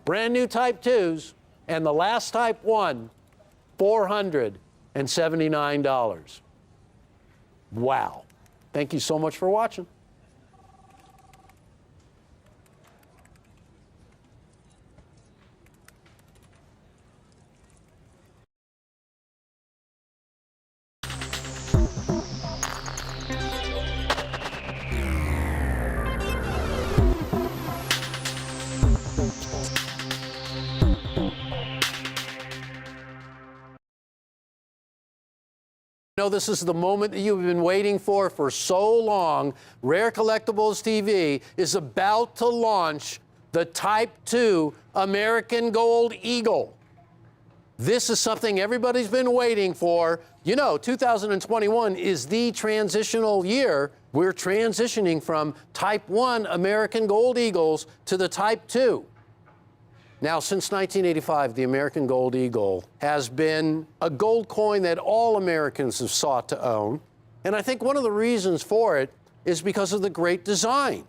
brand new Type 2s, and the last Type 1, $479. Wow. Thank you so much for watching. You know, this is the moment that you've been waiting for so long. Rare Collectibles TV is about to launch the Type 2 American Gold Eagle. This is something everybody's been waiting for. You know, 2021 is the transitional year. We're transitioning from Type 1 American Gold Eagles to the Type 2. Now, since 1985, the American Gold Eagle has been a gold coin that all Americans have sought to own. And I think one of the reasons for it is because of the great design.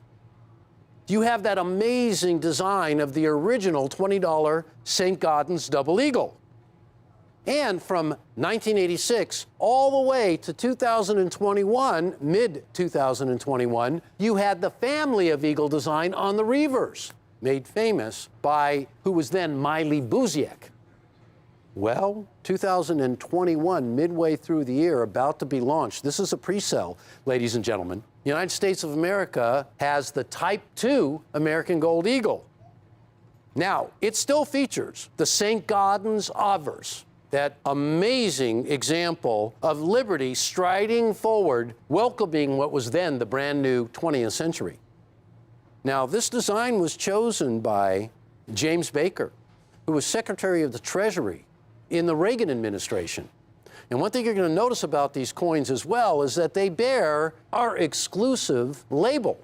You have that amazing design of the original $20 St. Gaudens Double Eagle. And from 1986 all the way to 2021, mid-2021, you had the family of Eagle design on the reverse, made famous by who was then Miley Buziak. Well, 2021, midway through the year, about to be launched. This is a pre-sale, ladies and gentlemen. The United States of America has the Type 2 American Gold Eagle. Now, it still features the St. Gaudens obverse, that amazing example of liberty striding forward, welcoming what was then the brand new 20th century. Now, this design was chosen by James Baker, who was Secretary of the Treasury in the Reagan administration. And one thing you're going to notice about these coins as well is that they bear our exclusive label.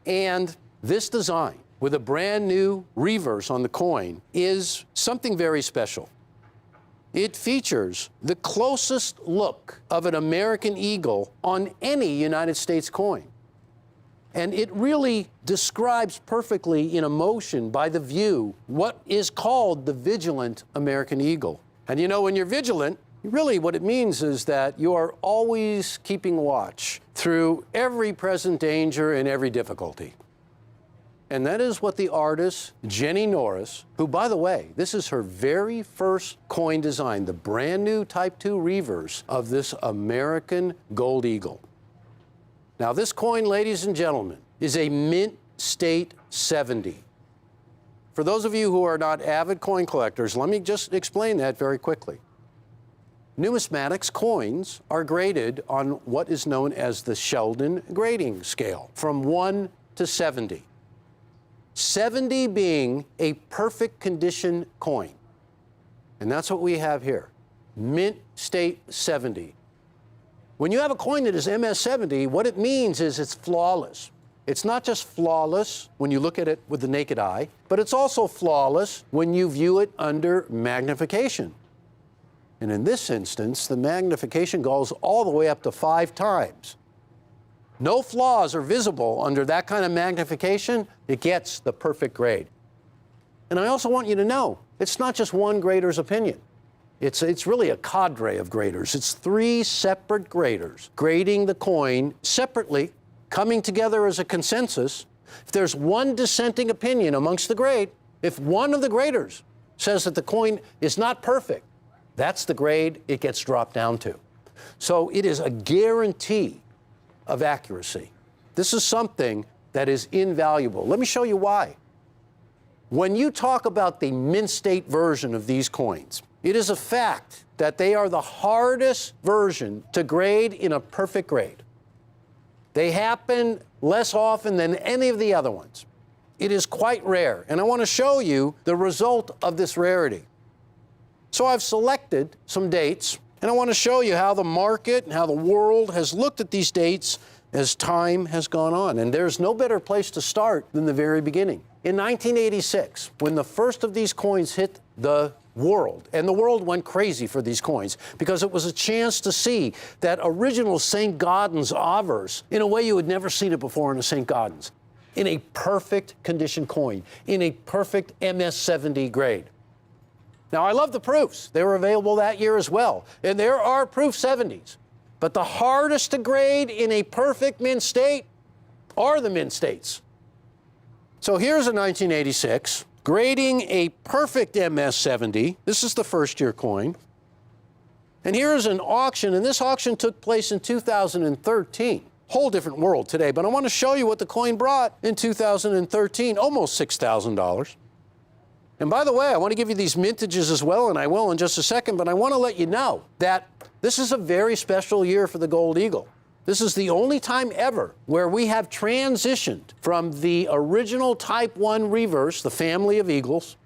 And this design, with a brand new reverse on the coin, is something very special. It features the closest look of an American eagle on any United States coin. And it really describes perfectly in emotion by the view what is called the vigilant American eagle. And you know, when you're vigilant, really what it means is that you are always keeping watch through every present danger and every difficulty. And that is what the artist Jenny Norris, who, by the way, this is her very first coin design, the brand new Type 2 reverse of this American Gold Eagle. Now, this coin, ladies and gentlemen, is a Mint State 70. For those of you who are not avid coin collectors, let me just explain that very quickly. Numismatics coins are graded on what is known as the Sheldon grading scale, from 1 to 70. 70 being a perfect condition coin. And that's what we have here, Mint State 70. When you have a coin that is MS70, what it means is it's flawless. It's not just flawless when you look at it with the naked eye, but it's also flawless when you view it under magnification. And in this instance, the magnification goes all the way up to 5 times. No flaws are visible under that kind of magnification. It gets the perfect grade. And I also want you to know, it's not just one grader's opinion. It's really a cadre of graders. It's 3 separate graders grading the coin separately, coming together as a consensus. If there's one dissenting opinion amongst the grade, if one of the graders says that the coin is not perfect, that's the grade it gets dropped down to. So it is a guarantee of accuracy. This is something that is invaluable. Let me show you why. When you talk about the Mint State version of these coins, it is a fact that they are the hardest version to grade in a perfect grade. They happen less often than any of the other ones. It is quite rare, and I want to show you the result of this rarity. So I've selected some dates, and I want to show you how the market and how the world has looked at these dates as time has gone on. And there's no better place to start than the very beginning. In 1986, when the first of these coins hit the world, and the world went crazy for these coins because it was a chance to see that original St. Gaudens obverse in a way you had never seen it before in a St. Gaudens. in a perfect condition coin, in a perfect MS-70 grade. Now, I love the proofs. They were available that year as well. And there are proof 70s. But the hardest to grade in a perfect mint state are the mint states. So here's a 1986, grading a perfect MS-70. This is the first year coin. And here's an auction, and this auction took place in 2013. Whole different world today, but I want to show you what the coin brought in 2013, almost $6,000. And by the way, I want to give you these mintages as well, and I will in just a second, but I want to let you know that this is a very special year for the Gold Eagle. This is the only time ever where we have transitioned from the original Type 1 reverse, the family of Eagles,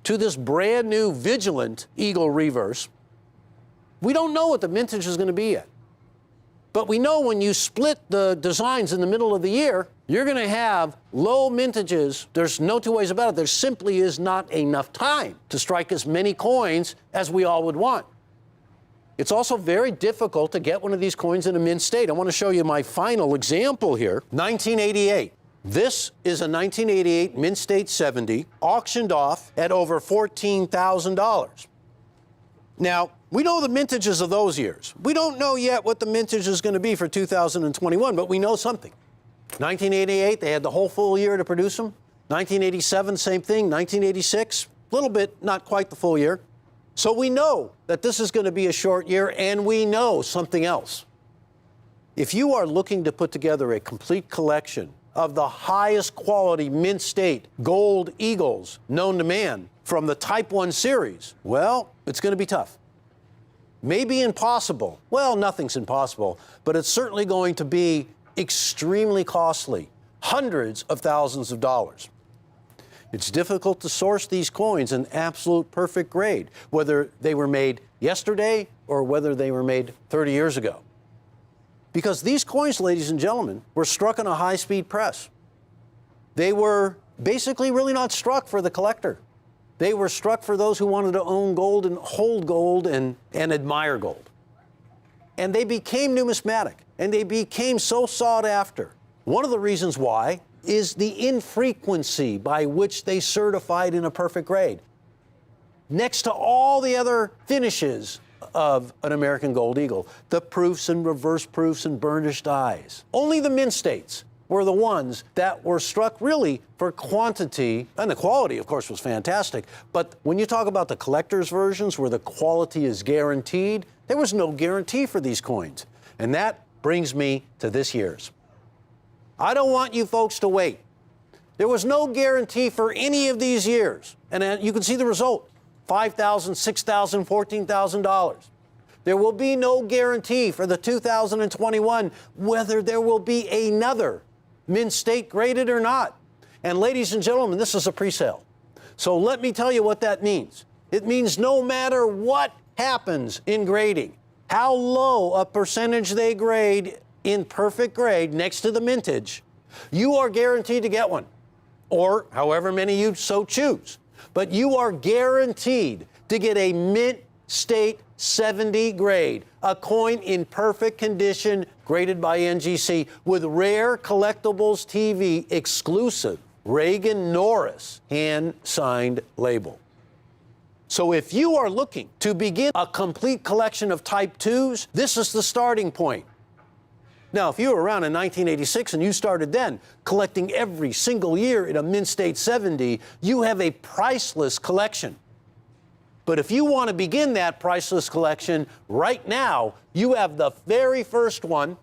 to this brand new Vigilant Eagle reverse. We don't know what the mintage is going to be yet. But we know when you split the designs in the middle of the year, you're going to have low mintages. There's no two ways about it. There simply is not enough time to strike as many coins as we all would want. It's also very difficult to get one of these coins in a mint state. I want to show you my final example here. 1988. This is a 1988 mint state 70, auctioned off at over $14,000. Now, we know the mintages of those years. We don't know yet what the mintage is going to be for 2021, but we know something. 1988, they had the whole full year to produce them. 1987, same thing. 1986, a little bit, not quite the full year. So we know that this is going to be a short year, and we know something else. If you are looking to put together a complete collection of the highest quality mint state gold eagles known to man from the Type 1 series, well, it's going to be tough. Maybe impossible. Well, nothing's impossible, but it's certainly going to be extremely costly, hundreds of thousands of dollars. It's difficult to source these coins in absolute perfect grade, whether they were made yesterday or whether they were made 30 years ago. Because these coins, ladies and gentlemen, were struck on a high-speed press. They were basically really not struck for the collector. They were struck for those who wanted to own gold and hold gold and admire gold. And they became numismatic, and they became so sought after. One of the reasons why is the infrequency by which they certified in a perfect grade. Next to all the other finishes of an American Gold Eagle, the proofs and reverse proofs and burnished dies, only the mint states were the ones that were struck really for quantity, and the quality, of course, was fantastic. But when you talk about the collector's versions where the quality is guaranteed, there was no guarantee for these coins. And that brings me to this year's. I don't want you folks to wait. There was no guarantee for any of these years. And you can see the result, $5,000, $6,000, $14,000. There will be no guarantee for the 2021 whether there will be another mint state graded or not. And ladies and gentlemen, this is a pre-sale. So let me tell you what that means. It means no matter what happens in grading, how low a percentage they grade in perfect grade next to the mintage, you are guaranteed to get one, or however many you so choose. But you are guaranteed to get a mint state 70 grade, a coin in perfect condition graded by NGC with Rare Collectibles TV exclusive Reagan Norris hand-signed label. So if you are looking to begin a complete collection of Type 2s, this is the starting point. Now, if you were around in 1986 and you started then collecting every single year in a mint state 70, you have a priceless collection. But if you want to begin that priceless collection right now, you have the very first one,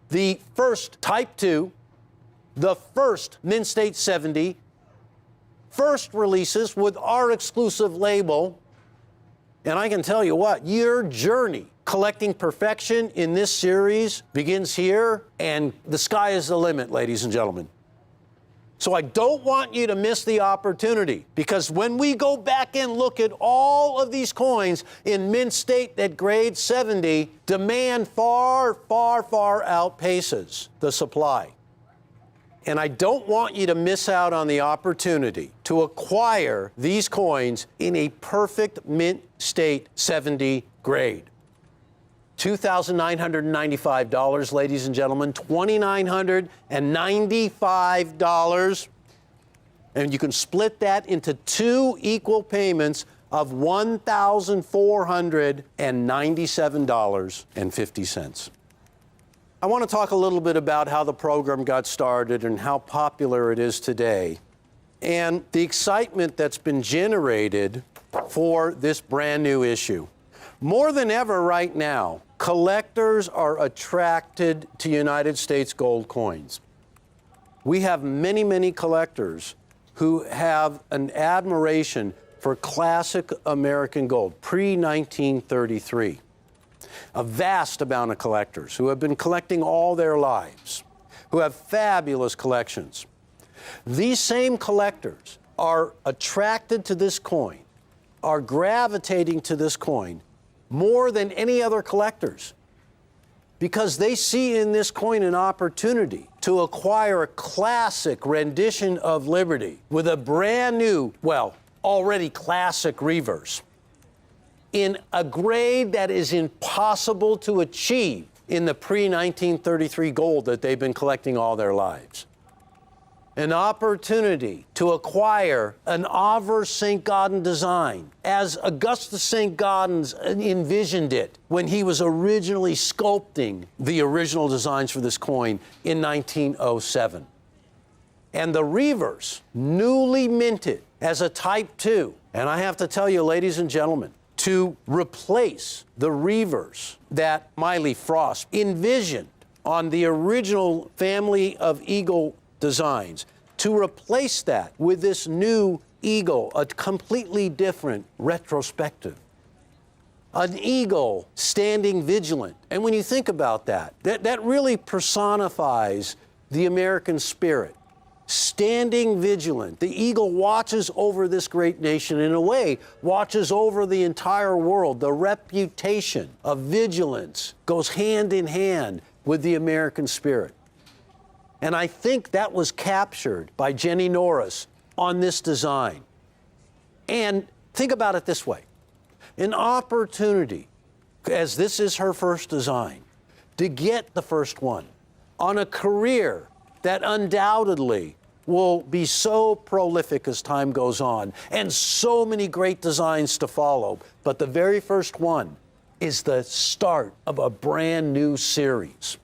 the first Type 2, the first mint state 70, first releases with our exclusive label. And I can tell you what, your journey collecting perfection in this series begins here, and the sky is the limit, ladies and gentlemen. So I don't want you to miss the opportunity, because when we go back and look at all of these coins in mint state that grade 70, demand far, far, far outpaces the supply. And I don't want you to miss out on the opportunity to acquire these coins in a perfect mint state 70 grade. $2,995, ladies and gentlemen, $2,995. And you can split that into 2 equal payments of $1,497.50. I want to talk a little bit about how the program got started and how popular it is today, and the excitement that's been generated for this brand new issue. More than ever right now, collectors are attracted to United States gold coins. We have many, many collectors who have an admiration for classic American gold, pre-1933. A vast amount of collectors who have been collecting all their lives, who have fabulous collections. These same collectors are attracted to this coin, are gravitating to this coin more than any other collectors, because they see in this coin an opportunity to acquire a classic rendition of Liberty with a brand new, well, already classic reverse in a grade that is impossible to achieve in the pre-1933 gold that they've been collecting all their lives. An opportunity to acquire an Auver St. Gaudens design as Augustus St. Gaudens envisioned it when he was originally sculpting the original designs for this coin in 1907. And the reverse, newly minted as a Type 2. And I have to tell you, ladies and gentlemen, to replace the reverse that Miley Frost envisioned on the original family of Eagle designs, to replace that with this new eagle, a completely different retrospective. An eagle standing vigilant. And when you think about that really personifies the American spirit. Standing vigilant. The eagle watches over this great nation, in a way, watches over the entire world. The reputation of vigilance goes hand in hand with the American spirit. And I think that was captured by Jenny Norris on this design. And think about it this way. An opportunity, as this is her first design, to get the first one on a career that undoubtedly will be so prolific as time goes on, and so many great designs to follow. But the very first one is the start of a brand new series.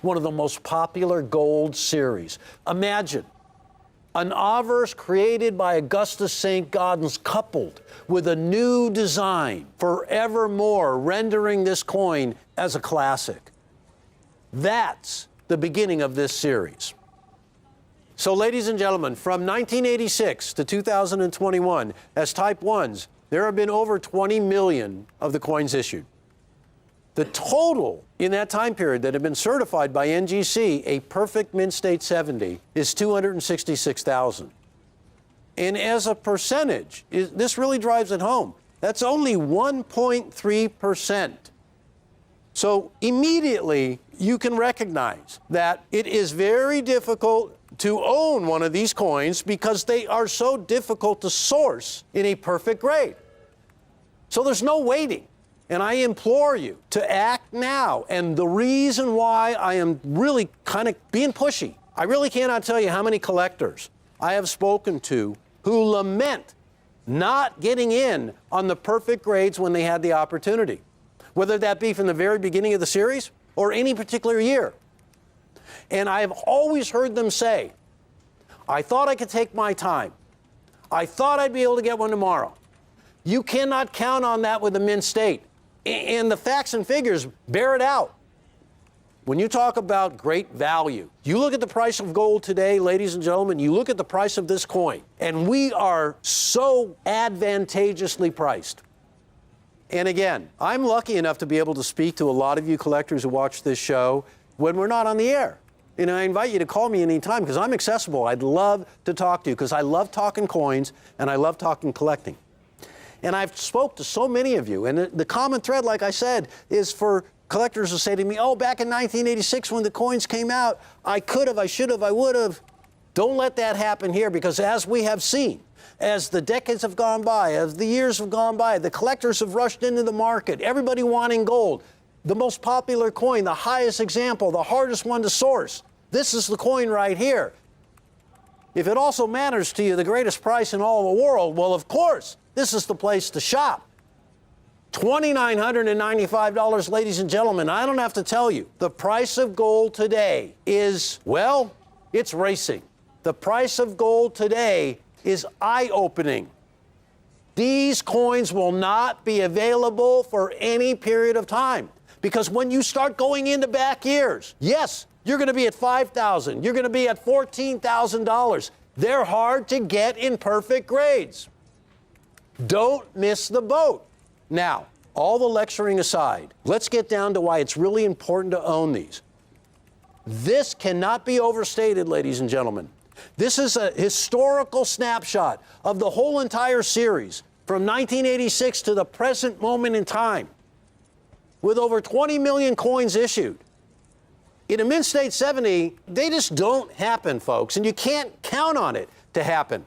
One of the most popular gold series. Imagine an Auvers created by Augustus St. Gaudens coupled with a new design, forevermore rendering this coin as a classic. That's the beginning of this series. So, ladies and gentlemen, from 1986 to 2021, as Type 1s, there have been over 20 million of the coins issued. The total in that time period that have been certified by NGC, a perfect mint state 70, is 266,000. And as a percentage, this really drives it home. That's only 1.3%. So immediately you can recognize that it is very difficult to own one of these coins because they are so difficult to source in a perfect grade. So there's no waiting. And I implore you to act now. And the reason why I am really kind of being pushy, I really cannot tell you how many collectors I have spoken to who lament not getting in on the perfect grades when they had the opportunity, whether that be from the very beginning of the series or any particular year. And I have always heard them say, I thought I could take my time. I thought I'd be able to get one tomorrow. You cannot count on that with the mint state. And the facts and figures bear it out. When you talk about great value, you look at the price of gold today, ladies and gentlemen, you look at the price of this coin, and we are so advantageously priced. And again, I'm lucky enough to be able to speak to a lot of you collectors who watch this show when we're not on the air. And I invite you to call me anytime because I'm accessible. I'd love to talk to you because I love talking coins and I love talking collecting. And I've spoke to so many of you, and the common thread, like I said, is for collectors who say to me, oh, back in 1986 when the coins came out, I could have, I should have, I would have. Don't let that happen here, because as we have seen, as the decades have gone by, as the years have gone by, the collectors have rushed into the market, everybody wanting gold. the most popular coin, the highest example, the hardest one to source. This is the coin right here. If it also matters to you, the greatest price in all the world, well, of course, this is the place to shop. $2,995, ladies and gentlemen. I don't have to tell you, the price of gold today is, well, it's racing. The price of gold today is eye-opening. These coins will not be available for any period of time, because when you start going into back years, yes, you're going to be at $5,000. You're going to be at $14,000. They're hard to get in perfect grades. Don't miss the boat. Now, all the lecturing aside, let's get down to why it's really important to own these. This cannot be overstated, ladies and gentlemen. This is a historical snapshot of the whole entire series from 1986 to the present moment in time, with over 20 million coins issued. In a Mint State 70, they just don't happen, folks, and you can't count on it to happen.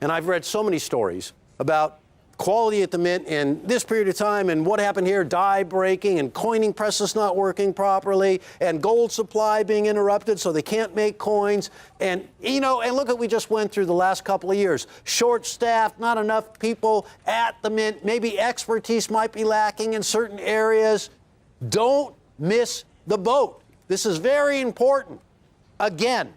And I've read so many stories about quality at the Mint in this period of time and what happened here, die breaking and coining presses not working properly and gold supply being interrupted so they can't make coins. And, you know, and look at, we just went through the last couple of years. Short staffed, not enough people at the Mint, maybe expertise might be lacking in certain areas. Don't miss the boat. This is very important. Again,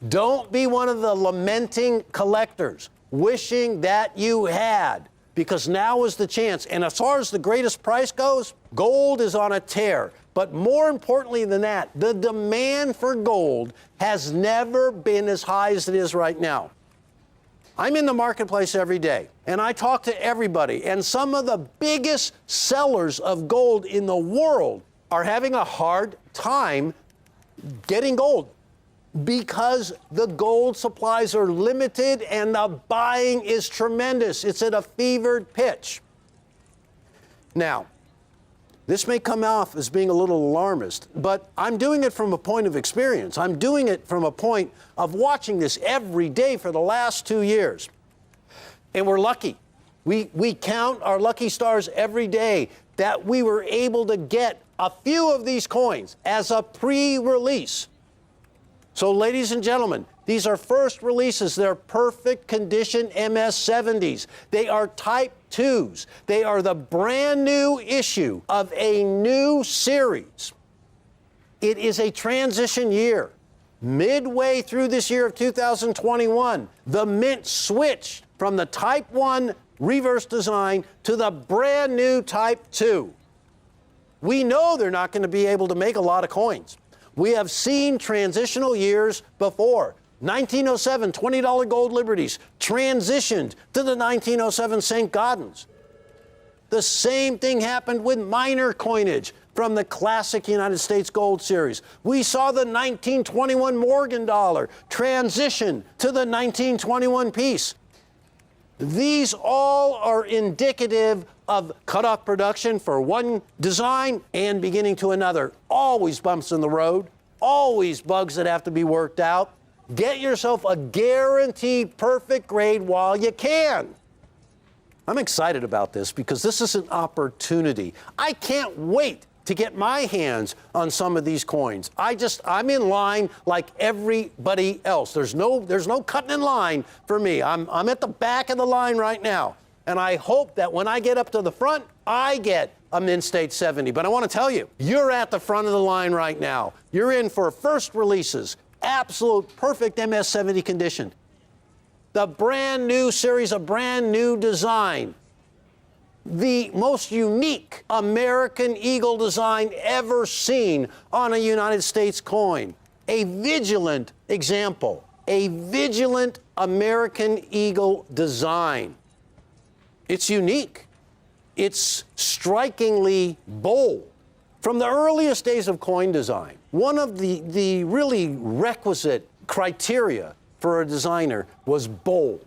don't be one of the lamenting collectors wishing that you had, because now is the chance. And as far as the greatest price goes, gold is on a tear. But more importantly than that, the demand for gold has never been as high as it is right now. I'm in the marketplace every day, and I talk to everybody, and some of the biggest sellers of gold in the world are having a hard time getting gold because the gold supplies are limited and the buying is tremendous. It's at a fevered pitch. Now, this may come off as being a little alarmist, but I'm doing it from a point of experience. I'm doing it from a point of watching this every day for the last 2 years. And we're lucky. We count our lucky stars every day that we were able to get a few of these coins as a pre-release. So, ladies and gentlemen, these are first releases. They're perfect condition MS-70s. They are Type 2s. They are the brand new issue of a new series. It is a transition year. Midway through this year of 2021, the Mint switched from the Type 1 reverse design to the brand new Type 2. We know they're not going to be able to make a lot of coins. We have seen transitional years before. 1907 $20 gold liberties transitioned to the 1907 St. Gaudens. The same thing happened with minor coinage from the classic United States Gold Series. We saw the 1921 Morgan dollar transition to the 1921 piece. These all are indicative of cutoff production for one design and beginning to another. Always bumps in the road, always bugs that have to be worked out. Get yourself a guaranteed perfect grade while you can. I'm excited about this because this is an opportunity. I can't wait to get my hands on some of these coins. I'm in line like everybody else. There's no cutting in line for me. I'm at the back of the line right now. And I hope that when I get up to the front, I get a Mint State 70. But I want to tell you, you're at the front of the line right now. You're in for first releases, absolute perfect MS-70 condition. The brand new series, a brand new design. The most unique American Eagle design ever seen on a United States coin. A vigilant example, a vigilant American Eagle design. It's unique. It's strikingly bold. From the earliest days of coin design, one of the really requisite criteria for a designer was bold.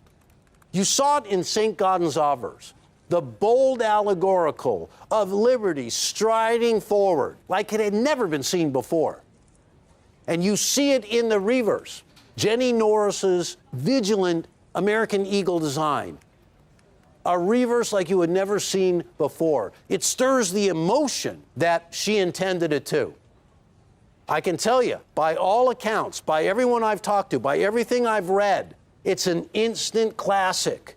You saw it in St. Gaudens obverse, the bold allegorical of liberty striding forward like it had never been seen before. And you see it in the reverse, Jenny Norris's vigilant American Eagle design. a reverse like you had never seen before. It stirs the emotion that she intended it to. I can tell you, by all accounts, by everyone I've talked to, by everything I've read, it's an instant classic.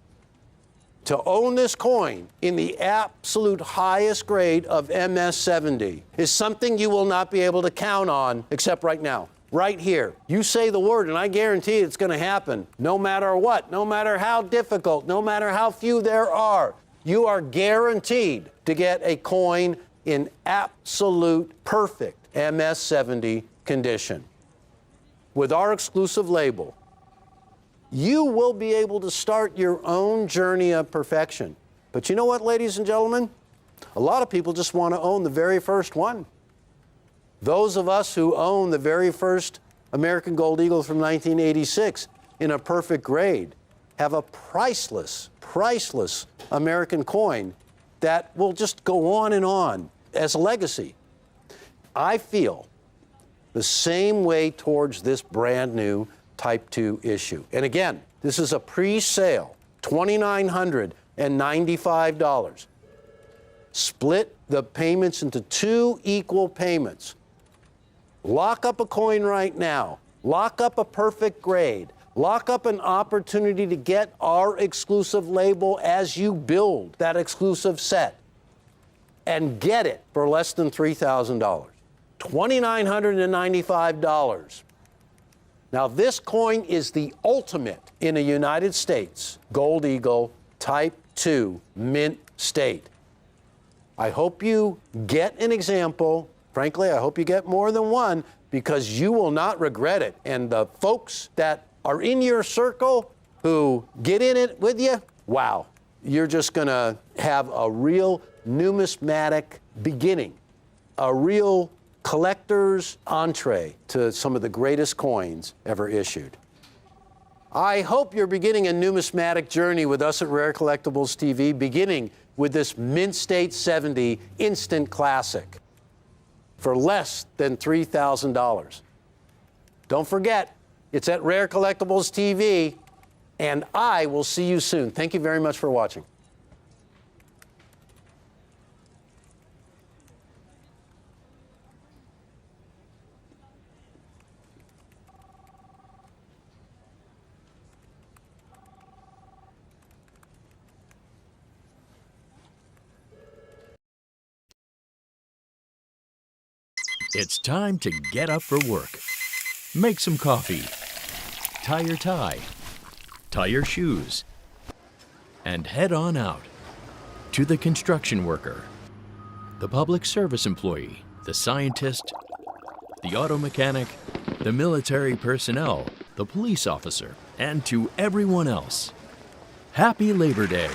To own this coin in the absolute highest grade of MS-70 is something you will not be able to count on except right now. Right here. You say the word, and I guarantee it's going to happen. No matter what, no matter how difficult, no matter how few there are, you are guaranteed to get a coin in absolute perfect MS-70 condition. With our exclusive label, you will be able to start your own journey of perfection. But you know what, ladies and gentlemen? A lot of people just want to own the very first one. Those of us who own the very first American Gold Eagle from 1986 in a perfect grade have a priceless, priceless American coin that will just go on and on as a legacy. I feel the same way towards this brand new Type 2 issue. And again, this is a pre-sale, $2,995. Split the payments into 2 equal payments. Lock up a coin right now. Lock up a perfect grade. Lock up an opportunity to get our exclusive label as you build that exclusive set. And get it for less than $3,000. $2,995. Now, this coin is the ultimate in a United States Gold Eagle Type 2 mint state. I hope you get an example. Frankly, I hope you get more than one because you will not regret it. And the folks that are in your circle who get in it with you, wow, you're just going to have a real numismatic beginning, a real collector's entree to some of the greatest coins ever issued. I hope you're beginning a numismatic journey with us at Rare Collectibles TV, beginning with this Mint State 70 instant classic for less than $3,000. Don't forget, it's at Rare Collectibles TV, and I will see you soon. Thank you very much for watching. It's time to get up for work. Make some coffee. Tie your tie. Tie your shoes. And head on out. To the construction worker, the public service employee, the scientist, the auto mechanic, the military personnel, the police officer, and to everyone else. Happy Labor Day.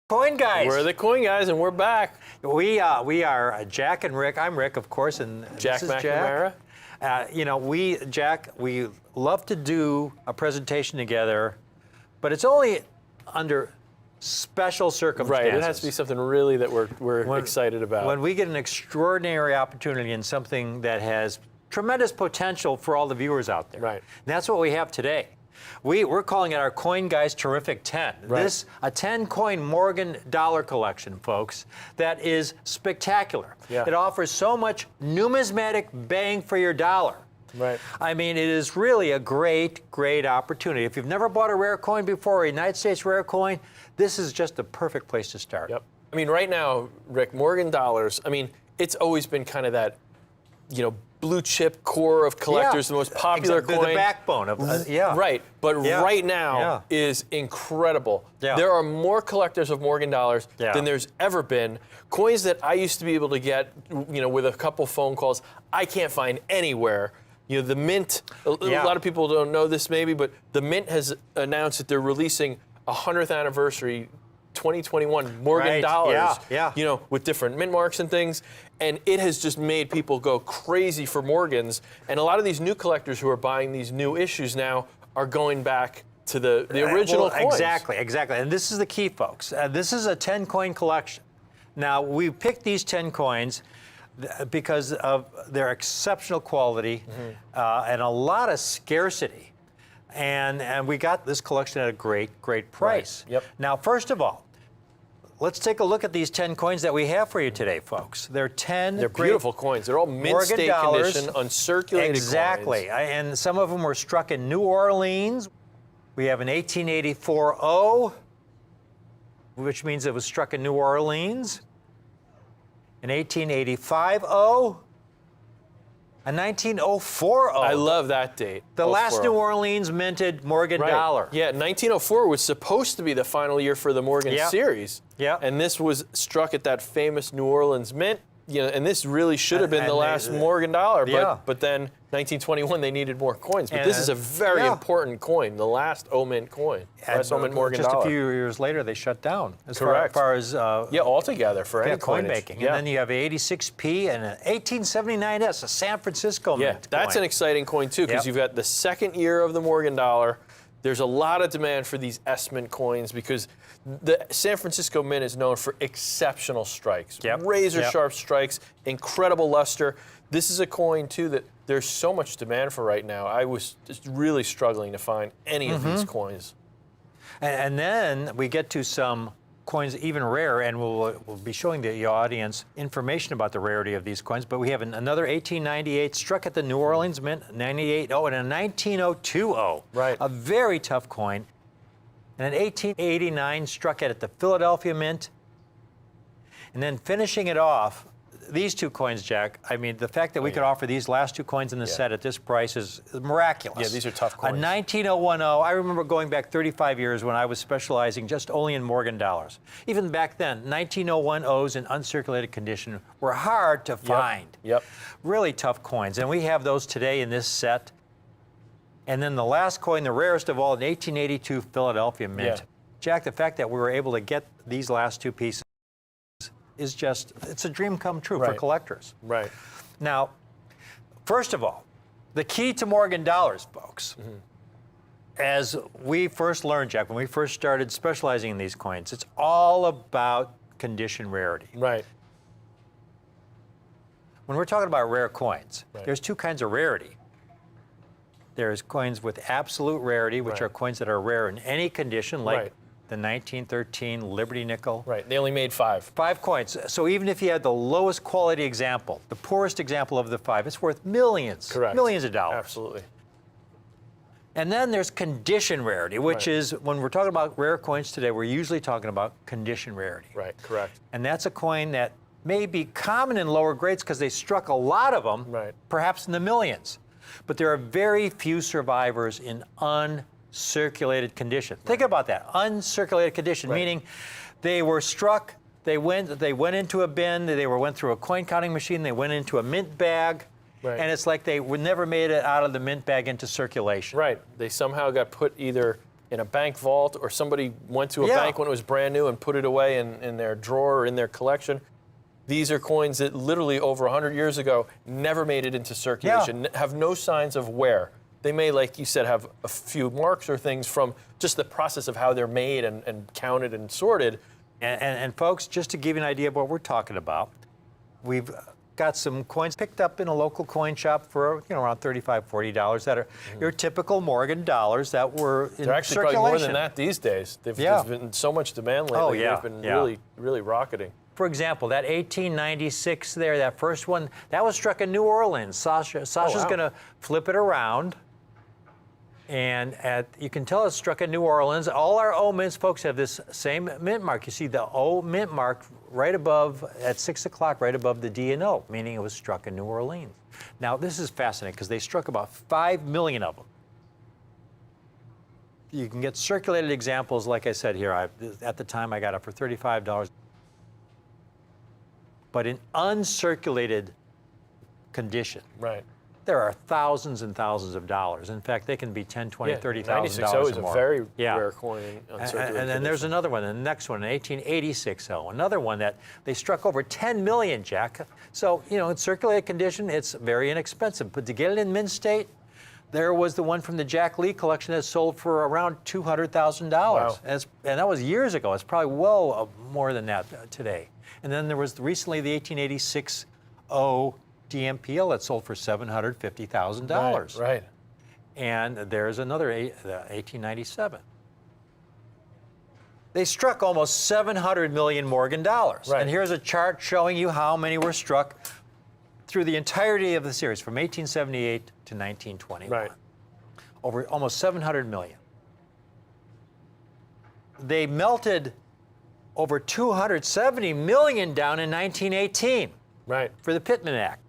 Coin Guys. We're the Coin Guys, and we're back. We are Jack and Rick. I'm Rick, of course, and Jack this is McNamara. Jack. Jack, we love to do a presentation together, but it's only under special circumstances. Right, it has to be something really that we're excited about. When we get an extraordinary opportunity in something that has tremendous potential for all the viewers out there. Right. And that's what we have today. We're calling it our Coin Guys Terrific 10. Right. This, a 10-coin Morgan dollar collection, folks, that is spectacular. Yeah. It offers so much numismatic bang for your dollar. Right. I mean, it is really a great, great opportunity. If you've never bought a rare coin before, a United States rare coin, this is just the perfect place to start. Yep. I mean, right now, Rick, Morgan dollars, I mean, it's always been kind of that, blue chip core of collectors, the most popular coin. The backbone of, yeah. Right, but right now is incredible. Yeah. There are more collectors of Morgan dollars than there's ever been. Coins that I used to be able to get, with a couple phone calls, I can't find anywhere. The Mint, a lot of people don't know this maybe, but the Mint has announced that they're releasing a 100th anniversary 2021 Morgan dollars, with different mint marks and things. And it has just made people go crazy for Morgans. And a lot of these new collectors who are buying these new issues now are going back to the original coins. Exactly. And this is the key, folks. This is a 10-coin collection. Now, we picked these 10 coins because of their exceptional quality and a lot of scarcity. And we got this collection at a great price. Yep. Now, first of all, let's take a look at these 10 coins that we have for you today, folks. They're 10 They're great beautiful coins. They're all mint Morgan state dollars. condition, uncirculated Exactly. coins. And some of them were struck in New Orleans. We have an 1884 O, which means it was struck in New Orleans. An 1885 O. A 1904 O. I love that date. The last 04. New Orleans minted Morgan Right. dollar. Yeah, 1904 was supposed to be the final year for the Morgan Yep. series. Yep. And this was struck at that famous New Orleans mint. You know, and this really should have been the And last Morgan dollar, yeah. but then 1921 they needed more coins. But And, this is a very yeah. important coin, the last O mint coin, last O mint Morgan just dollar. a few years later, they shut down. As Correct. far as Yeah, altogether for any coin coinage. making. Yeah. And then you have 86P and an 1879S, a San Francisco Yeah, mint that's coin. an exciting coin too, because Yep. you've got the second year of the Morgan dollar. There's a lot of demand for these S mint coins because the San Francisco Mint is known for exceptional strikes, Yep. razor Yep. sharp strikes, incredible luster. This is a coin too that there's so much demand for right now. I was just really struggling to find any of these coins. And then we get to some coins even rarer, and we'll be showing the audience information about the rarity of these coins. But we have another 1898 struck at the New Orleans Mint, 98O, and a 1902O. Right. A very tough coin. And an 1889 struck at the Philadelphia Mint. And then finishing it off, these two coins, Jack, I mean, the fact that we could offer these last two coins in the set at this price is miraculous. Yeah, these are tough coins. A 19010, I remember going back 35 years when I was specializing just only in Morgan dollars. Even back then, 1901 O's in uncirculated condition were hard to find. Yep. Really tough coins. And we have those today in this set. And then the last coin, the rarest of all, an 1882 Philadelphia Mint. Yeah. Jack, the fact that we were able to get these last two pieces is just, it's a dream come true for Right. collectors. Right. Now, first of all, the key to Morgan dollars, folks, as we first learned, Jack, when we first started specializing in these coins, it's all about condition rarity. Right. When we're talking about rare coins, Right. there's two kinds of rarity. There's coins with absolute rarity, which Right. are coins that are rare in any condition, like Right. the 1913 Liberty nickel. Right. They only made 5. 5 coins. So even if you had the lowest quality example, the poorest example of the 5, it's worth millions, Correct. millions of dollars. Absolutely. And then there's condition rarity, which Right. is, when we're talking about rare coins today, we're usually talking about condition rarity. Right. Correct. And that's a coin that may be common in lower grades because they struck a lot of them, Right. perhaps in the millions. But there are very few survivors in uncirculated condition. Think about that, uncirculated condition, Right. meaning they were struck, they went into a bin, went through a coin counting machine, they went into a mint bag, Right. and it's like they never made it out of the mint bag into circulation. Right. They somehow got put either in a bank vault or somebody went to a Yeah. bank when it was brand new and put it away in their drawer or in their collection. These are coins that literally over 100 years ago never made it into circulation, have no signs of wear. They may, like you said, have a few marks or things from just the process of how they're made and counted and sorted. And folks, just to give you an idea of what we're talking about, we've got some coins picked up in a local coin shop for around $35, $40 that are your typical Morgan dollars that were in They're actually circulation. probably more than that these days. There's been so much demand lately. Oh, yeah, They've been yeah. really, really rocketing. For example, that 1896 there, that first one, that was struck in New Orleans. Sasha's wow. going to flip it around. And you can tell it's struck in New Orleans. All our O mints, folks, have this same mint mark. You see the O mint mark right above, at 6 o'clock, right above the D and O, meaning it was struck in New Orleans. Now, this is fascinating because they struck about 5 million of them. You can get circulated examples, like I said here. At the time, I got it for $35. But in uncirculated condition, Right. there are thousands and thousands of dollars. In fact, they can be $10, $20, $30,000 96O is or more. a very Yeah. rare coin in uncirculated And then there's condition. another one, the next one, an 1886O, another one that they struck over 10 million, Jack. So, in circulated condition, it's very inexpensive. But to get it in mint state, there was the one from the Jack Lee collection that sold for around $200,000. Wow. And that was years ago. It's probably well more than that today. And then there was recently the 1886O DMPL that sold for $750,000. Right. And there's another 1897. They struck almost 700 million Morgan dollars. Right. And here's a chart showing you how many were struck through the entirety of the series, from 1878 to 1921. Right. Over almost 700 million. They melted over 270 million down in 1918 Right. for the Pittman Act,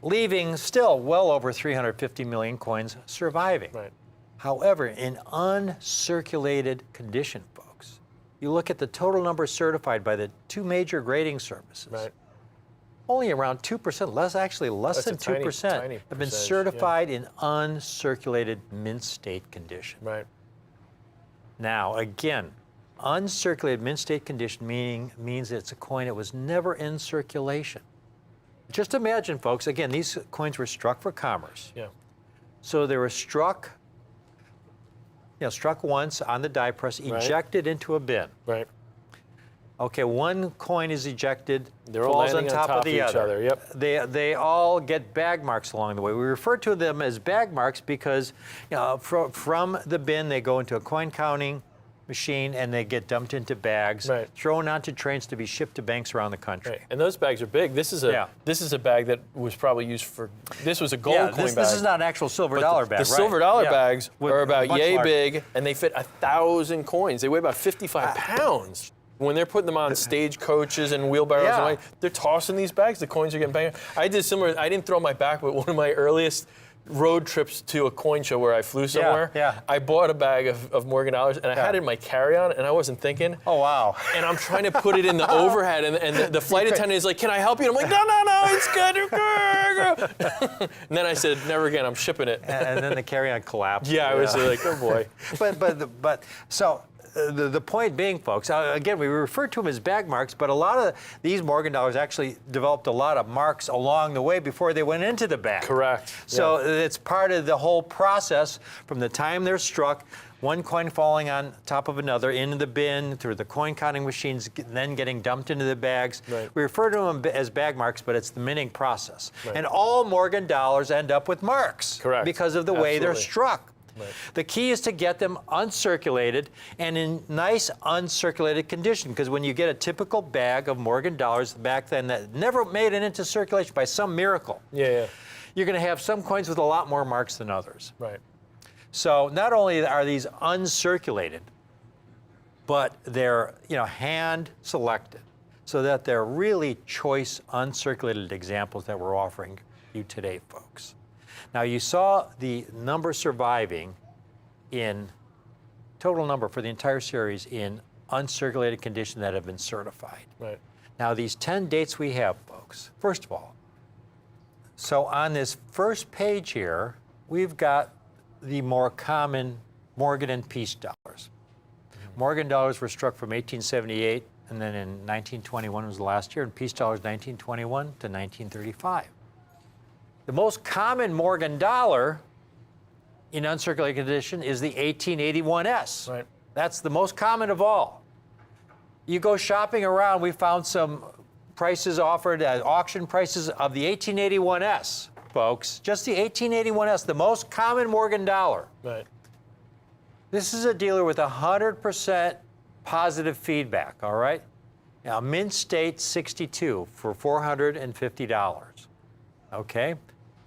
leaving still well over 350 million coins surviving. Right. However, in uncirculated condition, folks, you look at the total number certified by the two major grading services. Right. Only around 2%, less That's than a tiny 2% have been percentage, certified in uncirculated mint state condition. Right. Now, again, uncirculated mint state condition means it's a coin that was never in circulation. Just imagine, folks, again, these coins were struck for commerce. Yeah. So they were struck once on the die press, ejected into a bin. Right. Okay, one coin is ejected, They're all falls on landing on top of top the of each other, yep. They all get bag marks along the way. We refer to them as bag marks because from the bin they go into a coin counting machine and they get dumped into bags, Right. thrown onto trains to be shipped to banks around the country. Right. And those bags are big. This is a bag that was probably used for. This was a gold coin bag. This is not an actual silver But dollar the bag. silver dollar bags With are about much yay larger. big, and they fit 1,000 coins. They weigh about 55 pounds. When they're putting them on stage coaches and wheelbarrows, Yeah. and they're tossing these bags. The coins are getting banged. I did similar. I didn't throw my back, but one of my earliest road trips to a coin show where I flew somewhere, yeah. I bought a bag of Morgan dollars, and I had it in my carry-on, and I wasn't thinking. Oh, wow. And I'm trying to put it in the overhead, and the flight attendant is like, "Can I help you?" And I'm like, "No, it's good." And then I said, "Never again. I'm shipping it." And then the carry-on collapsed. Yeah, I was like, "Oh boy." The point being, folks, again, we refer to them as bag marks, but a lot of these Morgan dollars actually developed a lot of marks along the way before they went into the bag. Correct. So it's part of the whole process from the time they're struck, one coin falling on top of another into the bin, through the coin counting machines, then getting dumped into the bags. Right. We refer to them as bag marks, but it's the minting process. Right. And all Morgan dollars end up with marks. Correct. Because of the way they're Absolutely. struck. Right. The key is to get them uncirculated and in nice uncirculated condition, because when you get a typical bag of Morgan dollars back then that never made it into circulation by some miracle, Yeah. you're going to have some coins with a lot more marks than others. Right. So not only are these uncirculated, but they're hand selected, so that they're really choice uncirculated examples that we're offering you today, folks. Now, you saw the number surviving in total number for the entire series in uncirculated condition that have been certified. Right. Now, these 10 dates we have, folks, first of all, so on this first page here, we've got the more common Morgan and Peace dollars. Morgan dollars were struck from 1878, and then in 1921 was the last year, and Peace dollars 1921 to 1935. The most common Morgan dollar in uncirculated condition is the 1881S. Right. That's the most common of all. You go shopping around, we found some prices offered at auction prices of the 1881S, folks. Just the 1881S, the most common Morgan dollar. Right. This is a dealer with 100% positive feedback, all right? Now, Mint State 62 for $450. Okay?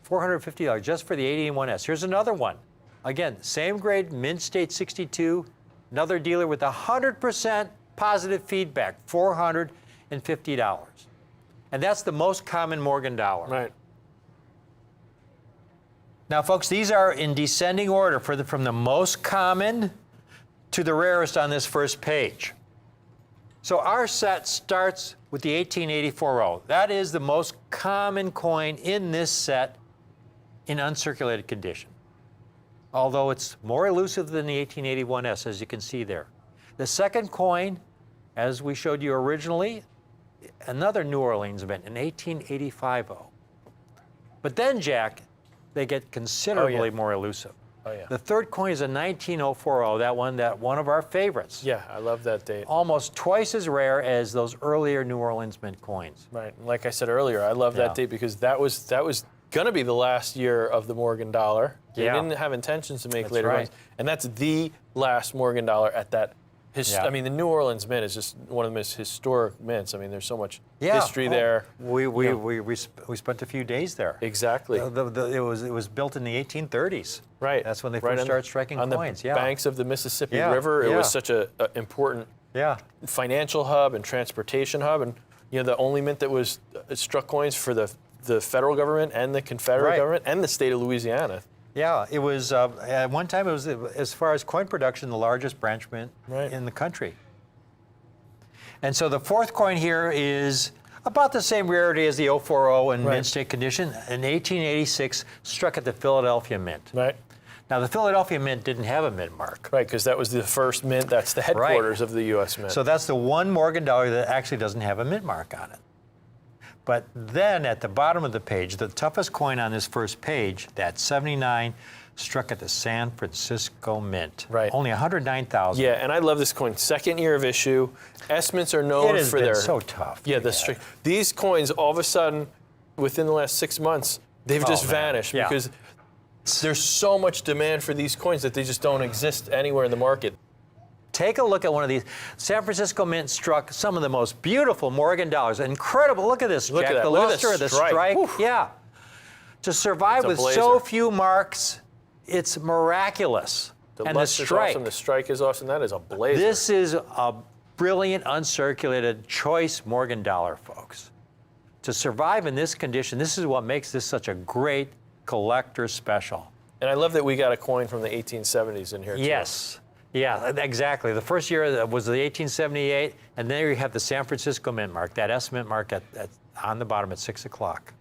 $450 just for the 1881S. Here's another one. Again, same grade, Mint State 62, another dealer with 100% positive feedback, $450. And that's the most common Morgan dollar. Right. Now, folks, these are in descending order from the most common to the rarest on this first page. So our set starts with the 1884-0. That is the most common coin in this set in uncirculated condition, although it's more elusive than the 1881S, as you can see there. The second coin, as we showed you originally, another New Orleans mint, an 1885-0. But then, Jack, they get considerably more elusive. Oh, yeah. The third coin is a 19040, that one of our favorites. Yeah, I love that date. Almost twice as rare as those earlier New Orleans mint coins. Right. And like I said earlier, I love Yeah. that date because that was going to be the last year of the Morgan dollar. They Yeah. didn't have intentions to make That's later right. ones. And that's the last Morgan dollar at that. Yeah. I mean, the New Orleans Mint is just one of the most historic mints. I mean, there's so much Yeah. history Oh, there. We spent a few days there. Exactly. It was built in the 1830s. Right. That's when they Right first on- started striking on coins. the Yeah. banks of the Mississippi Yeah, River. It yeah. was such a important Yeah. financial hub and transportation hub, and the only mint that was struck coins for the federal government and the Confederate Right. government and the state of Louisiana. Yeah, it was at one time. It was, as far as coin production, the largest branch mint Right. in the country. And so the fourth coin here is about the same rarity as the 040 in Right. mint state condition. In 1886, struck at the Philadelphia Mint. Right. Now the Philadelphia Mint didn't have a mint mark, Right, because that was the first mint. That's the headquarters of the U.S. Mint. so that's the one Morgan dollar that actually doesn't have a mint mark on it. But then at the bottom of the page, the toughest coin on this first page, that 79, struck at the San Francisco Mint. Right. Only 109,000. yeah, and I love this coin. Second year of issue. S mints are known It has for been their so tough. Yeah, to get. these coins all of a sudden, within the last 6 months, they've just man. vanished Yeah. because there's so much demand for these coins that they just don't exist anywhere in the market. Take a look at one of these. San Francisco Mint struck some of the most beautiful Morgan dollars. Incredible. Look at this, Look Jack. at that. The Look at luster, the the strike. strike. Whew. Yeah. To survive It's a with so blazer. few marks, it's miraculous. The and the luster's strike. awesome. The strike is awesome. That is a blazer. This is a brilliant, uncirculated, choice Morgan dollar, folks. To survive in this condition, this is what makes this such a great collector's special. And I love that we got a coin from the 1870s in here, too. Yes. Yeah, exactly. The first year was the 1878, and there you have the San Francisco Mint mark, that S Mint mark on the bottom at 6 o'clock.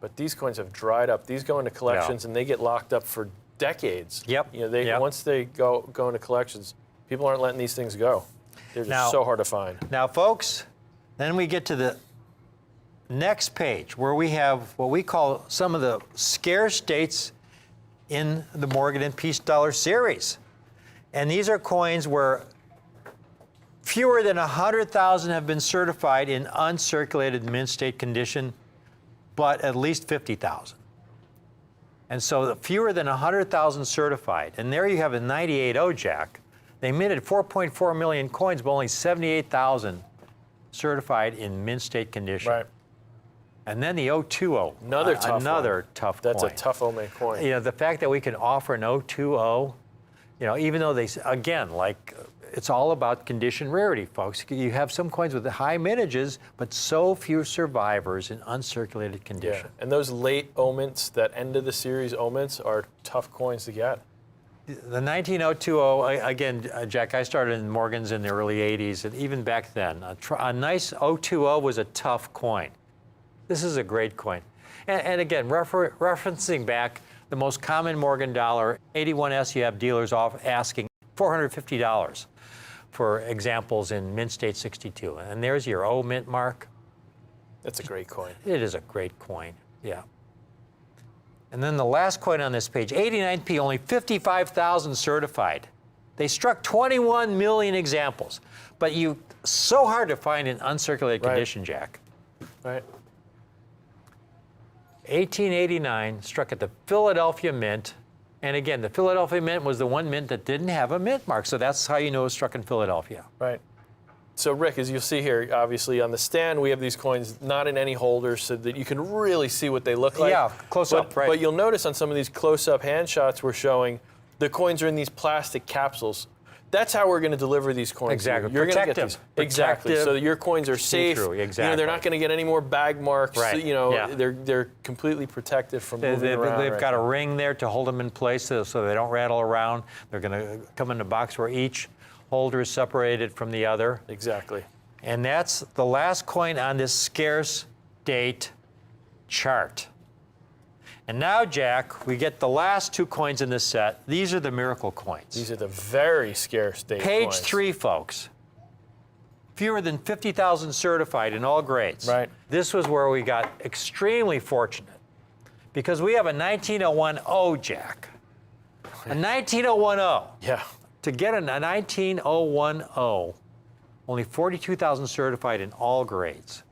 But these coins have dried up. These go into collections, and they get locked up for decades. Yep. Yep. Once they go into collections, people aren't letting these things go. They're just Now- so hard to find. Now, folks, then we get to the next page where we have what we call some of the scarce dates in the Morgan and Peace Dollar series. And these are coins where fewer than 100,000 have been certified in uncirculated mint state condition, but at least 50,000. And so the fewer than 100,000 certified. And there you have a 98.0 Jack. They minted 4.4 million coins, but only 78,000 certified in mint state condition. Right. And then the 020. Another tough one. Another tough That's coin. a tough Omeg coin. You know, the fact that we can offer an 020, you know, even though they, again, like, it's all about condition rarity, folks. You have some coins with high mintages, but so few survivors in uncirculated Yeah. condition. And those late Oments, that end of the series Oments, are tough coins to get. The 19020, again, Jack, I started in Morgan's in the early 80s, and even back then, a nice 020 was a tough coin. This is a great coin. And again, referencing back, the most common Morgan dollar, 81S, you have dealers asking $450 for examples in Mint State 62. And there's your O Mint mark. That's a great coin. It is a great coin, yeah. And then the last coin on this page, 89P, only 55,000 certified. They struck 21 million examples, but so hard to find in uncirculated Right. condition, Jack. Right. 1889, struck at the Philadelphia Mint. And again, the Philadelphia Mint was the one mint that didn't have a mint mark, so that's how you know it was struck in Philadelphia. Right. So, Rick, as you'll see here, obviously on the stand, we have these coins not in any holders so that you can really see what they look like. Yeah, close up, right. But you'll notice on some of these close-up hand shots we're showing, the coins are in these plastic capsules. That's how we're going to deliver these coins. Exactly. You're going to get Protective. these. Exactly. Protective. So that your coins are safe. See-through, You know, exactly. they're not going to get any more bag marks. Right. You know, Yeah. they're completely protected from moving around. They've right got a now. ring there to hold them in place so they don't rattle around. They're going to come in a box where each holder is separated from the other. Exactly. And that's the last coin on this scarce date chart. And now, Jack, we get the last two coins in this set. These are the miracle coins. These are the very scarce date Page coins. 3, folks. Fewer than 50,000 certified in all grades. Right. This was where we got extremely fortunate because we have a 19010 Jack. A 19010. Yeah. To get a 19010, only 42,000 certified in all grades.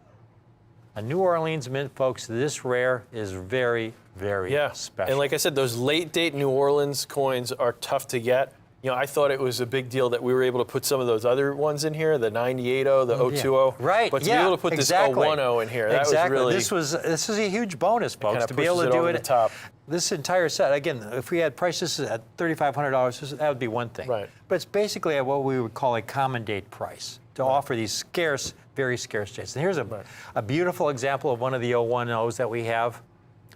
A New Orleans mint, folks, this rare is very, very special. And like I said, those late date New Orleans coins are tough to get. You know, I thought it was a big deal that we were able to put some of those other ones in here, the 98.0, the 020. Right. But to be able to put this 010 in here, that was really. This is a huge bonus, folks, to be able to pushes it do over it. the top. This entire set, again, if we had prices at $3,500, that would be one thing. Right. But it's basically at what we would call a common date price to offer these scarce, very scarce dates. And here's a beautiful example of one of the 010s that we have.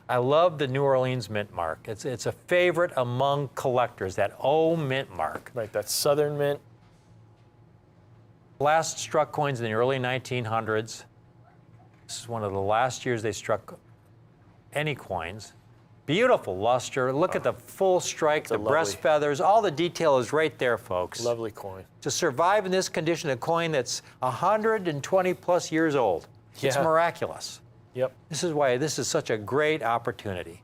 I love the New Orleans mint mark. It's a favorite among collectors, that O mint mark. Right, that Southern Mint. Last struck coins in the early 1900s. This is one of the last years they struck any coins. Beautiful luster. Look at the full strike, the breast feathers. All the detail is right there, folks. Lovely coin. To survive in this condition, a coin that's 120 plus years old. It's miraculous. Yep. This is why this is such a great opportunity.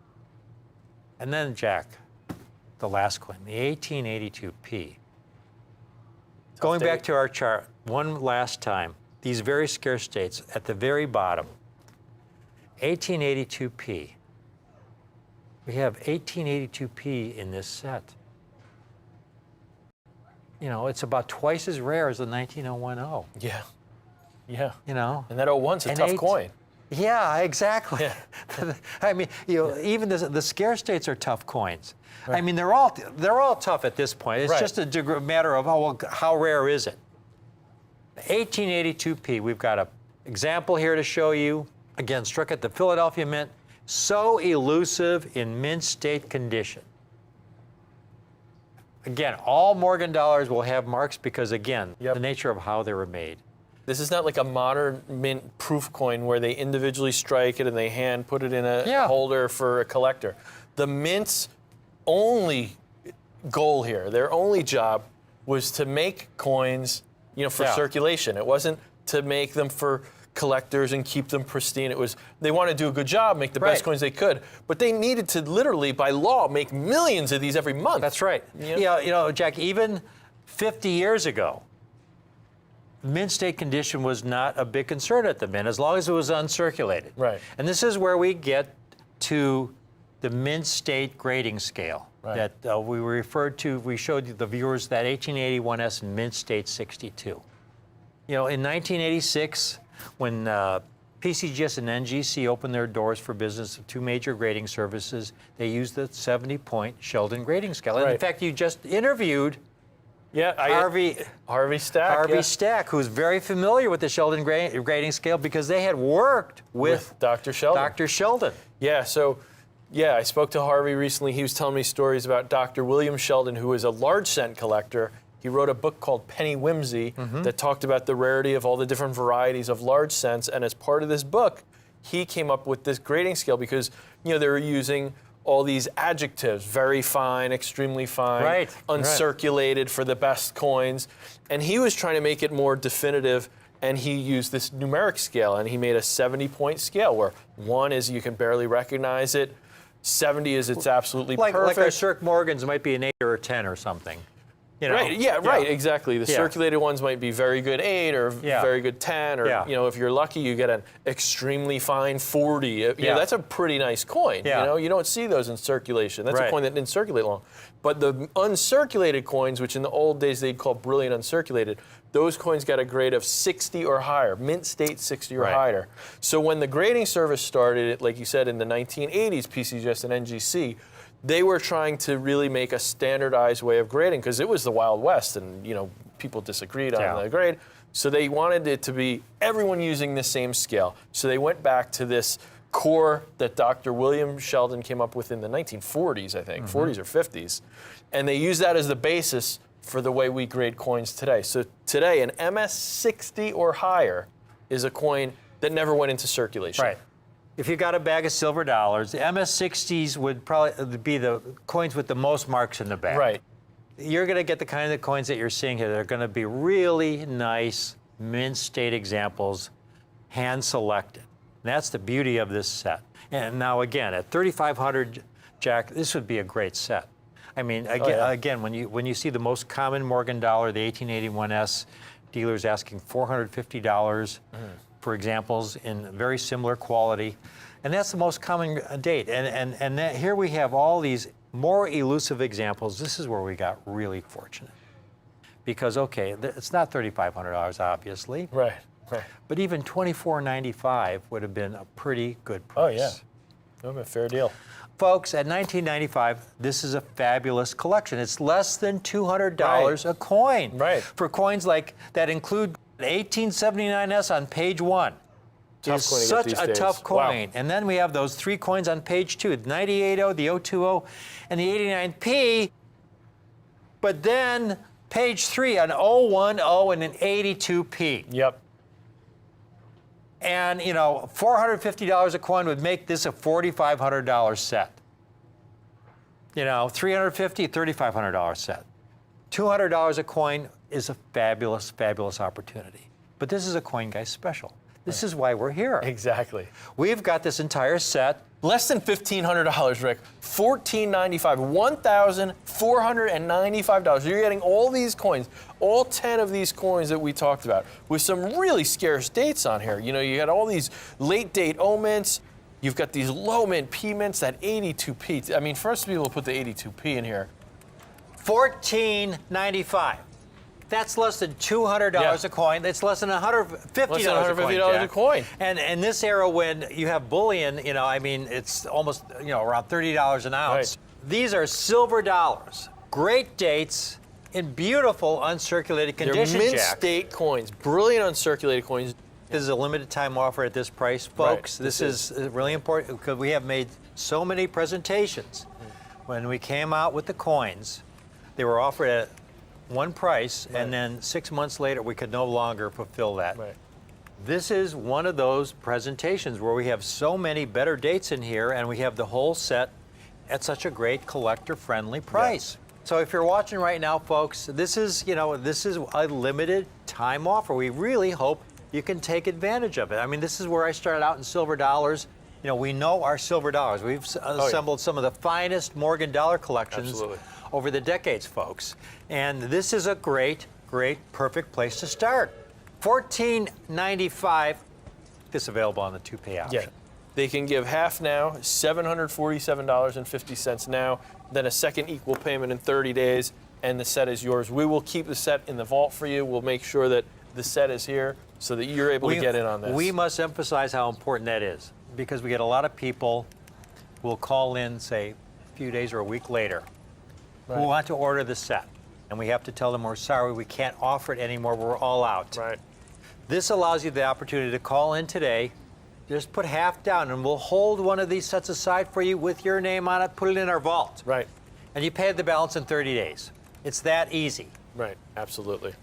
And then, Jack, the last coin, the 1882p. Going back to our chart one last time, these very scarce dates at the very bottom. 1882p. We have 1882p in this set. You know, it's about twice as rare as the 19010. Yeah. Yeah. You know? And that 01's a tough coin. Yeah, exactly. Yeah. I mean, you know, even the scarce dates are tough coins. Right. I mean, they're all tough at this point. It's just a matter of how rare is it. 1882p. We've got an example here to show you. Again, struck at the Philadelphia Mint. So elusive in mint state condition. Again, all Morgan dollars will have marks because, again, the nature of how they were made. This is not like a modern mint proof coin where they individually strike it and they hand put it in a holder for a collector. The mint's only goal here, their only job was to make coins, you know, for circulation. It wasn't to make them for collectors and keep them pristine. It was they wanted to do a good job, make the best coins they could, but they needed to literally, by law, make millions of these every month. That's right. You know, Jack, even 50 years ago, mint state condition was not a big concern at the mint, as long as it was uncirculated. Right. And this is where we get to the mint state grading scale that we referred to. We showed you the viewers that 1881S in mint state 62. You know, in 1986, when PCGS and NGC opened their doors for business, two major grading services, they used the 70-point Sheldon grading scale. And in fact, you just interviewed Harvey Stack. Harvey Stack, who's very familiar with the Sheldon grading scale because they had worked with Dr. Sheldon. Dr. Sheldon. Yeah, so I spoke to Harvey recently. He was telling me stories about Dr. William Sheldon, who is a large cent collector. He wrote a book called Penny Whimsy that talked about the rarity of all the different varieties of large cents. And as part of this book, he came up with this grading scale because, you know, they were using all these adjectives, very fine, extremely fine, uncirculated for the best coins. And he was trying to make it more definitive, and he used this numeric scale, and he made a 70-point scale where 1 is you can barely recognize it, 70 is it's absolutely perfect. Like our Cirque Morgans might be an 8 or a 10 or something. You know? Right, exactly. The circulated ones might be very good 8 or very good 10, or you know, if you're lucky, you get an extremely fine 40. You know, that's a pretty nice coin. You know, you don't see those in circulation. That's a coin that didn't circulate long. But the uncirculated coins, which in the old days they'd call brilliant uncirculated, those coins got a grade of 60 or higher, mint state 60 or higher. So when the grading service started, like you said, in the 1980s, PCGS and NGC, they were trying to really make a standardized way of grading because it was the Wild West, and you know people disagreed on the grade. So they wanted it to be everyone using the same scale. So they went back to this core that Dr. William Sheldon came up with in the 1940s, I think, 40s or 50s, and they used that as the basis for the way we grade coins today. So today, an MS60 or higher is a coin that never went into circulation. Right. If you got a bag of silver dollars, the MS60s would probably be the coins with the most marks in the bag. Right. You're going to get the kind of coins that you're seeing here. They're going to be really nice mint state examples, hand selected. And that's the beauty of this set. And now again, at $3,500, Jack, this would be a great set. I mean, again, when you see the most common Morgan dollar, the 1881S, dealers asking $450. for examples in very similar quality. And that's the most common date. And here we have all these more elusive examples. This is where we got really fortunate. Because, okay, it's not $3,500, obviously. Right. But even $24.95 would have been a pretty good price. Oh, yeah. That would be a fair deal. Folks, at $19.95, this is a fabulous collection. It's less than $200 a coin. Right. For coins like that include the 1879S on page 1. Tough It's coin to get such these a days. tough Wow. coin. And then we have those 3 coins on page 2, the 98O, the 020, and the 89P. But then page 3 on 010 and an 82P. Yep. And, you know, $450 a coin would make this a $4,500 set. You know, $350, $3,500 set. $200 a coin is a fabulous, fabulous opportunity. But this is a Coin Guy special. This is why we're here. Exactly. We've got this entire set. Less than $1,500, Rick. $1,495, $1,495. You're getting all these coins, all 10 of these coins that we talked about, with some really scarce dates on here. You know, you got all these late date O mints. You've got these low mint P mints, that 82P. I mean, for us to be able to put the 82P in here. $14.95. That's less than $200 a coin. That's less than $150 Less than $150 Jack. a coin. And in this era when you have bullion, you know, I mean, it's almost, you know, around $30 an ounce. Right. These are silver dollars. Great dates in beautiful uncirculated condition, They're mint Jack. state coins, brilliant uncirculated coins. This is a limited time offer at this price, folks. Right, This is really important because we have made so many presentations. When we came out with the coins, they were offered at one price, and then 6 months later, we could no longer fulfill that. Right. This is one of those presentations where we have so many better dates in here, and we have the whole set at such a great collector-friendly price. So if you're watching right now, folks, this is, you know, this is a limited time offer. We really hope you can take advantage of it. I mean, this is where I started out in silver dollars. You know, we know our silver dollars. We've assembled some of the finest Morgan dollar collections Absolutely. over the decades, folks. And this is a great, great, perfect place to start. $14.95. This available on the 2-pay option. Yeah. They can give half now, $747.50 now, then a second equal payment in 30 days, and the set is yours. We will keep the set in the vault for you. We'll make sure that the set is here so that you're able to get in on this. We must emphasize how important that is, because we get a lot of people who will call in, say, a few days or a week later, who want to order the set. And we have to tell them, we're sorry, we can't offer it anymore, we're all out. Right. This allows you the opportunity to call in today, just put half down, and we'll hold one of these sets aside for you with your name on it, put it in our vault. Right. And you pay the balance in 30 days. It's that easy. Right. Absolutely.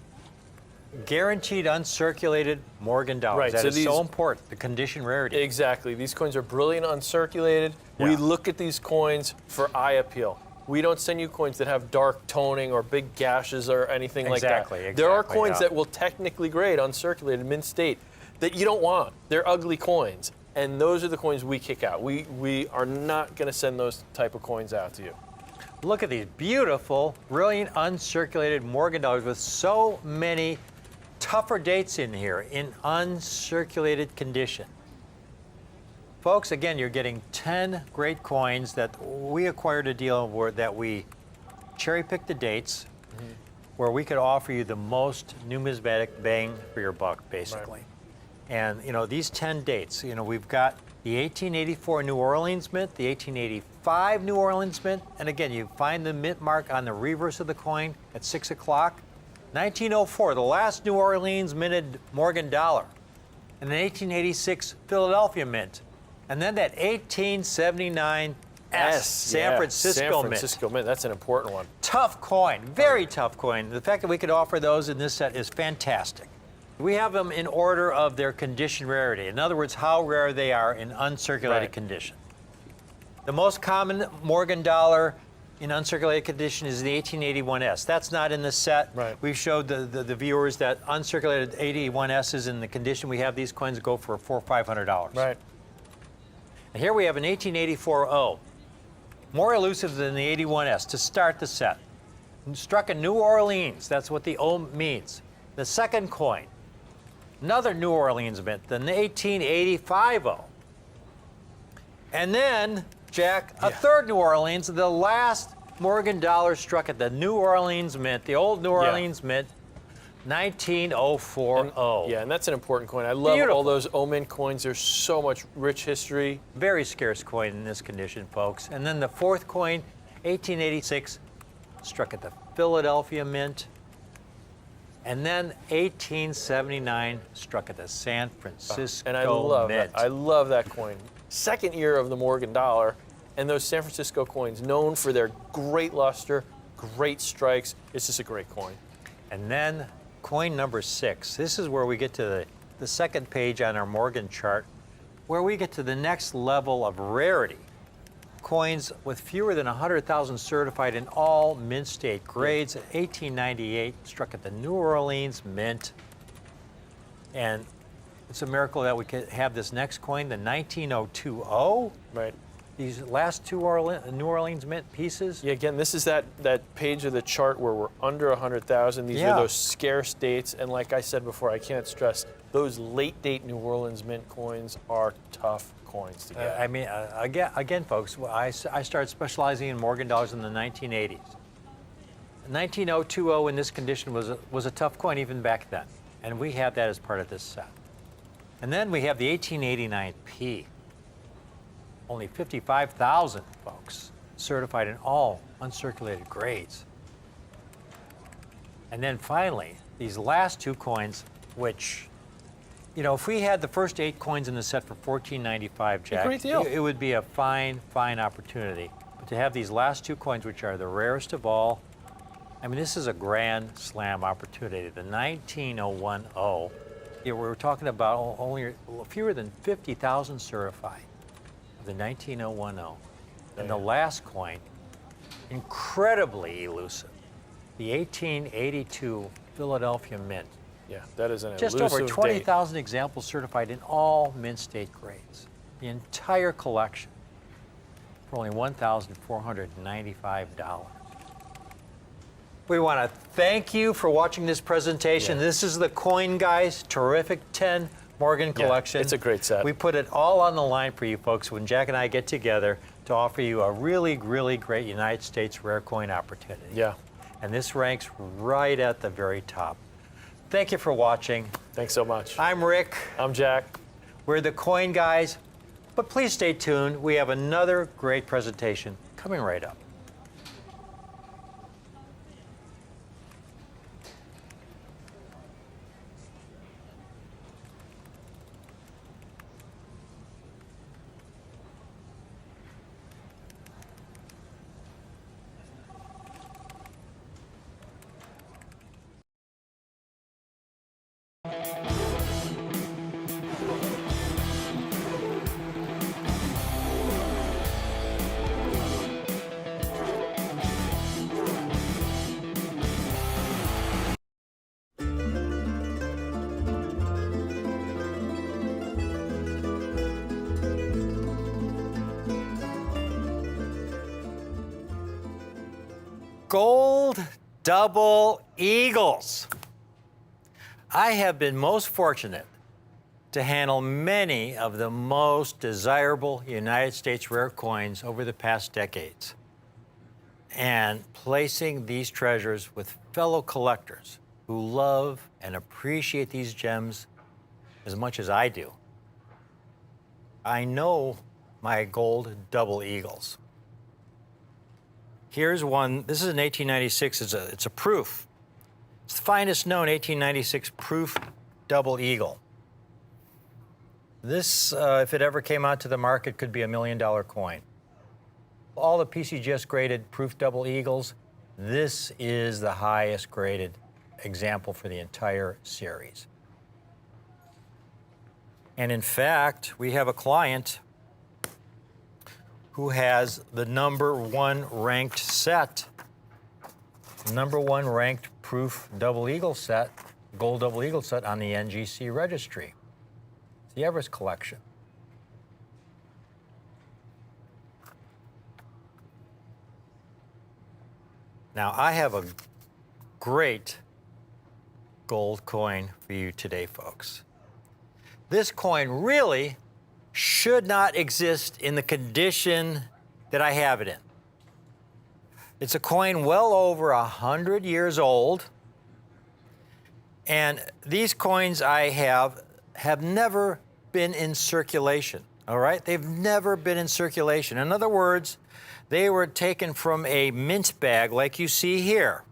Guaranteed uncirculated Morgan dollars. Right, That so is these- so important, the condition rarity. Exactly. These coins are brilliant uncirculated. We Yeah. look at these coins for eye appeal. We don't send you coins that have dark toning or big gashes or anything like that. Exactly, There are exactly, coins yeah. that will technically grade uncirculated mint state that you don't want. They're ugly coins. And those are the coins we kick out. We are not going to send those type of coins out to you. Look at these beautiful, brilliant, uncirculated Morgan dollars with so many tougher dates in here in uncirculated condition. Folks, again, you're getting 10 great coins that we acquired a deal where that we cherry-picked the dates where we could offer you the most numismatic bang for your buck, basically. And, you know, these 10 dates, you know, we've got the 1884 New Orleans Mint, the 1885 New Orleans Mint, and again, you find the mint mark on the reverse of the coin at 6 o'clock. 1904, the last New Orleans minted Morgan dollar, and an 1886 Philadelphia Mint, and then that 1879 San Francisco San Francisco Mint. That's an important one. Tough coin, very tough coin. The fact that we could offer those in this set is fantastic. We have them in order of their condition rarity. In other words, how rare they are in uncirculated Right. condition. The most common Morgan dollar in uncirculated condition is the 1881S. That's not in the set. Right. We've showed the viewers that uncirculated 81S's in the condition we have these coins go for $400 or $500. Right. And here we have an 1884 O. More elusive than the 81S to start the set. Struck in New Orleans, that's what the O means. The second coin, Another New Orleans mint, the 1885 O. And then, Jack, a third New Orleans, the last Morgan dollar struck at the New Orleans Mint, the old New Orleans Mint, 19040. Yeah, and that's an important coin. I love Beautiful. all those O Mint coins. There's so much rich history. Very scarce coin in this condition, folks. And then the fourth coin, 1886, struck at the Philadelphia Mint. And then 1879 struck at the San Francisco And I love Mint. that. I love that coin. Second year of the Morgan dollar, and those San Francisco coins, known for their great luster, great strikes. It's just a great coin. And then coin number 6. This is where we get to the second page on our Morgan chart, where we get to the next level of rarity. Coins with fewer than 100,000 certified in all mint state grades. 1898 struck at the New Orleans Mint. And it's a miracle that we could have this next coin, the 19020. Right. These last two New Orleans Mint pieces. Yeah, again, this is that page of the chart where we're under 100,000. These are those scarce dates, and like I said before, I can't stress, those late date New Orleans Mint coins are tough coins to get. I mean, again, folks, I started specializing in Morgan dollars in the 1980s. 19020 in this condition was a tough coin even back then, and we have that as part of this set. And then we have the 1889P. Only 55,000 folks certified in all uncirculated grades. And then finally, these last two coins, which, you know, if we had the first 8 coins in the set for $14.95, Jack, great deal. it would be a fine, fine opportunity. But to have these last two coins, which are the rarest of all, I mean, this is a grand slam opportunity. The 19010, you know, we're talking about only fewer than 50,000 certified. The 19010. And the last coin, incredibly elusive, the 1882 Philadelphia Mint. Yeah, that is an Just elusive over 20,000 examples certified in all mint state grades. The entire collection for only $1,495. We want to thank you for watching this presentation. Yeah. This is the Coin Guys terrific 10 Morgan collection. it's a great set. We put it all on the line for you folks when Jack and I get together to offer you a really, really great United States rare coin opportunity. Yeah. And this ranks right at the very top. Thank you for watching. Thanks so much. I'm Rick. I'm Jack. We're the Coin Guys. But please stay tuned. We have another great presentation coming right up. Gold Double Eagles. I have been most fortunate to handle many of the most desirable United States rare coins over the past decades. And placing these treasures with fellow collectors who love and appreciate these gems as much as I do. I know my Gold Double Eagles. Here's one. This is an 1896. It's a proof. It's the finest known 1896 proof double eagle. This, if it ever came out to the market, could be $1 million coin. All the PCGS graded proof double eagles, this is the highest graded example for the entire series. And in fact, we have a client who has the #1 ranked set, #1 ranked proof double eagle set, gold double eagle set on the NGC registry. It's the Everest collection. Now, I have a great gold coin for you today, folks. This coin really should not exist in the condition that I have it in. It's a coin well over 100 years old, and these coins I have never been in circulation, all right? They've never been in circulation. In other words, they were taken from a mint bag like you see here.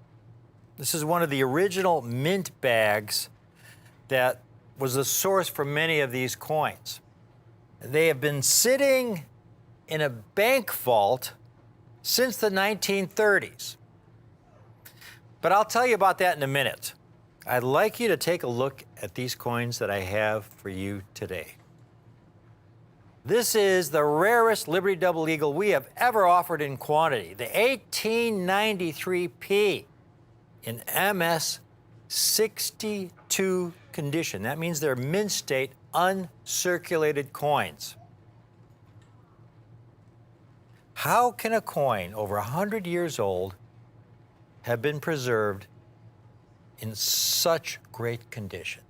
This is one of the original mint bags that was the source for many of these coins. They have been sitting in a bank vault since the 1930s. But I'll tell you about that in a minute. I'd like you to take a look at these coins that I have for you today. This is the rarest Liberty Double Eagle we have ever offered in quantity, the 1893P in MS 62 condition. That means they're mint state, uncirculated coins. How can a coin over 100 years old have been preserved in such great condition?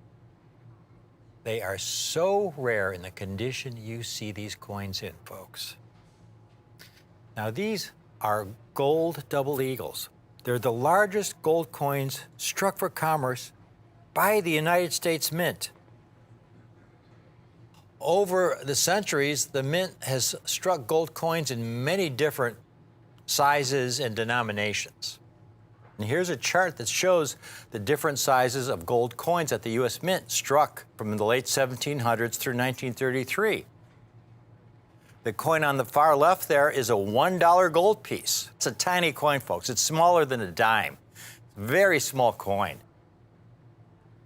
They are so rare in the condition you see these coins in, folks. Now, these are gold double eagles. They're the largest gold coins struck for commerce by the United States Mint. Over the centuries, the Mint has struck gold coins in many different sizes and denominations. And here's a chart that shows the different sizes of gold coins that the U.S. Mint struck from the late 1700s through 1933. The coin on the far left there is a $1 gold piece. It's a tiny coin, folks. It's smaller than a dime. Very small coin.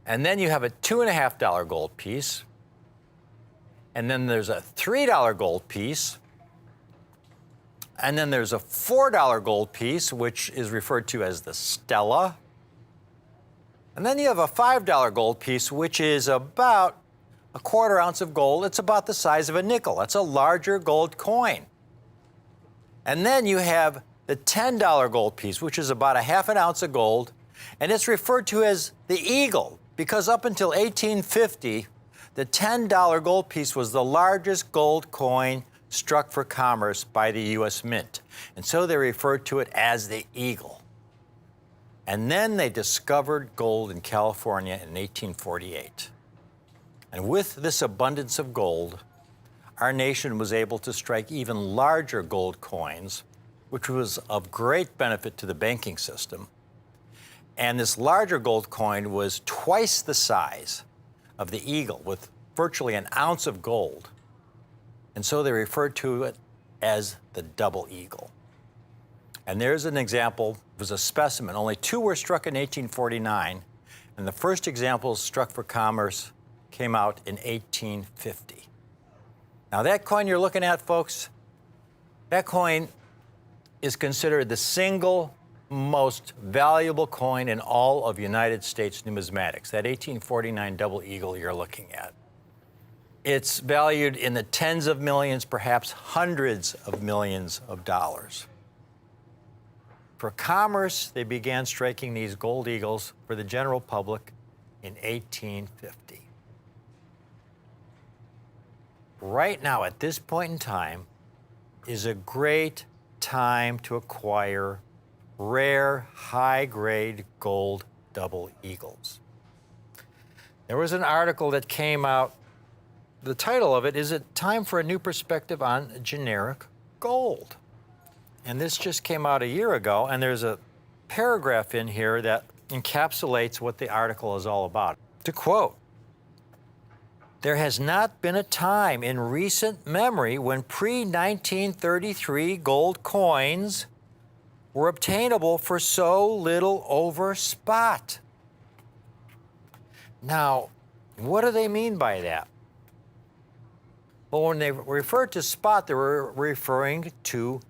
And then you have a $2.50 gold piece. And then there's a $3 gold piece. And then there's a $4 gold piece, which is referred to as the Stella. And then you have a $5 gold piece, which is about a 1/4 ounce of gold. It's about the size of a nickel. That's a larger gold coin. And then you have the $10 gold piece, which is about a 1/2 ounce of gold. And it's referred to as the Eagle, because up until 1850, the $10 gold piece was the largest gold coin struck for commerce by the U.S. Mint. And so they referred to it as the Eagle. And then they discovered gold in California in 1848. And with this abundance of gold, our nation was able to strike even larger gold coins, which was of great benefit to the banking system. And this larger gold coin was twice the size of the Eagle, with virtually an ounce of gold. And so they referred to it as the Double Eagle. And there's an example. It was a specimen. Only 2 were struck in 1849, and the first examples struck for commerce came out in 1850. Now, that coin you're looking at, folks, that coin is considered the single most valuable coin in all of United States numismatics, that 1849 Double Eagle you're looking at. It's valued in the tens of millions, perhaps hundreds of millions of dollars. For commerce, they began striking these gold eagles for the general public in 1850. Right now, at this point in time, is a great time to acquire rare, high-grade gold double eagles. There was an article that came out. The title of it is "It Time for a New Perspective on Generic Gold?" And this just came out a year ago, and there's a paragraph in here that encapsulates what the article is all about. To quote, "There has not been a time in recent memory when pre-1933 gold coins were obtainable for so little over spot." Now, what do they mean by that? Well, when they refer to spot, they were referring to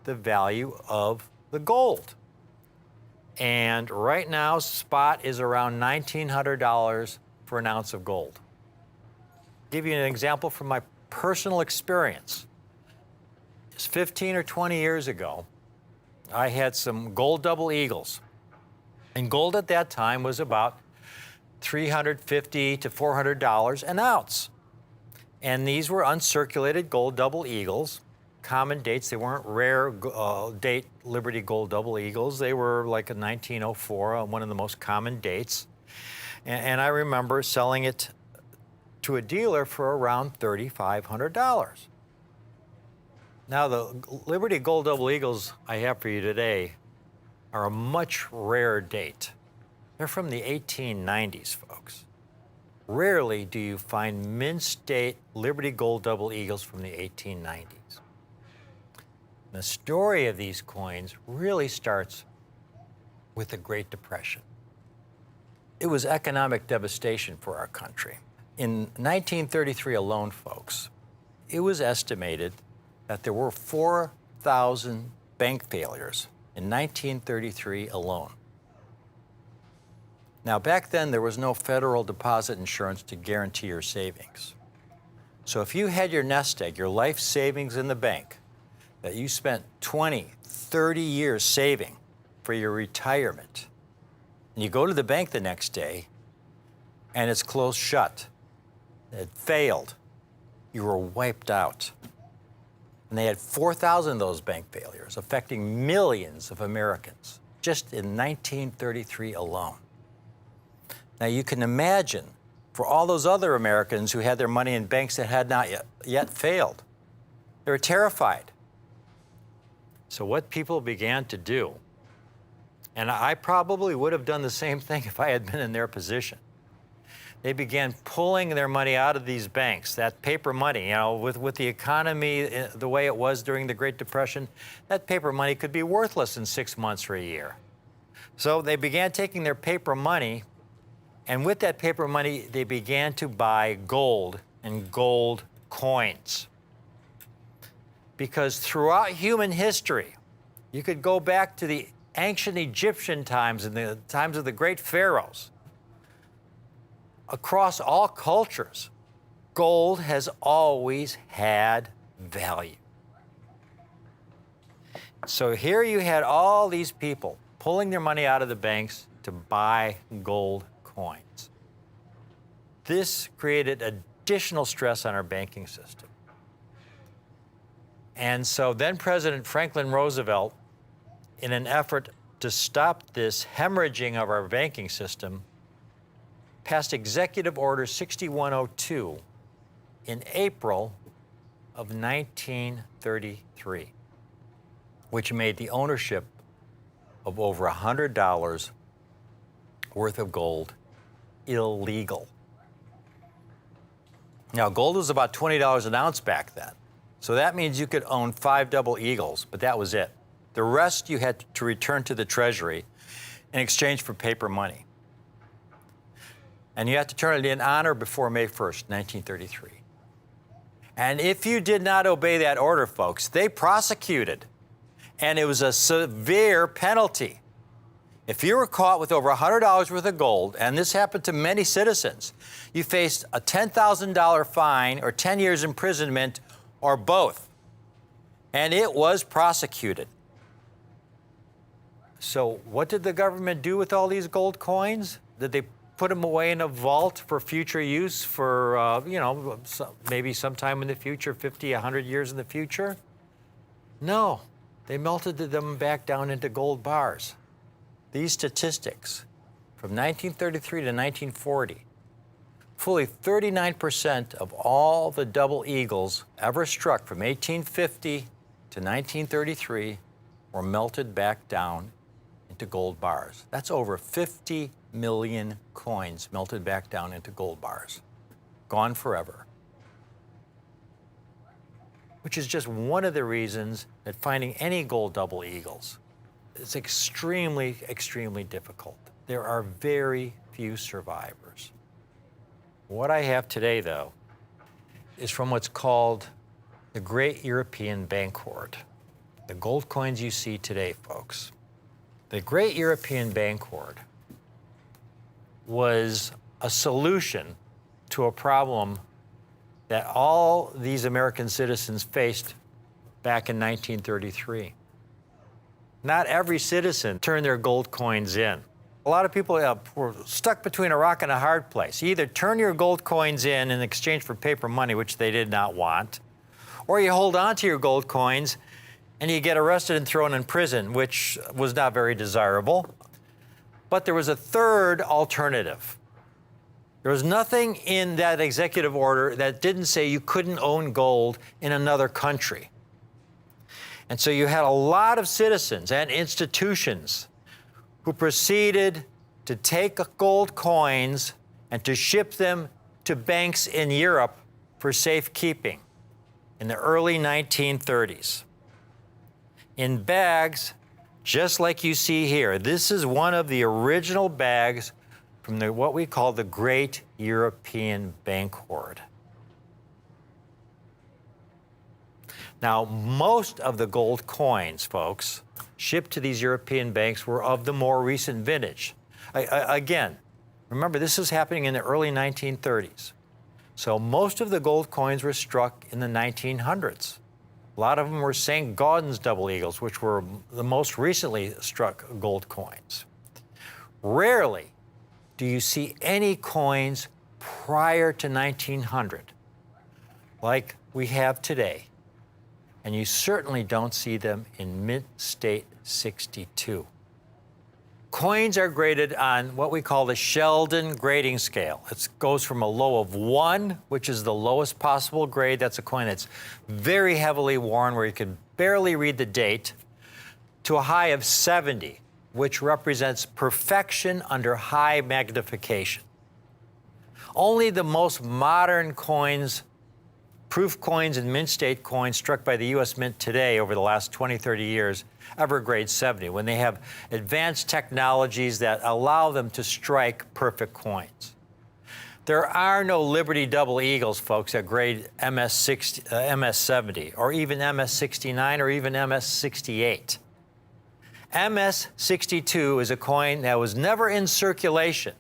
the value of the gold. And right now, spot is around $1,900 for an ounce of gold. I'll give you an example from my personal experience. It's 15 or 20 years ago, I had some gold double eagles. And gold at that time was about $350 to $400 an ounce. And these were uncirculated gold double eagles, common dates. They weren't rare date Liberty Gold double eagles. They were like a 1904, one of the most common dates. And I remember selling it to a dealer for around $3,500. Now, the Liberty Gold double eagles I have for you today are a much rarer date. They're from the 1890s, folks. Rarely do you find mint date Liberty Gold double eagles from the 1890s. The story of these coins really starts with the Great Depression. It was economic devastation for our country. In 1933 alone, folks, it was estimated that there were 4,000 bank failures in 1933 alone. Now, back then, there was no federal deposit insurance to guarantee your savings. So if you had your nest egg, your life savings in the bank, that you spent 20, 30 years saving for your retirement, and you go to the bank the next day, and it's closed shut, it failed, you were wiped out. And they had 4,000 of those bank failures, affecting millions of Americans, just in 1933 alone. Now, you can imagine for all those other Americans who had their money in banks that had not yet failed. They were terrified. So what people began to do, and I probably would have done the same thing if I had been in their position. They began pulling their money out of these banks, that paper money. You know, with the economy the way it was during the Great Depression, that paper money could be worthless in 6 months or a year. So they began taking their paper money, and with that paper money, they began to buy gold and gold coins. Because throughout human history, you could go back to the ancient Egyptian times and the times of the great pharaohs. Across all cultures, gold has always had value. So here you had all these people pulling their money out of the banks to buy gold coins. This created additional stress on our banking system. And so then President Franklin Roosevelt, in an effort to stop this hemorrhaging of our banking system, passed Executive Order 6102 in April of 1933, which made the ownership of over $100 worth of gold illegal. Now, gold was about $20 an ounce back then. So that means you could own 5 double eagles, but that was it. The rest you had to return to the Treasury in exchange for paper money. And you had to turn it in on or before May 1st, 1933. And if you did not obey that order, folks, they prosecuted. And it was a severe penalty. If you were caught with over $100 worth of gold, and this happened to many citizens, you faced a $10,000 fine or 10 years imprisonment or both. And it was prosecuted. So what did the government do with all these gold coins? Did they put them away in a vault for future use for, maybe sometime in the future, 50, 100 years in the future? No, they melted them back down into gold bars. These statistics, from 1933 to 1940, fully 39% of all the double eagles ever struck from 1850 to 1933 were melted back down into gold bars. That's over 50 million coins melted back down into gold bars, gone forever. Which is just one of the reasons that finding any gold double eagles is extremely, extremely difficult. There are very few survivors. What I have today, though, is from what's called the Great European Bank Hoard. The gold coins you see today, folks. The Great European Bank Hoard was a solution to a problem that all these American citizens faced back in 1933. Not every citizen turned their gold coins in. a lot of people were stuck between a rock and a hard place. You either turn your gold coins in exchange for paper money, which they did not want, or you hold on to your gold coins and you get arrested and thrown in prison, which was not very desirable. But there was a third alternative. There was nothing in that executive order that didn't say you couldn't own gold in another country. And so you had a lot of citizens and institutions who proceeded to take gold coins and to ship them to banks in Europe for safekeeping in the early 1930s. In bags, just like you see here. This is one of the original bags from what we call the Great European Bank Hoard. Now, most of the gold coins, folks, shipped to these European banks were of the more recent vintage. Again, remember, this is happening in the early 1930s. So most of the gold coins were struck in the 1900s. A lot of them were St. Gaudens double eagles, which were the most recently struck gold coins. Rarely do you see any coins prior to 1900, like we have today. And you certainly don't see them in Mint State 62. Coins are graded on what we call the Sheldon grading scale. It goes from a low of 1, which is the lowest possible grade. That's a coin that's very heavily worn, where you can barely read the date, to a high of 70, which represents perfection under high magnification. Only the most modern coins, proof coins and Mint State coins struck by the U.S. Mint today over the last 20, 30 years ever grade 70, when they have advanced technologies that allow them to strike perfect coins. There are no Liberty double eagles, folks, that grade MS-70 or even MS-69 or even MS-68. MS-62 is a coin that was never in circulation,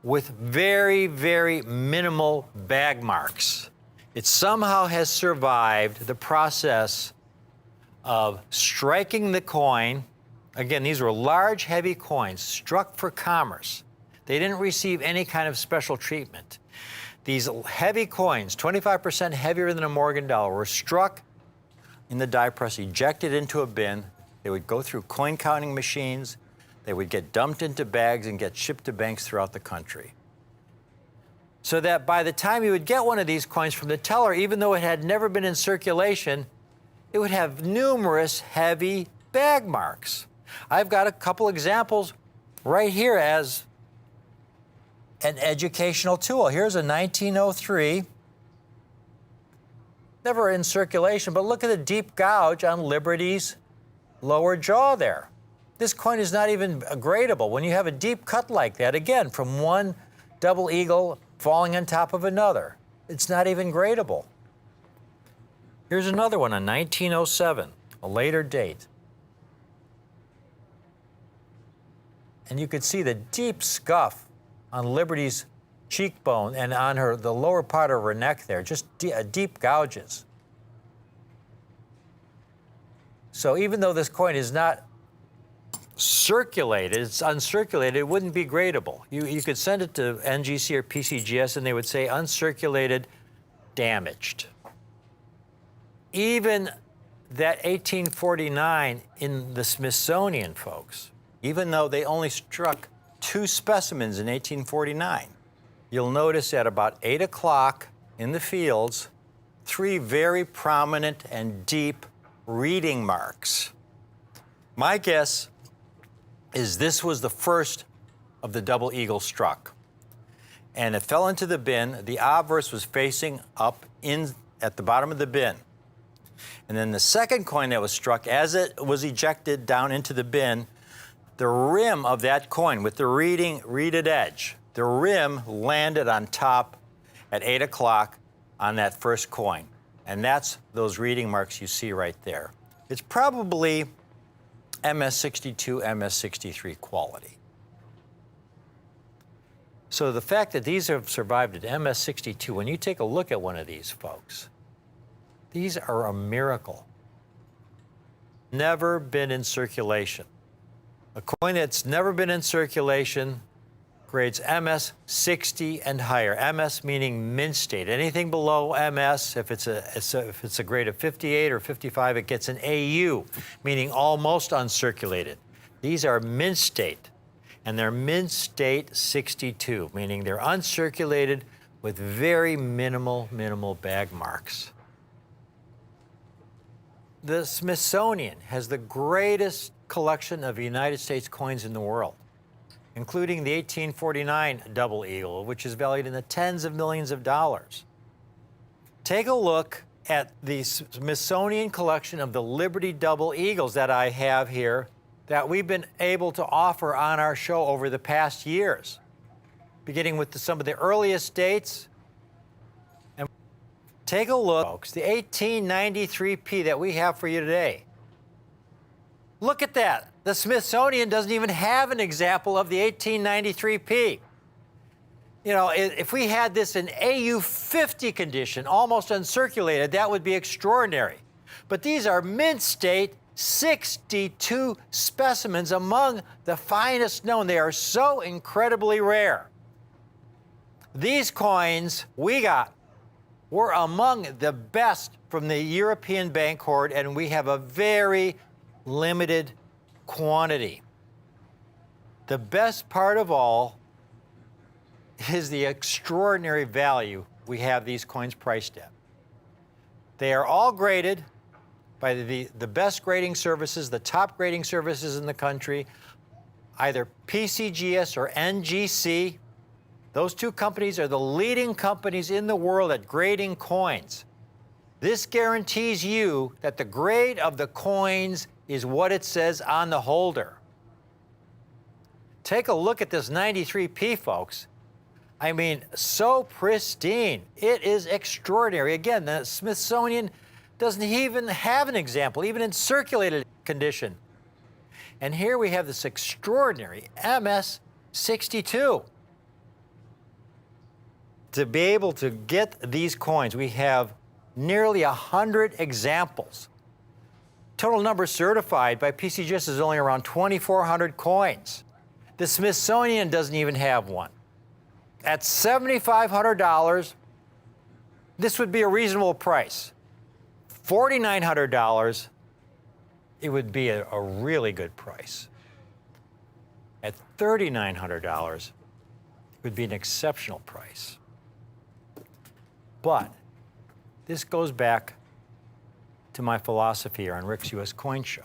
with very, very minimal bag marks. It somehow has survived the process of striking the coin. Again, these were large, heavy coins struck for commerce. They didn't receive any kind of special treatment. These heavy coins, 25% heavier than a Morgan dollar, were struck in the die press, ejected into a bin. They would go through coin counting machines. They would get dumped into bags and get shipped to banks throughout the country. So that by the time you would get one of these coins from the teller, even though it had never been in circulation, it would have numerous heavy bag marks. I've got a couple examples right here as an educational tool. Here's a 1903, never in circulation, but look at the deep gouge on Liberty's lower jaw there. This coin is not even gradable. When you have a deep cut like that, again, from one double eagle falling on top of another, it's not even gradable. Here's another one, a 1907, a later date. And you could see the deep scuff on Liberty's cheekbone and on the lower part of her neck there, just deep gouges. So even though this coin is not circulated, it's uncirculated, it wouldn't be gradable. You could send it to NGC or PCGS and they would say uncirculated, damaged. Even that 1849 in the Smithsonian, folks, even though they only struck 2 specimens in 1849, you'll notice at about 8 o'clock in the fields, 3 very prominent and deep reading marks. My guess is this was the first of the double eagle struck. And it fell into the bin. The obverse was facing up at the bottom of the bin. And then the second coin that was struck, as it was ejected down into the bin, the rim of that coin with the reeded edge, the rim landed on top at 8 o'clock on that first coin. And that's those reading marks you see right there. It's probably MS-62, MS-63 quality. So the fact that these have survived at MS-62, when you take a look at one of these, folks, these are a miracle. Never been in circulation. A coin that's never been in circulation, grades MS 60 and higher. MS meaning mint state. Anything below MS, if it's a grade of 58 or 55, it gets an AU, meaning almost uncirculated. These are mint state, and they're mint state 62, meaning they're uncirculated with very minimal bag marks. The Smithsonian has the greatest collection of United States coins in the world, including the 1849 double eagle, which is valued in the tens of millions of dollars. Take a look at the Smithsonian collection of the Liberty double eagles that I have here that we've been able to offer on our show over the past years, beginning with some of the earliest dates. And take a look, folks, the 1893P that we have for you today. Look at that. The Smithsonian doesn't even have an example of the 1893P. You know, if we had this in AU50 condition, almost uncirculated, that would be extraordinary. But these are mint state 62 specimens, among the finest known. They are so incredibly rare. These coins we got were among the best from the European bank hoard, and we have a very limited quantity. The best part of all is the extraordinary value we have these coins priced at. They are all graded by the best grading services, the top grading services in the country, either PCGS or NGC. Those two companies are the leading companies in the world at grading coins. This guarantees you that the grade of the coins is what it says on the holder. Take a look at this 93P, folks. I mean, so pristine. It is extraordinary. Again, the Smithsonian doesn't even have an example, even in circulated condition. And here we have this extraordinary MS62. To be able to get these coins, we have nearly 100 examples. Total number certified by PCGS is only around 2,400 coins. The Smithsonian doesn't even have one. At $7,500, this would be a reasonable price. $4,900, it would be a really good price. At $3,900, it would be an exceptional price. But this goes back to my philosophy here on Rick's U.S. Coin Show.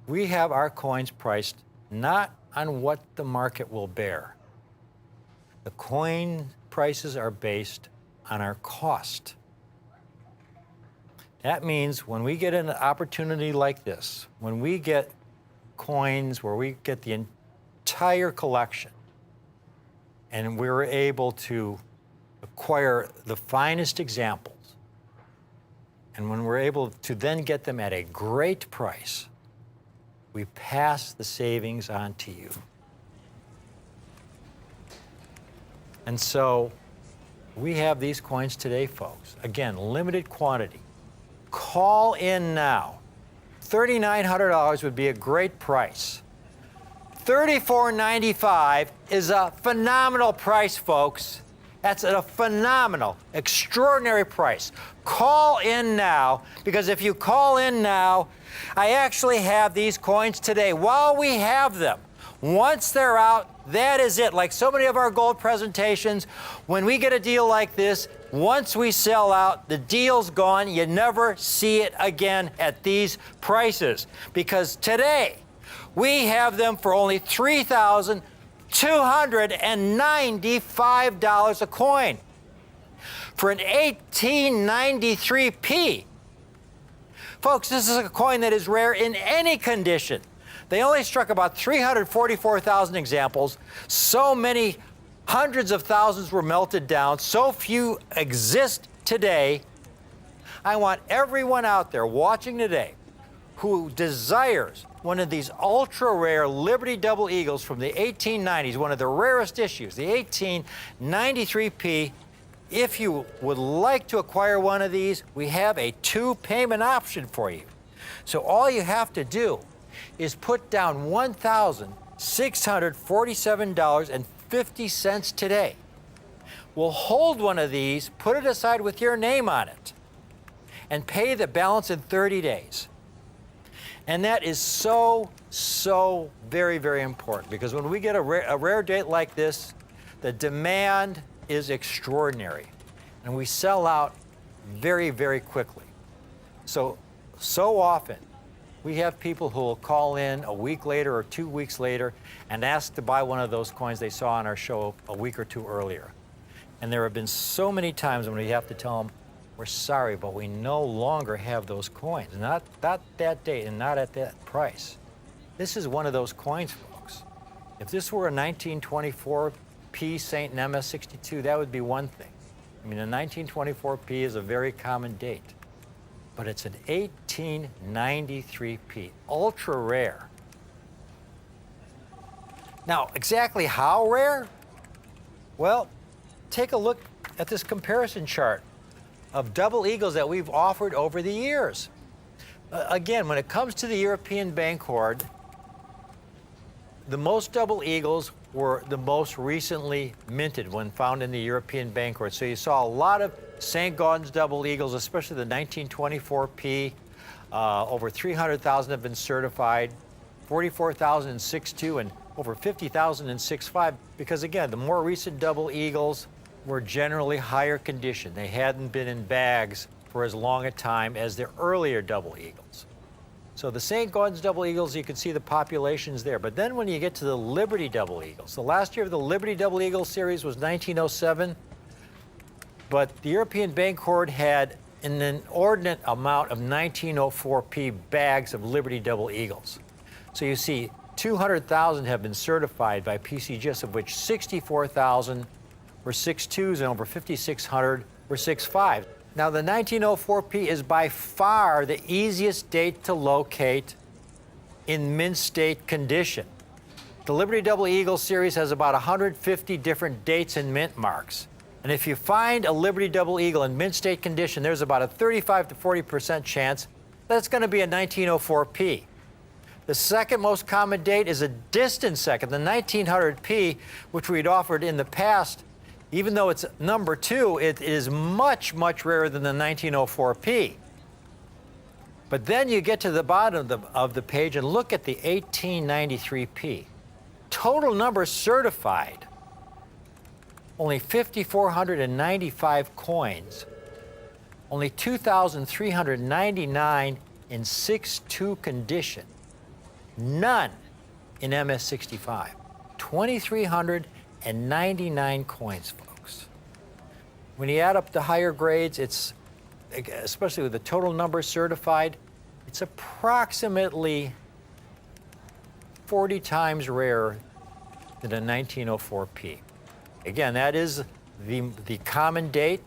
We have our coins priced not on what the market will bear. The coin prices are based on our cost. That means when we get an opportunity like this, when we get coins where we get the entire collection and we're able to acquire the finest examples, and when we're able to then get them at a great price, we pass the savings on to you. And so we have these coins today, folks. Again, limited quantity. Call in now. $3,900 would be a great price. $34.95 is a phenomenal price, folks. That's a phenomenal, extraordinary price. Call in now, because if you call in now, I actually have these coins today while we have them. Once they're out, that is it. Like so many of our gold presentations, when we get a deal like this, once we sell out, the deal's gone. You never see it again at these prices. Because today, we have them for only $3,295 a coin. For an 1893P. Folks, this is a coin that is rare in any condition. They only struck about 344,000 examples. So many hundreds of thousands were melted down. So few exist today. I want everyone out there watching today who desires one of these ultra-rare Liberty Double Eagles from the 1890s, one of the rarest issues, the 1893P. If you would like to acquire one of these, we have a 2-payment option for you. So all you have to do is put down $1,647.50 today. We'll hold one of these, put it aside with your name on it, and pay the balance in 30 days. And that is so very, very important, because when we get a rare date like this, the demand is extraordinary, and we sell out very, very quickly. So often, we have people who will call in a week later or 2 weeks later and ask to buy one of those coins they saw on our show a week or two earlier. And there have been so many times when we have to tell them, we're sorry, but we no longer have those coins. Not that date and not at that price. This is one of those coins, folks. If this were a 1924P St. MS62, that would be one thing. I mean, a 1924P is a very common date. But it's an 1893P, ultra rare. Now, exactly how rare? Well, take a look at this comparison chart of double eagles that we've offered over the years. Again, when it comes to the European Bank Hoard, the most double eagles were the most recently minted when found in the European Bank Hoard. So you saw a lot of St. Gaudens double eagles, especially the 1924P. Over 300,000 have been certified, 44,000 in 6.2, and over 50,000 in 6.5. Because again, the more recent double eagles were generally higher condition. They hadn't been in bags for as long a time as the earlier double eagles. So the St. Gaudens double eagles, you can see the populations there. But then when you get to the Liberty double eagles, the last year of the Liberty double eagle series was 1907, but the European Bank Hoard had an inordinate amount of 1904P bags of Liberty double eagles. So you see 200,000 have been certified by PCGS, of which 64,000 were 6.2s and over 5,600 were 6.5s. Now, the 1904P is by far the easiest date to locate in mint state condition. The Liberty Double Eagle series has about 150 different dates and mint marks. And if you find a Liberty Double Eagle in mint state condition, there's about a 35 to 40% chance that it's going to be a 1904P. The second most common date is a distant second, the 1900P, which we'd offered in the past. Even though it's number 2, it is much rarer than the 1904P. But then you get to the bottom of the page and look at the 1893P. Total number certified, only 5,495 coins, only 2,399 in 6.2 condition, none in MS65, 2,399 coins, folks. When you add up the higher grades, it's, especially with the total number certified, it's approximately 40 times rarer than a 1904P. Again, that is the common date,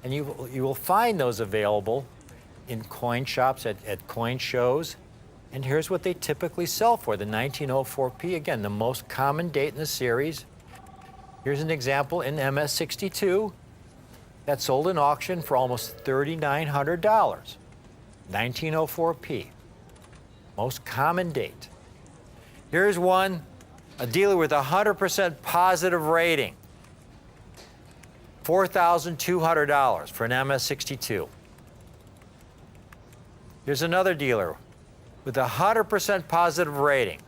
and you will find those available in coin shops at coin shows. And here's what they typically sell for. The 1904P, again, the most common date in the series. Here's an example in MS62 that sold in auction for almost $3,900. 1904P, most common date. Here's one, a dealer with 100% positive rating, $4,200 for an MS62. Here's another dealer with 100% positive rating,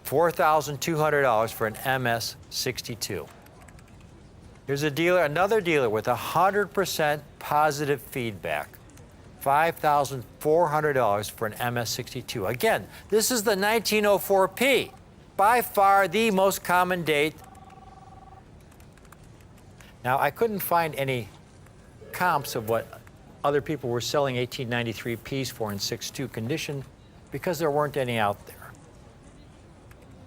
$4,200 for an MS62. Here's another dealer with 100% positive feedback, $5,400 for an MS62. Again, this is the 1904P, by far the most common date. Now, I couldn't find any comps of what other people were selling 1893Ps for in 6.2 condition because there weren't any out there.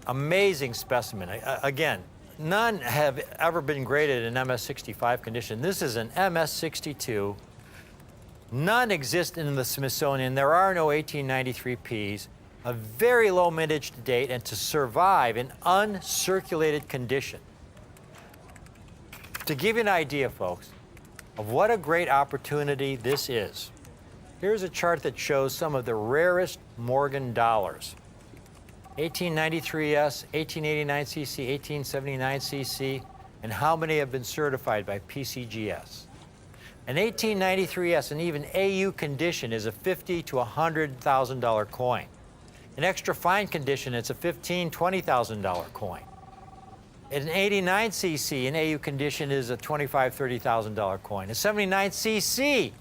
Amazing specimen. Again, none have ever been graded in MS65 condition. This is an MS62. None exist in the Smithsonian. There are no 1893Ps. A very low mintage to date and to survive in uncirculated condition. To give you an idea, folks, of what a great opportunity this is, Here's a chart that shows some of the rarest Morgan dollars. 1893S, 1889cc, 1879cc, and how many have been certified by PCGS. An 1893S, and even AU condition, is a $50,000 to $100,000 coin. In extra fine condition, it's a $15,000, $20,000 coin. An 89cc in AU condition is a $25,000, $30,000 coin. A 79cc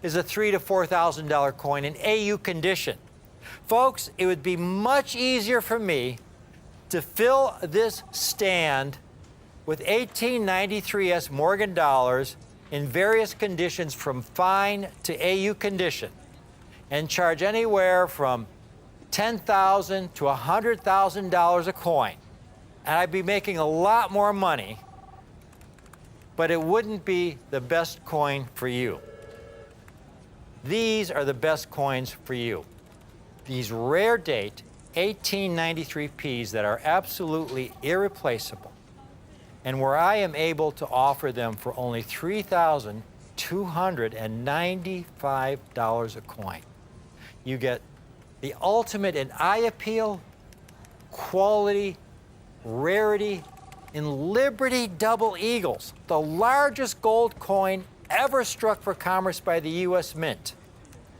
is a $3,000 to $4,000 coin in AU condition. Folks, it would be much easier for me to fill this stand with 1893S Morgan dollars in various conditions from fine to AU condition and charge anywhere from $10,000 to $100,000 a coin. And I'd be making a lot more money, but it wouldn't be the best coin for you. These are the best coins for you. These rare date 1893Ps that are absolutely irreplaceable, and where I am able to offer them for only $3,295 a coin. You get the ultimate in eye appeal, quality, rarity in Liberty Double Eagles, the largest gold coin ever struck for commerce by the U.S. Mint.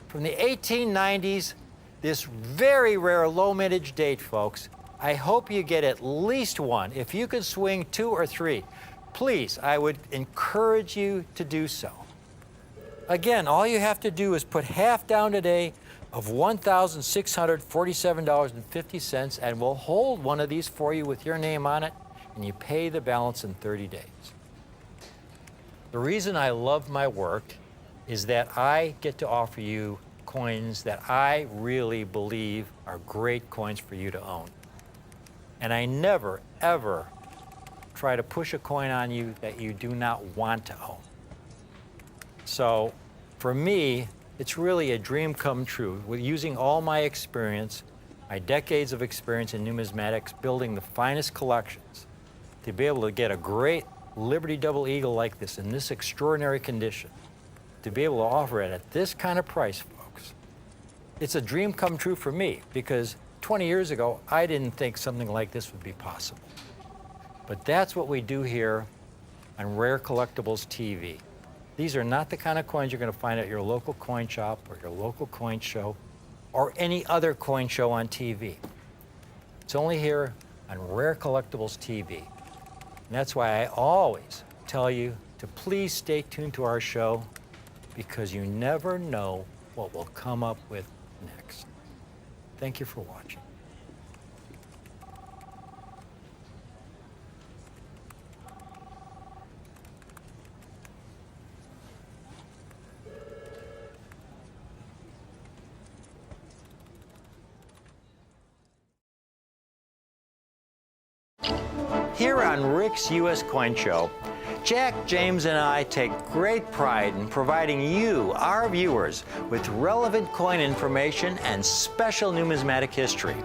From the 1890s, this very rare low mintage date, folks. I hope you get at least one. If you can swing 2 or 3, please, I would encourage you to do so. Again, all you have to do is put half down today of $1,647.50, and we'll hold one of these for you with your name on it, and you pay the balance in 30 days. The reason I love my work is that I get to offer you coins that I really believe are great coins for you to own. And I never, ever try to push a coin on you that you do not want to own. So for me, it's really a dream come true with using all my experience, my decades of experience in numismatics, building the finest collections, to be able to get a great Liberty Double Eagle like this in this extraordinary condition, to be able to offer it at this kind of price, folks. It's a dream come true for me, because 20 years ago, I didn't think something like this would be possible. But that's what we do here on Rare Collectibles TV. These are not the kind of coins you're going to find at your local coin shop or your local coin show or any other coin show on TV. It's only here on Rare Collectibles TV. And that's why I always tell you to please stay tuned to our show, because you never know what we'll come up with next. Thank you for watching. Here on Rick's U.S. Coin Show, Jack, James, and I take great pride in providing you, our viewers, with relevant coin information and special numismatic history.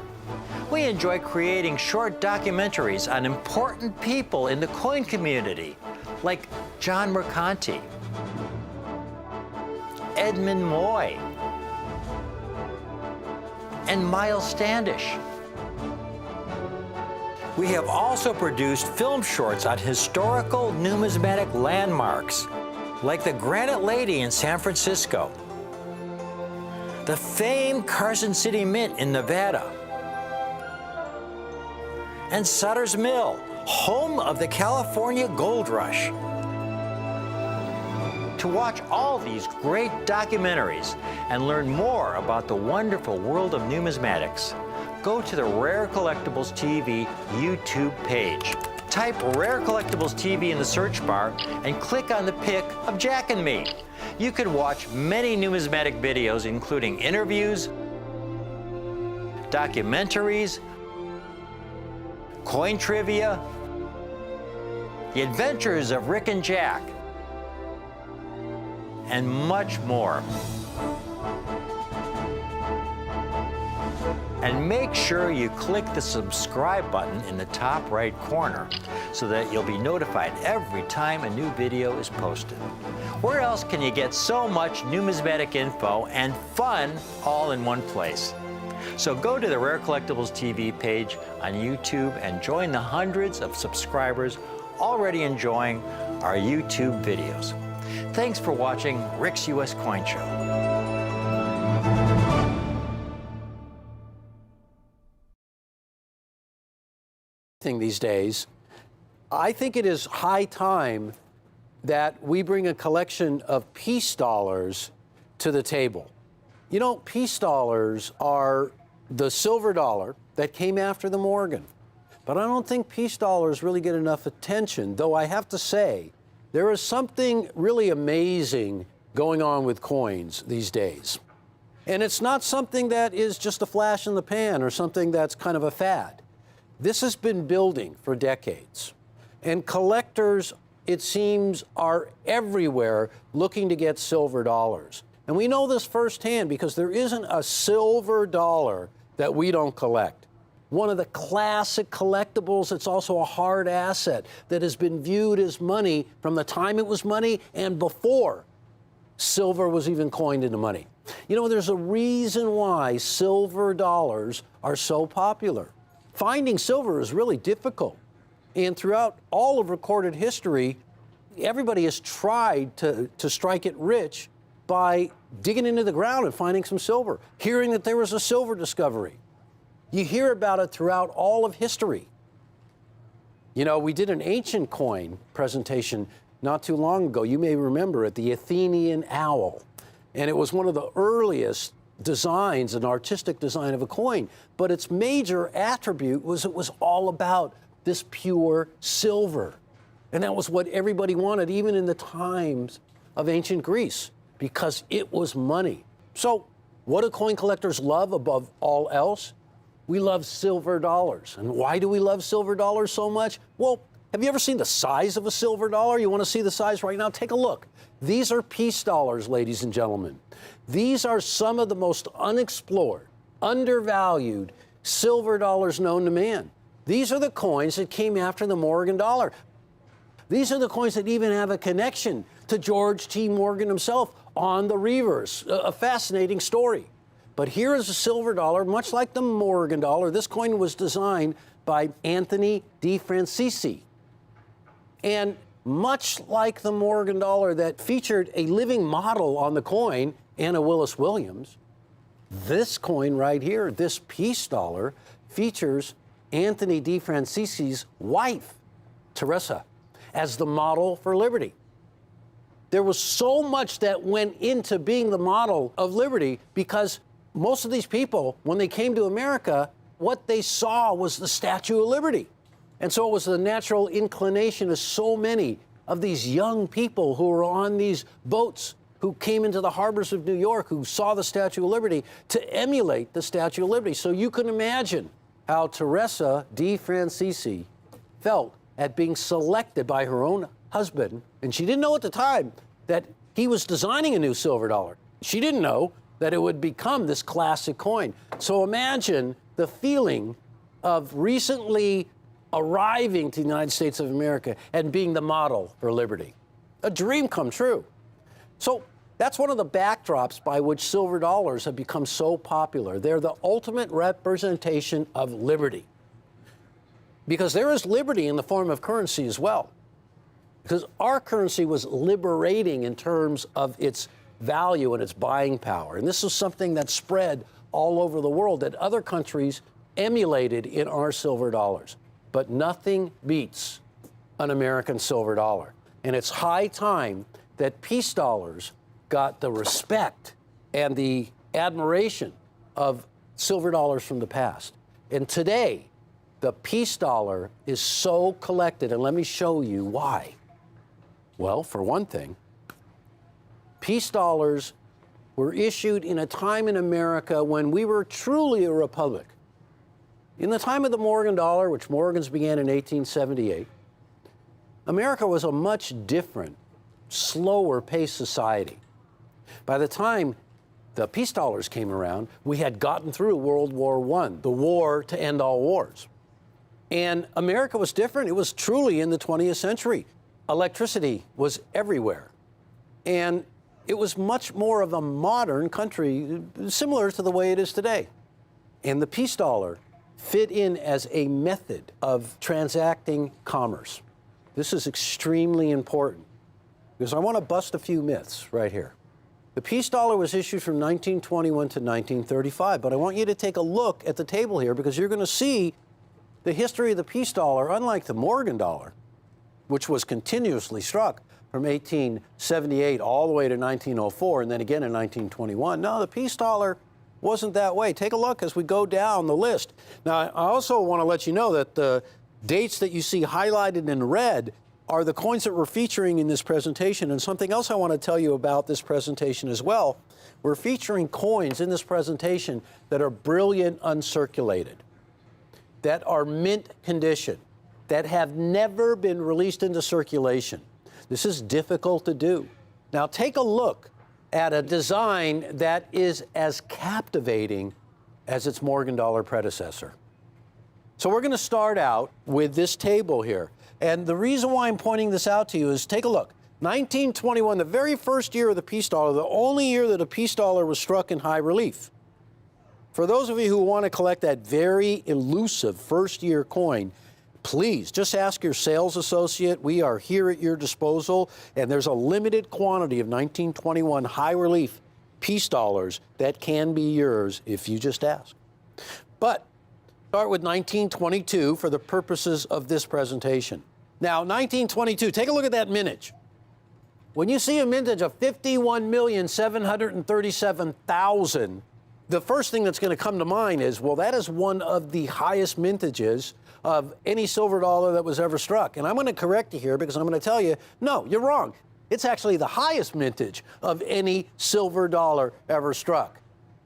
We enjoy creating short documentaries on important people in the coin community, like John Mercanti, Edmund Moy, and Miles Standish. We have also produced film shorts on historical numismatic landmarks, like the Granite Lady in San Francisco, the famed Carson City Mint in Nevada, and Sutter's Mill, home of the California Gold Rush. To watch all these great documentaries and learn more about the wonderful world of numismatics, go to the Rare Collectibles TV YouTube page. Type Rare Collectibles TV in the search bar and click on the pic of Jack and me. You can watch many numismatic videos, including interviews, documentaries, coin trivia, the adventures of Rick and Jack, and much more. And make sure you click the subscribe button in the top right corner so that you'll be notified every time a new video is posted. Where else can you get so much numismatic info and fun all in one place? So go to the Rare Collectibles TV page on YouTube and join the hundreds of subscribers already enjoying our YouTube videos. Thanks for watching Rick's U.S. Coin Show. These days, I think it is high time that we bring a collection of peace dollars to the table. You know, peace dollars are the silver dollar that came after the Morgan. But I don't think peace dollars really get enough attention, though I have to say, there is something really amazing going on with coins these days. And it's not something that is just a flash in the pan or something that's kind of a fad. This has been building for decades. And collectors, it seems, are everywhere looking to get silver dollars. And we know this firsthand because there isn't a silver dollar that we don't collect. One of the classic collectibles, it's also a hard asset that has been viewed as money from the time it was money and before silver was even coined into money. You know, there's a reason why silver dollars are so popular. Finding silver is really difficult. And throughout all of recorded history, everybody has tried to strike it rich by digging into the ground and finding some silver, hearing that there was a silver discovery. You hear about it throughout all of history. You know, we did an ancient coin presentation not too long ago. You may remember it, the Athenian owl. And it was one of the earliest designs, an artistic design of a coin. But its major attribute was it was all about this pure silver. And that was what everybody wanted, even in the times of ancient Greece, because it was money. So what do coin collectors love above all else? We love silver dollars. And why do we love silver dollars so much? Well, have you ever seen the size of a silver dollar? You want to see the size right now? Take a look. These are peace dollars, ladies and gentlemen. These are some of the most unexplored, undervalued silver dollars known to man. These are the coins that came after the Morgan dollar. These are the coins that even have a connection to George T. Morgan himself on the reverse. A fascinating story. But here is a silver dollar, much like the Morgan dollar. This coin was designed by Anthony DeFrancisi. And much like the Morgan dollar that featured a living model on the coin, Anna Willis Williams, this coin right here, this peace dollar, features Anthony DeFrancisi's wife, Teresa, as the model for liberty. There was so much that went into being the model of liberty because most of these people, when they came to America, what they saw was the Statue of Liberty. And so it was the natural inclination of so many of these young people who were on these boats, who came into the harbors of New York, who saw the Statue of Liberty, to emulate the Statue of Liberty. So you can imagine how Teresa DeFrancisi felt at being selected by her own husband. And she didn't know at the time that he was designing a new silver dollar. She didn't know that it would become this classic coin. So imagine the feeling of recently arriving to the United States of America and being the model for liberty. A dream come true. So that's one of the backdrops by which silver dollars have become so popular. They're the ultimate representation of liberty. Because there is liberty in the form of currency as well. Because our currency was liberating in terms of its value and its buying power. And this is something that spread all over the world that other countries emulated in our silver dollars. But nothing beats an American silver dollar. And it's high time that peace dollars got the respect and the admiration of silver dollars from the past. And today, the peace dollar is so collected, and let me show you why. Well, for one thing, peace dollars were issued in a time in America when we were truly a republic. In the time of the Morgan dollar, which Morgans began in 1878, America was a much different, slower paced society. By the time the peace dollars came around, we had gotten through World War I, the war to end all wars. And America was different. It was truly in the 20th century. Electricity was everywhere. And it was much more of a modern country, similar to the way it is today. And the peace dollar fit in as a method of transacting commerce. This is extremely important because I want to bust a few myths right here. The peace dollar was issued from 1921 to 1935, but I want you to take a look at the table here because you're going to see the history of the peace dollar, unlike the Morgan dollar, which was continuously struck from 1878 all the way to 1904 and then again in 1921. No, the peace dollar wasn't that way. Take a look as we go down the list. Now, I also want to let you know that the dates that you see highlighted in red are the coins that we're featuring in this presentation. And something else I want to tell you about this presentation as well. We're featuring coins in this presentation that are brilliant uncirculated, that are mint condition, that have never been released into circulation. This is difficult to do. Now take a look at a design that is as captivating as its Morgan dollar predecessor. So we're going to start out with this table here. And the reason why I'm pointing this out to you is take a look. 1921, the very first year of the peace dollar, the only year that a peace dollar was struck in high relief. For those of you who want to collect that very elusive first-year coin, please just ask your sales associate. We are here at your disposal, and there's a limited quantity of 1921 high-relief peace dollars that can be yours if you just ask. But start with 1922 for the purposes of this presentation. Now, 1922, take a look at that mintage. When you see a mintage of 51,737,000, the first thing that's going to come to mind is, well, that is one of the highest mintages of any silver dollar that was ever struck. And I'm going to correct you here because I'm going to tell you, no, you're wrong. It's actually the highest mintage of any silver dollar ever struck.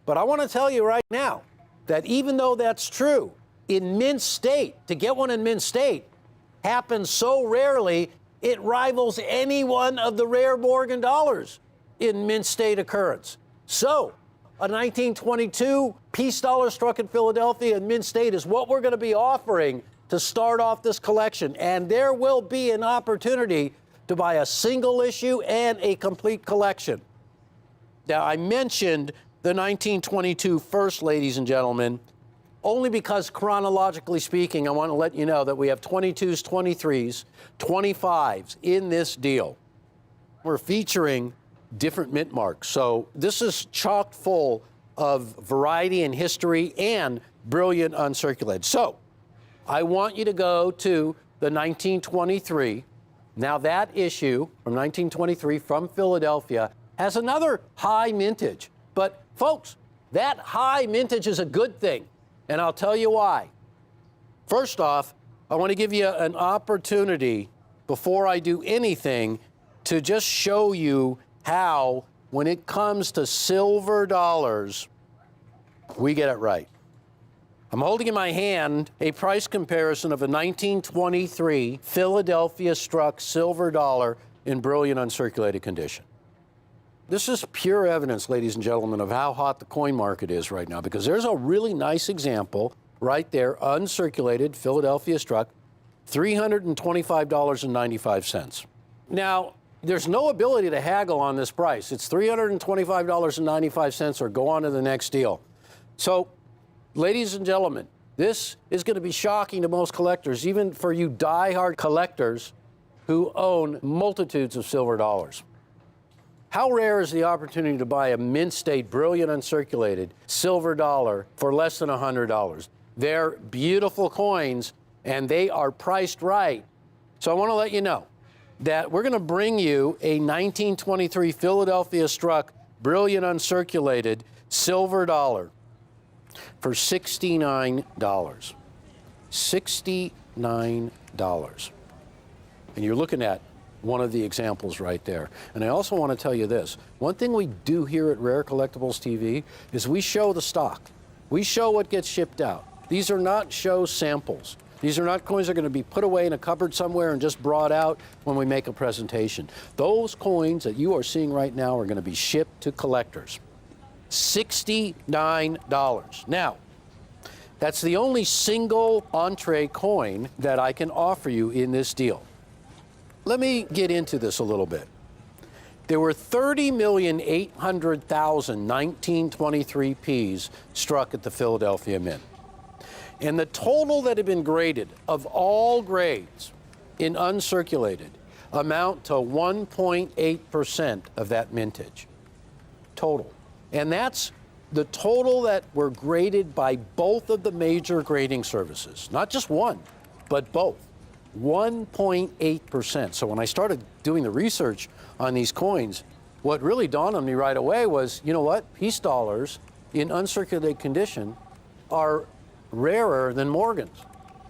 But I want to tell you right now that even though that's true, in mint state, to get one in mint state happens so rarely, it rivals any one of the rare Morgan dollars in mint state occurrence. So, a 1922 peace dollar struck in Philadelphia in mint state is what we're going to be offering to start off this collection. And there will be an opportunity to buy a single issue and a complete collection. Now, I mentioned the 1922 first, ladies and gentlemen, only because chronologically speaking, I want to let you know that we have 22s, 23s, 25s in this deal. We're featuring different mint marks. So this is chock full of variety and history and brilliant uncirculated. So I want you to go to the 1923. Now that issue from 1923 from Philadelphia has another high mintage. But folks, that high mintage is a good thing. And I'll tell you why. First off, I want to give you an opportunity before I do anything to just show you how, when it comes to silver dollars, we get it right. I'm holding in my hand a price comparison of a 1923 Philadelphia struck silver dollar in brilliant uncirculated condition. This is pure evidence, ladies and gentlemen, of how hot the coin market is right now, because there's a really nice example right there, uncirculated, Philadelphia struck, $325.95. Now, there's no ability to haggle on this price. It's $325.95 or go on to the next deal. So, ladies and gentlemen, this is going to be shocking to most collectors, even for you die-hard collectors who own multitudes of silver dollars. How rare is the opportunity to buy a mint state, brilliant uncirculated silver dollar for less than $100? They're beautiful coins, and they are priced right. So I want to let you know that we're going to bring you a 1923 Philadelphia struck, brilliant uncirculated silver dollar for $69. $69. And you're looking at one of the examples right there. And I also want to tell you this. One thing we do here at Rare Collectibles TV is we show the stock. We show what gets shipped out. These are not show samples. These are not coins that are going to be put away in a cupboard somewhere and just brought out when we make a presentation. Those coins that you are seeing right now are going to be shipped to collectors. $69. Now, that's the only single entree coin that I can offer you in this deal. Let me get into this a little bit. There were 30,800,000 1923 Ps struck at the Philadelphia Mint. And the total that had been graded of all grades in uncirculated amount to 1.8% of that mintage. Total. And that's the total that were graded by both of the major grading services. Not just one, but both. 1.8%. So when I started doing the research on these coins, what really dawned on me right away was, you know what? Peace dollars in uncirculated condition are rarer than Morgans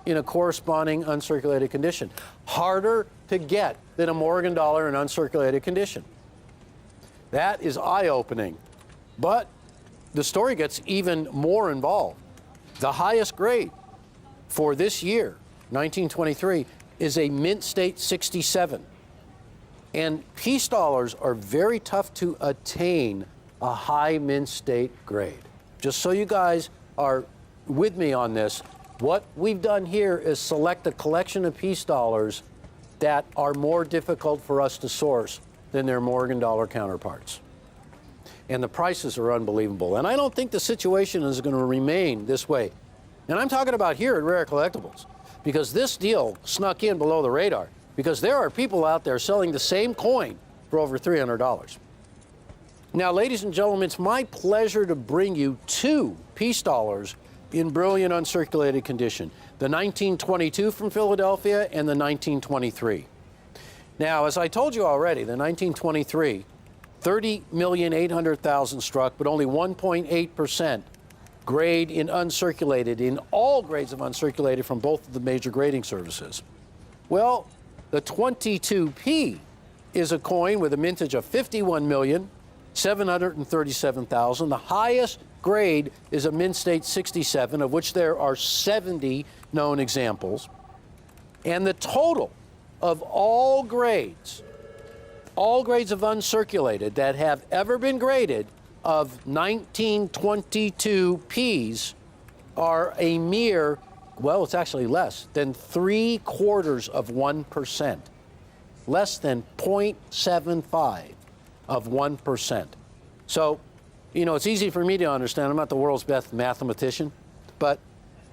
in a corresponding uncirculated condition. Harder to get than a Morgan dollar in uncirculated condition. That is eye-opening. But the story gets even more involved. The highest grade for this year, 1923, is a mint state 67. And peace dollars are very tough to attain a high mint state grade. Just so you guys are with me on this, what we've done here is select a collection of peace dollars that are more difficult for us to source than their Morgan dollar counterparts. And the prices are unbelievable. And I don't think the situation is going to remain this way. And I'm talking about here at Rare Collectibles, because this deal snuck in below the radar, because there are people out there selling the same coin for over $300. Now, ladies and gentlemen, it's my pleasure to bring you two peace dollars in brilliant uncirculated condition, the 1922 from Philadelphia and the 1923. Now, as I told you already, the 1923, 30,800,000 struck, but only 1.8% grade in uncirculated, in all grades of uncirculated from both of the major grading services. Well, the 22P is a coin with a mintage of 51,737,000. The highest grade is a mint state 67, of which there are 70 known examples. And the total of all grades of uncirculated that have ever been graded of 1922 Ps are a mere, well, it's actually less than 0.75%. Less than 0.75 of 1%. So, you know, it's easy for me to understand. I'm not the world's best mathematician, but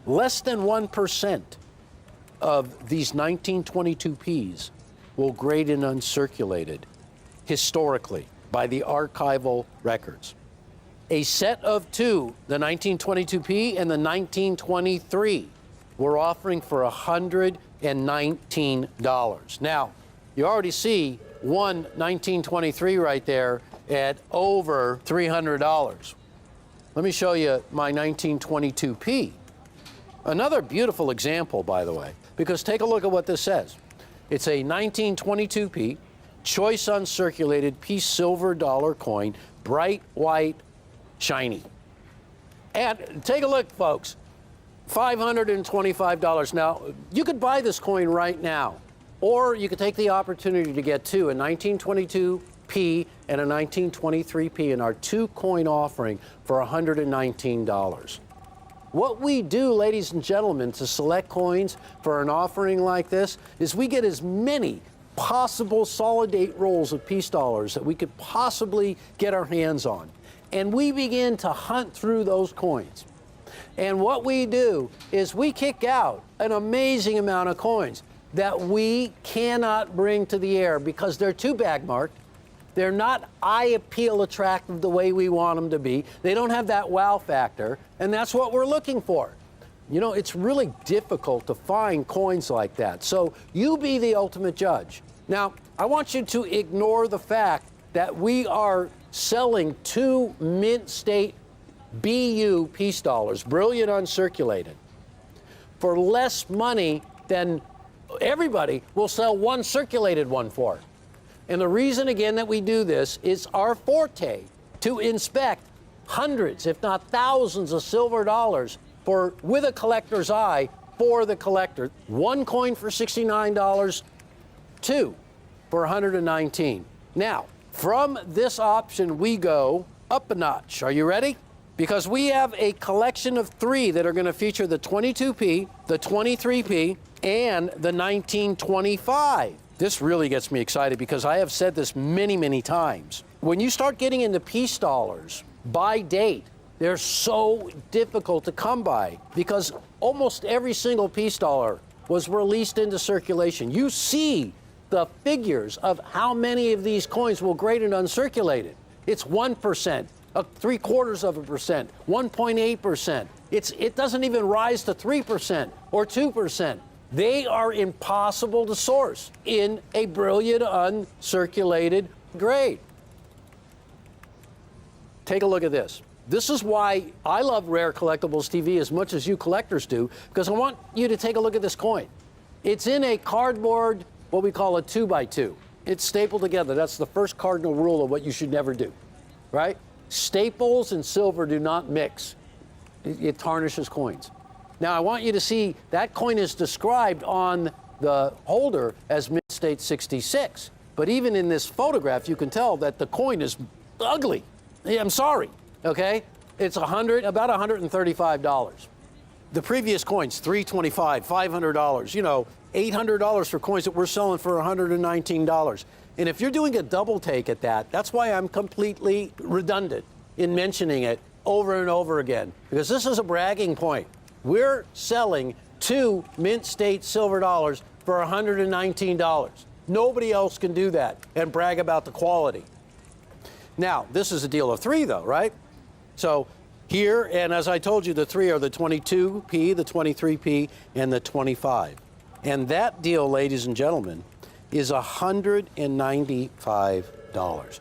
less than 1% of these 1922 Ps will grade in uncirculated historically by the archival records. A set of two, the 1922P and the 1923, we're offering for $119. Now, you already see one 1923 right there at over $300. Let me show you my 1922P. Another beautiful example, by the way, because take a look at what this says. It's a 1922P, choice uncirculated peace silver dollar coin, bright white, shiny. And take a look, folks, $525. Now, you could buy this coin right now, or you could take the opportunity to get two, a 1922P and a 1923P in our two coin offering for $119. What we do, ladies and gentlemen, to select coins for an offering like this is we get as many possible solid date rolls of peace dollars that we could possibly get our hands on. And we begin to hunt through those coins. And what we do is we kick out an amazing amount of coins that we cannot bring to the air because they're too bag marked. They're not eye appeal attractive the way we want them to be. They don't have that wow factor, and that's what we're looking for. You know, it's really difficult to find coins like that. So you be the ultimate judge. Now, I want you to ignore the fact that we are selling two mint state BU peace dollars, brilliant uncirculated, for less money than everybody will sell one circulated one for. And the reason, again, that we do this is our forte to inspect hundreds, if not thousands, of silver dollars with a collector's eye for the collector. One coin for $69, two for $119. Now, from this option, we go up a notch. Are you ready? Because we have a collection of 3 that are going to feature the 22p, the 23p, and the 1925. This really gets me excited because I have said this many, many times. When you start getting into peace dollars by date, they're so difficult to come by because almost every single peace dollar was released into circulation. You see the figures of how many of these coins will grade and uncirculated. It's 1%, 0.75%, 1.8%. It doesn't even rise to 3% or 2%. They are impossible to source in a brilliant uncirculated grade. Take a look at this. This is why I love Rare Collectibles TV as much as you collectors do, because I want you to take a look at this coin. It's in a cardboard, what we call a 2x2. It's stapled together. That's the first cardinal rule of what you should never do, right? Staples and silver do not mix. It tarnishes coins. Now, I want you to see that coin is described on the holder as Mint State 66. But even in this photograph, you can tell that the coin is ugly. I'm sorry, okay? It's about $135. The previous coins, $325, $500, you know, $800 for coins that we're selling for $119. And if you're doing a double take at that, that's why I'm completely redundant in mentioning it over and over again, because this is a bragging point. We're selling 2 Mint State silver dollars for $119. Nobody else can do that and brag about the quality. Now, this is a deal of 3, though, right? So here, and as I told you, the 3 are the 22p, the 23p, and the 25. And that deal, ladies and gentlemen, is $195.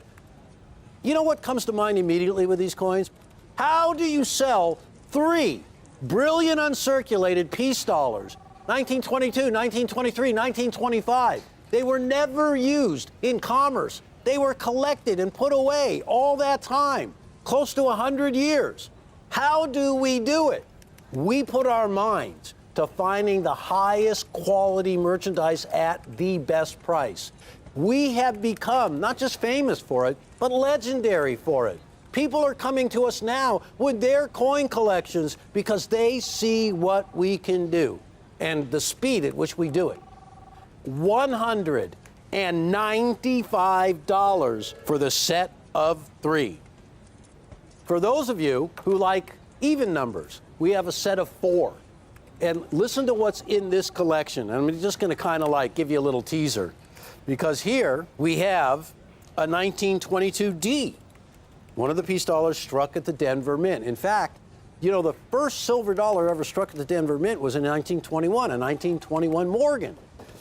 You know what comes to mind immediately with these coins? How do you sell 3 brilliant uncirculated peace dollars, 1922, 1923, 1925? They were never used in commerce. They were collected and put away all that time, close to 100 years. How do we do it? We put our minds to finding the highest quality merchandise at the best price. We have become not just famous for it, but legendary for it. People are coming to us now with their coin collections because they see what we can do and the speed at which we do it. $195 for the set of 3. For those of you who like even numbers, we have a set of 4. And listen to what's in this collection. I'm just going to kind of like give you a little teaser, because here we have a 1922D. One of the peace dollars struck at the Denver Mint. In fact, you know, the first silver dollar ever struck at the Denver Mint was in 1921, a 1921 Morgan.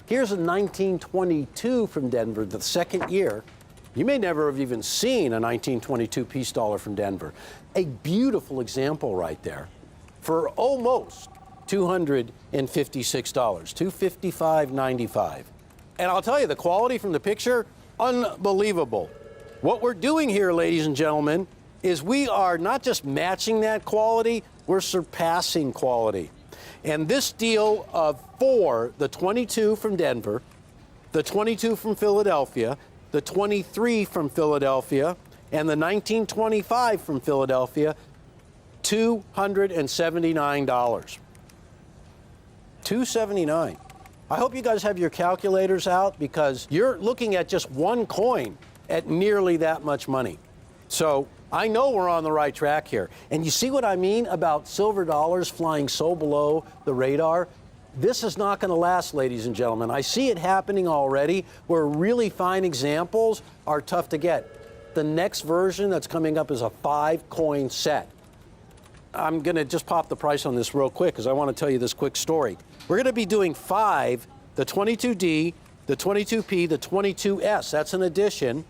Here's a 1922 from Denver, the second year. You may never have even seen a 1922 peace dollar from Denver. A beautiful example right there for almost $256, $255.95. And I'll tell you, the quality from the picture, unbelievable. What we're doing here, ladies and gentlemen, is we are not just matching that quality, we're surpassing quality. And this deal of 4, the 22 from Denver, the 22 from Philadelphia, the 23 from Philadelphia, and the 1925 from Philadelphia, $279. $279. I hope you guys have your calculators out, because you're looking at just one coin at nearly that much money. So I know we're on the right track here. And you see what I mean about silver dollars flying so below the radar? This is not going to last, ladies and gentlemen. I see it happening already, where really fine examples are tough to get. The next version that's coming up is a 5-coin set. I'm going to just pop the price on this real quick because I want to tell you this quick story. We're going to be doing 5, the 22D, the 22P, the 22S. That's an addition.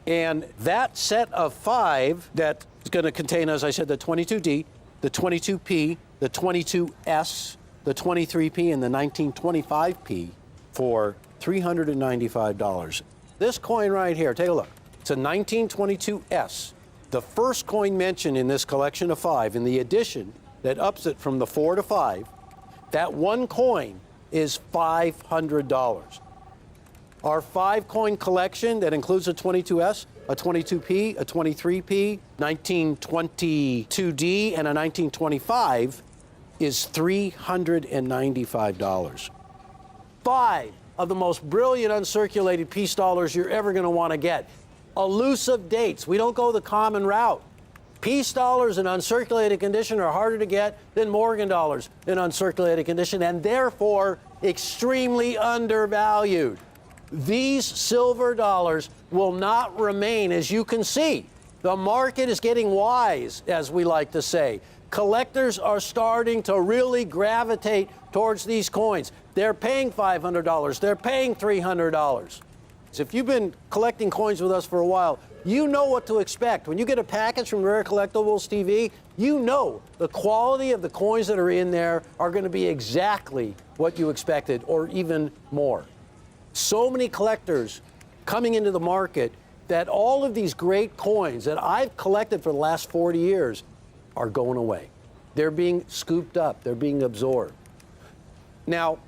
And that set of 5 that is going to contain, as I said, the 22D, the 22P, the 22S, the 23P, and the 1925P for $395. This coin right here, take a look. It's a 1922S. The first coin mentioned in this collection of 5, in the addition that ups it from the 4 to 5, that one coin is $500. Our 5-coin collection that includes the 22S, a 22p, a 23p, 1922D, and a 1925 is $395. 5 of the most brilliant uncirculated peace dollars you're ever going to want to get. Elusive dates. We don't go the common route. Peace dollars in uncirculated condition are harder to get than Morgan dollars in uncirculated condition, and therefore extremely undervalued. These silver dollars will not remain, as you can see. The market is getting wise, as we like to say. Collectors are starting to really gravitate towards these coins. They're paying $500. They're paying $300. If you've been collecting coins with us for a while, you know what to expect. When you get a package from Rare Collectibles TV, you know the quality of the coins that are in there are going to be exactly what you expected, or even more. So many collectors coming into the market that all of these great coins that I've collected for the last 40 years are going away. They're being scooped up. They're being absorbed. Now,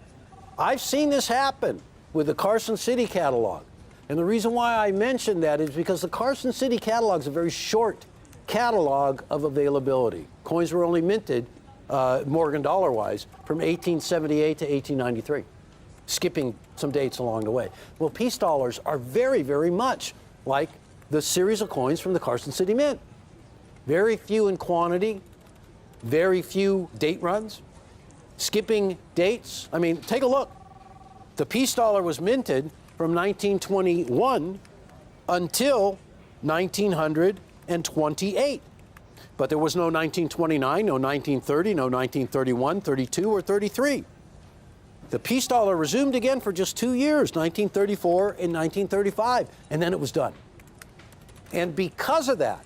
I've seen this happen with the Carson City catalog. And the reason why I mention that is because the Carson City catalog is a very short catalog of availability. Coins were only minted, Morgan dollar-wise, from 1878 to 1893, skipping some dates along the way. Well, peace dollars are very, very much like the series of coins from the Carson City Mint. Very few in quantity, very few date runs, skipping dates. I mean, take a look. The peace dollar was minted from 1921 until 1928. But there was no 1929, no 1930, no 1931, 32, or 33. The peace dollar resumed again for just 2 years, 1934 and 1935, and then it was done. And because of that,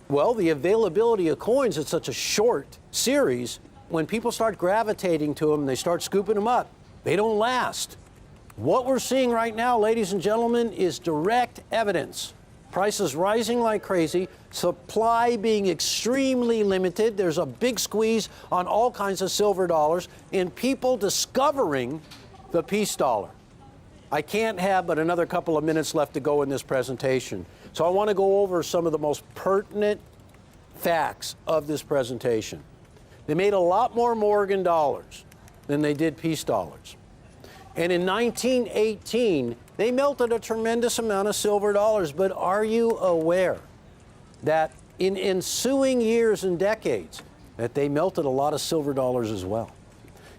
well, the availability of coins is such a short series, when people start gravitating to them, they start scooping them up, they don't last. What we're seeing right now, ladies and gentlemen, is direct evidence. Prices rising like crazy, supply being extremely limited. There's a big squeeze on all kinds of silver dollars, and people discovering the peace dollar. I can't have but another couple of minutes left to go in this presentation. So I want to go over some of the most pertinent facts of this presentation. They made a lot more Morgan dollars than they did peace dollars. And in 1918, they melted a tremendous amount of silver dollars. But are you aware that in ensuing years and decades, that they melted a lot of silver dollars as well?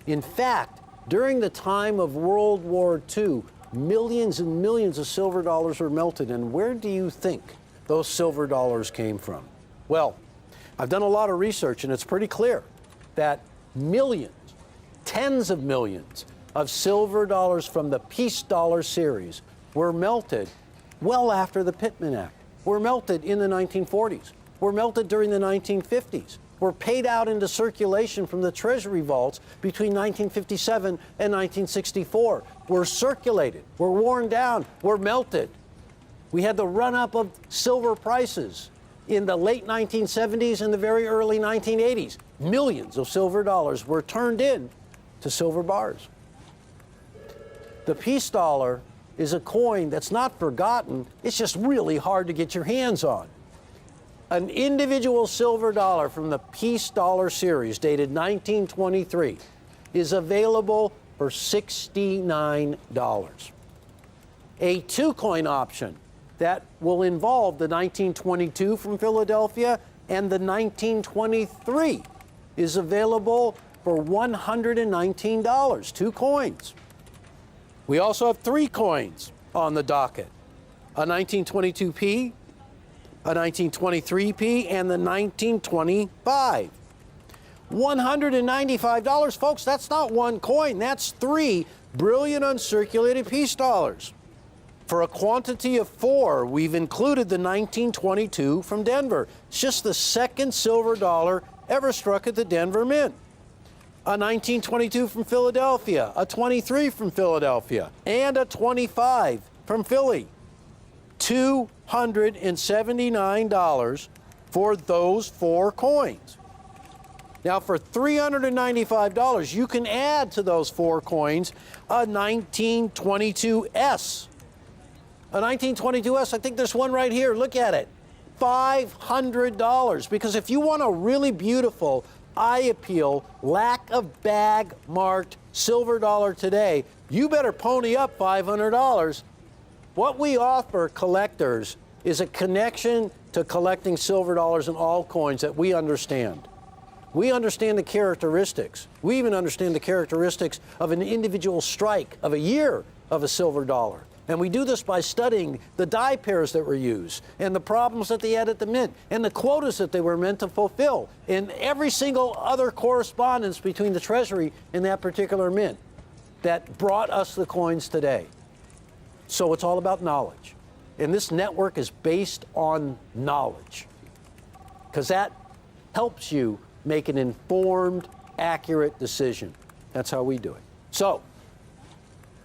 In fact, during the time of World War II, millions and millions of silver dollars were melted. And where do you think those silver dollars came from? Well, I've done a lot of research, and it's pretty clear that millions, tens of millions of silver dollars from the peace dollar series were melted well after the Pittman Act, were melted in the 1940s, were melted during the 1950s, were paid out into circulation from the Treasury vaults between 1957 and 1964, were circulated, were worn down, were melted. We had the run-up of silver prices in the late 1970s and the very early 1980s. Millions of silver dollars were turned in to silver bars. The peace dollar is a coin that's not forgotten, it's just really hard to get your hands on. An individual silver dollar from the peace dollar series, dated 1923, is available for $69. A two-coin option that will involve the 1922 from Philadelphia and the 1923 is available for $119, 2 coins. We also have 3 coins on the docket, a 1922p, a 1923p, and the 1925. $195, folks, that's not 1 coin, that's 3 brilliant uncirculated peace dollars. For a quantity of 4, we've included the 1922 from Denver. It's just the second silver dollar ever struck at the Denver Mint. A 1922 from Philadelphia, a 23 from Philadelphia, and a 25 from Philly. $279 for those 4 coins. Now, for $395, you can add to those 4 coins a 1922S. A 1922S, I think there's one right here. Look at it. $500. Because if you want a really beautiful, eye appeal, lack of bag marked silver dollar today, you better pony up $500. What we offer collectors is a connection to collecting silver dollars and all coins that we understand. We understand the characteristics. We even understand the characteristics of an individual strike of a year of a silver dollar. And we do this by studying the die pairs that were used and the problems that they had at the mint and the quotas that they were meant to fulfill and every single other correspondence between the Treasury and that particular mint that brought us the coins today. So it's all about knowledge. And this network is based on knowledge because that helps you make an informed, accurate decision. That's how we do it. So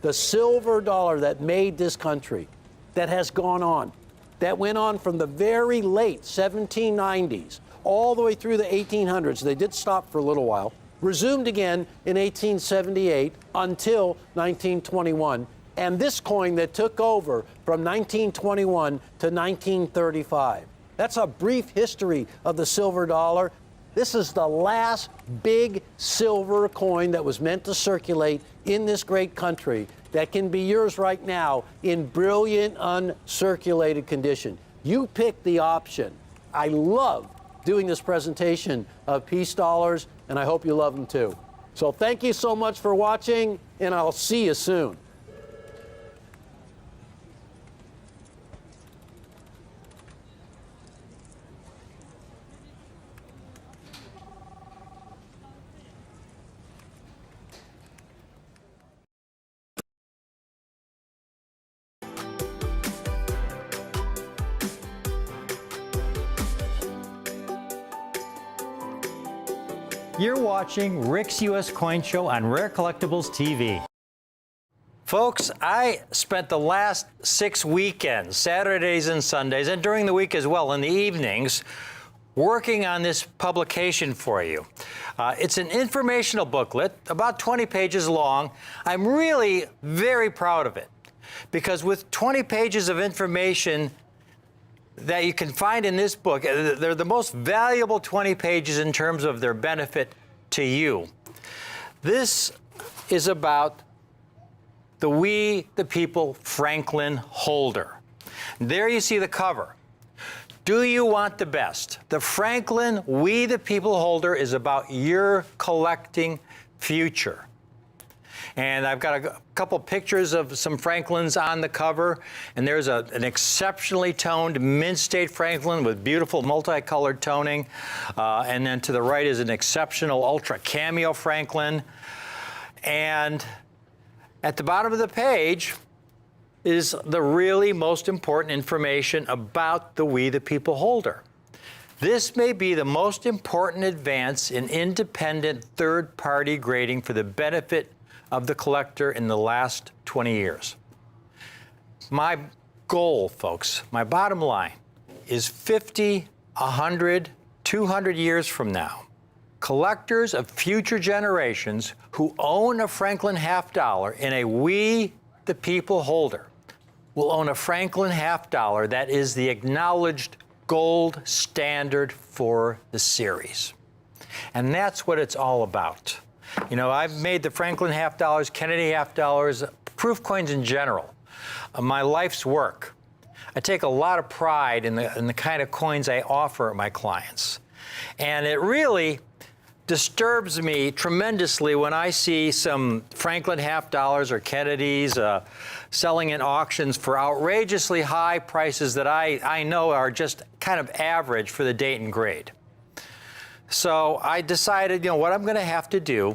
the silver dollar that made this country, that has gone on, that went on from the very late 1790s all the way through the 1800s. They did stop for a little while, resumed again in 1878 until 1921. And this coin that took over from 1921 to 1935. That's a brief history of the silver dollar. This is the last big silver coin that was meant to circulate in this great country that can be yours right now in brilliant, uncirculated condition. You pick the option. I love doing this presentation of peace dollars, and I hope you love them too. So thank you so much for watching, and I'll see you soon. You're watching Rick's U.S. Coin Show on Rare Collectibles TV. Folks, I spent the last 6 weekends, Saturdays and Sundays, and during the week as well, in the evenings, working on this publication for you. It's an informational booklet, about 20 pages long. I'm really very proud of it because with 20 pages of information that you can find in this book, they're the most valuable 20 pages in terms of their benefit to you. This is about the We the People Franklin holder. There you see the cover. Do you want the best? The Franklin We the People holder is about your collecting future. And I've got a couple pictures of some Franklins on the cover. And there's an exceptionally toned Mint State Franklin with beautiful multicolored toning. And then to the right is an exceptional Ultra Cameo Franklin. And at the bottom of the page is the really most important information about the We the People holder. This may be the most important advance in independent third-party grading for the benefit of the collector in the last 20 years. My goal, folks, my bottom line is 50, 100, 200 years from now, collectors of future generations who own a Franklin half dollar in a We the People holder will own a Franklin half dollar that is the acknowledged gold standard for the series. And that's what it's all about. You know, I've made the Franklin half dollars, Kennedy half dollars, proof coins in general, my life's work. I take a lot of pride in the kind of coins I offer my clients. And it really disturbs me tremendously when I see some Franklin half dollars or Kennedys selling in auctions for outrageously high prices that I know are just kind of average for the date and grade. So I decided, you know, what I'm going to have to do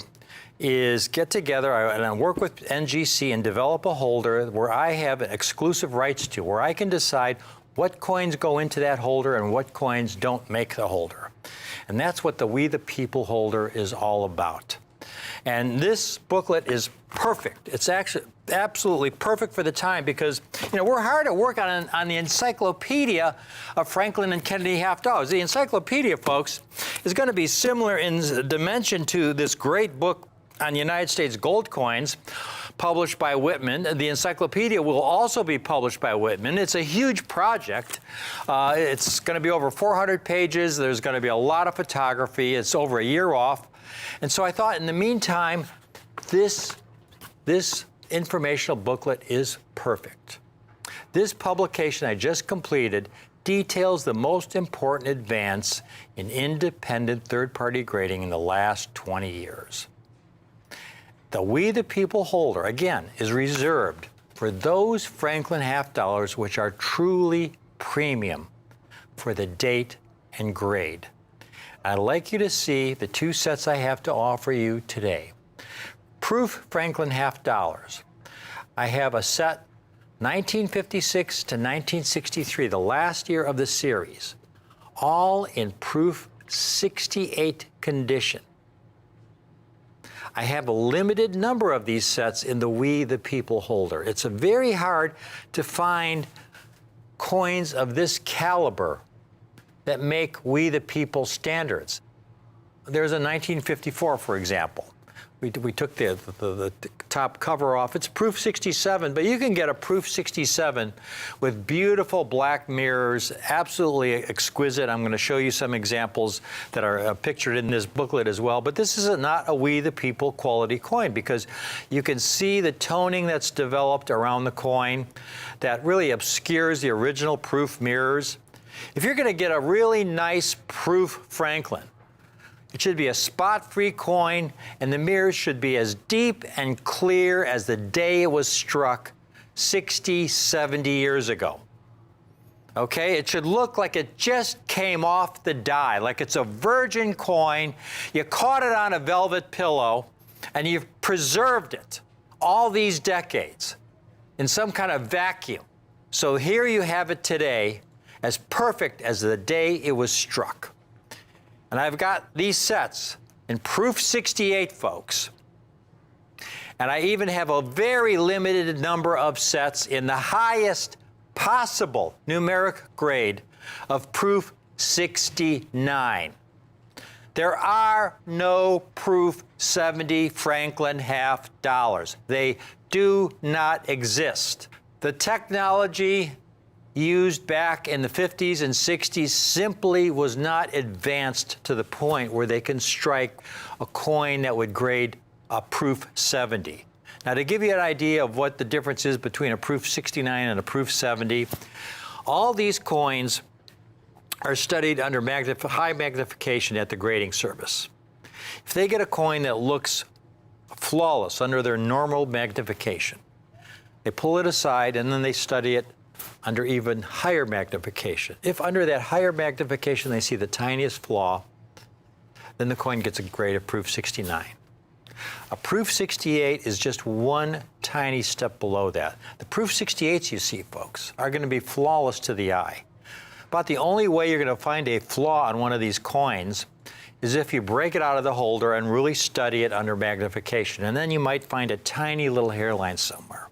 is get together and work with NGC and develop a holder where I have exclusive rights to, where I can decide what coins go into that holder and what coins don't make the holder. And that's what the We the People holder is all about. And this booklet is perfect. It's actually absolutely perfect for the time because, you know, we're hard at work on the encyclopedia of Franklin and Kennedy half dollars. The encyclopedia, folks, is going to be similar in dimension to this great book on United States gold coins, published by Whitman. The encyclopedia will also be published by Whitman. It's a huge project. It's going to be over 400 pages. There's going to be a lot of photography. It's over a year off. And so I thought, in the meantime, this informational booklet is perfect. This publication I just completed details the most important advance in independent third-party grading in the last 20 years. The We the People holder, again, is reserved for those Franklin half dollars which are truly premium for the date and grade. I'd like you to see the two sets I have to offer you today. Proof Franklin half dollars. I have a set 1956 to 1963, the last year of the series, all in proof 68 condition. I have a limited number of these sets in the We the People holder. It's very hard to find coins of this caliber that make We the People standards. There's a 1954, for example. We took the top cover off. It's proof 67, but you can get a proof 67 with beautiful black mirrors, absolutely exquisite. I'm going to show you some examples that are pictured in this booklet as well. But this is not a We the People quality coin, because you can see the toning that's developed around the coin that really obscures the original proof mirrors. If you're going to get a really nice proof Franklin, it should be a spot-free coin, and the mirrors should be as deep and clear as the day it was struck 60, 70 years ago. Okay, it should look like it just came off the die, like it's a virgin coin. You caught it on a velvet pillow, and you've preserved it all these decades in some kind of vacuum. So here you have it today, as perfect as the day it was struck. And I've got these sets in proof 68, folks. And I even have a very limited number of sets in the highest possible numeric grade of proof 69. There are no proof 70 Franklin half dollars. They do not exist. The technology used back in the 50s and 60s simply was not advanced to the point where they can strike a coin that would grade a proof 70. Now, to give you an idea of what the difference is between a proof 69 and a proof 70, all these coins are studied under high magnification at the grading service. If they get a coin that looks flawless under their normal magnification, they pull it aside and then they study it under even higher magnification. If under that higher magnification they see the tiniest flaw, then the coin gets a grade of proof 69. A proof 68 is just one tiny step below that. The proof 68s you see, folks, are going to be flawless to the eye. About the only way you're going to find a flaw on one of these coins is if you break it out of the holder and really study it under magnification, and then you might find a tiny little hairline somewhere.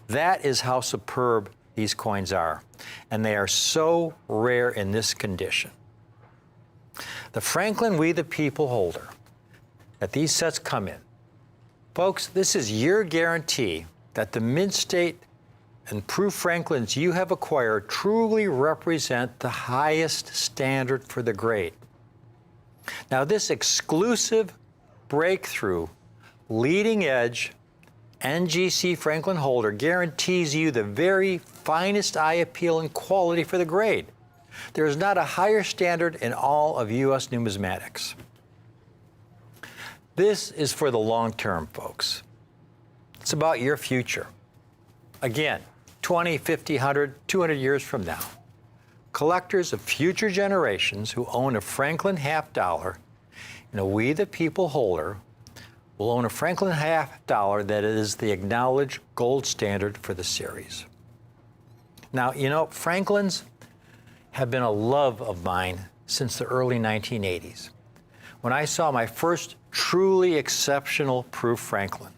That is how superb these coins are, and they are so rare in this condition. The Franklin We the People holder that these sets come in, folks, this is your guarantee that the mint state and proof Franklins you have acquired truly represent the highest standard for the grade. Now, this exclusive breakthrough leading edge NGC Franklin holder guarantees you the very finest eye appeal and quality for the grade. There is not a higher standard in all of U.S. numismatics. This is for the long term, folks. It's about your future. Again, 20, 50, 100, 200 years from now, collectors of future generations who own a Franklin half dollar and a We the People holder will own a Franklin half dollar that is the acknowledged gold standard for the series. Now, you know, Franklins have been a love of mine since the early 1980s, when I saw my first truly exceptional proof Franklin.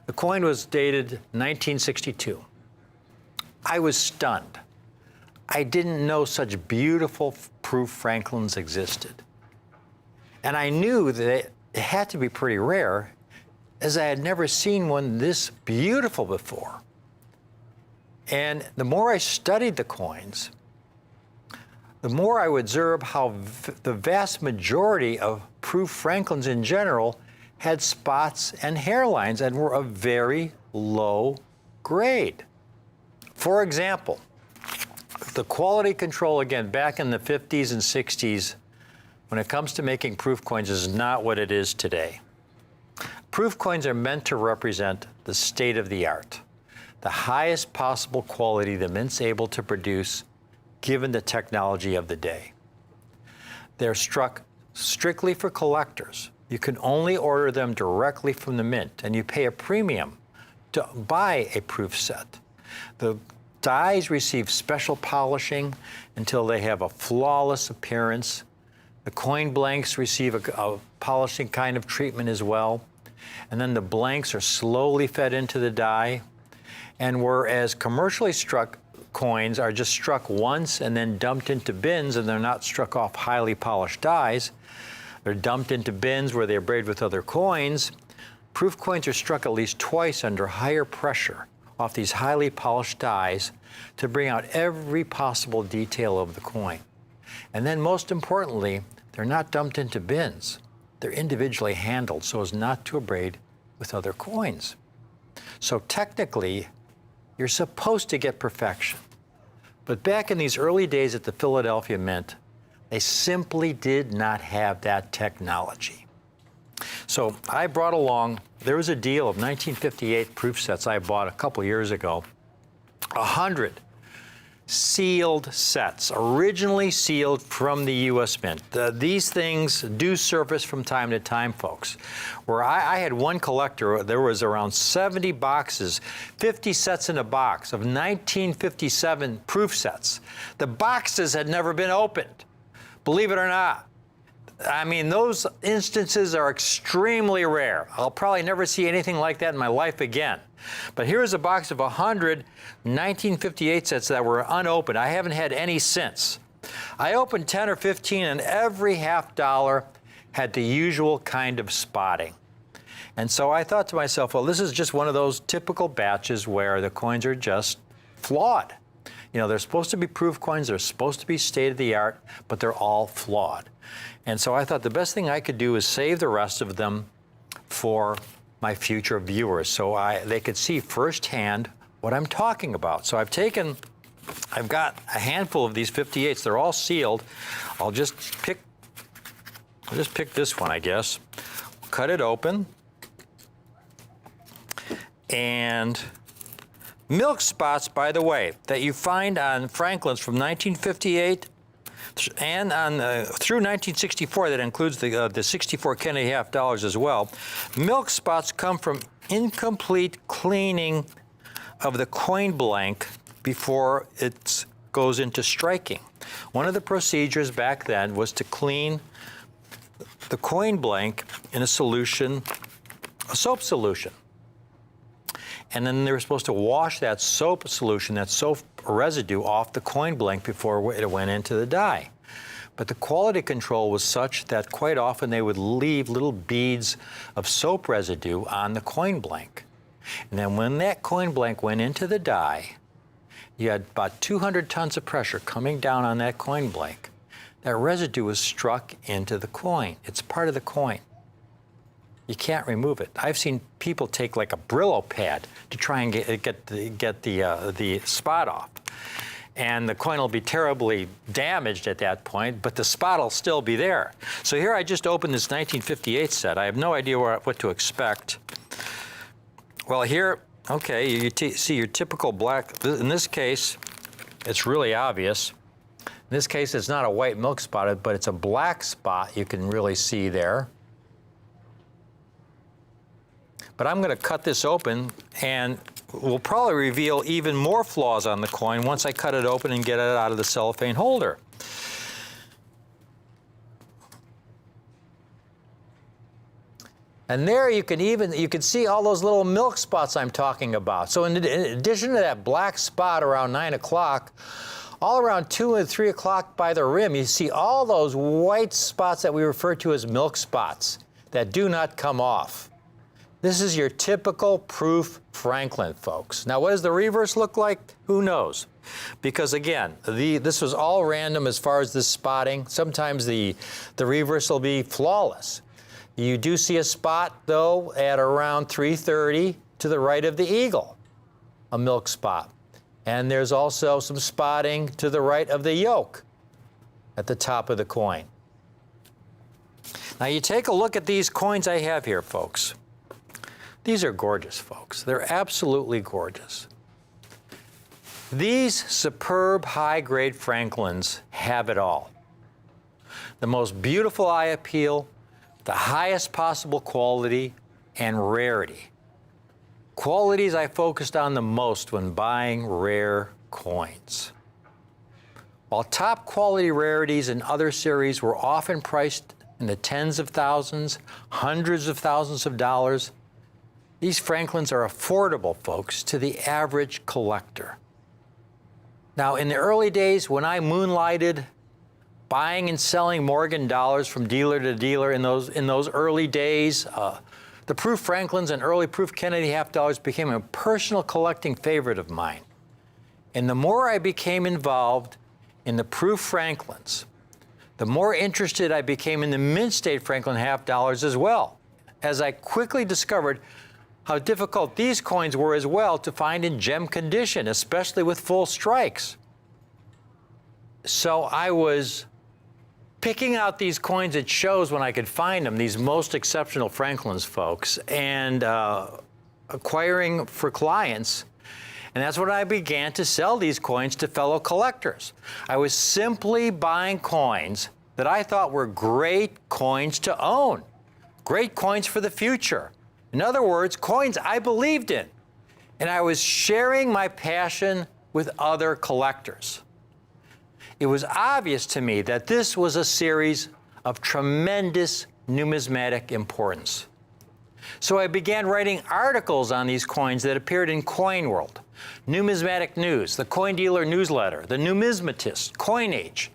The coin was dated 1962. I was stunned. I didn't know such beautiful proof Franklins existed. And I knew that it had to be pretty rare, as I had never seen one this beautiful before. And the more I studied the coins, the more I would observe how the vast majority of proof Franklins in general had spots and hairlines and were of very low grade. For example, the quality control, again, back in the 50s and 60s, when it comes to making proof coins, is not what it is today. Proof coins are meant to represent the state of the art, the highest possible quality the mint's able to produce given the technology of the day. They're struck strictly for collectors. You can only order them directly from the mint, and you pay a premium to buy a proof set. The dies receive special polishing until they have a flawless appearance. The coin blanks receive a polishing kind of treatment as well. And then the blanks are slowly fed into the die. And whereas commercially struck coins are just struck once and then dumped into bins, and they're not struck off highly polished dies, they're dumped into bins where they're braided with other coins. Proof coins are struck at least twice under higher pressure off these highly polished dies to bring out every possible detail of the coin. And then most importantly, they're not dumped into bins. They're individually handled so as not to abrade with other coins. So technically, you're supposed to get perfection. But back in these early days at the Philadelphia Mint, they simply did not have that technology. So I brought along, there was a deal of 1958 proof sets I bought a couple years ago, 100 sealed sets, originally sealed from the U.S. Mint. These things do surface from time to time, folks. Where I had one collector, there was around 70 boxes, 50 sets in a box of 1957 proof sets. The boxes had never been opened, believe it or not. I mean, those instances are extremely rare. I'll probably never see anything like that in my life again. But here's a box of 100 1958 sets that were unopened. I haven't had any since. I opened 10 or 15, and every $50 had the usual kind of spotting. And so I thought to myself, well, this is just one of those typical batches where the coins are just flawed. You know, they're supposed to be proof coins, they're supposed to be state-of-the-art, but they're all flawed. And so I thought the best thing I could do is save the rest of them for my future viewers so they could see firsthand what I'm talking about. So I've got a handful of these 58s. They're all sealed. I'll just pick this one, I guess. Cut it open. And milk spots, by the way, that you find on Franklin's from 1958 and through 1964, that includes the 64 Kennedy $50 as well. Milk spots come from incomplete cleaning of the coin blank before it goes into striking. One of the procedures back then was to clean the coin blank in a solution, a soap solution. And then they were supposed to wash that soap solution, that soap residue, off the coin blank before it went into the die. But the quality control was such that quite often they would leave little beads of soap residue on the coin blank. And then when that coin blank went into the die, you had about 200 tons of pressure coming down on that coin blank. That residue was struck into the coin. It's part of the coin. You can't remove it. I've seen people take like a Brillo pad to try and get the spot off. And the coin will be terribly damaged at that point, but the spot will still be there. So here I just opened this 1958 set. I have no idea what to expect. Well, here, okay, you see your typical black. In this case, it's really obvious. In this case, it's not a white milk spot, but it's a black spot you can really see there. But I'm going to cut this open, and we'll probably reveal even more flaws on the coin once I cut it open and get it out of the cellophane holder. And there you can see all those little milk spots I'm talking about. So in addition to that black spot around 9 o'clock, all around 2 and 3 o'clock by the rim, you see all those white spots that we refer to as milk spots that do not come off. This is your typical proof Franklin, folks. Now, what does the reverse look like? Who knows? Because again, this was all random as far as this spotting. Sometimes the reverse will be flawless. You do see a spot, though, at around 3:30 to the right of the eagle, a milk spot. And there's also some spotting to the right of the yoke at the top of the coin. Now, you take a look at these coins I have here, folks. These are gorgeous, folks. They're absolutely gorgeous. These superb high-grade Franklins have it all. The most beautiful eye appeal, the highest possible quality, and rarity. Qualities I focused on the most when buying rare coins. While top quality rarities in other series were often priced in the tens of thousands, hundreds of thousands of dollars, these Franklins are affordable, folks, to the average collector. Now, in the early days when I moonlighted buying and selling Morgan dollars from dealer to dealer in those early days, the proof Franklins and early proof Kennedy half dollars became a personal collecting favorite of mine. And the more I became involved in the proof Franklins, the more interested I became in the mint state Franklin half dollars as well, as I quickly discovered how difficult these coins were as well to find in gem condition, especially with full strikes. So I was picking out these coins at shows when I could find them, these most exceptional Franklins, folks, and acquiring for clients. And that's when I began to sell these coins to fellow collectors. I was simply buying coins that I thought were great coins to own, great coins for the future. In other words, coins I believed in. And I was sharing my passion with other collectors. It was obvious to me that this was a series of tremendous numismatic importance. So I began writing articles on these coins that appeared in Coin World, Numismatic News, the Coin Dealer Newsletter, the Numismatist, Coinage.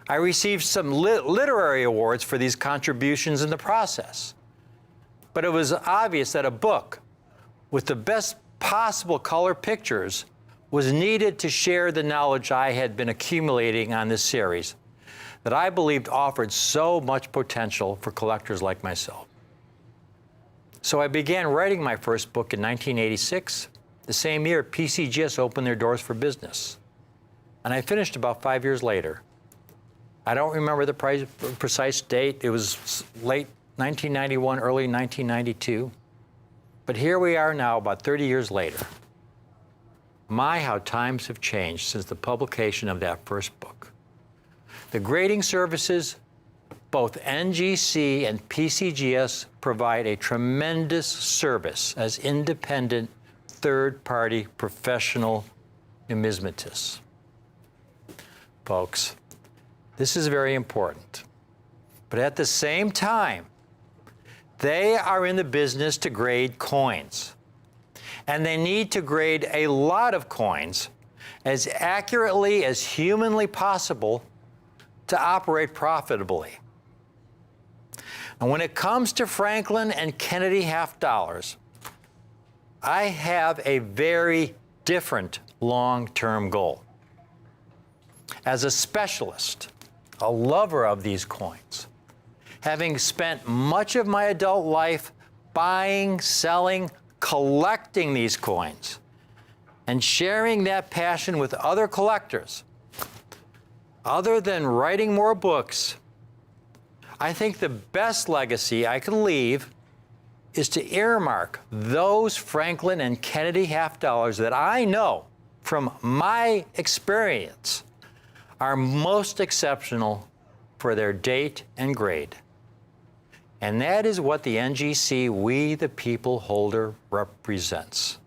I received some literary awards for these contributions in the process. But it was obvious that a book with the best possible color pictures was needed to share the knowledge I had been accumulating on this series that I believed offered so much potential for collectors like myself. So I began writing my first book in 1986, the same year PCGS opened their doors for business. And I finished about 5 years later. I don't remember the precise date. It was late 1991, early 1992. But here we are now, about 30 years later. My, how times have changed since the publication of that first book. The grading services, both NGC and PCGS, provide a tremendous service as independent, third-party professional numismatists. Folks, this is very important. But at the same time, they are in the business to grade coins. And they need to grade a lot of coins as accurately as humanly possible to operate profitably. And when it comes to Franklin and Kennedy half dollars, I have a very different long-term goal. As a specialist, a lover of these coins, having spent much of my adult life buying, selling, collecting these coins, and sharing that passion with other collectors, other than writing more books, I think the best legacy I can leave is to earmark those Franklin and Kennedy half dollars that I know from my experience are most exceptional for their date and grade. And that is what the NGC We the People holder represents.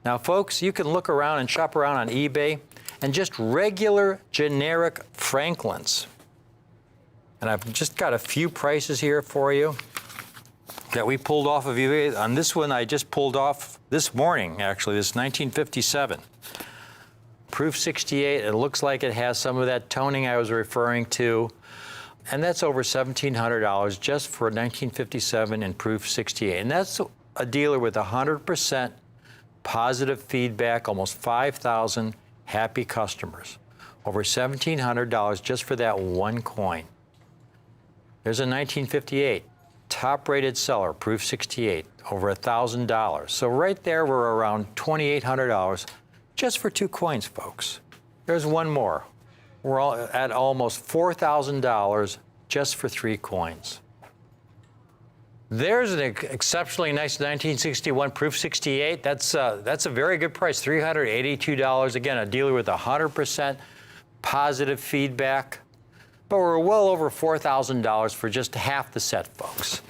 Now, folks, you can look around and shop around on eBay and just regular generic Franklins. And I've just got a few prices here for you that we pulled off of eBay. On this one, I just pulled off this morning, actually. This is 1957. Proof 68. It looks like it has some of that toning I was referring to. and that's over $1,700 just for 1957 and proof 68. And that's a dealer with 100% positive feedback, almost 5,000 happy customers. Over $1,700 just for that one coin. There's a 1958, top-rated seller, proof 68, over $1,000. So right there, we're around $2,800 just for 2 coins, folks. There's one more. We're all at almost $4,000 just for 3 coins. There's an exceptionally nice 1961 proof 68. That's a very good price, $382. Again, a dealer with 100% positive feedback. But we're well over $4,000 for just half the set, folks.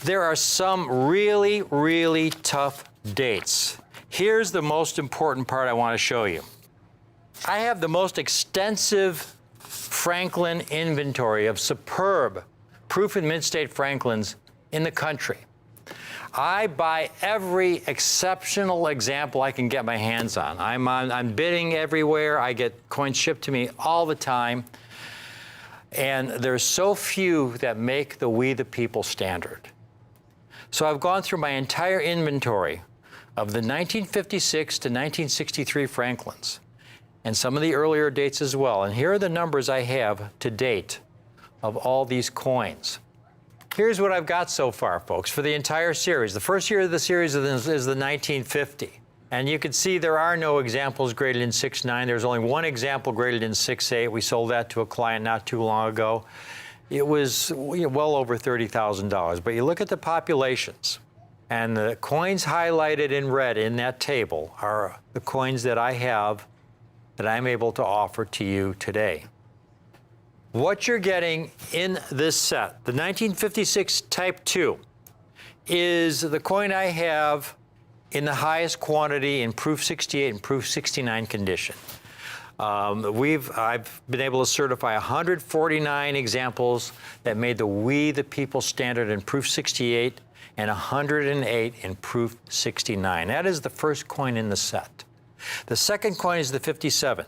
There are some really, really tough dates. Here's the most important part I want to show you. I have the most extensive Franklin inventory of superb proof and mint-state Franklins in the country. I buy every exceptional example I can get my hands on. I'm bidding everywhere. I get coins shipped to me all the time. And there's so few that make the We the People standard. So I've gone through my entire inventory of the 1956 to 1963 Franklins and some of the earlier dates as well. And here are the numbers I have to date of all these coins. Here's what I've got so far, folks, for the entire series. The first year of the series is the 1950. And you can see there are no examples graded in 6.9. There's only one example graded in 6.8. We sold that to a client not too long ago. It was well over $30,000. But you look at the populations, and the coins highlighted in red in that table are the coins that I have that I'm able to offer to you today. What you're getting in this set, the 1956 Type 2, is the coin I have in the highest quantity in proof 68 and proof 69 condition. I've been able to certify 149 examples that made the We the People standard in proof 68 and 108 in proof 69. That is the first coin in the set. The second coin is the 57.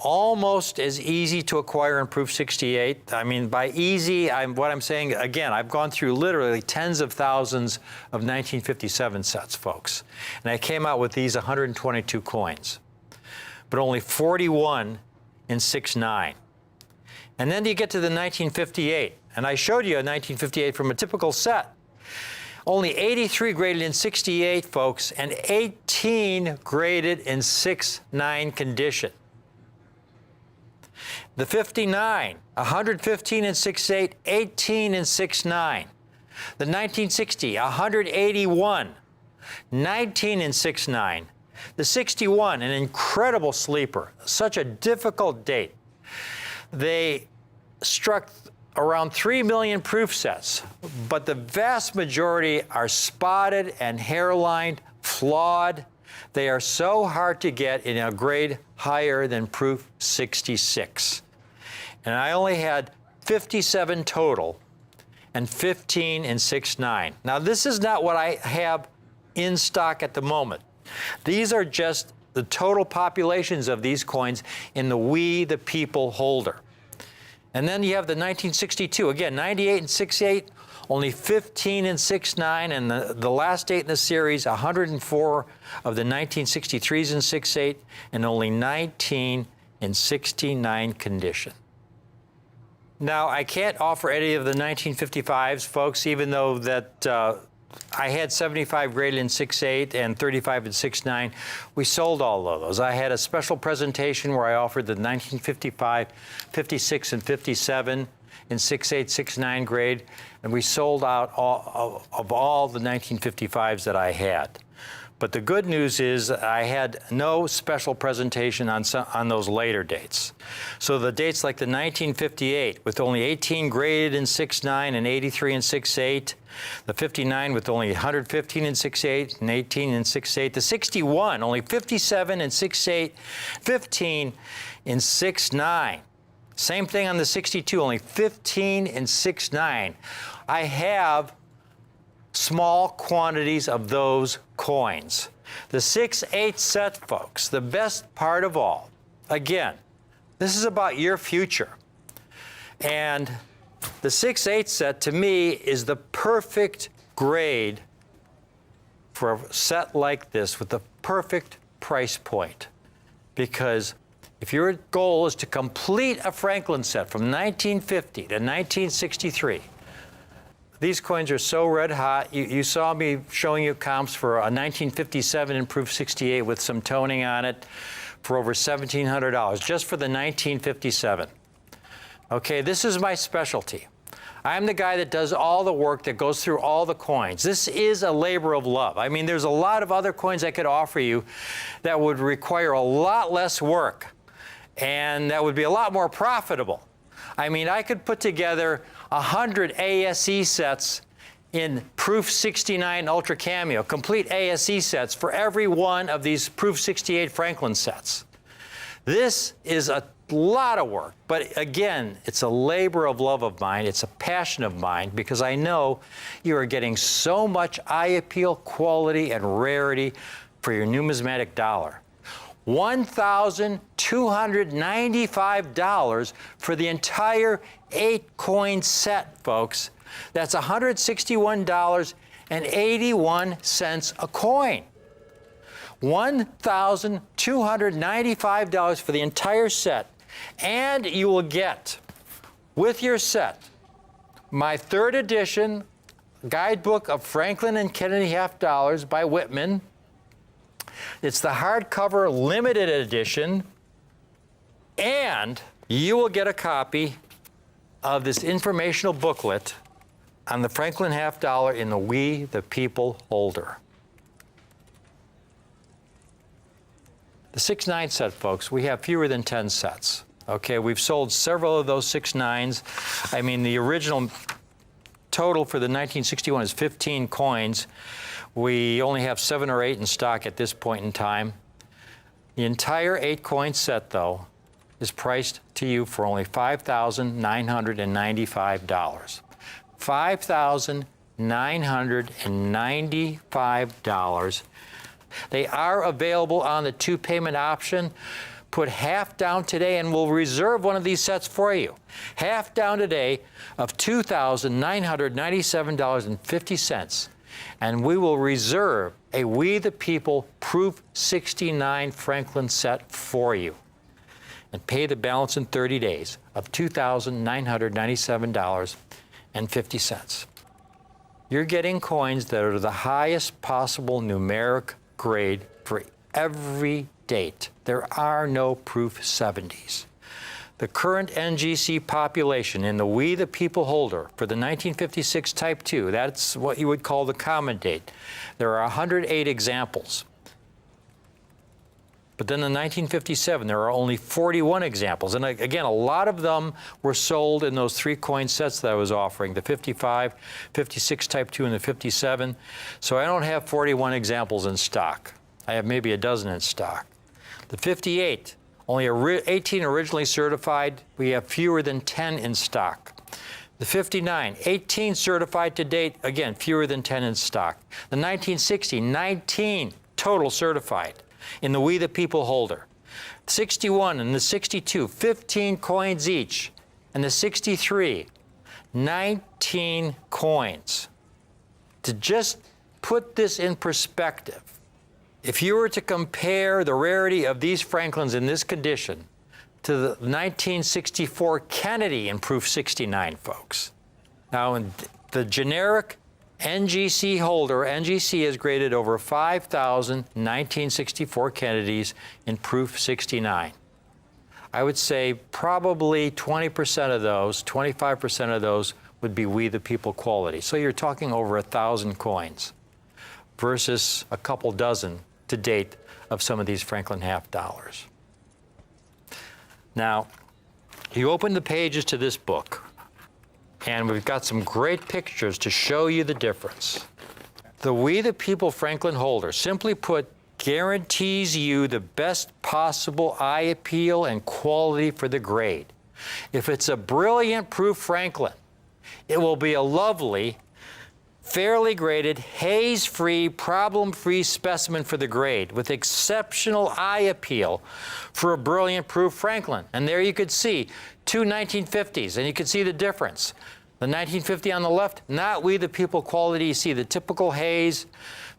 Almost as easy to acquire in proof 68. I mean, by easy, what I'm saying, again, I've gone through literally tens of thousands of 1957 sets, folks. And I came out with these 122 coins, but only 41 in 6.9. And then you get to the 1958, and I showed you a 1958 from a typical set. Only 83 graded in 68, folks, and 18 graded in 6.9 condition. The 59, 115 in 6.8, 18 in 6.9. The 1960, 181, 19 in 6.9. The 61, an incredible sleeper, such a difficult date. They struck around 3 million proof sets, but the vast majority are spotted and hairlined, flawed. They are so hard to get in a grade higher than proof 66. And I only had 57 total and 15 in 6.9. Now, this is not what I have in stock at the moment. These are just the total populations of these coins in the We the People holder. And then you have the 1962, again, 98 and 6.8, only 15 in 6.9, and the last date in the series, 104 of the 1963s in 6.8, and only 19 in 69 condition. Now, I can't offer any of the 1955s, folks, even though that I had 75 graded in 6.8 and 35 in 6.9. We sold all of those. I had a special presentation where I offered the 1955, 56, and 57 in 6.8, 6.9 grade, and we sold out of all the 1955s that I had. But the good news is I had no special presentation on those later dates. So the dates like the 1958 with only 18 graded in 6.9 and 83 in 6.8, the 59 with only 115 in 6.8 and 18 in 6.8, the 61 only 57 in 6.8, 15 in 6.9. Same thing on the 62, only 15 in 6.9. I have small quantities of those coins. The 6.8 set, folks, the best part of all. Again, this is about your future. And the 6/8 set, to me, is the perfect grade for a set like this with the perfect price point. Because if your goal is to complete a Franklin set from 1950 to 1963, these coins are so red hot. You saw me showing you comps for a 1957 improved 68 with some toning on it for over $1,700, just for the 1957. Okay, this is my specialty. I'm the guy that does all the work, that goes through all the coins. This is a labor of love. I mean, there's a lot of other coins I could offer you that would require a lot less work and that would be a lot more profitable. I mean, I could put together 100 ASE sets in Proof 69 Ultra Cameo, complete ASE sets for every one of these Proof 68 Franklin sets. This is a lot of work, but again, it's a labor of love of mine. It's a passion of mine because I know you are getting so much eye appeal, quality, and rarity for your numismatic dollar. $1,295 for the entire 8-coin set, folks. That's $161.81 a coin. $1,295 for the entire set. And you will get, with your set, my 3rd edition guidebook of Franklin and Kennedy half dollars by Whitman. It's the hardcover limited edition, and you will get a copy of this informational booklet on the Franklin half dollar in the We the People holder. The 6/9 set, folks, we have fewer than 10 sets. Okay, we've sold several of those 6/9s. I mean, the original total for the 1961 is 15 coins. We only have 7 or 8 in stock at this point in time. The entire 8-coin set, though, is priced to you for only $5,995. $5,995. They are available on the 2-payment option. Put half down today and we'll reserve one of these sets for you. Half down today of $2,997.50. And we will reserve a We the People Proof 69 Franklin set for you. And pay the balance in 30 days of $2,997.50. You're getting coins that are the highest possible numeric grade for every date. There are no Proof 70s. The current NGC population in the We the People holder for the 1956 Type 2, that's what you would call the common date. There are 108 examples. But then in 1957, there are only 41 examples. And again, a lot of them were sold in those 3-coin sets that I was offering, the 55, 56 Type 2, and the 57. So I don't have 41 examples in stock. I have maybe a dozen in stock. The 58, only 18 originally certified. We have fewer than 10 in stock. The 59, 18 certified to date. Again, fewer than 10 in stock. The 1960, 19 total certified in the We the People holder. 61 and the 62, 15 coins each. And the 63, 19 coins. To just put this in perspective, if you were to compare the rarity of these Franklins in this condition to the 1964 Kennedy in Proof 69, folks. Now, in the generic NGC holder, NGC has graded over 5,000 1964 Kennedys in Proof 69. I would say probably 20% of those, 25% of those would be We the People quality. So you're talking over 1,000 coins versus a couple dozen to date of some of these Franklin half dollars. Now, you open the pages to this book, and we've got some great pictures to show you the difference. The We the People Franklin holder, simply put, guarantees you the best possible eye appeal and quality for the grade. If it's a brilliant Proof Franklin, it will be a lovely fairly graded, haze-free, problem-free specimen for the grade with exceptional eye appeal for a brilliant proof Franklin. And there you could see two 1950s, and you could see the difference. The 1950 on the left, not We the People quality. You see the typical haze,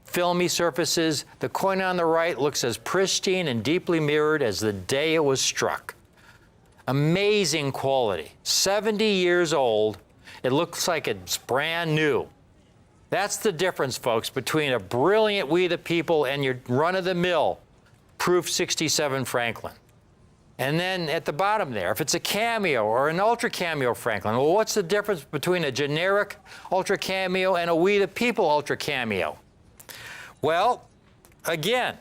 filmy surfaces. The coin on the right looks as pristine and deeply mirrored as the day it was struck. Amazing quality. 70 years old. It looks like it's brand new. That's the difference, folks, between a brilliant We the People and your run-of-the-mill Proof 67 Franklin. And then at the bottom there, if it's a Cameo or an Ultra Cameo Franklin, well, what's the difference between a generic Ultra Cameo and a We the People Ultra Cameo? Well, again,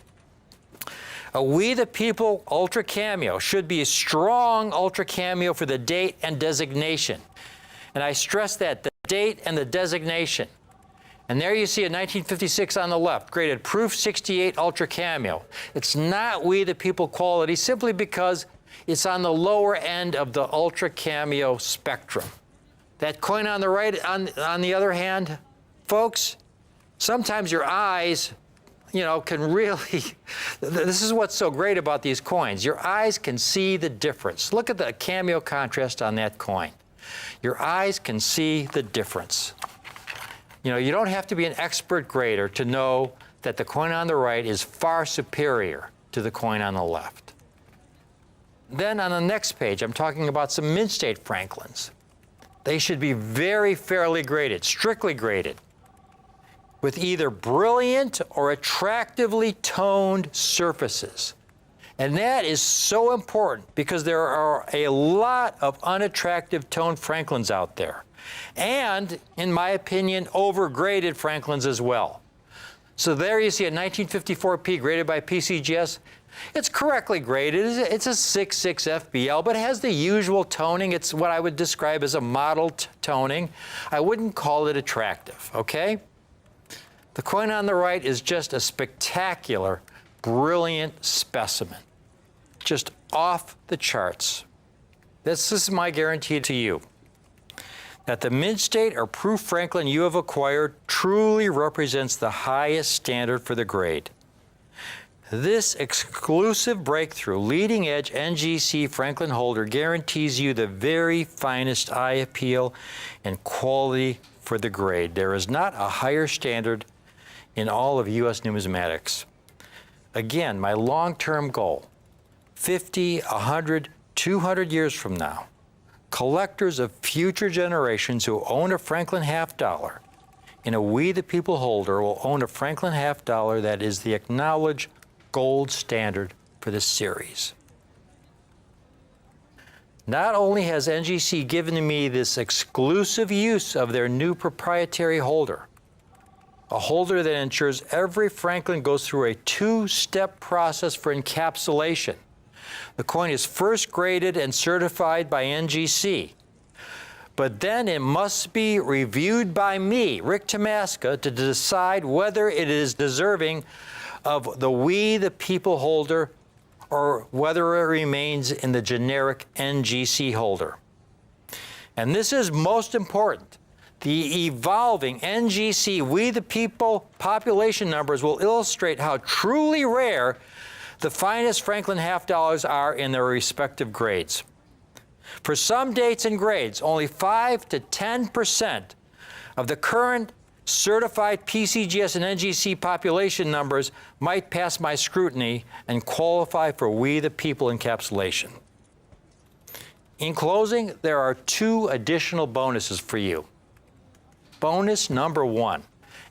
a We the People Ultra Cameo should be a strong Ultra Cameo for the date and designation. And I stress that, the date and the designation. And there you see a 1956 on the left, graded Proof 68 Ultra Cameo. It's not We the People quality simply because it's on the lower end of the Ultra Cameo spectrum. That coin on the right, on the other hand, folks, sometimes your eyes, can really, this is what's so great about these coins. Your eyes can see the difference. Look at the cameo contrast on that coin. Your eyes can see the difference. You don't have to be an expert grader to know that the coin on the right is far superior to the coin on the left. Then on the next page, I'm talking about some Mint State Franklins. They should be very fairly graded, strictly graded, with either brilliant or attractively toned surfaces. And that is so important because there are a lot of unattractive toned Franklins out there. And, in my opinion, overgraded Franklins as well. So there you see a 1954P graded by PCGS. It's correctly graded. It's a 6.6 FBL, but it has the usual toning. It's what I would describe as a model toning. I wouldn't call it attractive, okay? The coin on the right is just a spectacular, brilliant specimen. Just off the charts. This is my guarantee to you, that the Mint State or Proof Franklin you have acquired truly represents the highest standard for the grade. This exclusive breakthrough, leading-edge NGC Franklin holder guarantees you the very finest eye appeal and quality for the grade. There is not a higher standard in all of U.S. numismatics. Again, my long-term goal, 50, 100, 200 years from now, collectors of future generations who own a Franklin half-dollar in a We the People holder will own a Franklin half-dollar that is the acknowledged gold standard for this series. Not only has NGC given me this exclusive use of their new proprietary holder, a holder that ensures every Franklin goes through a two-step process for encapsulation. The coin is first graded and certified by NGC, but then it must be reviewed by me, Rick Tamaska, to decide whether it is deserving of the We the People holder or whether it remains in the generic NGC holder. And this is most important. The evolving NGC We the People population numbers will illustrate how truly rare the finest Franklin half-dollars are in their respective grades. For some dates and grades, only 5 to 10% of the current certified PCGS and NGC population numbers might pass my scrutiny and qualify for We the People encapsulation. In closing, there are two additional bonuses for you. Bonus number one,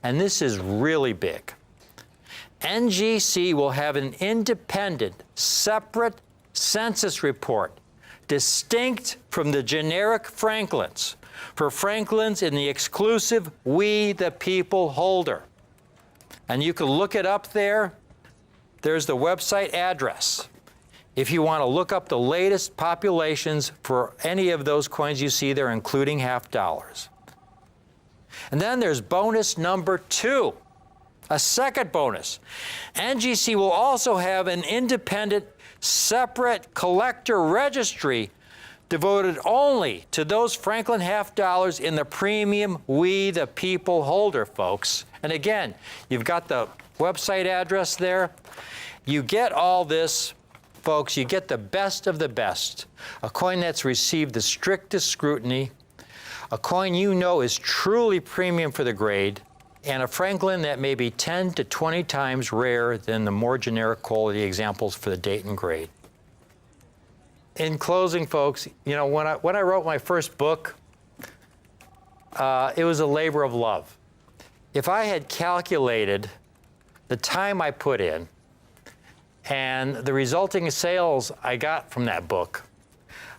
and this is really big. NGC will have an independent, separate census report, distinct from the generic Franklins, for Franklins in the exclusive We the People holder. And you can look it up there. There's the website address if you want to look up the latest populations for any of those coins you see there, including half-dollars. And then there's bonus number two. A second bonus. NGC will also have an independent, separate collector registry devoted only to those Franklin half dollars in the premium We the People holder, folks. And again, you've got the website address there. You get all this, folks. You get the best of the best. A coin that's received the strictest scrutiny, a coin you know is truly premium for the grade, and a Franklin that may be 10 to 20 times rarer than the more generic quality examples for the date and grade. In closing, folks, you know, when I wrote my first book, it was a labor of love. If I had calculated the time I put in and the resulting sales I got from that book,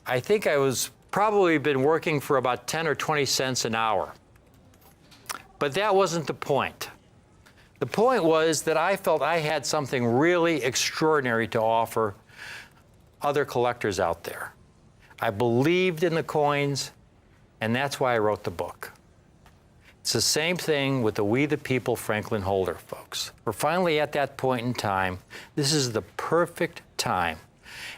I think I was probably been working for about 10 or 20 cents an hour. But that wasn't the point. The point was that I felt I had something really extraordinary to offer other collectors out there. I believed in the coins, and that's why I wrote the book. It's the same thing with the We the People Franklin holder, folks. We're finally at that point in time. This is the perfect time.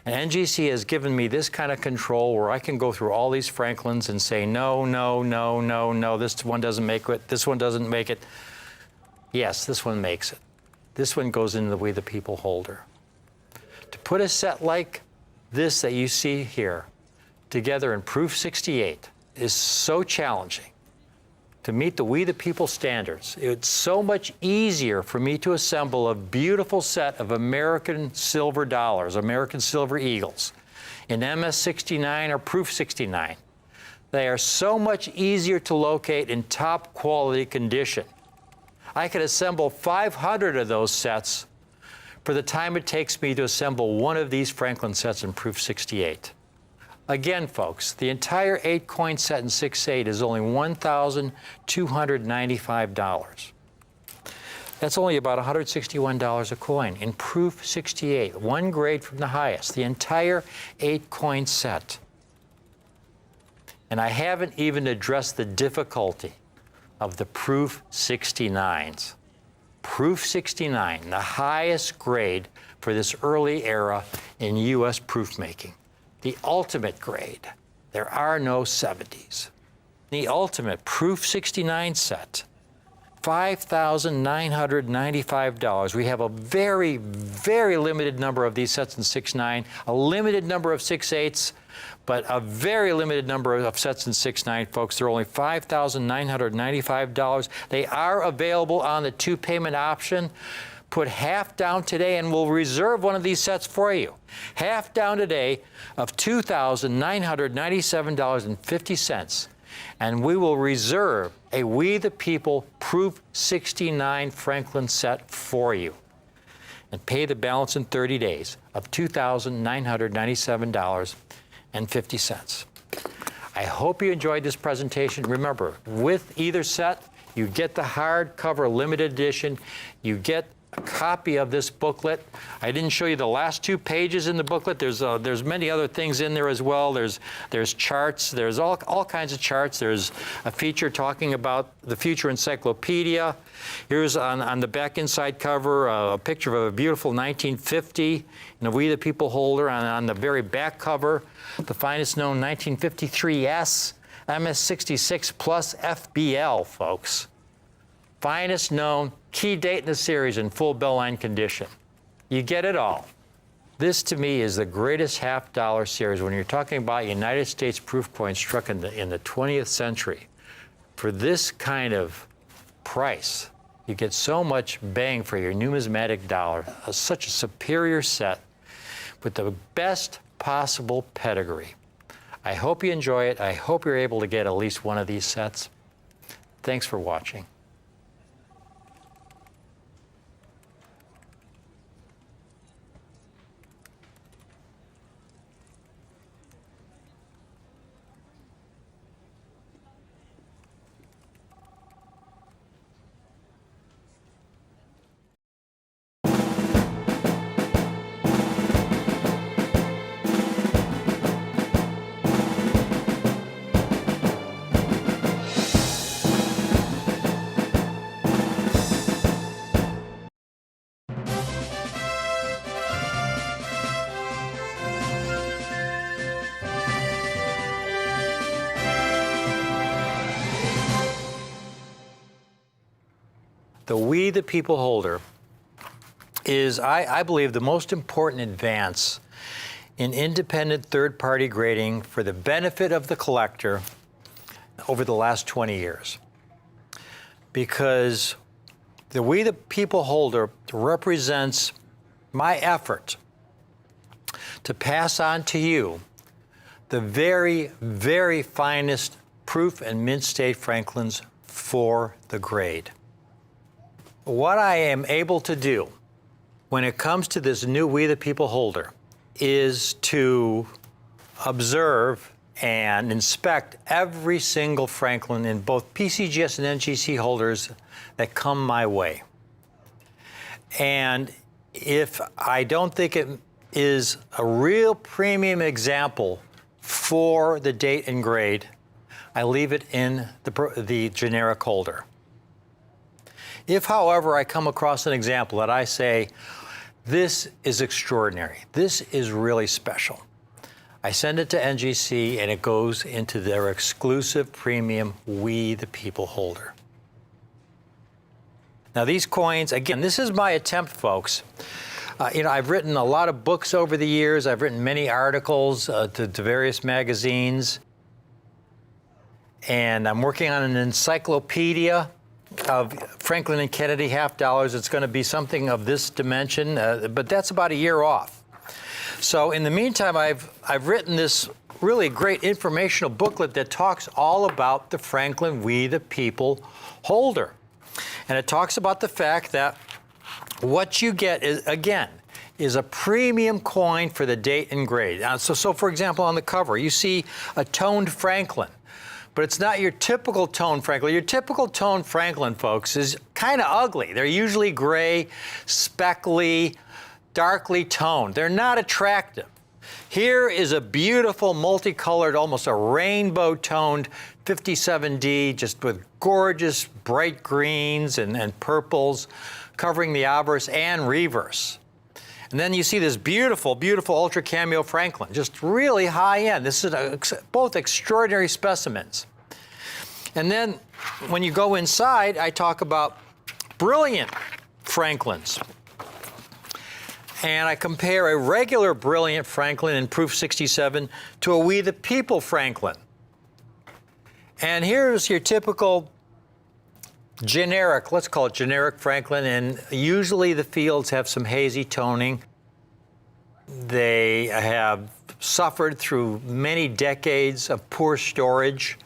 And NGC has given me this kind of control where I can go through all these Franklins and say, no, no, no, no, no, this one doesn't make it, this one doesn't make it. Yes, this one makes it. This one goes into the We the People holder. To put a set like this that you see here together in Proof 68 is so challenging. To meet the We the People standards, it's so much easier for me to assemble a beautiful set of American silver dollars, American silver eagles, in MS69 or Proof 69. They are so much easier to locate in top quality condition. I could assemble 500 of those sets for the time it takes me to assemble one of these Franklin sets in Proof 68. Again, folks, the entire 8-coin set in 6/8 is only $1,295. That's only about $161 a coin in Proof 68, one grade from the highest, the entire 8-coin set. And I haven't even addressed the difficulty of the Proof 69s. Proof 69, the highest grade for this early era in U.S. proof making. The ultimate grade. There are no 70s. The ultimate Proof 69 set, $5,995. We have a very, very limited number of these sets in 6/9, a limited number of 6/8s, but a very limited number of sets in 6/9, folks. They're only $5,995. They are available on the 2-payment option. Put half down today and we'll reserve one of these sets for you. Half down today of $2,997.50. And we will reserve a We the People Proof 69 Franklin set for you. And pay the balance in 30 days of $2,997.50. I hope you enjoyed this presentation. Remember, with either set, you get the hardcover limited edition. You get a copy of this booklet. I didn't show you the last 2 pages in the booklet. There's many other things in there as well. There's charts. There's all kinds of charts. There's a feature talking about the Future Encyclopedia. Here's on the back inside cover a picture of a beautiful 1950 in a We the People holder. On the very back cover, the finest known 1953S MS66 plus FBL, folks. Finest known, key date in the series in full bell line condition. You get it all. This, to me, is the greatest half-dollar series when you're talking about United States proof coins struck in the 20th century. For this kind of price, you get so much bang for your numismatic dollar, such a superior set with the best possible pedigree. I hope you enjoy it. I hope you're able to get at least one of these sets. Thanks for watching. The We the People holder is, I believe, the most important advance in independent third-party grading for the benefit of the collector over the last 20 years. Because the We the People holder represents my effort to pass on to you the very, very finest proof and mint state Franklins for the grade. What I am able to do when it comes to this new We the People holder is to observe and inspect every single Franklin in both PCGS and NGC holders that come my way. And if I don't think it is a real premium example for the date and grade, I leave it in the generic holder. If, however, I come across an example that I say, this is extraordinary, this is really special, I send it to NGC and it goes into their exclusive premium We the People holder. Now these coins, again, this is my attempt, folks. I've written a lot of books over the years. I've written many articles to various magazines. And I'm working on an encyclopedia of Franklin and Kennedy half dollars. It's going to be something of this dimension, but that's about a year off. So in the meantime, I've written this really great informational booklet that talks all about the Franklin We the People holder. And it talks about the fact that what you get is, again, is a premium coin for the date and grade. So for example, on the cover, you see a toned Franklin, but it's not your typical toned Franklin. Your typical toned Franklin, folks, is kind of ugly. They're usually gray, speckly, darkly toned. They're not attractive. Here is a beautiful, multicolored, almost a rainbow toned 57D, just with gorgeous bright greens and purples covering the obverse and reverse. And then you see this beautiful, beautiful Ultra Cameo Franklin, just really high end. This is both extraordinary specimens. And then when you go inside, I talk about brilliant Franklins. And I compare a regular brilliant Franklin in Proof 67 to a We the People Franklin. And here's your typical generic, let's call it generic Franklin, and usually the fields have some hazy toning. They have suffered through many decades of poor storage.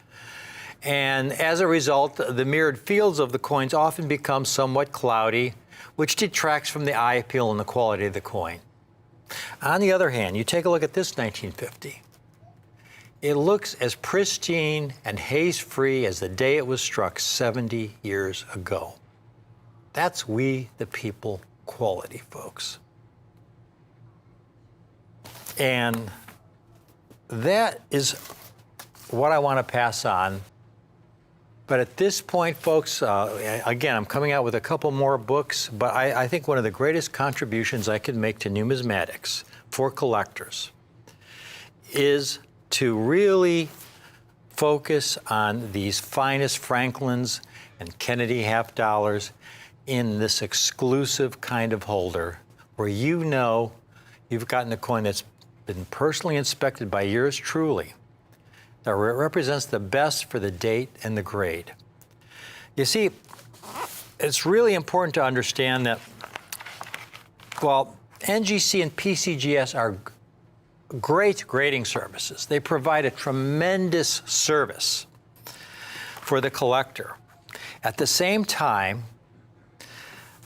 And as a result, the mirrored fields of the coins often become somewhat cloudy, which detracts from the eye appeal and the quality of the coin. On the other hand, you take a look at this 1950. It looks as pristine and haze-free as the day it was struck 70 years ago. That's We the People quality, folks. And that is what I want to pass on. But at this point, folks, again, I'm coming out with a couple more books, but I think one of the greatest contributions I can make to numismatics for collectors is to really focus on these finest Franklins and Kennedy half dollars in this exclusive kind of holder where you know you've gotten a coin that's been personally inspected by yours truly, that represents the best for the date and the grade. You see, it's really important to understand that while NGC and PCGS are great grading services, they provide a tremendous service for the collector. At the same time,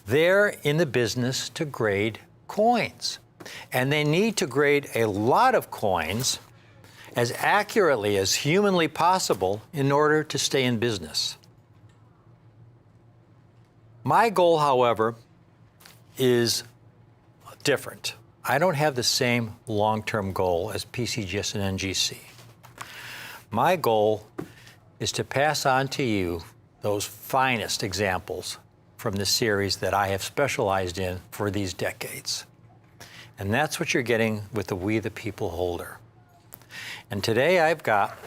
they're in the business to grade coins. And they need to grade a lot of coins as accurately as humanly possible in order to stay in business. My goal, however, is different. I don't have the same long-term goal as PCGS and NGC. My goal is to pass on to you those finest examples from the series that I have specialized in for these decades. And that's what you're getting with the We the People holder. And today I've got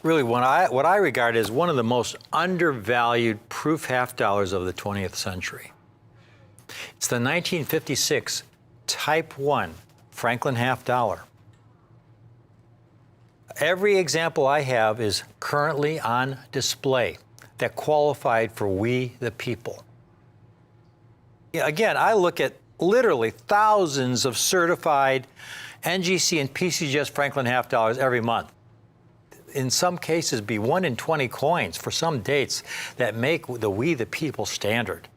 really what I regard as one of the most undervalued proof half dollars of the 20th century. It's the 1956 Type 1 Franklin half dollar. Every example I have is currently on display that qualified for We the People. Again, I look at literally thousands of certified NGC and PCGS Franklin half dollars every month. In some cases, be 1 in 20 coins for some dates that make the We the People standard.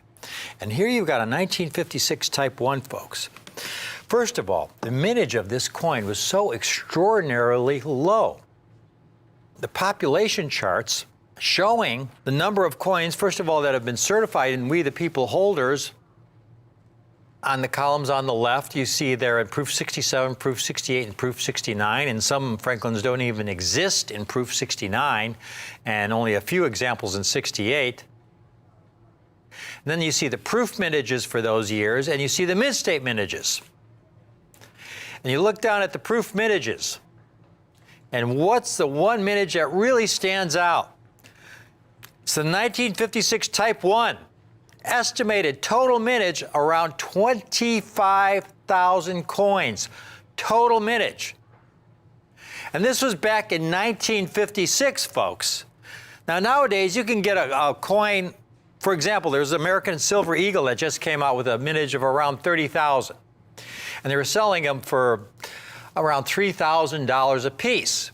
And here you've got a 1956 Type 1, folks. First of all, the mintage of this coin was so extraordinarily low. The population charts showing the number of coins, first of all, that have been certified in We the People holders. On the columns on the left, you see there in proof 67, proof 68, and proof 69, and some Franklins don't even exist in proof 69, and only a few examples in 68. And then you see the proof mintages for those years, and you see the mint state mintages. And you look down at the proof mintages, and what's the one mintage that really stands out? It's the 1956 Type 1. Estimated total mintage around 25,000 coins. Total mintage. And this was back in 1956, folks. Now, nowadays, you can get a coin. For example, there's an American Silver Eagle that just came out with a mintage of around 30,000. And they were selling them for around $3,000 a piece.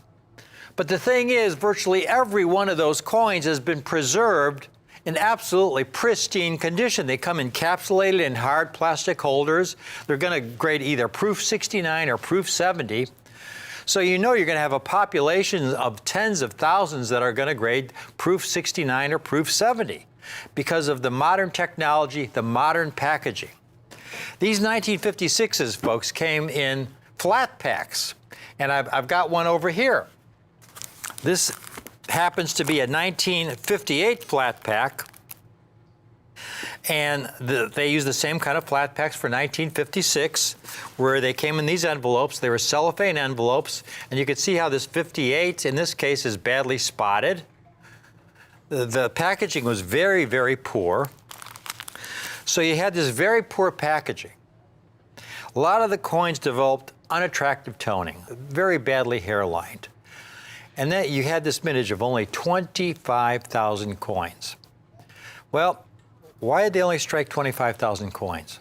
But the thing is, virtually every one of those coins has been preserved in absolutely pristine condition. They come encapsulated in hard plastic holders. They're going to grade either proof 69 or proof 70. So you know you're going to have a population of tens of thousands that are going to grade proof 69 or proof 70 because of the modern technology, the modern packaging. These 1956s, folks, came in flat packs, and I've got one over here. This happens to be a 1958 flat pack, and they use the same kind of flat packs for 1956, where they came in these envelopes. They were cellophane envelopes, and you can see how this 58, in this case, is badly spotted. The packaging was very, very poor. So you had this very poor packaging. A lot of the coins developed unattractive toning, very badly hairlined. And then you had this mintage of only 25,000 coins. Well, why did they only strike 25,000 coins?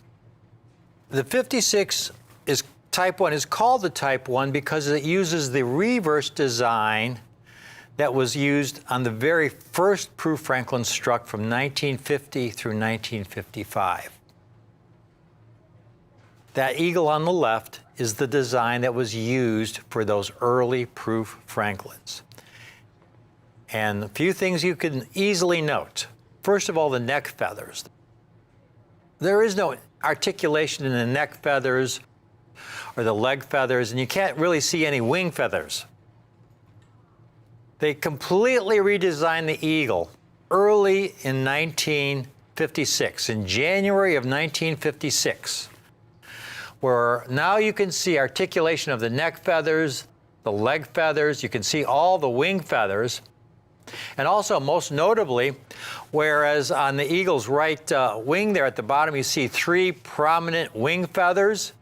The 56 is Type 1 is called the Type 1 because it uses the reverse design that was used on the very first proof Franklin struck from 1950 through 1955. That eagle on the left is the design that was used for those early proof Franklins. And a few things you can easily note. First of all, the neck feathers. There is no articulation in the neck feathers or the leg feathers, and you can't really see any wing feathers. They completely redesigned the eagle early in 1956, in January of 1956, where now you can see articulation of the neck feathers, the leg feathers, you can see all the wing feathers, and also most notably, whereas on the eagle's right wing there at the bottom you see 3 prominent wing feathers,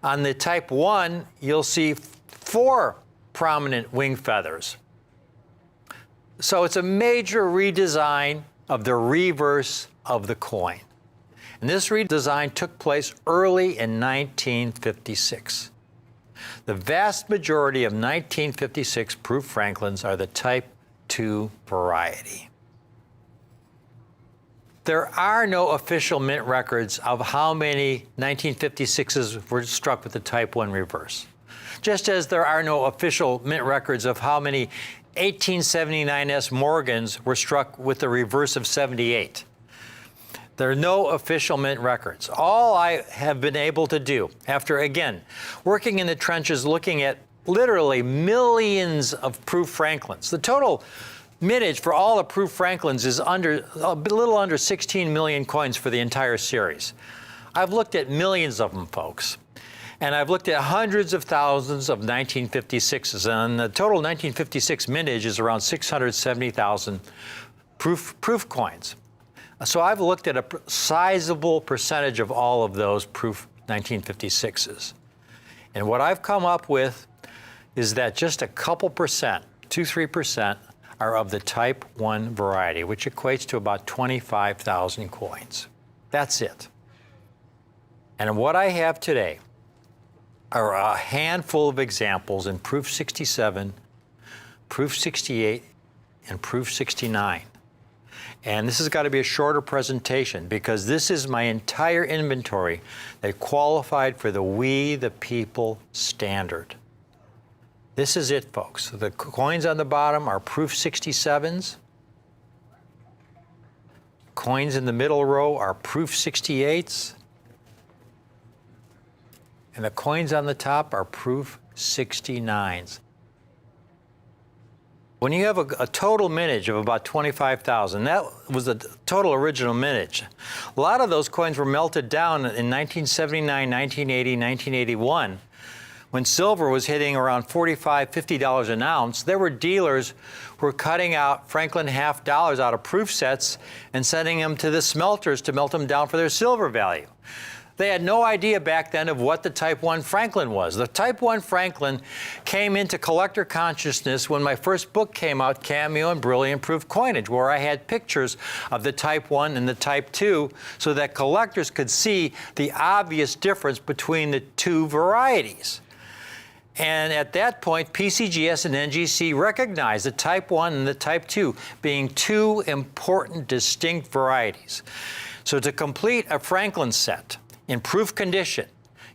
on the Type 1 you'll see 4 prominent wing feathers. So it's a major redesign of the reverse of the coin. And this redesign took place early in 1956. The vast majority of 1956 proof Franklins are the Type 2 variety. There are no official mint records of how many 1956s were struck with the Type 1 reverse. Just as there are no official mint records of how many 1879S Morgans were struck with the reverse of 78. There are no official mint records. All I have been able to do, after, again, working in the trenches, looking at literally millions of proof Franklins. The total mintage for all the proof Franklins is a little under 16 million coins for the entire series. I've looked at millions of them, folks. And I've looked at hundreds of thousands of 1956s, and the total 1956 mintage is around 670,000 proof coins. So I've looked at a sizable percentage of all of those proof 1956s. And what I've come up with is that just a couple percent, 2-3%, are of the Type 1 variety, which equates to about 25,000 coins. That's it. And what I have today are a handful of examples in proof 67, proof 68, and proof 69. And this has got to be a shorter presentation because this is my entire inventory that qualified for the We the People standard. This is it, folks. The coins on the bottom are proof 67s. Coins in the middle row are proof 68s. And the coins on the top are proof 69s. When you have a total mintage of about 25,000, that was the total original mintage. A lot of those coins were melted down in 1979, 1980, 1981. When silver was hitting around $45, $50 an ounce, there were dealers who were cutting out Franklin half dollars out of proof sets and sending them to the smelters to melt them down for their silver value. They had no idea back then of what the Type 1 Franklin was. The Type 1 Franklin came into collector consciousness when my first book came out, Cameo and Brilliant Proof Coinage, where I had pictures of the Type 1 and the Type 2 so that collectors could see the obvious difference between the two varieties. And at that point, PCGS and NGC recognized the Type 1 and the Type 2 being two important distinct varieties. So to complete a Franklin set in proof condition,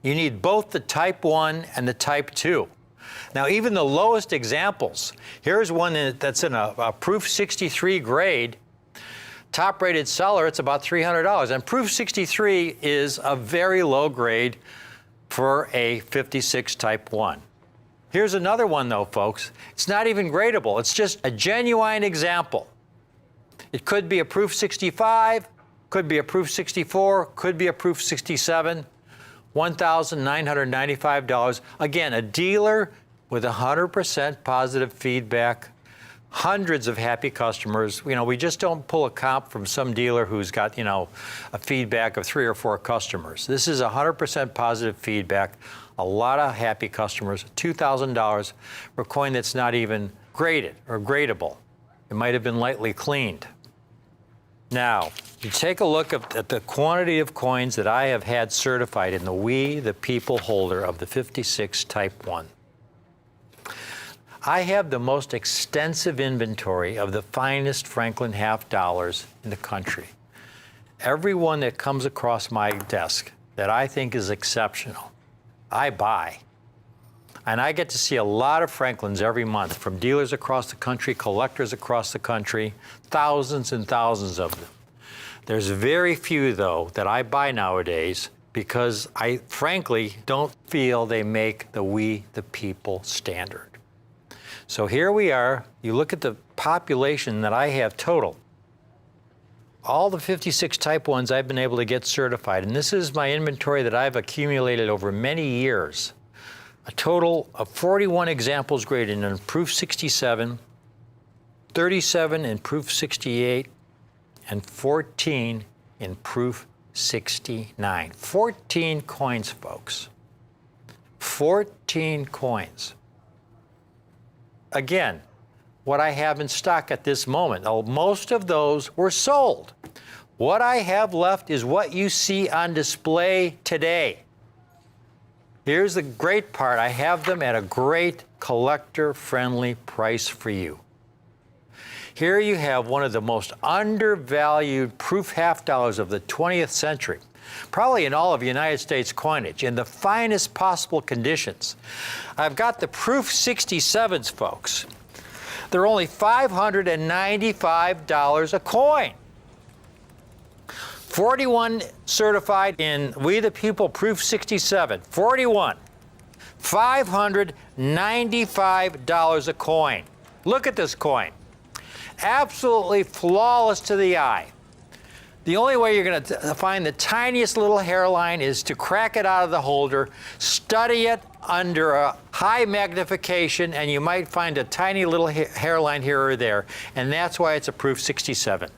you need both the Type 1 and the Type 2. Now, even the lowest examples, here's one that's in a proof 63 grade, top rated seller, it's about $300. And proof 63 is a very low grade for a 56 Type 1. Here's another one though, folks. It's not even gradable. It's just a genuine example. It could be a proof 65, could be a proof 64, could be a proof 67, $1,995. Again, a dealer with 100% positive feedback, hundreds of happy customers. You know, we just don't pull a comp from some dealer who's got, you know, a feedback of 3 or 4 customers. This is 100% positive feedback, a lot of happy customers, $2,000 for a coin that's not even graded or gradable. It might have been lightly cleaned. Now, you take a look at the quantity of coins that I have had certified in the We the People holder of the 56 Type 1. I have the most extensive inventory of the finest Franklin half dollars in the country. Every one that comes across my desk that I think is exceptional, I buy. And I get to see a lot of Franklins every month from dealers across the country, collectors across the country, thousands and thousands of them. There's very few, though, that I buy nowadays because I frankly don't feel they make the We the People standard. So here we are. You look at the population that I have total. All the 56 Type 1s I've been able to get certified, and this is my inventory that I've accumulated over many years. A total of 41 examples graded in proof 67, 37 in proof 68, and 14 in proof 69. 14 coins, folks. 14 coins. Again, what I have in stock at this moment, most of those were sold. What I have left is what you see on display today. Here's the great part. I have them at a great collector-friendly price for you. Here you have one of the most undervalued proof half dollars of the 20th century, probably in all of United States coinage, in the finest possible conditions. I've got the proof 67s, folks. They're only $595 a coin. 41 certified in We the People proof 67. 41. $595 a coin. Look at this coin. Absolutely flawless to the eye. The only way you're going to find the tiniest little hairline is to crack it out of the holder, study it under a high magnification, and you might find a tiny little hairline here or there. And that's why it's a proof 67.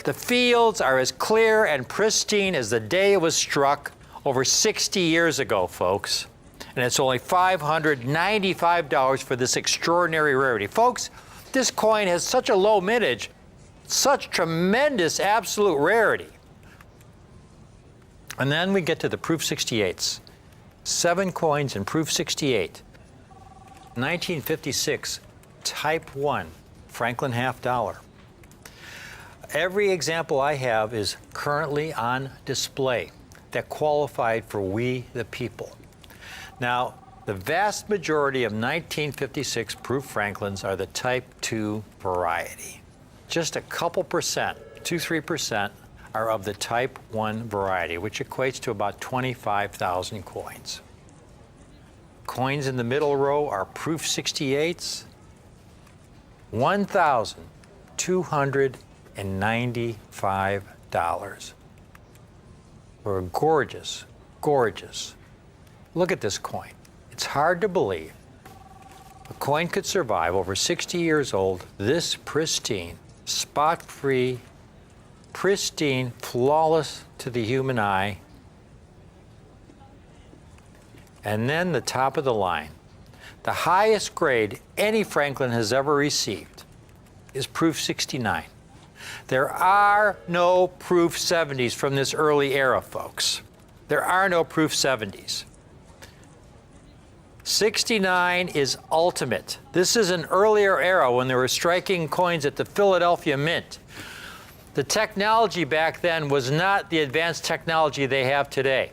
The fields are as clear and pristine as the day it was struck over 60 years ago, folks. And it's only $595 for this extraordinary rarity. Folks, this coin has such a low mintage, such tremendous absolute rarity. And then we get to the proof 68s. 7 coins in proof 68. 1956, type 1, Franklin half dollar. Every example I have is currently on display that qualified for We the People. Now, the vast majority of 1956 proof Franklins are the type 2 variety. Just a couple percent, 2-3%, are of the type 1 variety, which equates to about 25,000 coins. Coins in the middle row are proof 68s, $1,295. For a gorgeous, gorgeous. Look at this coin. It's hard to believe a coin could survive over 60 years old, this pristine, spot-free, pristine, flawless to the human eye. And then the top of the line. The highest grade any Franklin has ever received is proof 69. There are no proof 70s from this early era, folks. There are no proof 70s. 69 is ultimate. This is an earlier era when they were striking coins at the Philadelphia Mint. The technology back then was not the advanced technology they have today.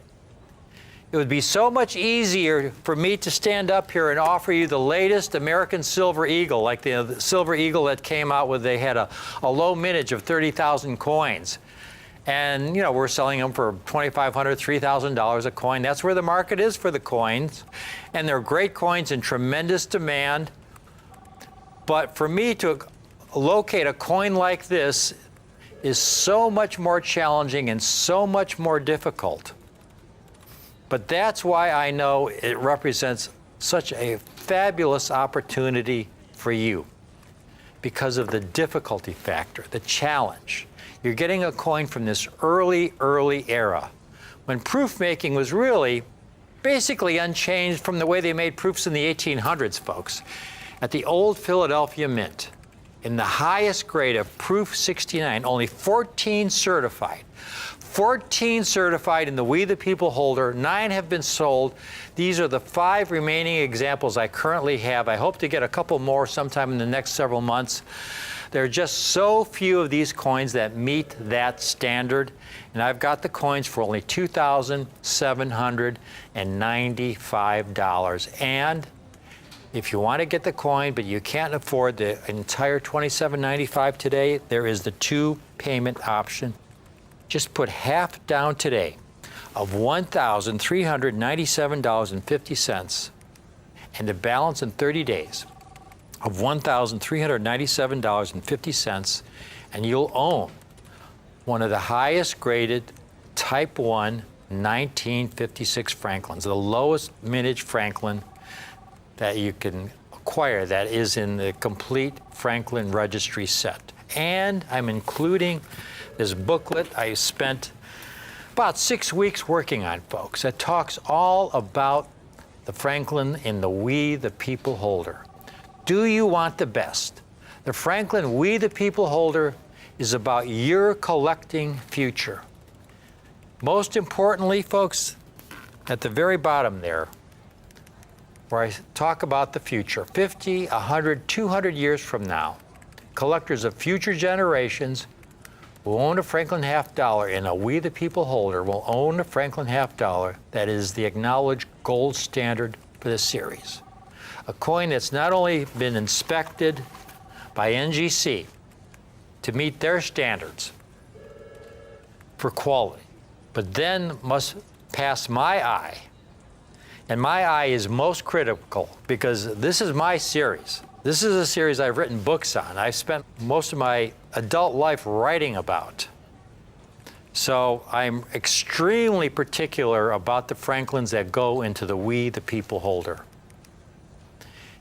It would be so much easier for me to stand up here and offer you the latest American Silver Eagle, like the Silver Eagle that came out with, they had a low mintage of 30,000 coins. And, we're selling them for $2,500, $3,000 a coin. That's where the market is for the coins. And they're great coins in tremendous demand. But for me to locate a coin like this is so much more challenging and so much more difficult. But that's why I know it represents such a fabulous opportunity for you, because of the difficulty factor, the challenge. You're getting a coin from this early era, when proof making was really basically unchanged from the way they made proofs in the 1800s, folks. At the old Philadelphia Mint, in the highest grade of proof 69, only 14 certified. 14 certified in the We the People holder, 9 have been sold. These are the 5 remaining examples I currently have. I hope to get a couple more sometime in the next several months. There are just so few of these coins that meet that standard, and I've got the coins for only $2,795. And if you want to get the coin, but you can't afford the entire $2,795 today, there is the 2 payment option. Just put half down today of $1,397.50 and the balance in 30 days of $1,397.50, and you'll own one of the highest graded Type 1 1956 Franklins, the lowest mintage Franklin that you can acquire that is in the complete Franklin registry set. And I'm including this booklet I spent about 6 weeks working on, folks, that talks all about the Franklin in the We the People holder. Do you want the best? The Franklin We the People holder is about your collecting future. Most importantly, folks, at the very bottom there, where I talk about the future, 50, 100, 200 years from now, collectors of future generations who own a Franklin half dollar in a We the People holder will own a Franklin half dollar that is the acknowledged gold standard for this series. A coin that's not only been inspected by NGC to meet their standards for quality, but then must pass my eye. And my eye is most critical because this is my series. This is a series I've written books on. I've spent most of my adult life writing about. So I'm extremely particular about the Franklins that go into the We the People holder.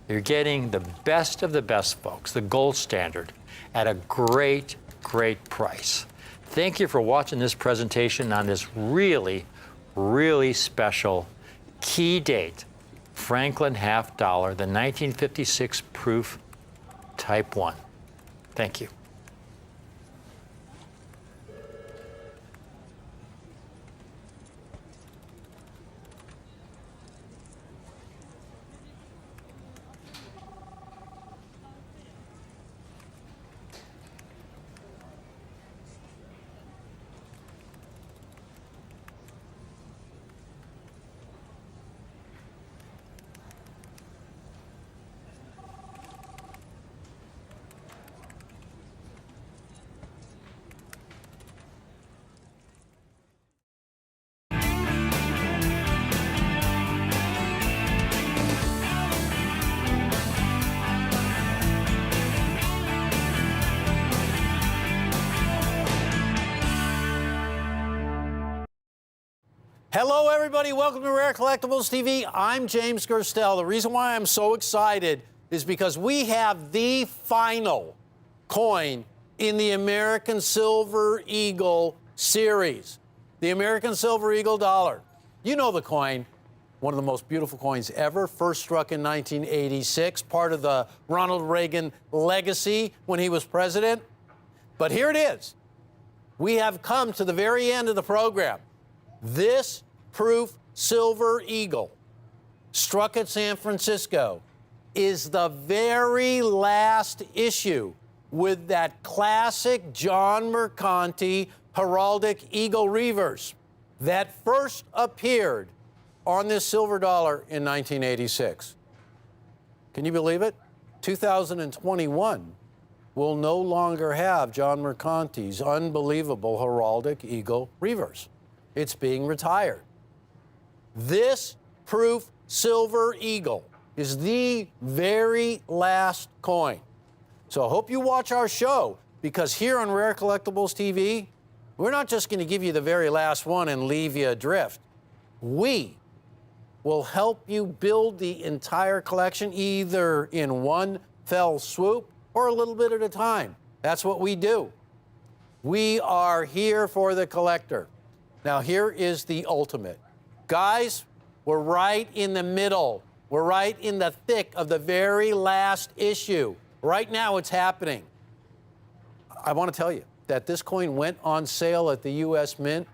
You're getting the best of the best, folks, the gold standard, at a great, great price. Thank you for watching this presentation on this really, really special key date, Franklin half dollar, the 1956 proof Type 1. Thank you. Hello, everybody. Welcome to Rare Collectibles TV. I'm James Gerstel. The reason why I'm so excited is because we have the final coin in the American Silver Eagle series, the American Silver Eagle dollar. You know the coin, one of the most beautiful coins ever, first struck in 1986, part of the Ronald Reagan legacy when he was president. But here it is. We have come to the very end of the program. This proof Silver Eagle, struck at San Francisco, is the very last issue with that classic John Mercanti heraldic eagle reverse that first appeared on this silver dollar in 1986. Can you believe it? 2021 will no longer have John Mercanti's unbelievable heraldic eagle reverse. It's being retired. This proof Silver Eagle is the very last coin. So I hope you watch our show, because here on Rare Collectibles TV, we're not just going to give you the very last one and leave you adrift. We will help you build the entire collection either in one fell swoop or a little bit at a time. That's what we do. We are here for the collector. Now, here is the ultimate. Guys, we're right in the middle. We're right in the thick of the very last issue. Right now, it's happening. I want to tell you that this coin went on sale at the U.S. Mint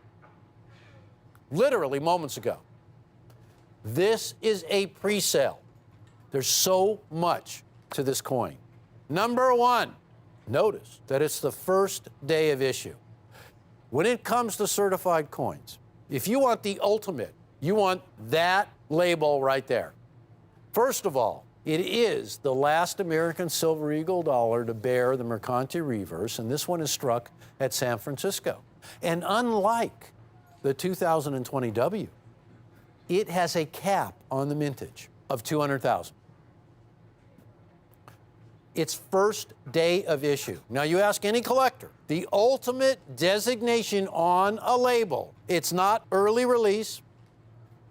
literally moments ago. This is a pre-sale. There's so much to this coin. Number one, notice that it's the first day of issue. When it comes to certified coins, if you want the ultimate, you want that label right there. First of all, it is the last American Silver Eagle dollar to bear the Mercanti reverse, and this one is struck at San Francisco. And unlike the 2020 W, it has a cap on the mintage of 200,000. It's first day of issue. Now, you ask any collector, the ultimate designation on a label, it's not early release,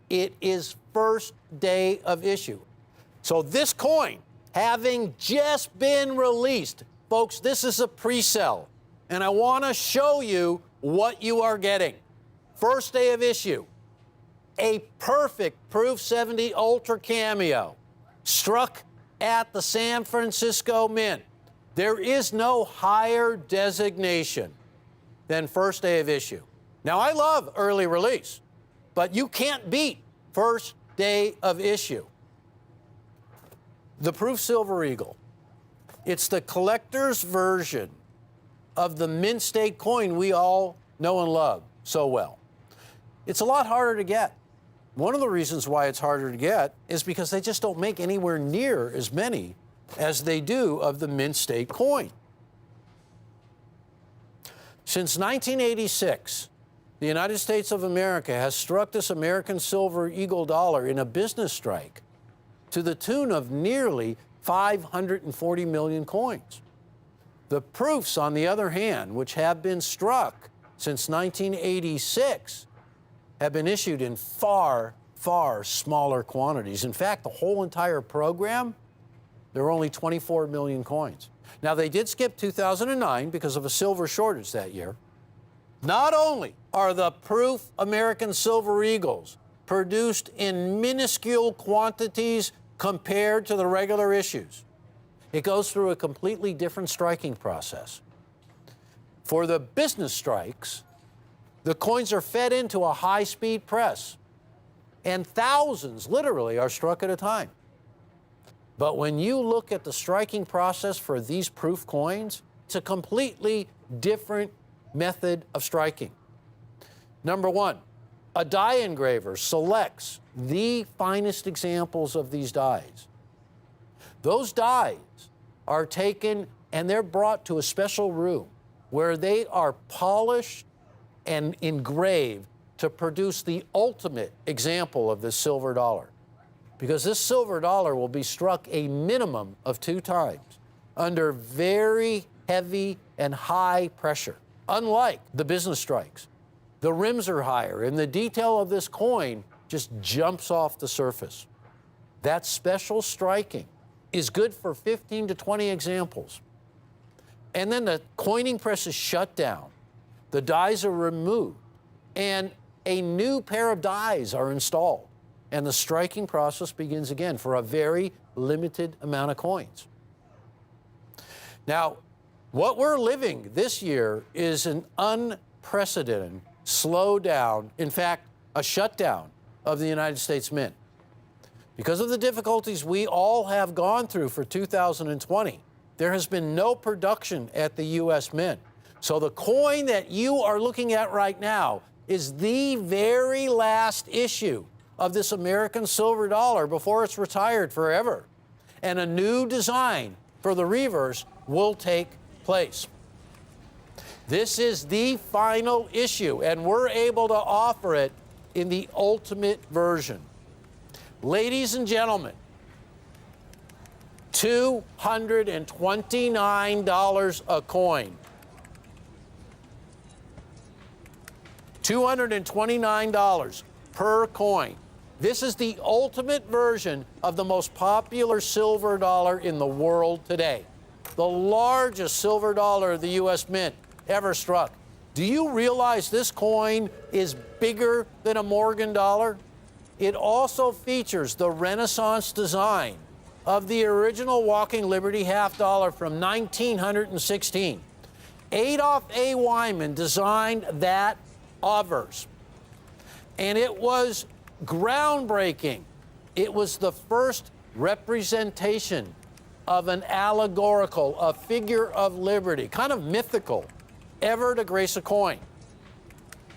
it is first day of issue. So this coin, having just been released, folks, this is a pre-sale, and I want to show you what you are getting. First day of issue, a perfect Proof 70 Ultra Cameo, struck at the San Francisco Mint. There is no higher designation than first day of issue. Now, I love early release, but you can't beat first day of issue. The Proof Silver Eagle, it's the collector's version of the Mint State coin we all know and love so well. It's a lot harder to get. One of the reasons why it's harder to get is because they just don't make anywhere near as many as they do of the Mint State coin. Since 1986, the United States of America has struck this American Silver Eagle dollar in a business strike to the tune of nearly 540 million coins. The proofs, on the other hand, which have been struck since 1986 have been issued in far, far smaller quantities. In fact, the whole entire program, there are only 24 million coins. Now, they did skip 2009 because of a silver shortage that year. Not only are the proof American Silver Eagles produced in minuscule quantities compared to the regular issues, it goes through a completely different striking process. For the business strikes, the coins are fed into a high-speed press, and thousands, literally, are struck at a time. But when you look at the striking process for these proof coins, it's a completely different method of striking. Number one, a die engraver selects the finest examples of these dies. Those dies are taken and they're brought to a special room where they are polished and engraved to produce the ultimate example of this silver dollar. Because this silver dollar will be struck a minimum of 2 times under very heavy and high pressure. Unlike the business strikes, the rims are higher and the detail of this coin just jumps off the surface. That special striking is good for 15 to 20 examples. And then the coining press is shut down, the dies are removed, and a new pair of dies are installed. And the striking process begins again for a very limited amount of coins. Now, what we're living this year is an unprecedented slowdown, in fact, a shutdown of the United States Mint. Because of the difficulties we all have gone through for 2020, there has been no production at the U.S. Mint. So the coin that you are looking at right now is the very last issue of this American silver dollar before it's retired forever. And a new design for the reverse will take place. This is the final issue, and we're able to offer it in the ultimate version. Ladies and gentlemen, $229 a coin. $229 per coin. This is the ultimate version of the most popular silver dollar in the world today. The largest silver dollar of the U.S. Mint ever struck. Do you realize this coin is bigger than a Morgan dollar? It also features the Renaissance design of the original Walking Liberty half dollar from 1916. Adolph A. Wyman designed that obverse, and it was groundbreaking. It was the first representation of an allegorical, a figure of liberty, kind of mythical, ever to grace a coin.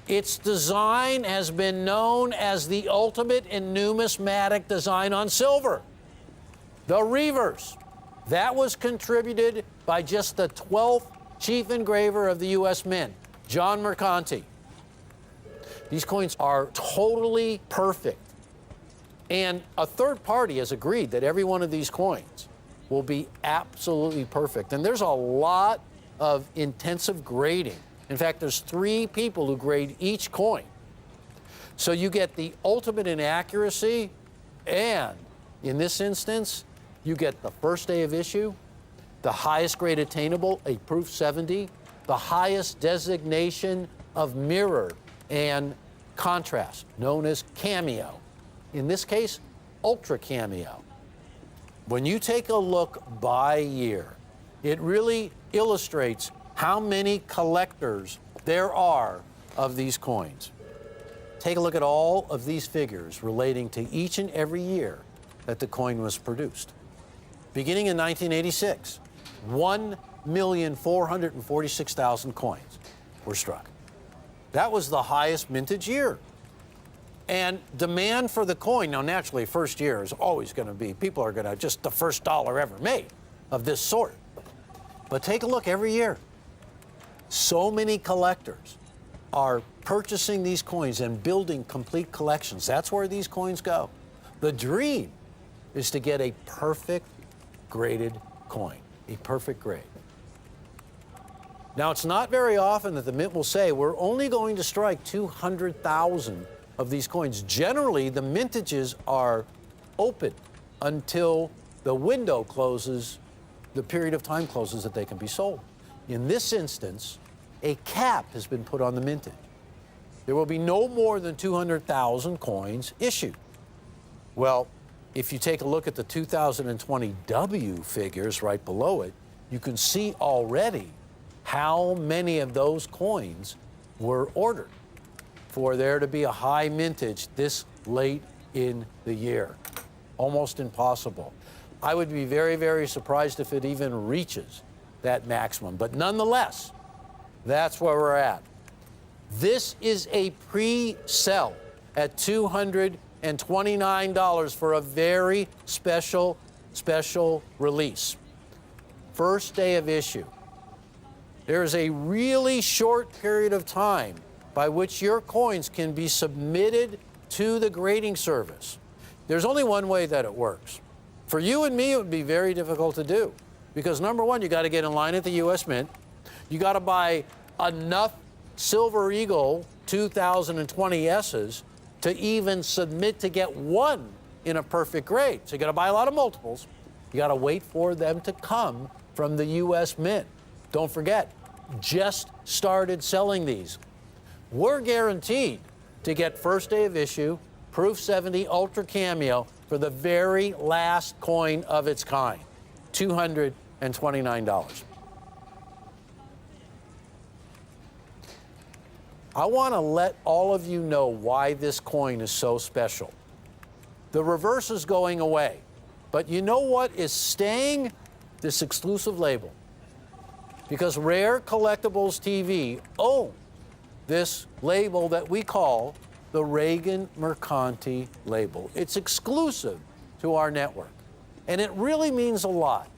Its design has been known as the ultimate in numismatic design on silver. The reverse, that was contributed by just the 12th chief engraver of the U.S. Mint, John Mercanti. These coins are totally perfect. And a third party has agreed that every one of these coins will be absolutely perfect. And there's a lot of intensive grading. In fact, there's 3 people who grade each coin. So you get the ultimate in accuracy, and in this instance, you get the first day of issue, the highest grade attainable, a proof 70, the highest designation of mirror and contrast, known as cameo. In this case, ultra cameo. When you take a look by year, it really illustrates how many collectors there are of these coins. Take a look at all of these figures relating to each and every year that the coin was produced. Beginning in 1986, 1,446,000 coins were struck. That was the highest mintage year. And demand for the coin, now naturally, first year is always going to be, people are going to, just the first dollar ever made of this sort. But take a look every year. So many collectors are purchasing these coins and building complete collections. That's where these coins go. The dream is to get a perfect graded coin, a perfect grade. Now, it's not very often that the Mint will say, we're only going to strike 200,000 of these coins. Generally, the mintages are open until the window closes, the period of time closes that they can be sold. In this instance, a cap has been put on the mintage. There will be no more than 200,000 coins issued. Well, if you take a look at the 2020 W figures right below it, you can see already how many of those coins were ordered for there to be a high mintage this late in the year. Almost impossible. I would be very, very surprised if it even reaches that maximum. But nonetheless, that's where we're at. This is a pre-sell at $229 for a very special release. First day of issue. There is a really short period of time by which your coins can be submitted to the grading service. There's only one way that it works. For you and me, it would be very difficult to do because number one, you got to get in line at the U.S. Mint. You got to buy enough Silver Eagle 2020 S's to even submit to get one in a perfect grade. So you got to buy a lot of multiples. You got to wait for them to come from the U.S. Mint. Don't forget, just started selling these. We're guaranteed to get first day of issue, Proof 70 Ultra Cameo for the very last coin of its kind, $229. I want to let all of you know why this coin is so special. The reverse is going away, but you know what is staying? This exclusive label. Because Rare Collectibles TV owns this label that we call the Reagan Mercanti label. It's exclusive to our network, and it really means a lot.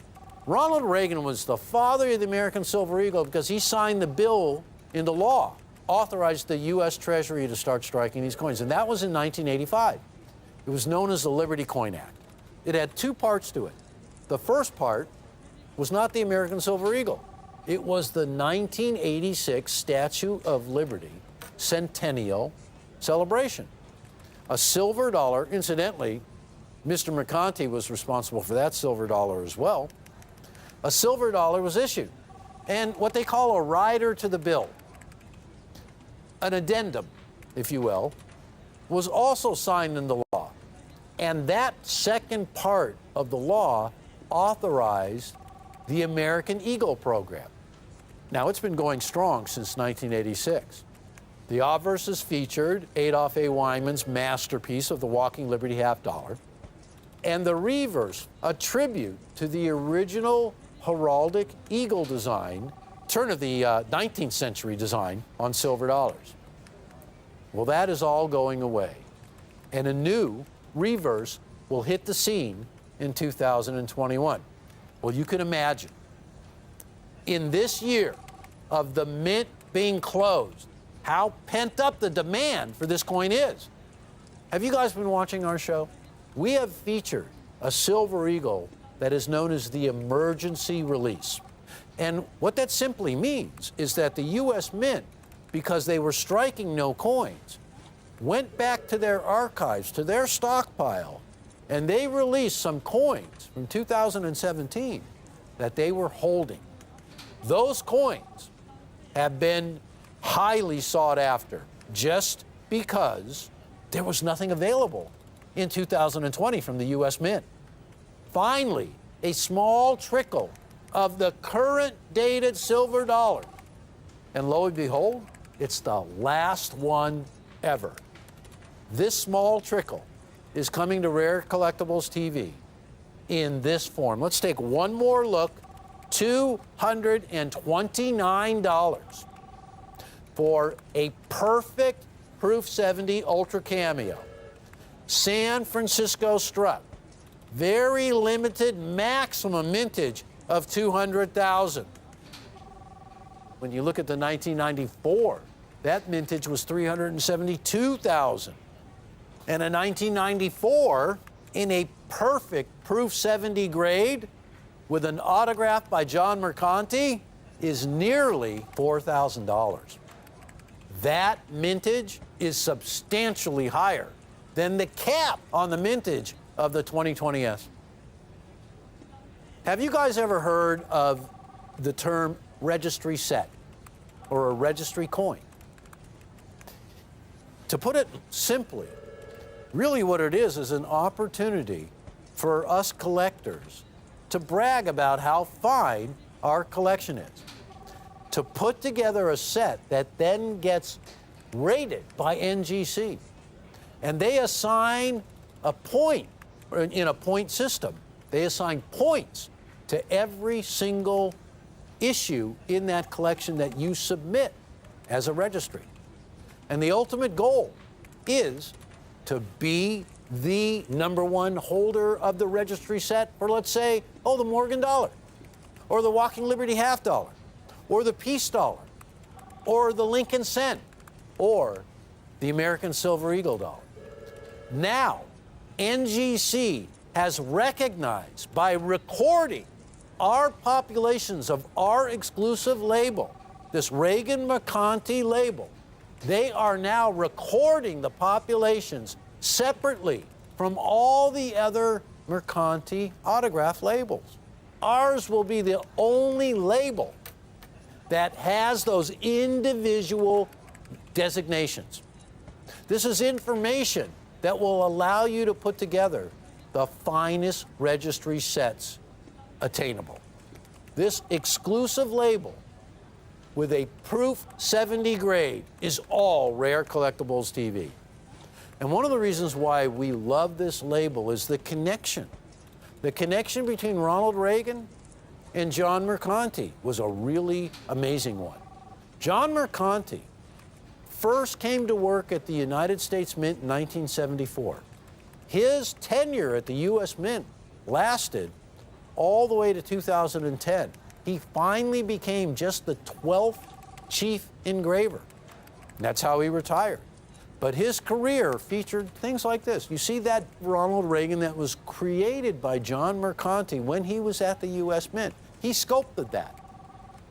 Ronald Reagan was the father of the American Silver Eagle because he signed the bill into law, authorized the U.S. Treasury to start striking these coins, and that was in 1985. It was known as the Liberty Coin Act. It had two parts to it. The first part was not the American Silver Eagle. It was the 1986 Statue of Liberty Centennial Celebration. A silver dollar, incidentally, Mr. Mercanti was responsible for that silver dollar as well. A silver dollar was issued, and what they call a rider to the bill, an addendum, if you will, was also signed into law. And that second part of the law authorized the American Eagle program. Now, it's been going strong since 1986. The obverse is featured Adolph A. Wyman's masterpiece of the Walking Liberty half dollar, and the reverse, a tribute to the original heraldic eagle design, turn of the 19th century design on silver dollars. Well, that is all going away, and a new reverse will hit the scene in 2021. Well, you can imagine, in this year of the Mint being closed, how pent up the demand for this coin is. Have you guys been watching our show? We have featured a Silver Eagle that is known as the emergency release. And what that simply means is that the U.S. Mint, because they were striking no coins, went back to their archives, to their stockpile, and they released some coins from 2017 that they were holding. Those coins have been highly sought after just because there was nothing available in 2020 from the U.S. Mint. Finally, a small trickle of the current dated silver dollar. And lo and behold, it's the last one ever. This small trickle is coming to Rare Collectibles TV in this form. Let's take one more look. $229 for a perfect Proof 70 Ultra Cameo. San Francisco strut. Very limited maximum mintage of 200,000. When you look at the 1994, that mintage was 372,000. And a 1994 in a perfect Proof 70 grade with an autograph by John Mercanti, is nearly $4,000. That mintage is substantially higher than the cap on the mintage of the 2020S. Have you guys ever heard of the term registry set or a registry coin? To put it simply, really what it is an opportunity for us collectors to brag about how fine our collection is. To put together a set that then gets rated by NGC. And they assign a point, in a point system, they assign points to every single issue in that collection that you submit as a registry. And the ultimate goal is to be the #1 holder of the registry set for, let's say, the Morgan dollar, or the Walking Liberty half dollar, or the Peace dollar, or the Lincoln cent, or the American Silver Eagle dollar. Now, NGC has recognized by recording our populations of our exclusive label, this Reagan-Mercanti label, they are now recording the populations separately from all the other Mercanti autograph labels. Ours will be the only label that has those individual designations. This is information that will allow you to put together the finest registry sets attainable. This exclusive label with a Proof 70 grade is all Rare Collectibles TV. And one of the reasons why we love this label is the connection. The connection between Ronald Reagan and John Mercanti was a really amazing one. John Mercanti first came to work at the United States Mint in 1974. His tenure at the U.S. Mint lasted all the way to 2010. He finally became just the 12th chief engraver. That's how he retired. But his career featured things like this. You see that Ronald Reagan that was created by John Mercanti when he was at the U.S. Mint. He sculpted that.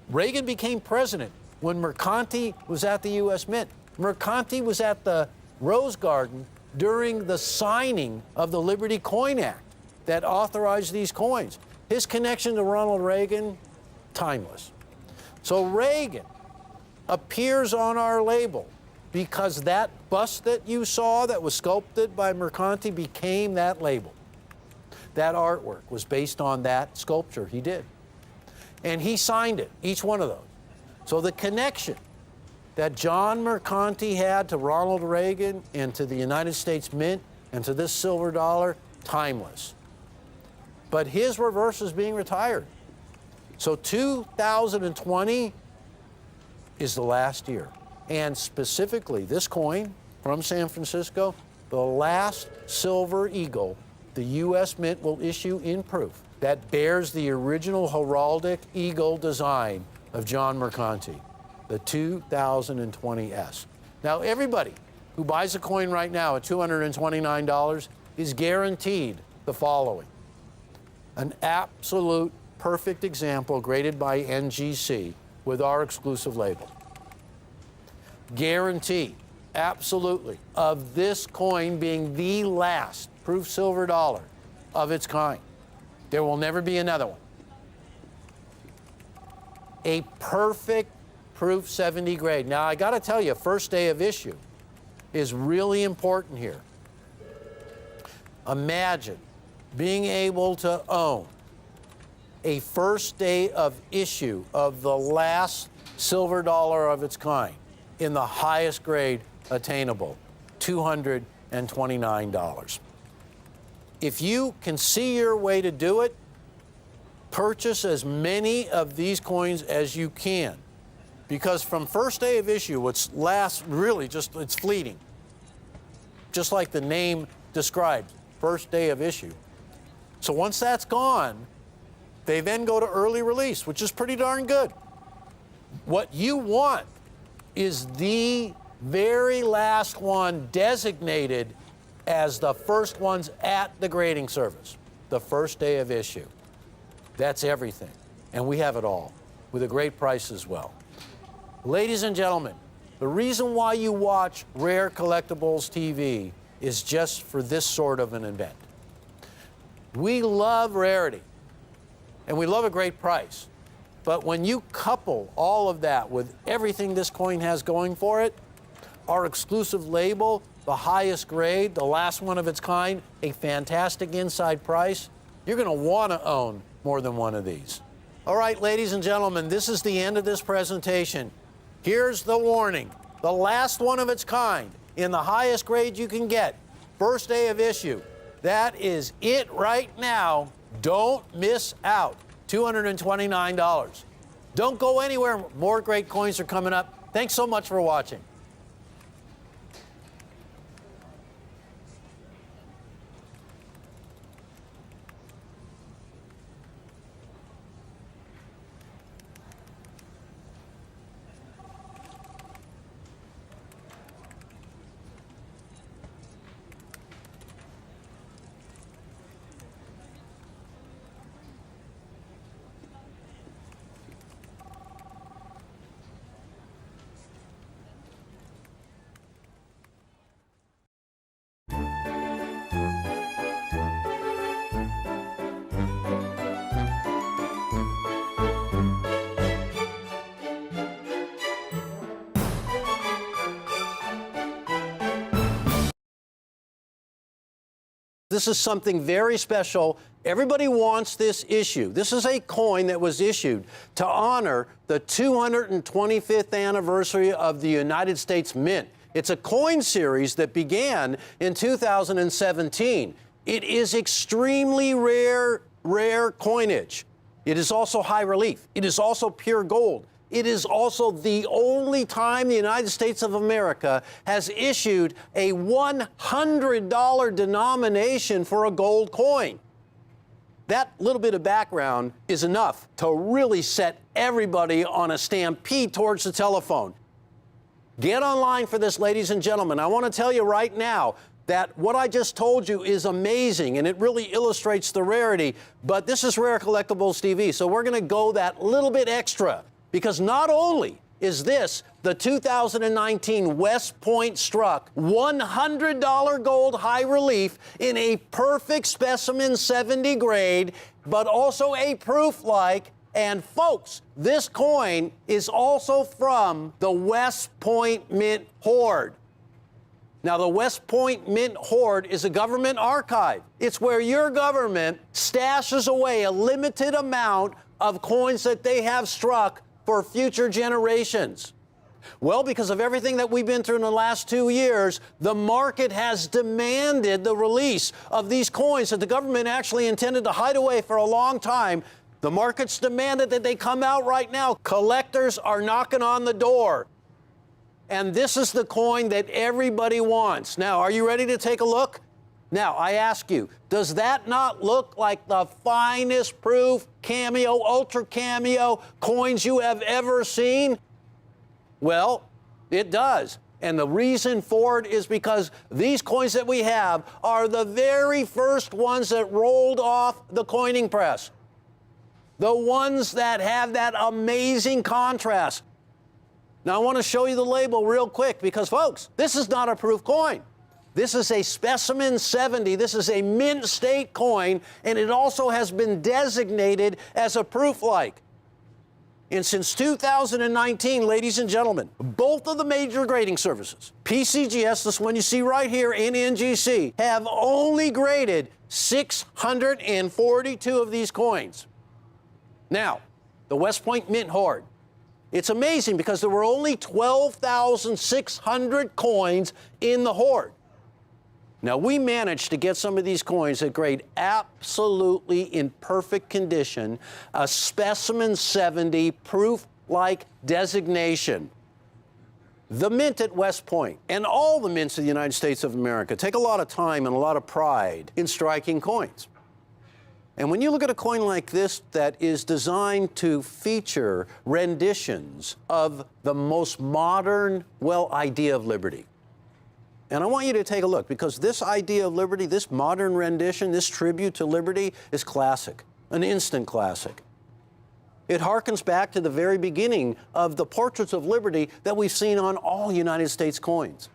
Reagan became president when Mercanti was at the U.S. Mint. Mercanti was at the Rose Garden during the signing of the Liberty Coin Act that authorized these coins. His connection to Ronald Reagan, timeless. So Reagan appears on our label because that bust that you saw that was sculpted by Mercanti became that label. That artwork was based on that sculpture he did. And he signed it, each one of those. So the connection that John Mercanti had to Ronald Reagan and to the United States Mint and to this silver dollar, timeless. But his reverse is being retired. So 2020 is the last year. And specifically, this coin from San Francisco, the last silver eagle the U.S. Mint will issue in proof that bears the original heraldic eagle design of John Mercanti, the 2020S. Now, everybody who buys a coin right now at $229 is guaranteed the following. An absolute perfect example graded by NGC with our exclusive label. Guarantee, absolutely, of this coin being the last proof silver dollar of its kind. There will never be another one. A perfect Proof 70 grade. Now, I got to tell you, first day of issue is really important here. Imagine being able to own a first day of issue of the last silver dollar of its kind in the highest grade attainable, $229. If you can see your way to do it, purchase as many of these coins as you can. Because from first day of issue, which lasts really just, it's fleeting. Just like the name describes, first day of issue. So once that's gone, they then go to early release, which is pretty darn good. What you want is the very last one designated as the first ones at the grading service, the first day of issue. That's everything, and we have it all. with a great price as well. Ladies and gentlemen, the reason why you watch Rare Collectibles TV is just for this sort of an event. We love rarity, and we love a great price. But when you couple all of that with everything this coin has going for it, our exclusive label, the highest grade, the last one of its kind, a fantastic inside price, you're going to want to own more than one of these. All right, ladies and gentlemen, this is the end of this presentation. Here's the warning. The last one of its kind, in the highest grade you can get, first day of issue. That is it right now. Don't miss out. $229. Don't go anywhere. More great coins are coming up. Thanks so much for watching. This is something very special. Everybody wants this issue. This is a coin that was issued to honor the 225th anniversary of the United States Mint. It's a coin series that began in 2017. It is extremely rare coinage. It is also high relief. It is also pure gold. It is also the only time the United States of America has issued a $100 denomination for a gold coin. That little bit of background is enough to really set everybody on a stampede towards the telephone. Get online for this, ladies and gentlemen. I want to tell you right now that what I just told you is amazing, and it really illustrates the rarity, but this is Rare Collectibles TV, so we're going to go that little bit extra. Because not only is this the 2019 West Point Struck $100 gold high relief in a perfect specimen 70 grade, but also a proof-like. And folks, this coin is also from the West Point Mint Hoard. Now, the West Point Mint Hoard is a government archive. It's where your government stashes away a limited amount of coins that they have struck for future generations. Well, because of everything that we've been through in the last 2 years, the market has demanded the release of these coins that the government actually intended to hide away for a long time. The market's demanded that they come out right now. Collectors are knocking on the door. And this is the coin that everybody wants. Now, are you ready to take a look? Now, I ask you, does that not look like the finest proof cameo, ultra cameo coins you have ever seen? Well, it does. And the reason for it is because these coins that we have are the very first ones that rolled off the coining press. The ones that have that amazing contrast. Now, I want to show you the label real quick because, folks, this is not a proof coin. This is a specimen 70. This is a mint state coin, and it also has been designated as a proof-like. And since 2019, ladies and gentlemen, both of the major grading services, PCGS, this one you see right here, and NGC, have only graded 642 of these coins. Now, the West Point Mint Hoard. It's amazing because there were only 12,600 coins in the hoard. Now, we managed to get some of these coins that grade absolutely in perfect condition, a specimen 70 proof-like designation. The mint at West Point and all the mints of the United States of America take a lot of time and a lot of pride in striking coins. And when you look at a coin like this that is designed to feature renditions of the most modern, idea of liberty. And I want you to take a look because this idea of liberty, this modern rendition, this tribute to liberty is classic, an instant classic. It harkens back to the very beginning of the Portraits of Liberty that we've seen on all United States coins.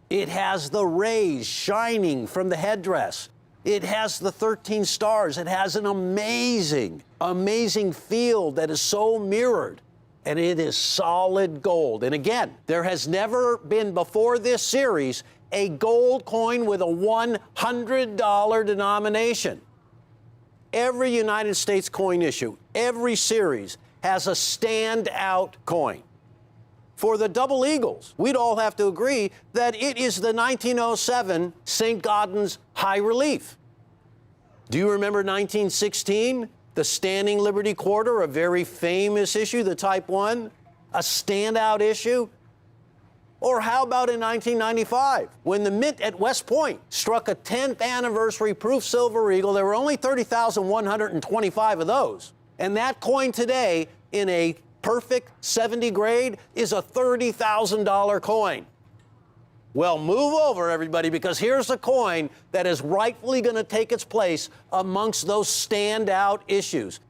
It has the rays shining from the headdress. It has the 13 stars. It has an amazing, amazing field that is so mirrored. And it is solid gold. And again, there has never been before this series a gold coin with a $100 denomination. Every United States coin issue, every series has a standout coin. For the double eagles, we'd all have to agree that it is the 1907 St. Gaudens high relief. Do you remember 1916? The Standing Liberty Quarter, a very famous issue, the Type 1, a standout issue? Or how about in 1995, when the Mint at West Point struck a 10th anniversary proof silver eagle? There were only 30,125 of those. And that coin today, in a perfect 70 grade, is a $30,000 coin. Well, move over, everybody, because here's a coin that is rightfully going to take its place amongst those standout issues.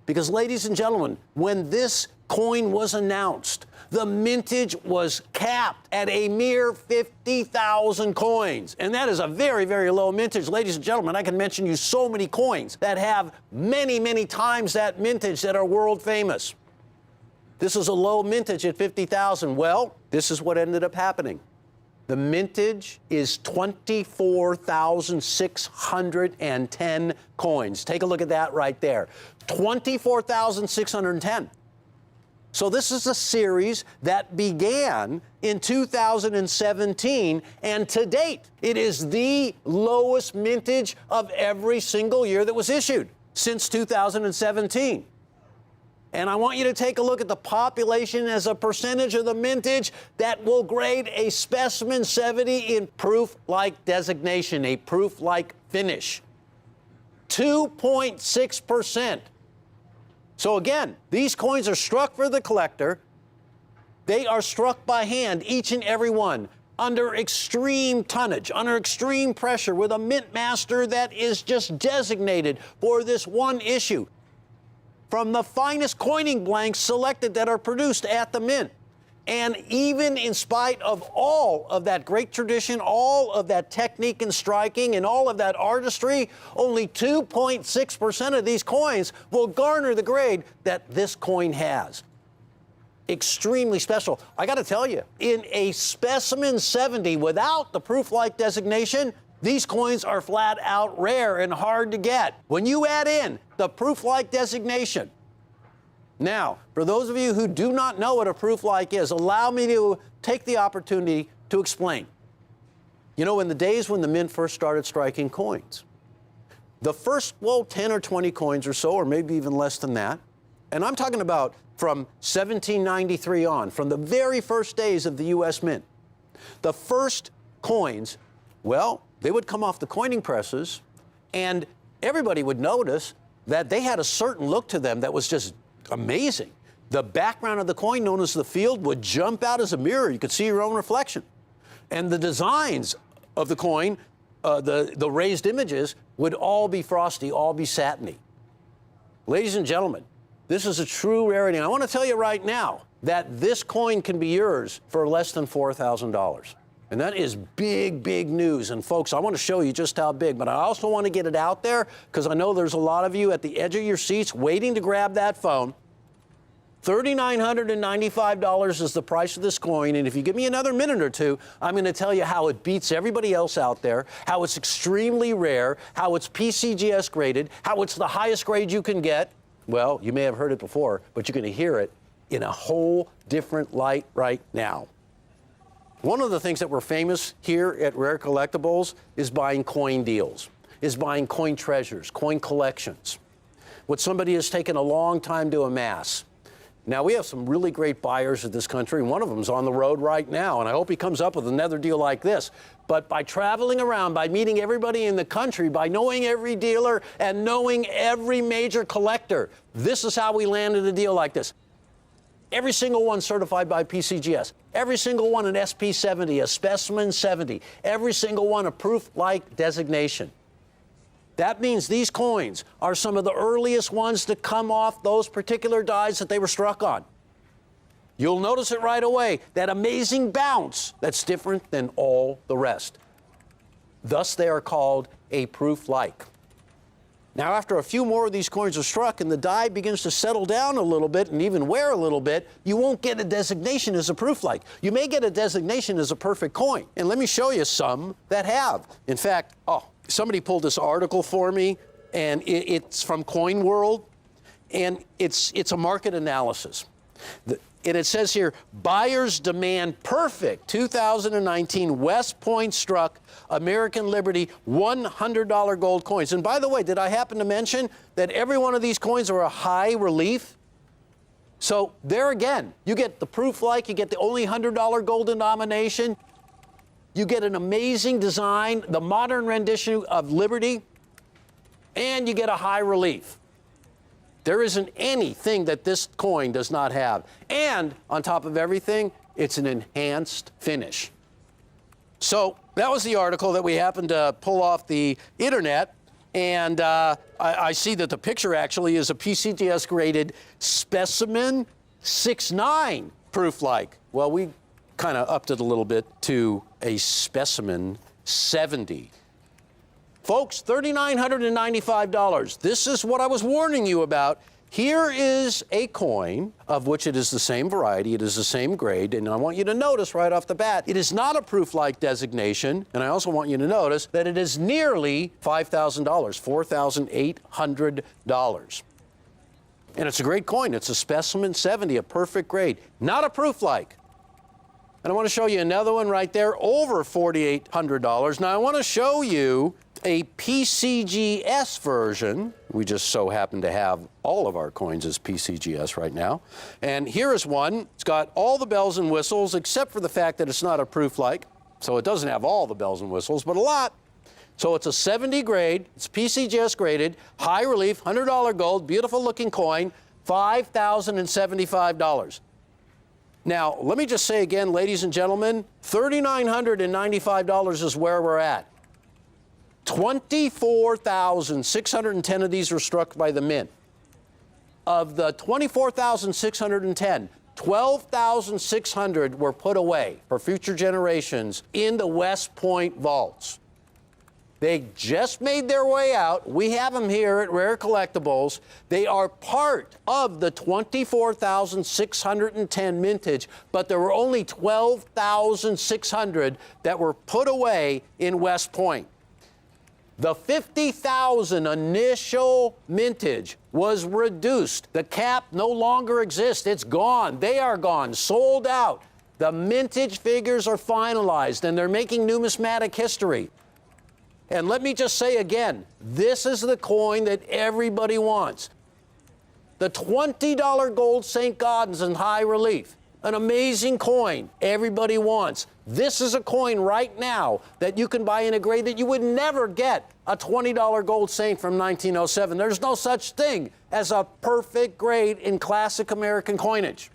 Because, ladies and gentlemen, when this coin was announced, the mintage was capped at a mere 50,000 coins. And that is a very, very low mintage. Ladies and gentlemen, I can mention you so many coins that have many, many times that mintage that are world famous. This is a low mintage at 50,000. Well, this is what ended up happening. The mintage is 24,610 coins. Take a look at that right there. 24,610. So this is a series that began in 2017, and to date, it is the lowest mintage of every single year that was issued since 2017. And I want you to take a look at the population as a percentage of the mintage that will grade a specimen 70 in proof-like designation, a proof-like finish. 2.6%. So again, these coins are struck for the collector. They are struck by hand, each and every one, under extreme tonnage, under extreme pressure, with a mint master that is just designated for this one issue, from the finest coining blanks selected that are produced at the Mint. And even in spite of all of that great tradition, all of that technique and striking, and all of that artistry, only 2.6% of these coins will garner the grade that this coin has. Extremely special. I got to tell you, in a specimen 70 without the proof-like designation, these coins are flat out rare and hard to get. When you add in the proof-like designation. Now, for those of you who do not know what a proof-like is, allow me to take the opportunity to explain. You know, in the days when the Mint first started striking coins, the first, 10 or 20 coins or so, or maybe even less than that, and I'm talking about from 1793 on, from the very first days of the U.S. Mint, the first coins, well, they would come off the coining presses, and everybody would notice that they had a certain look to them that was just amazing. The background of the coin, known as the field, would jump out as a mirror. You could see your own reflection. And the designs of the coin, the raised images, would all be frosty, all be satiny. Ladies and gentlemen, this is a true rarity. And I want to tell you right now that this coin can be yours for less than $4,000. And that is big, big news. And folks, I want to show you just how big, but I also want to get it out there because I know there's a lot of you at the edge of your seats waiting to grab that phone. $3,995 is the price of this coin, and if you give me another minute or two, I'm going to tell you how it beats everybody else out there, how it's extremely rare, how it's PCGS graded, how it's the highest grade you can get. Well, you may have heard it before, but you're going to hear it in a whole different light right now. One of the things that we're famous here at Rare Collectibles is buying coin deals, is buying coin treasures, coin collections, what somebody has taken a long time to amass. Now, we have some really great buyers in this country, and one of them is on the road right now, and I hope he comes up with another deal like this. But by traveling around, by meeting everybody in the country, by knowing every dealer and knowing every major collector, this is how we landed a deal like this. Every single one certified by PCGS. Every single one an SP70, a specimen 70. Every single one a proof-like designation. That means these coins are some of the earliest ones to come off those particular dies that they were struck on. You'll notice it right away, that amazing bounce that's different than all the rest. Thus, they are called a proof-like. Now, after a few more of these coins are struck and the die begins to settle down a little bit and even wear a little bit, you won't get a designation as a proof-like. You may get a designation as a perfect coin. And let me show you some that have. In fact, somebody pulled this article for me, and it's from Coin World, and it's a market analysis. And it says here, buyers demand perfect 2019 West Point struck American Liberty $100 gold coins. And by the way, did I happen to mention that every one of these coins are a high relief? So there again, you get the proof-like, you get the only $100 gold denomination, you get an amazing design, the modern rendition of Liberty, and you get a high relief. There isn't anything that this coin does not have. And on top of everything, it's an enhanced finish. So that was the article that we happened to pull off the internet. And I see that the picture actually is a PCGS graded specimen 6.9 proof-like. Well, we kind of upped it a little bit to a specimen 70. Folks, $3,995. This is what I was warning you about. Here is a coin of which it is the same variety, it is the same grade, and I want you to notice right off the bat, it is not a proof-like designation, and I also want you to notice that it is nearly $5,000, $4,800. And it's a great coin. It's a specimen 70, a perfect grade, not a proof-like. And I want to show you another one right there, over $4,800. Now, I want to show you a PCGS version. We just so happen to have all of our coins as PCGS right now. And here is one. It's got all the bells and whistles, except for the fact that it's not a proof-like. So it doesn't have all the bells and whistles, but a lot. So it's a 70 grade. It's PCGS graded, high relief, $100 gold, beautiful looking coin, $5,075. Now, let me just say again, ladies and gentlemen, $3,995 is where we're at. 24,610 of these were struck by the mint. Of the 24,610, 12,600 were put away for future generations in the West Point vaults. They just made their way out. We have them here at Rare Collectibles. They are part of the 24,610 mintage, but there were only 12,600 that were put away in West Point. The 50,000 initial mintage was reduced. The cap no longer exists. It's gone. They are gone, sold out. The mintage figures are finalized, and they're making numismatic history. And let me just say again, this is the coin that everybody wants. The $20 gold St. Gaudens in high relief. An amazing coin everybody wants. This is a coin right now that you can buy in a grade that you would never get a $20 gold Saint from 1907. There's no such thing as a perfect grade in classic American coinage.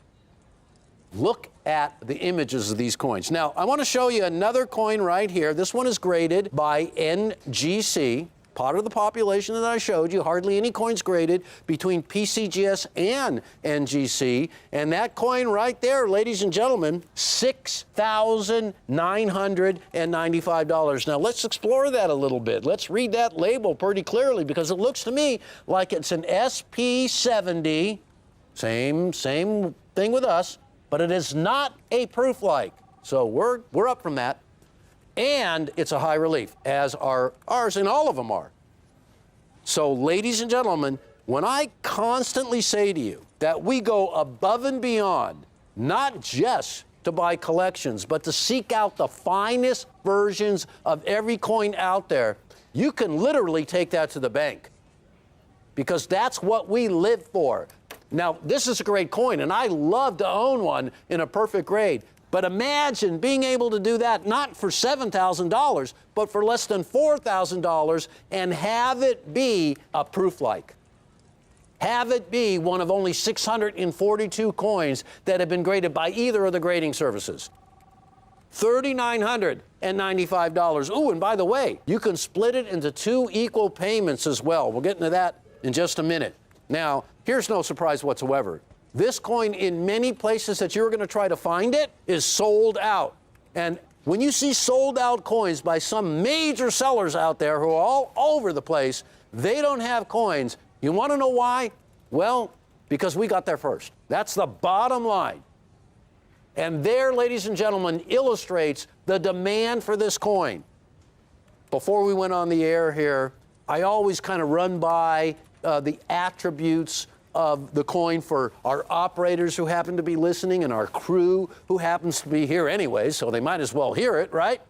Look at the images of these coins. Now, I want to show you another coin right here. This one is graded by NGC, part of the population that I showed you. Hardly any coins graded between PCGS and NGC. And that coin right there, ladies and gentlemen, $6,995. Now, let's explore that a little bit. Let's read that label pretty clearly, because it looks to me like it's an SP70. Same thing with us. But it is not a proof-like. So we're up from that. And it's a high relief, as are ours, and all of them are. So, ladies and gentlemen, when I constantly say to you that we go above and beyond, not just to buy collections, but to seek out the finest versions of every coin out there, you can literally take that to the bank. Because that's what we live for. Now, this is a great coin, and I love to own one in a perfect grade. But imagine being able to do that not for $7,000, but for less than $4,000, and have it be a proof-like. Have it be one of only 642 coins that have been graded by either of the grading services. $3,995. Ooh, and by the way, you can split it into 2 equal payments as well. We'll get into that in just a minute. Now, here's no surprise whatsoever. This coin, in many places that you're going to try to find it, is sold out. And when you see sold out coins by some major sellers out there who are all over the place, they don't have coins. You want to know why? Well, because we got there first. That's the bottom line. And there, ladies and gentlemen, illustrates the demand for this coin. Before we went on the air here, I always kind of run by the attributes of the coin for our operators who happen to be listening and our crew who happens to be here anyway, so they might as well hear it, right?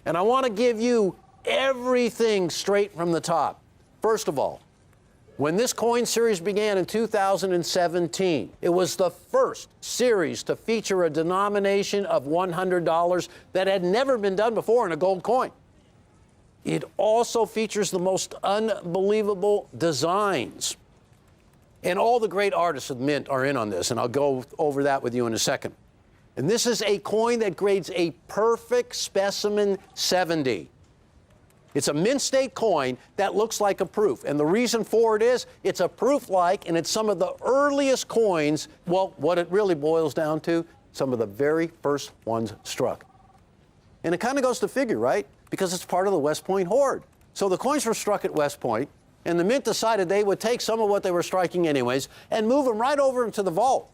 And I want to give you everything straight from the top. First of all, when this coin series began in 2017, it was the first series to feature a denomination of $100 that had never been done before in a gold coin. It also features the most unbelievable designs. And all the great artists of Mint are in on this, and I'll go over that with you in a second. And this is a coin that grades a perfect specimen 70. It's a mint state coin that looks like a proof. And the reason for it is it's a proof-like, and it's some of the earliest coins, well, what it really boils down to, some of the very first ones struck. And it kind of goes to figure, right? Because it's part of the West Point hoard. So the coins were struck at West Point, and the Mint decided they would take some of what they were striking anyways and move them right over into the vault.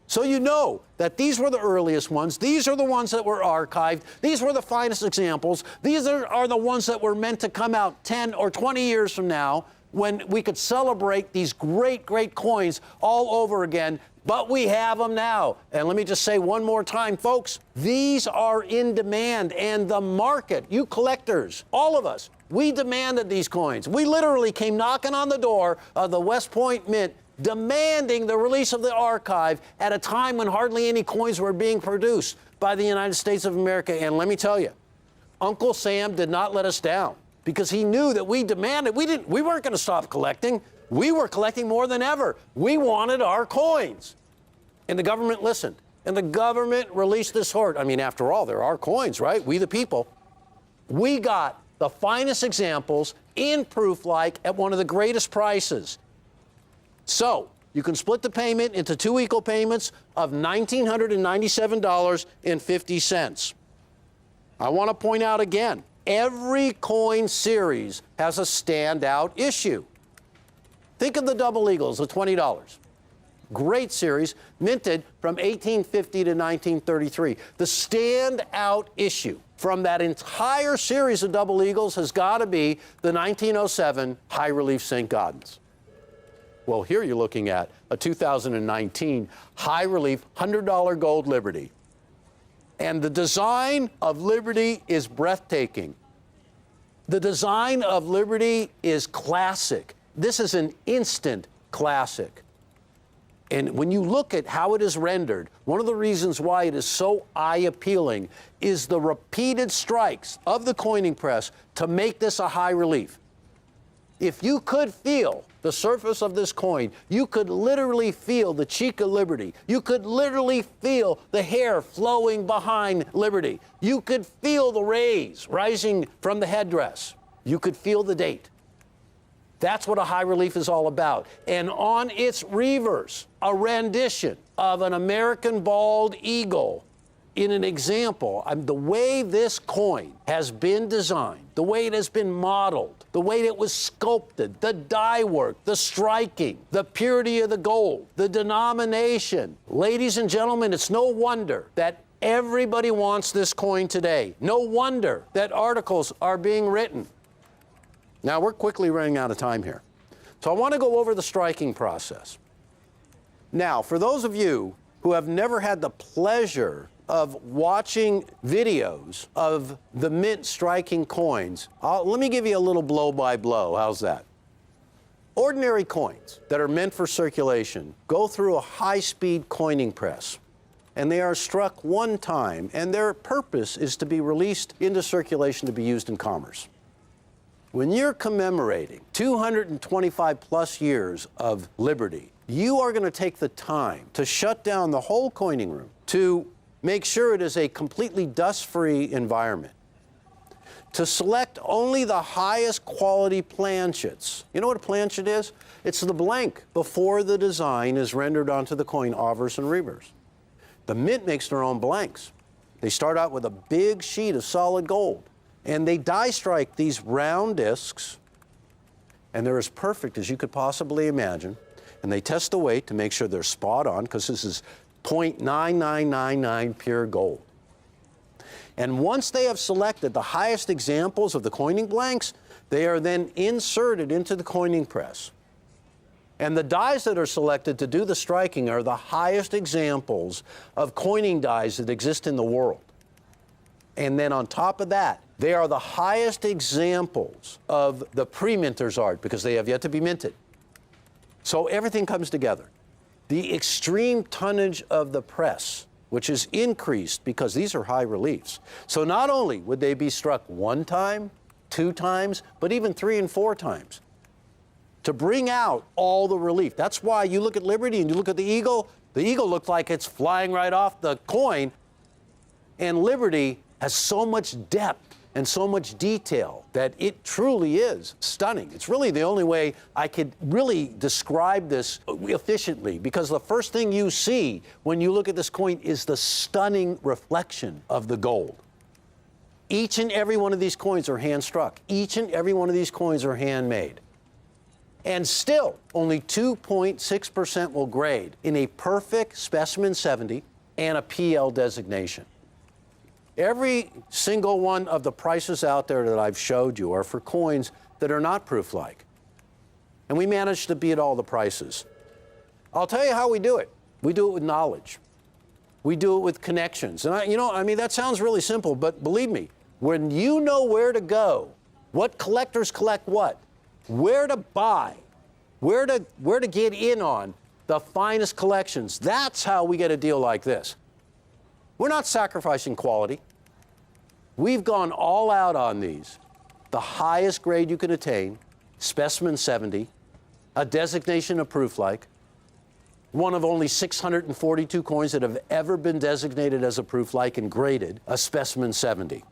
So you know that these were the earliest ones. These are the ones that were archived. These were the finest examples. These are the ones that were meant to come out 10 or 20 years from now when we could celebrate these great, great coins all over again. But we have them now. And let me just say one more time, folks, these are in demand. And the market, you collectors, all of us, we demanded these coins. We literally came knocking on the door of the West Point Mint demanding the release of the archive at a time when hardly any coins were being produced by the United States of America. And let me tell you, Uncle Sam did not let us down because he knew that we demanded. We weren't going to stop collecting. We were collecting more than ever. We wanted our coins. And the government listened. And the government released this hoard. I mean, after all, they're our coins, right? We the people. We got the finest examples in proof-like at one of the greatest prices. So you can split the payment into 2 equal payments of $1,997.50. I want to point out again, every coin series has a standout issue. Think of the Double Eagles, the $20. Great series, minted from 1850 to 1933. The standout issue from that entire series of Double Eagles has got to be the 1907 High Relief St. Gaudens. Well, here you're looking at a 2019 High Relief $100 Gold Liberty. And the design of Liberty is breathtaking. The design of Liberty is classic. This is an instant classic. And when you look at how it is rendered, one of the reasons why it is so eye-appealing is the repeated strikes of the coining press to make this a high relief. If you could feel the surface of this coin, you could literally feel the cheek of Liberty. You could literally feel the hair flowing behind Liberty. You could feel the rays rising from the headdress. You could feel the date. That's what a high relief is all about. And on its reverse, a rendition of an American bald eagle in an example. The way this coin has been designed, the way it has been modeled, the way it was sculpted, the die work, the striking, the purity of the gold, the denomination. Ladies and gentlemen, it's no wonder that everybody wants this coin today. No wonder that articles are being written. Now, we're quickly running out of time here. So I want to go over the striking process. Now, for those of you who have never had the pleasure of watching videos of the Mint striking coins, let me give you a little blow-by-blow. How's that? Ordinary coins that are meant for circulation go through a high-speed coining press, and they are struck one time, and their purpose is to be released into circulation to be used in commerce. When you're commemorating 225 plus years of liberty, you are going to take the time to shut down the whole coining room, to make sure it is a completely dust-free environment, to select only the highest quality planchets. You know what a planchet is? It's the blank before the design is rendered onto the coin, obverse and reverse. The Mint makes their own blanks. They start out with a big sheet of solid gold, and they die strike these round discs, and they're as perfect as you could possibly imagine. And they test the weight to make sure they're spot on, because this is 0.9999 pure gold. And once they have selected the highest examples of the coining blanks, they are then inserted into the coining press. And the dies that are selected to do the striking are the highest examples of coining dies that exist in the world. And then on top of that, they are the highest examples of the pre-minter's art, because they have yet to be minted. So everything comes together. The extreme tonnage of the press, which is increased because these are high reliefs. So not only would they be struck 1 time, 2 times, but even 3 and 4 times to bring out all the relief. That's why you look at Liberty and you look at the eagle looks like it's flying right off the coin, and Liberty has so much depth and so much detail that it truly is stunning. It's really the only way I could really describe this efficiently, because the first thing you see when you look at this coin is the stunning reflection of the gold. Each and every one of these coins are hand struck. Each and every one of these coins are handmade. And still, only 2.6% will grade in a perfect specimen 70 and a PL designation. Every single one of the prices out there that I've showed you are for coins that are not proof-like. And we managed to beat all the prices. I'll tell you how we do it. We do it with knowledge. We do it with connections. And that sounds really simple, but believe me, when you know where to go, what collectors collect what, where to buy, where to get in on the finest collections, that's how we get a deal like this. We're not sacrificing quality. We've gone all out on these. The highest grade you can attain, specimen 70, a designation of proof-like, one of only 642 coins that have ever been designated as a proof-like and graded a specimen 70.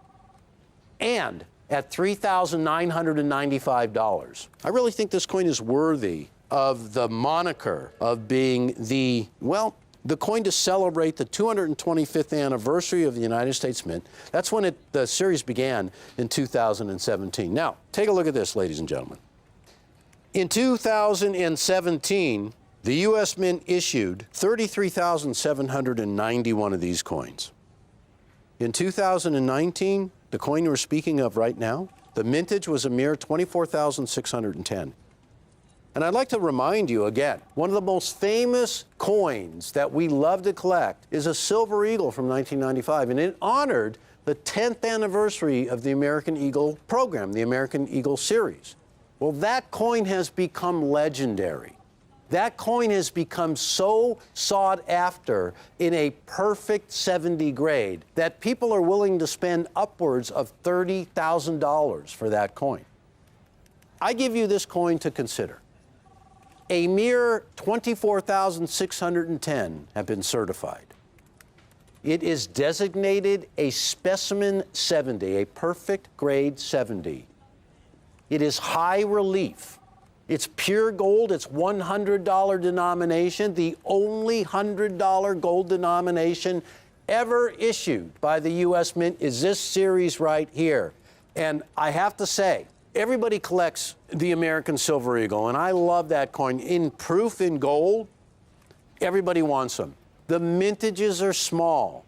And at $3,995. I really think this coin is worthy of the moniker of being the coin to celebrate the 225th anniversary of the United States Mint. That's when the series began in 2017. Now, take a look at this, ladies and gentlemen. In 2017, the U.S. Mint issued 33,791 of these coins. In 2019, the coin we're speaking of right now, the mintage was a mere 24,610. And I'd like to remind you again, one of the most famous coins that we love to collect is a Silver Eagle from 1995, and it honored the 10th anniversary of the American Eagle program, the American Eagle series. Well, that coin has become legendary. That coin has become so sought after in a perfect 70 grade that people are willing to spend upwards of $30,000 for that coin. I give you this coin to consider. A mere 24,610 have been certified. It is designated a specimen 70, a perfect grade 70. It is high relief. It's pure gold. It's $100 denomination, the only $100 gold denomination ever issued by the U.S. Mint is this series right here. And I have to say, everybody collects the American Silver Eagle, and I love that coin. In proof in gold, everybody wants them. The mintages are small.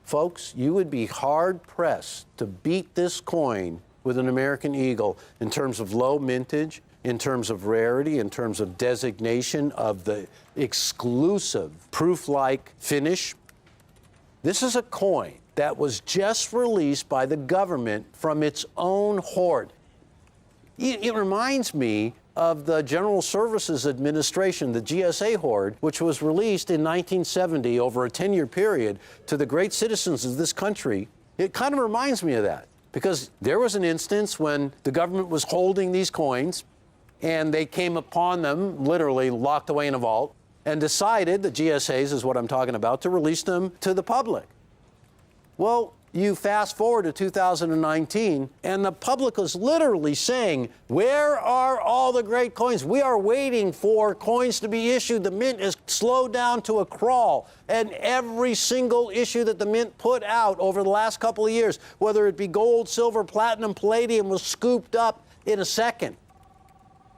Folks, you would be hard-pressed to beat this coin with an American Eagle in terms of low mintage, in terms of rarity, in terms of designation of the exclusive proof-like finish. This is a coin that was just released by the government from its own hoard. It reminds me of the General Services Administration, the GSA hoard, which was released in 1970 over a 10-year period to the great citizens of this country. It kind of reminds me of that, because there was an instance when the government was holding these coins and they came upon them, literally locked away in a vault, and decided, the GSAs is what I'm talking about, to release them to the public. Well, you fast forward to 2019, and the public is literally saying, where are all the great coins? We are waiting for coins to be issued. The mint is slowed down to a crawl. And every single issue that the mint put out over the last couple of years, whether it be gold, silver, platinum, palladium, was scooped up in a second.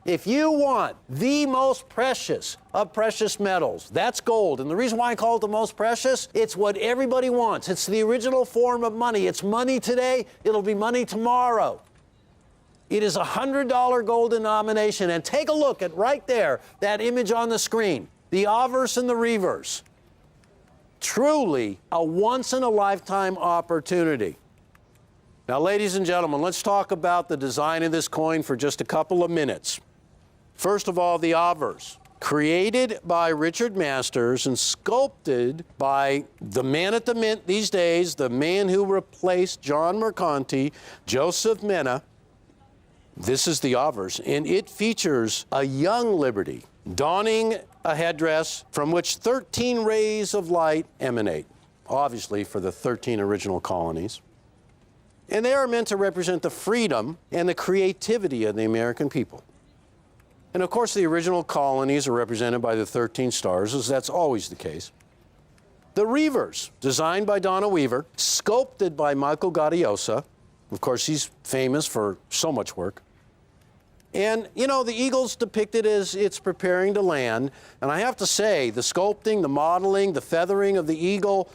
If you want the most precious of precious metals, that's gold. And the reason why I call it the most precious, it's what everybody wants. It's the original form of money. It's money today, it'll be money tomorrow. It is a $100 gold denomination. And take a look at right there, that image on the screen, the obverse and the reverse. Truly a once-in-a-lifetime opportunity. Now, ladies and gentlemen, let's talk about the design of this coin for just a couple of minutes. First of all, the obverse, created by Richard Masters and sculpted by the man at the mint these days, the man who replaced John Mercanti, Joseph Mena. This is the obverse, and it features a young Liberty donning a headdress from which 13 rays of light emanate, obviously for the 13 original colonies. And they are meant to represent the freedom and the creativity of the American people. And of course, the original colonies are represented by the 13 stars, as that's always the case. The reverse, designed by Donna Weaver, sculpted by Michael Gaudiosa. Of course, he's famous for so much work. And, you know, the eagle's depicted as it's preparing to land. And I have to say, the sculpting, the modeling, the feathering of the eagle,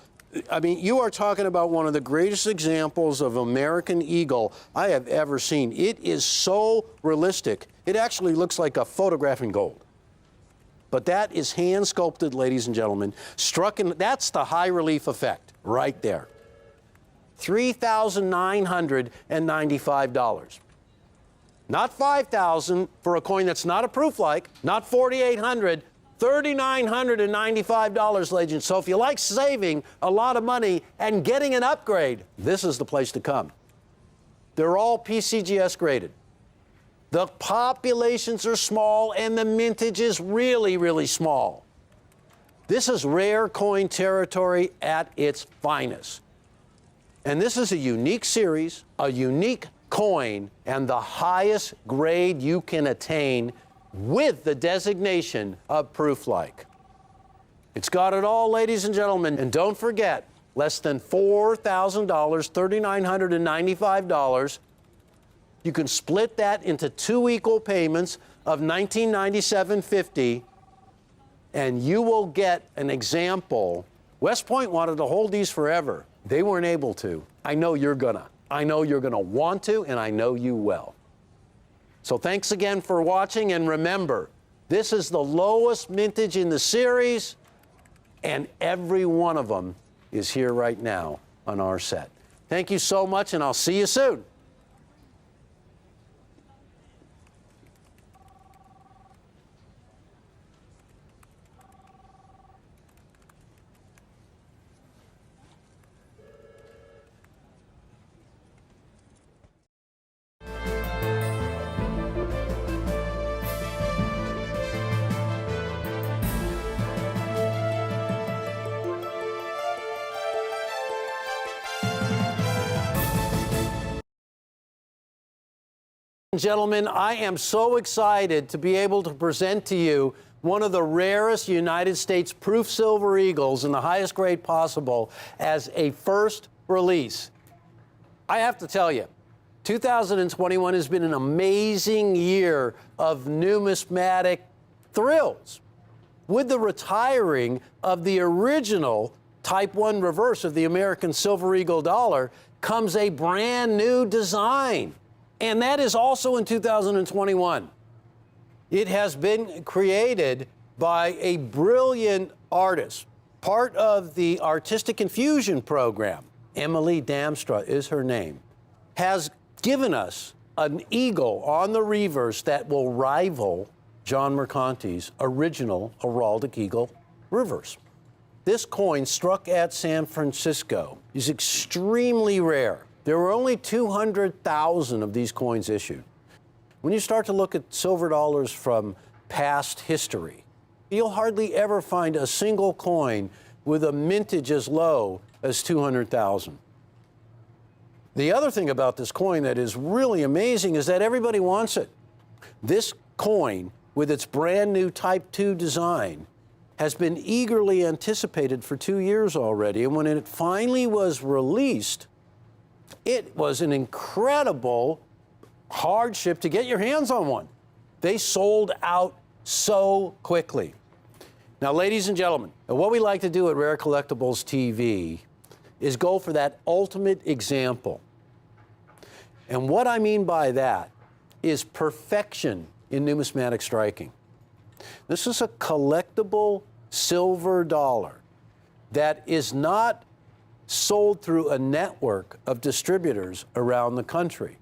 I mean, you are talking about one of the greatest examples of American eagle I have ever seen. It is so realistic. It actually looks like a photograph in gold. But that is hand sculpted, ladies and gentlemen. Struck in, that's the high relief effect right there. $3,995. Not $5,000 for a coin that's not a proof like, not $4,800. $3,995, legend. So if you like saving a lot of money and getting an upgrade, this is the place to come. They're all PCGS graded. The populations are small and the mintage is really, really small. This is rare coin territory at its finest. And this is a unique series, a unique coin, and the highest grade you can attain with the designation of proof-like. It's got it all, ladies and gentlemen. And don't forget, less than $4,000, $3,995. You can split that into 2 equal payments of $1,997.50, and you will get an example. West Point wanted to hold these forever. They weren't able to. I know you're gonna. I know you're gonna want to, and I know you will. So thanks again for watching, and remember, this is the lowest mintage in the series, and every one of them is here right now on our set. Thank you so much, and I'll see you soon. Gentlemen, I am so excited to be able to present to you one of the rarest United States proof silver eagles in the highest grade possible as a first release. I have to tell you, 2021 has been an amazing year of numismatic thrills. With the retiring of the original Type 1 reverse of the American Silver Eagle dollar comes a brand new design. And that is also in 2021. It has been created by a brilliant artist, part of the Artistic Infusion program. Emily Damstra is her name, has given us an eagle on the reverse that will rival John Mercanti's original heraldic eagle reverse. This coin, struck at San Francisco, is extremely rare. There were only 200,000 of these coins issued. When you start to look at silver dollars from past history, You'll hardly ever find a single coin with a mintage as low as 200,000. The other thing about this coin that is really amazing is that everybody wants it. This coin, with its brand new Type 2 design, has been eagerly anticipated for 2 years already. And when it finally was released, it was an incredible hardship to get your hands on one. They sold out so quickly. Now, ladies and gentlemen, what we like to do at Rare Collectibles TV is go for that ultimate example. And what I mean by that is perfection in numismatic striking. This is a collectible silver dollar that is not sold through a network of distributors around the country.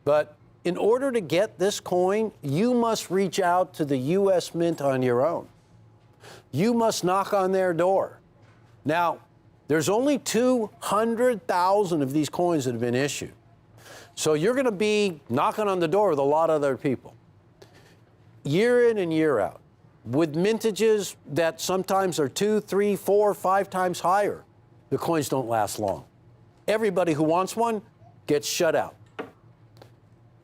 But in order to get this coin, you must reach out to the U.S. Mint on your own. You must knock on their door. Now, there's only 200,000 of these coins that have been issued. So you're going to be knocking on the door with a lot of other people. Year in and year out, with mintages that sometimes are 2, 3, 4, 5 times higher, the coins don't last long. Everybody who wants one gets shut out.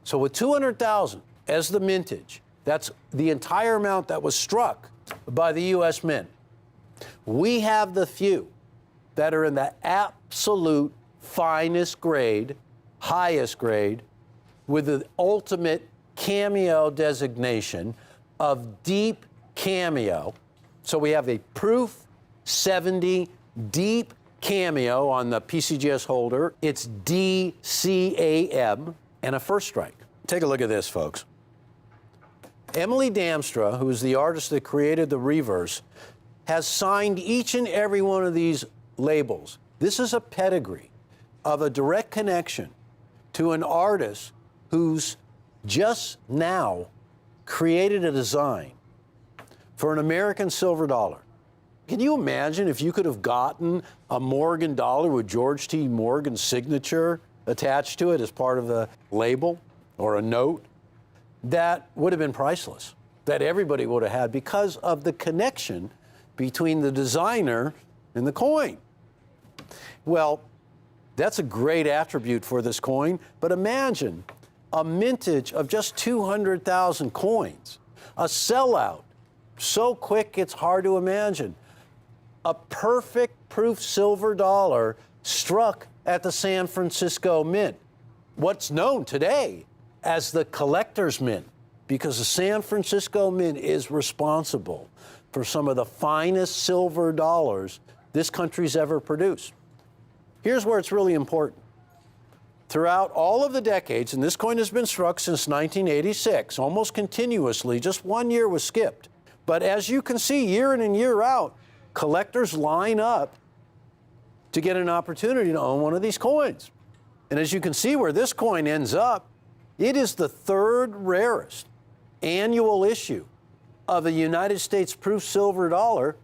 So with 200,000 as the mintage, that's the entire amount that was struck by the U.S. Mint. We have the few that are in the absolute finest grade, highest grade, with the ultimate cameo designation of deep cameo. So we have a Proof 70 deep cameo on the PCGS holder. It's DCAM and a first strike. Take a look at this, folks. Emily Damstra, who is the artist that created the reverse, has signed each and every one of these labels. This is a pedigree of a direct connection to an artist who's just now created a design for an American silver dollar. Can you imagine if you could have gotten a Morgan dollar with George T. Morgan's signature attached to it as part of the label or a note? That would have been priceless, that everybody would have had because of the connection between the designer and the coin. Well, that's a great attribute for this coin, but imagine a mintage of just 200,000 coins, a sellout so quick it's hard to imagine, a perfect proof silver dollar struck at the San Francisco Mint, what's known today as the Collector's Mint, because the San Francisco Mint is responsible for some of the finest silver dollars this country's ever produced. Here's where it's really important. Throughout all of the decades, and this coin has been struck since 1986, almost continuously, just 1 year was skipped. But as you can see, year in and year out, collectors line up to get an opportunity to own one of these coins. And as you can see where this coin ends up, it is the third rarest annual issue of a United States proof silver dollar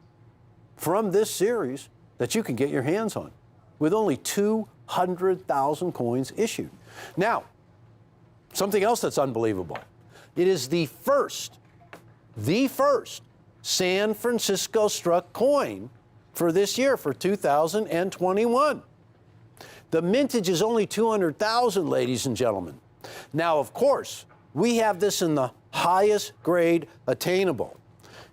from this series that you can get your hands on, with only 200,000 coins issued. Now, something else that's unbelievable. It is the first San Francisco struck coin for this year, for 2021. The mintage is only 200,000, ladies and gentlemen. Now, of course, we have this in the highest grade attainable.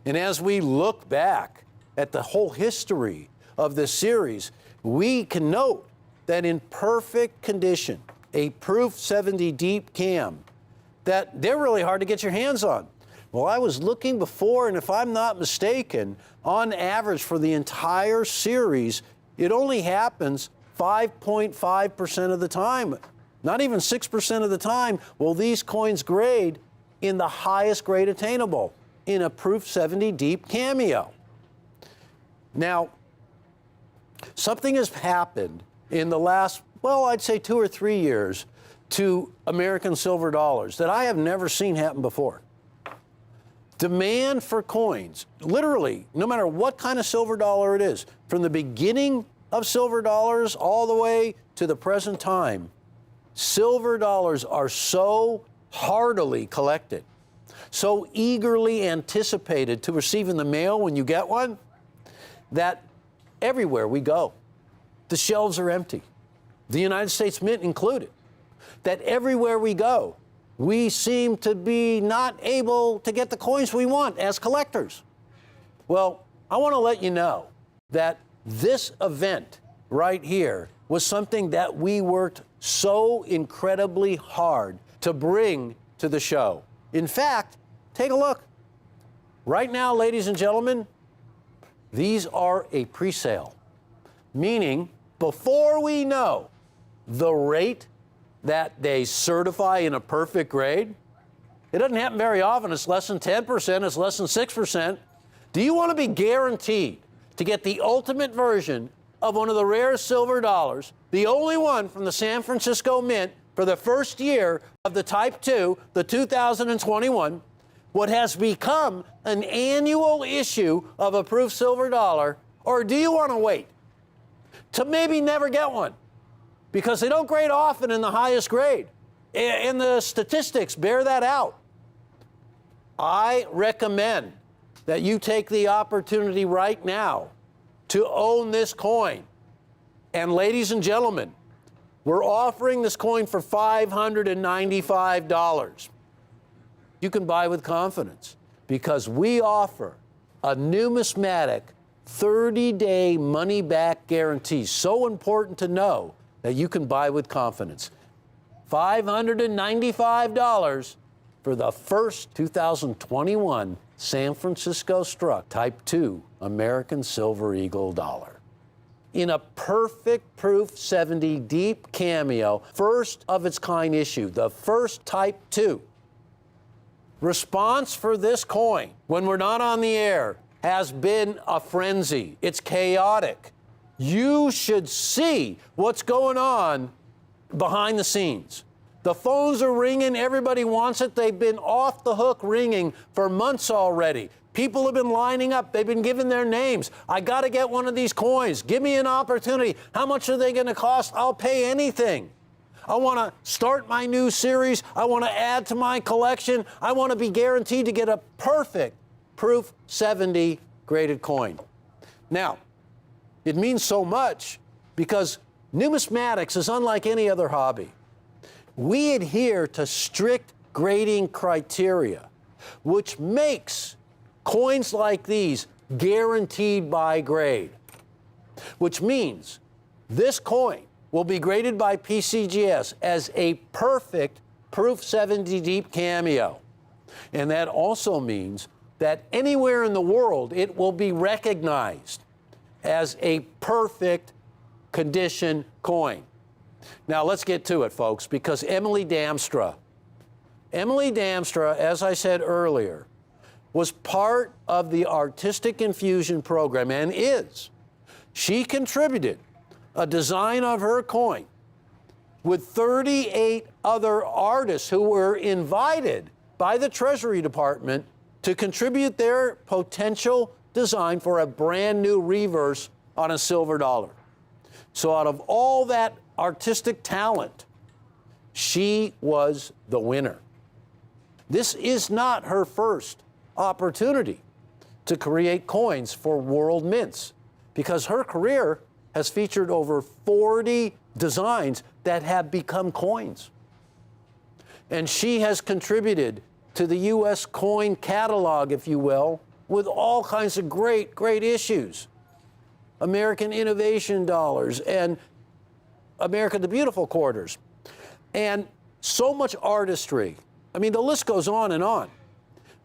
And as we look back at the whole history of this series, we can note that in perfect condition, a Proof 70 deep cam, that they're really hard to get your hands on. Well, I was looking before, and if I'm not mistaken, on average for the entire series, it only happens 5.5% of the time. Not even 6% of the time will these coins grade in the highest grade attainable, in a Proof 70 deep cameo. Now, something has happened in the last, well, I'd say 2 or 3 years to American silver dollars that I have never seen happen before. Demand for coins, literally, no matter what kind of silver dollar it is, from the beginning of silver dollars all the way to the present time, silver dollars are so heartily collected so eagerly anticipated to receive in the mail when you get one, that everywhere we go, the shelves are empty, the United States Mint included. That everywhere we go, we seem to be not able to get the coins we want as collectors. Well, I want to let you know that this event right here was something that we worked so incredibly hard to bring to the show. In fact, take a look. Right now, ladies and gentlemen, these are a pre-sale, meaning before we know the rate that they certify in a perfect grade, it doesn't happen very often. It's less than 10%, it's less than 6%. Do you want to be guaranteed to get the ultimate version of one of the rarest silver dollars, the only one from the San Francisco Mint for the first year of the Type 2, the 2021, what has become an annual issue of a proof silver dollar, or do you want to wait to maybe never get one? Because they don't grade often in the highest grade. And the statistics bear that out. I recommend that you take the opportunity right now to own this coin. And ladies and gentlemen, we're offering this coin for $595. You can buy with confidence because we offer a numismatic 30-day money-back guarantee. So important to know that you can buy with confidence. $595 for the first 2021 San Francisco struck Type 2 American Silver Eagle dollar. In a perfect Proof 70 deep cameo, first of its kind issue, the first Type 2. Response for this coin, when we're not on the air, has been a frenzy. It's chaotic. You should see what's going on behind the scenes. The phones are ringing. Everybody wants it. They've been off the hook ringing for months already. People have been lining up. They've been giving their names. I got to get one of these coins. Give me an opportunity. How much are they going to cost? I'll pay anything. I want to start my new series. I want to add to my collection. I want to be guaranteed to get a perfect Proof 70 graded coin. Now, it means so much because numismatics is unlike any other hobby. We adhere to strict grading criteria, which makes coins like these guaranteed by grade, which means this coin will be graded by PCGS as a perfect Proof 70 deep cameo. And that also means that anywhere in the world it will be recognized as a perfect condition coin. Now let's get to it, folks, because Emily Damstra, as I said earlier, was part of the Artistic Infusion program and is. She contributed a design of her coin with 38 other artists who were invited by the Treasury Department to contribute their potential design for a brand new reverse on a silver dollar. So out of all that artistic talent, she was the winner. This is not her first opportunity to create coins for world mints, because her career has featured over 40 designs that have become coins. And she has contributed to the U.S. coin catalog, if you will, with all kinds of great issues. American Innovation dollars and America the Beautiful quarters. And so much artistry. I mean, the list goes on and on.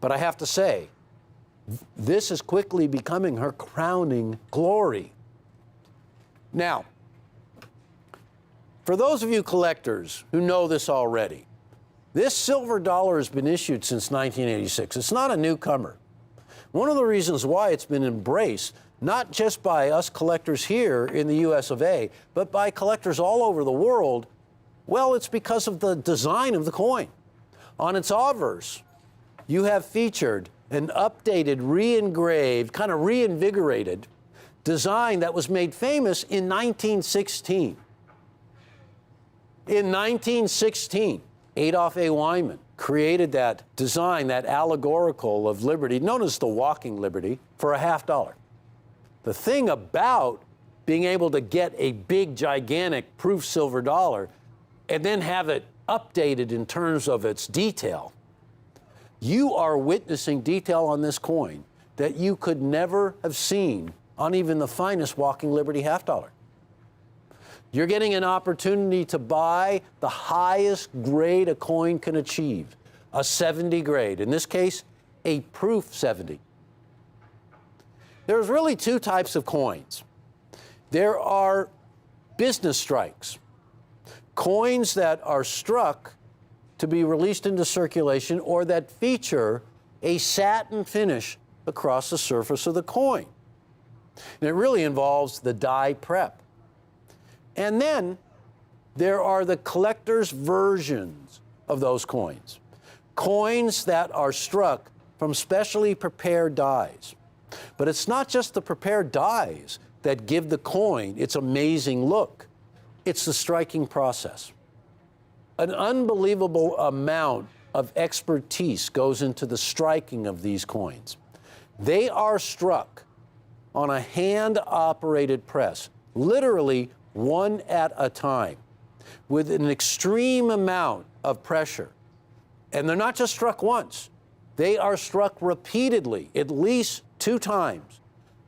But I have to say, this is quickly becoming her crowning glory. Now, for those of you collectors who know this already, this silver dollar has been issued since 1986. It's not a newcomer. One of the reasons why it's been embraced, not just by us collectors here in the US of A, but by collectors all over the world, well, it's because of the design of the coin. On its obverse, you have featured an updated, re-engraved, kind of reinvigorated design that was made famous in 1916. In 1916, Adolph A. Wyman created that design, that allegorical of liberty, known as the walking liberty, for $0.50. The thing about being able to get a big, gigantic proof silver dollar and then have it updated in terms of its detail, you are witnessing detail on this coin that you could never have seen on even the finest walking liberty $0.50. You're getting an opportunity to buy the highest grade a coin can achieve, a 70 grade. In this case, a proof 70. There's really two types of coins. There are business strikes, coins that are struck to be released into circulation or that feature a satin finish across the surface of the coin. And it really involves the die prep. And then there are the collector's versions of those coins, coins that are struck from specially prepared dies. But it's not just the prepared dies that give the coin its amazing look. It's the striking process. An unbelievable amount of expertise goes into the striking of these coins. They are struck on a hand-operated press, literally one at a time, with an extreme amount of pressure. And they're not just struck once. They are struck repeatedly, at least 2 times,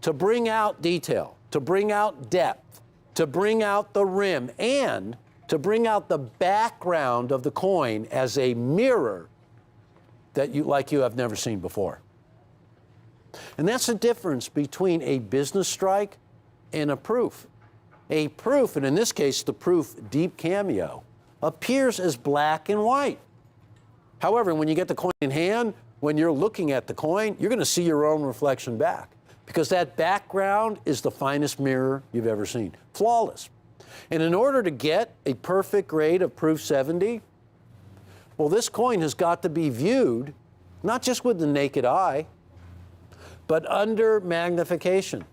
to bring out detail, to bring out depth, to bring out the rim, and to bring out the background of the coin as a mirror that you have never seen before. And that's the difference between a business strike and a proof. A proof, and in this case, the proof deep cameo, appears as black and white. However, when you get the coin in hand, when you're looking at the coin, you're going to see your own reflection back, because that background is the finest mirror you've ever seen. Flawless. And in order to get a perfect grade of proof 70, well, this coin has got to be viewed not just with the naked eye, but under magnification.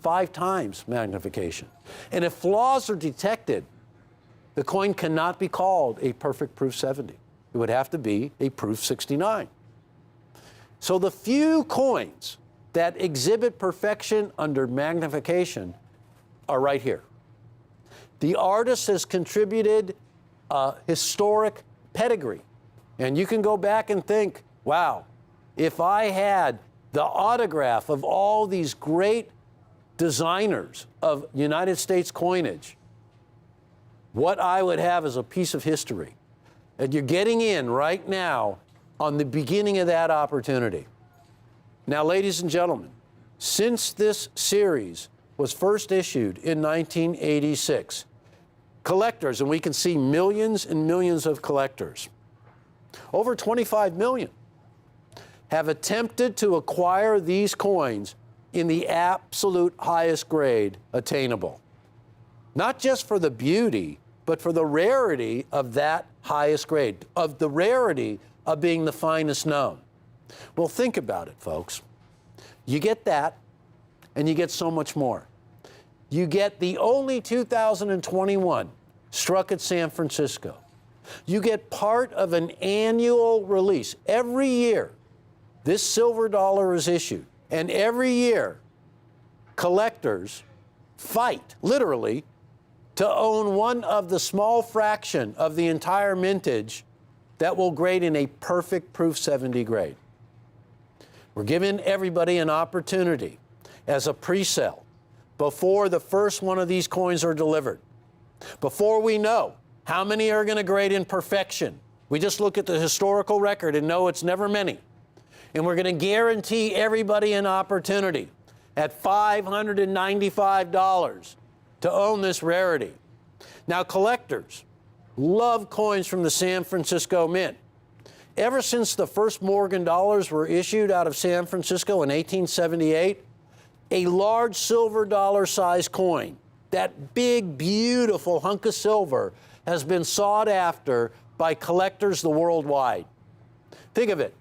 5 times magnification. And if flaws are detected, the coin cannot be called a perfect proof 70. It would have to be a proof 69. So the few coins that exhibit perfection under magnification are right here. The artist has contributed a historic pedigree. And you can go back and think, wow, if I had the autograph of all these great designers of United States coinage, what I would have is a piece of history. And you're getting in right now on the beginning of that opportunity. Now, ladies and gentlemen, since this series was first issued in 1986, collectors, and we can see millions and millions of collectors, over 25 million, have attempted to acquire these coins in the absolute highest grade attainable. Not just for the beauty, but for the rarity of that highest grade, of the rarity of being the finest known. Well, think about it, folks. You get that, and you get so much more. You get the only 2021 struck at San Francisco. You get part of an annual release. Every year, this silver dollar is issued, and every year, collectors fight, literally, to own one of the small fraction of the entire mintage that will grade in a perfect proof 70 grade. We're giving everybody an opportunity as a pre-sale before the first one of these coins are delivered. Before we know how many are going to grade in perfection, we just look at the historical record and know it's never many. And we're going to guarantee everybody an opportunity at $595 to own this rarity. Now, collectors love coins from the San Francisco Mint. Ever since the first Morgan dollars were issued out of San Francisco in 1878, a large silver dollar-sized coin, that big, beautiful hunk of silver, has been sought after by collectors the worldwide. Think of it.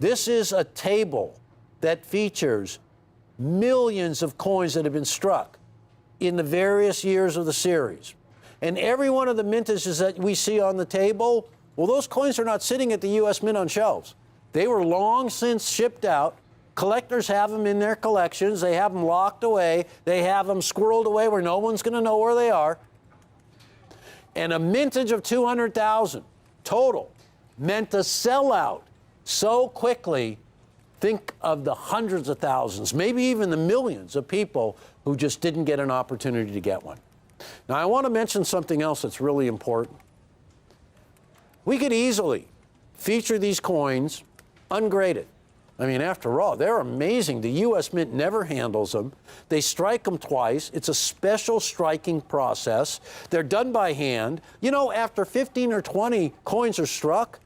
This is a table that features millions of coins that have been struck in the various years of the series. And every one of the mintages that we see on the table Well, those coins are not sitting at the U.S. Mint on shelves. They were long since shipped out. Collectors have them in their collections. They have them locked away. They have them squirreled away where no one's going to know where they are. And a mintage of 200,000 total meant a sellout so quickly. Think of the hundreds of thousands, maybe even the millions of people who just didn't get an opportunity to get one. Now, I want to mention something else that's really important. We could easily feature these coins ungraded. I mean, after all, they're amazing. The U.S. Mint never handles them. They strike them twice. It's a special striking process. They're done by hand. You know, after 15 or 20 coins are struck,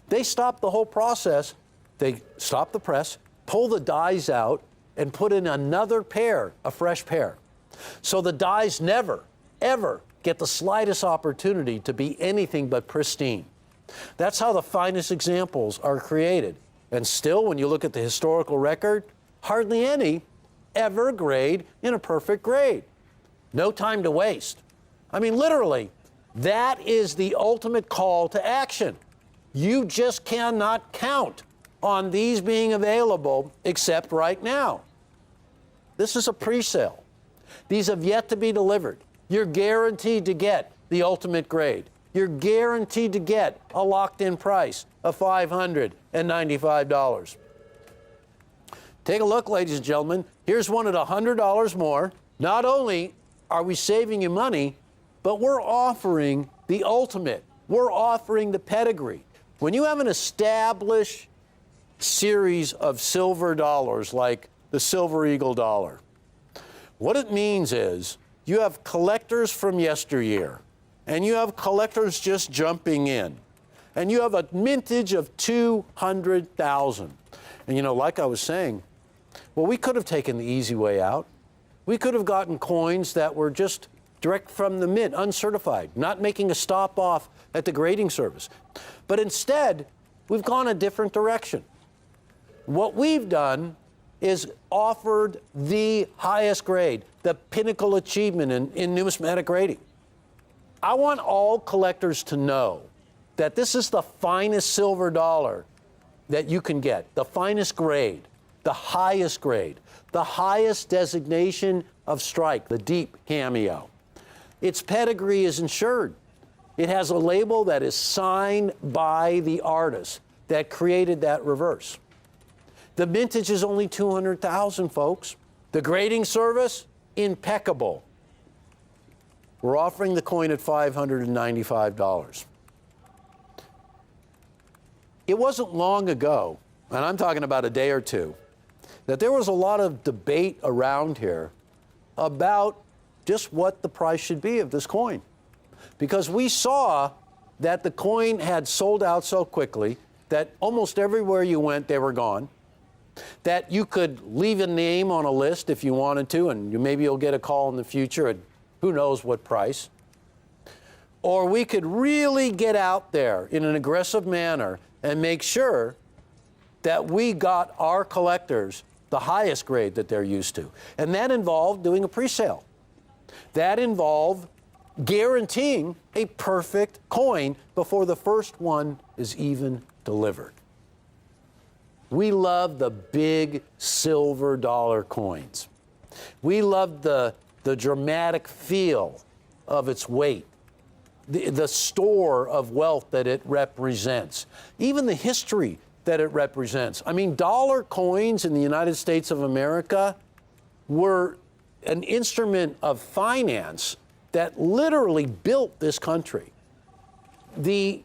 they stop the whole process. They stop the press, pull the dies out, and put in another pair, a fresh pair. So the dies never, ever get the slightest opportunity to be anything but pristine. That's how the finest examples are created. And still, when you look at the historical record, hardly any ever grade in a perfect grade. No time to waste. I mean, literally, that is the ultimate call to action. You just cannot count on these being available except right now. This is a pre-sale. These have yet to be delivered. You're guaranteed to get the ultimate grade. You're guaranteed to get a locked-in price of $595. Take a look, ladies and gentlemen. Here's one at $100 more. Not only are we saving you money, but we're offering the ultimate. We're offering the pedigree. When you have an established series of silver dollars like the Silver Eagle dollar, what it means is you have collectors from yesteryear, and you have collectors just jumping in, and you have a mintage of 200,000. And you know, like I was saying, well, we could have taken the easy way out. We could have gotten coins that were just direct from the mint, uncertified, not making a stop off at the grading service. But instead, we've gone a different direction. What we've done is offered the highest grade, the pinnacle achievement in numismatic grading. I want all collectors to know that this is the finest silver dollar that you can get, the finest grade, the highest grade, the highest designation of strike, the deep cameo. Its pedigree is insured. It has a label that is signed by the artist that created that reverse. The mintage is only 200,000, folks. The grading service, impeccable. We're offering the coin at $595. It wasn't long ago, and I'm talking about a day or two, that there was a lot of debate around here about just what the price should be of this coin. Because we saw that the coin had sold out so quickly that almost everywhere you went, they were gone. That you could leave a name on a list if you wanted to, and maybe you'll get a call in the future at who knows what price. Or we could really get out there in an aggressive manner and make sure that we got our collectors the highest grade that they're used to. And that involved doing a pre-sale. That involved guaranteeing a perfect coin before the first one is even delivered. We love the big silver dollar coins. We love the dramatic feel of its weight, the store of wealth that it represents, even the history that it represents. I mean, dollar coins in the United States of America were an instrument of finance that literally built this country. The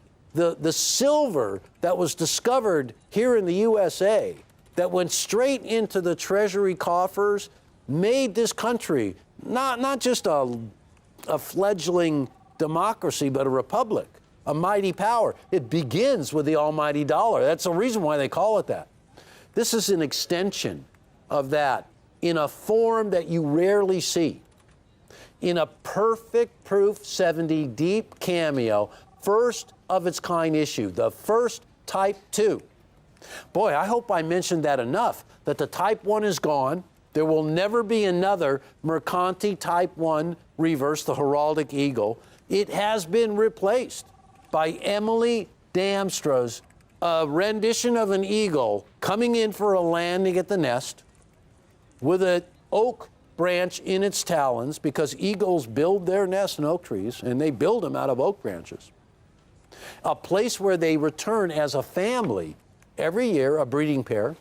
silver that was discovered here in the USA that went straight into the treasury coffers made this country not just a fledgling democracy, but a republic, a mighty power. It begins with the almighty dollar. That's the reason why they call it that. This is an extension of that in a form that you rarely see. In a perfect proof 70 deep cameo, first of its kind issue, the first Type 2. Boy, I hope I mentioned that enough, that the Type 1 is gone. There will never be another Mercanti Type 1 reverse, the heraldic eagle. It has been replaced by Emily Damstra's rendition of an eagle coming in for a landing at the nest with an oak branch in its talons, because eagles build their nests in oak trees, and they build them out of oak branches. A place where they return as a family every year, a breeding pair.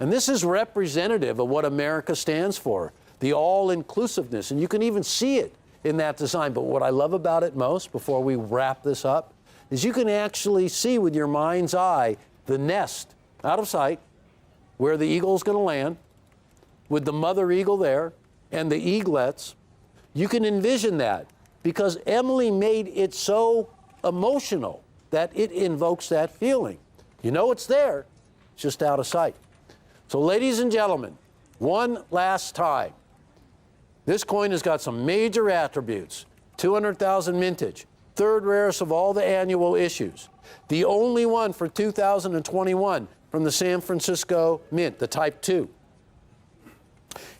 And this is representative of what America stands for, the all-inclusiveness. And you can even see it in that design. But what I love about it most, before we wrap this up, is you can actually see with your mind's eye the nest out of sight where the eagle's going to land, with the mother eagle there and the eaglets. You can envision that because Emily made it so emotional that it invokes that feeling. You know it's there, it's just out of sight. So ladies and gentlemen, one last time, this coin has got some major attributes. 200,000 mintage, third rarest of all the annual issues. The only one for 2021 from the San Francisco Mint, the Type 2.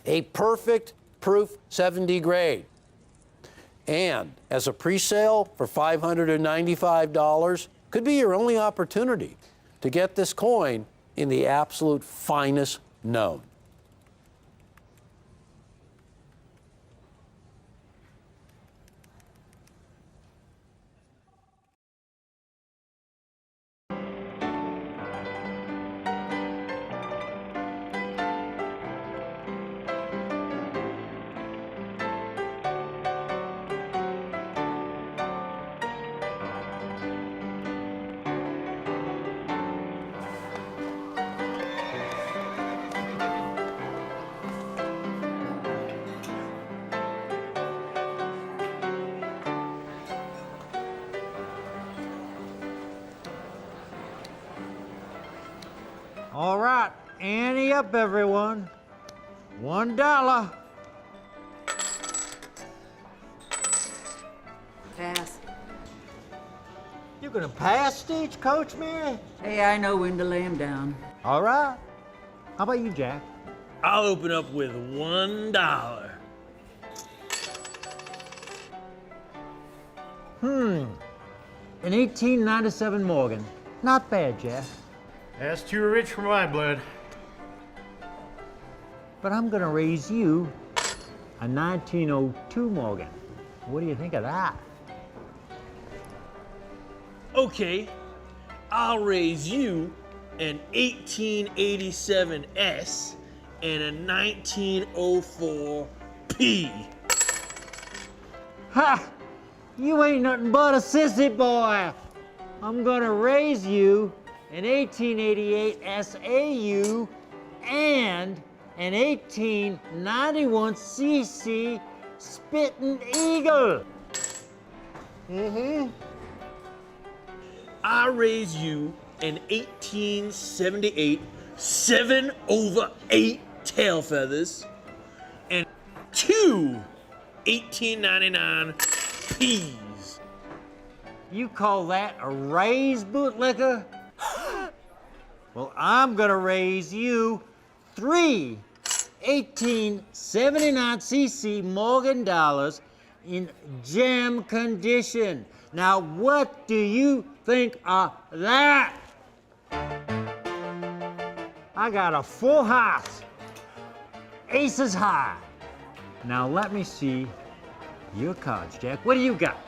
A perfect proof 7D grade. And as a pre-sale for $595, could be your only opportunity to get this coin in the absolute finest known. All right, ante up, everyone. $1. Pass. You gonna pass Stagecoach, Mary? Hey, I know when to lay him down. All right. How about you, Jack? I'll open up with $1. An 1897 Morgan. Not bad, Jack. That's too rich for my blood. But I'm gonna raise you a 1902 Morgan. What do you think of that? Okay, I'll raise you an 1887 S and a 1904 P. Ha! You ain't nothing but a sissy boy. I'm gonna raise you an 1888 SAU and an 1891 CC Spittin' Eagle. I raise you an 1878 7/8 tail feathers and two 1899 P's. You call that a raise, bootlicker? Well, I'm gonna raise you 3 1879 CC Morgan dollars in gem condition. Now, what do you think of that? I got a full house, aces high. Now, let me see your cards, Jack. What do you got?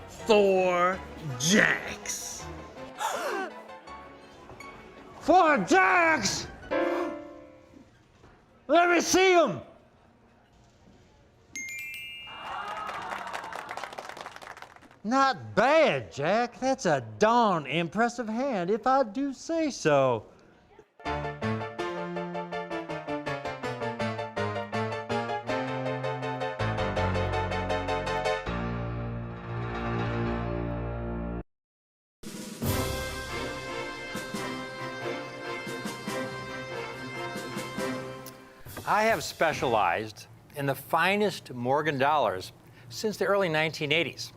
4 jacks. 4 jacks! Let me see them! Not bad, Jack. That's a darn impressive hand, if I do say so. I have specialized in the finest Morgan dollars since the early 1980s.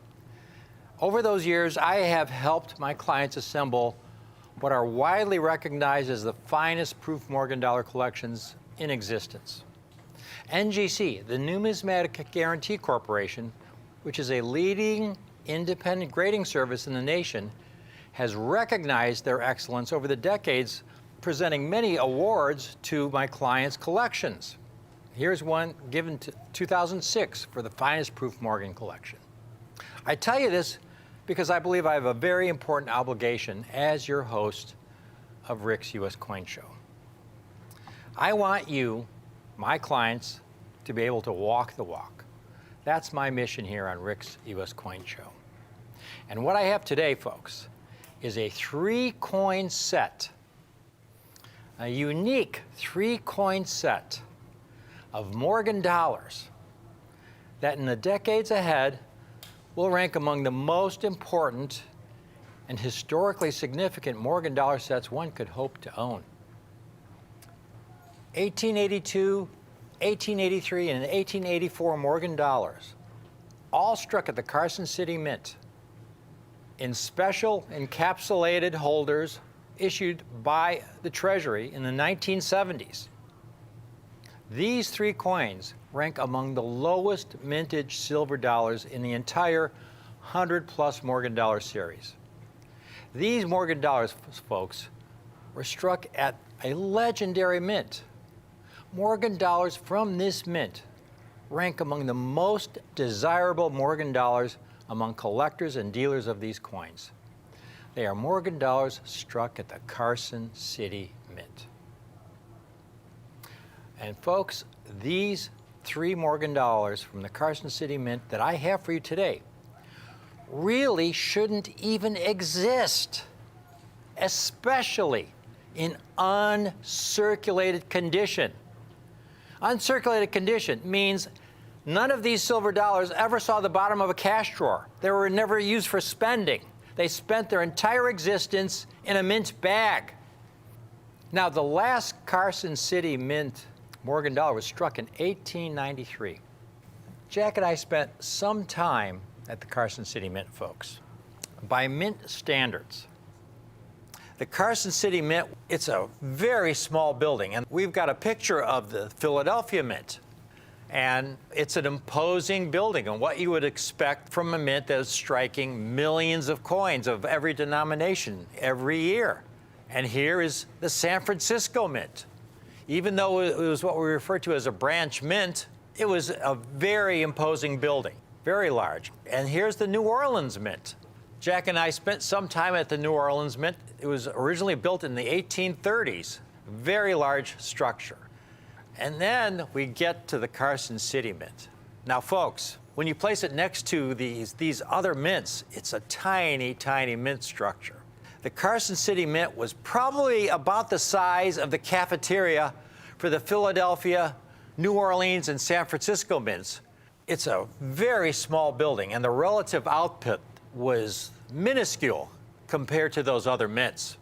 Over those years, I have helped my clients assemble what are widely recognized as the finest proof Morgan dollar collections in existence. NGC, the Numismatic Guarantee Corporation, which is a leading independent grading service in the nation, has recognized their excellence over the decades, presenting many awards to my clients' collections. Here's one given to 2006 for the finest proof Morgan collection. I tell you this because I believe I have a very important obligation as your host of Rick's U.S. Coin Show. I want you, my clients, to be able to walk the walk. That's my mission here on Rick's U.S. Coin Show. And what I have today, folks, is a 3-coin set, a unique 3-coin set of Morgan dollars that in the decades ahead will rank among the most important and historically significant Morgan dollar sets one could hope to own. 1882, 1883, and 1884 Morgan dollars, all struck at the Carson City Mint in special encapsulated holders issued by the Treasury in the 1970s. These 3 coins rank among the lowest mintage silver dollars in the entire 100-plus Morgan dollar series. These Morgan dollars, folks, were struck at a legendary mint. Morgan dollars from this mint rank among the most desirable Morgan dollars among collectors and dealers of these coins. They are Morgan dollars struck at the Carson City Mint. And folks, these 3 Morgan dollars from the Carson City Mint that I have for you today really shouldn't even exist, especially in uncirculated condition. Uncirculated condition means none of these silver dollars ever saw the bottom of a cash drawer. They were never used for spending. They spent their entire existence in a mint bag. Now, the last Carson City Mint Morgan dollar was struck in 1893. Jack and I spent some time at the Carson City Mint, folks. By mint standards, the Carson City Mint, it's a very small building, and we've got a picture of the Philadelphia Mint. And it's an imposing building, and what you would expect from a mint that is striking millions of coins of every denomination every year. And here is the San Francisco Mint. Even though it was what we refer to as a branch mint, it was a very imposing building, very large. And here's the New Orleans Mint. Jack and I spent some time at the New Orleans Mint. It was originally built in the 1830s, very large structure. And then we get to the Carson City Mint. Now, folks, when you place it next to these other mints, it's a tiny, tiny mint structure. The Carson City Mint was probably about the size of the cafeteria for the Philadelphia, New Orleans, and San Francisco mints. It's a very small building, and the relative output was minuscule compared to those other mints.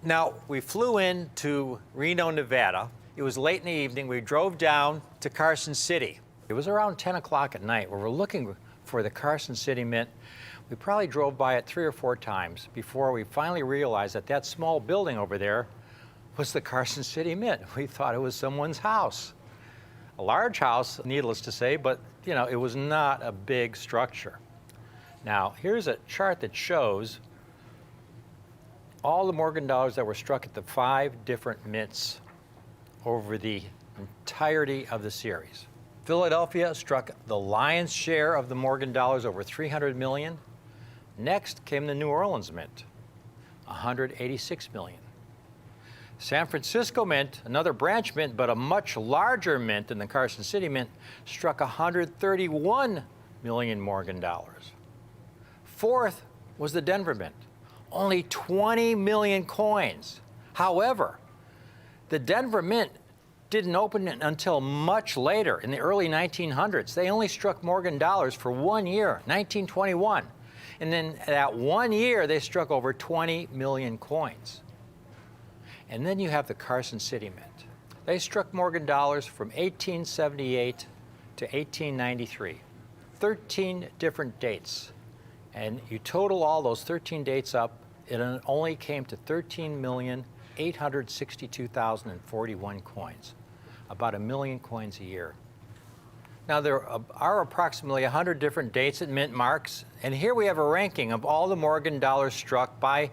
Now, we flew into Reno, Nevada. It was late in the evening. We drove down to Carson City. It was around 10 o'clock at night. We were looking for the Carson City Mint. We probably drove by it 3 or 4 times before we finally realized that that small building over there was the Carson City Mint. We thought it was someone's house. A large house, needless to say, but it was not a big structure. Now, here's a chart that shows all the Morgan dollars that were struck at the 5 different mints over the entirety of the series. Philadelphia struck the lion's share of the Morgan dollars, over 300 million. Next came the New Orleans Mint, 186 million. San Francisco Mint, another branch mint, but a much larger mint than the Carson City Mint, struck 131 million Morgan dollars. Fourth was the Denver Mint, only 20 million coins. However, the Denver Mint didn't open until much later, in the early 1900s. They only struck Morgan dollars for 1 year, 1921. And then that 1 year, they struck over 20 million coins. And then you have the Carson City Mint. They struck Morgan dollars from 1878 to 1893, 13 different dates. And you total all those 13 dates up, it only came to 13,862,041 coins, about 1 million coins a year. Now, there are approximately 100 different dates at mint marks, and here we have a ranking of all the Morgan dollars struck by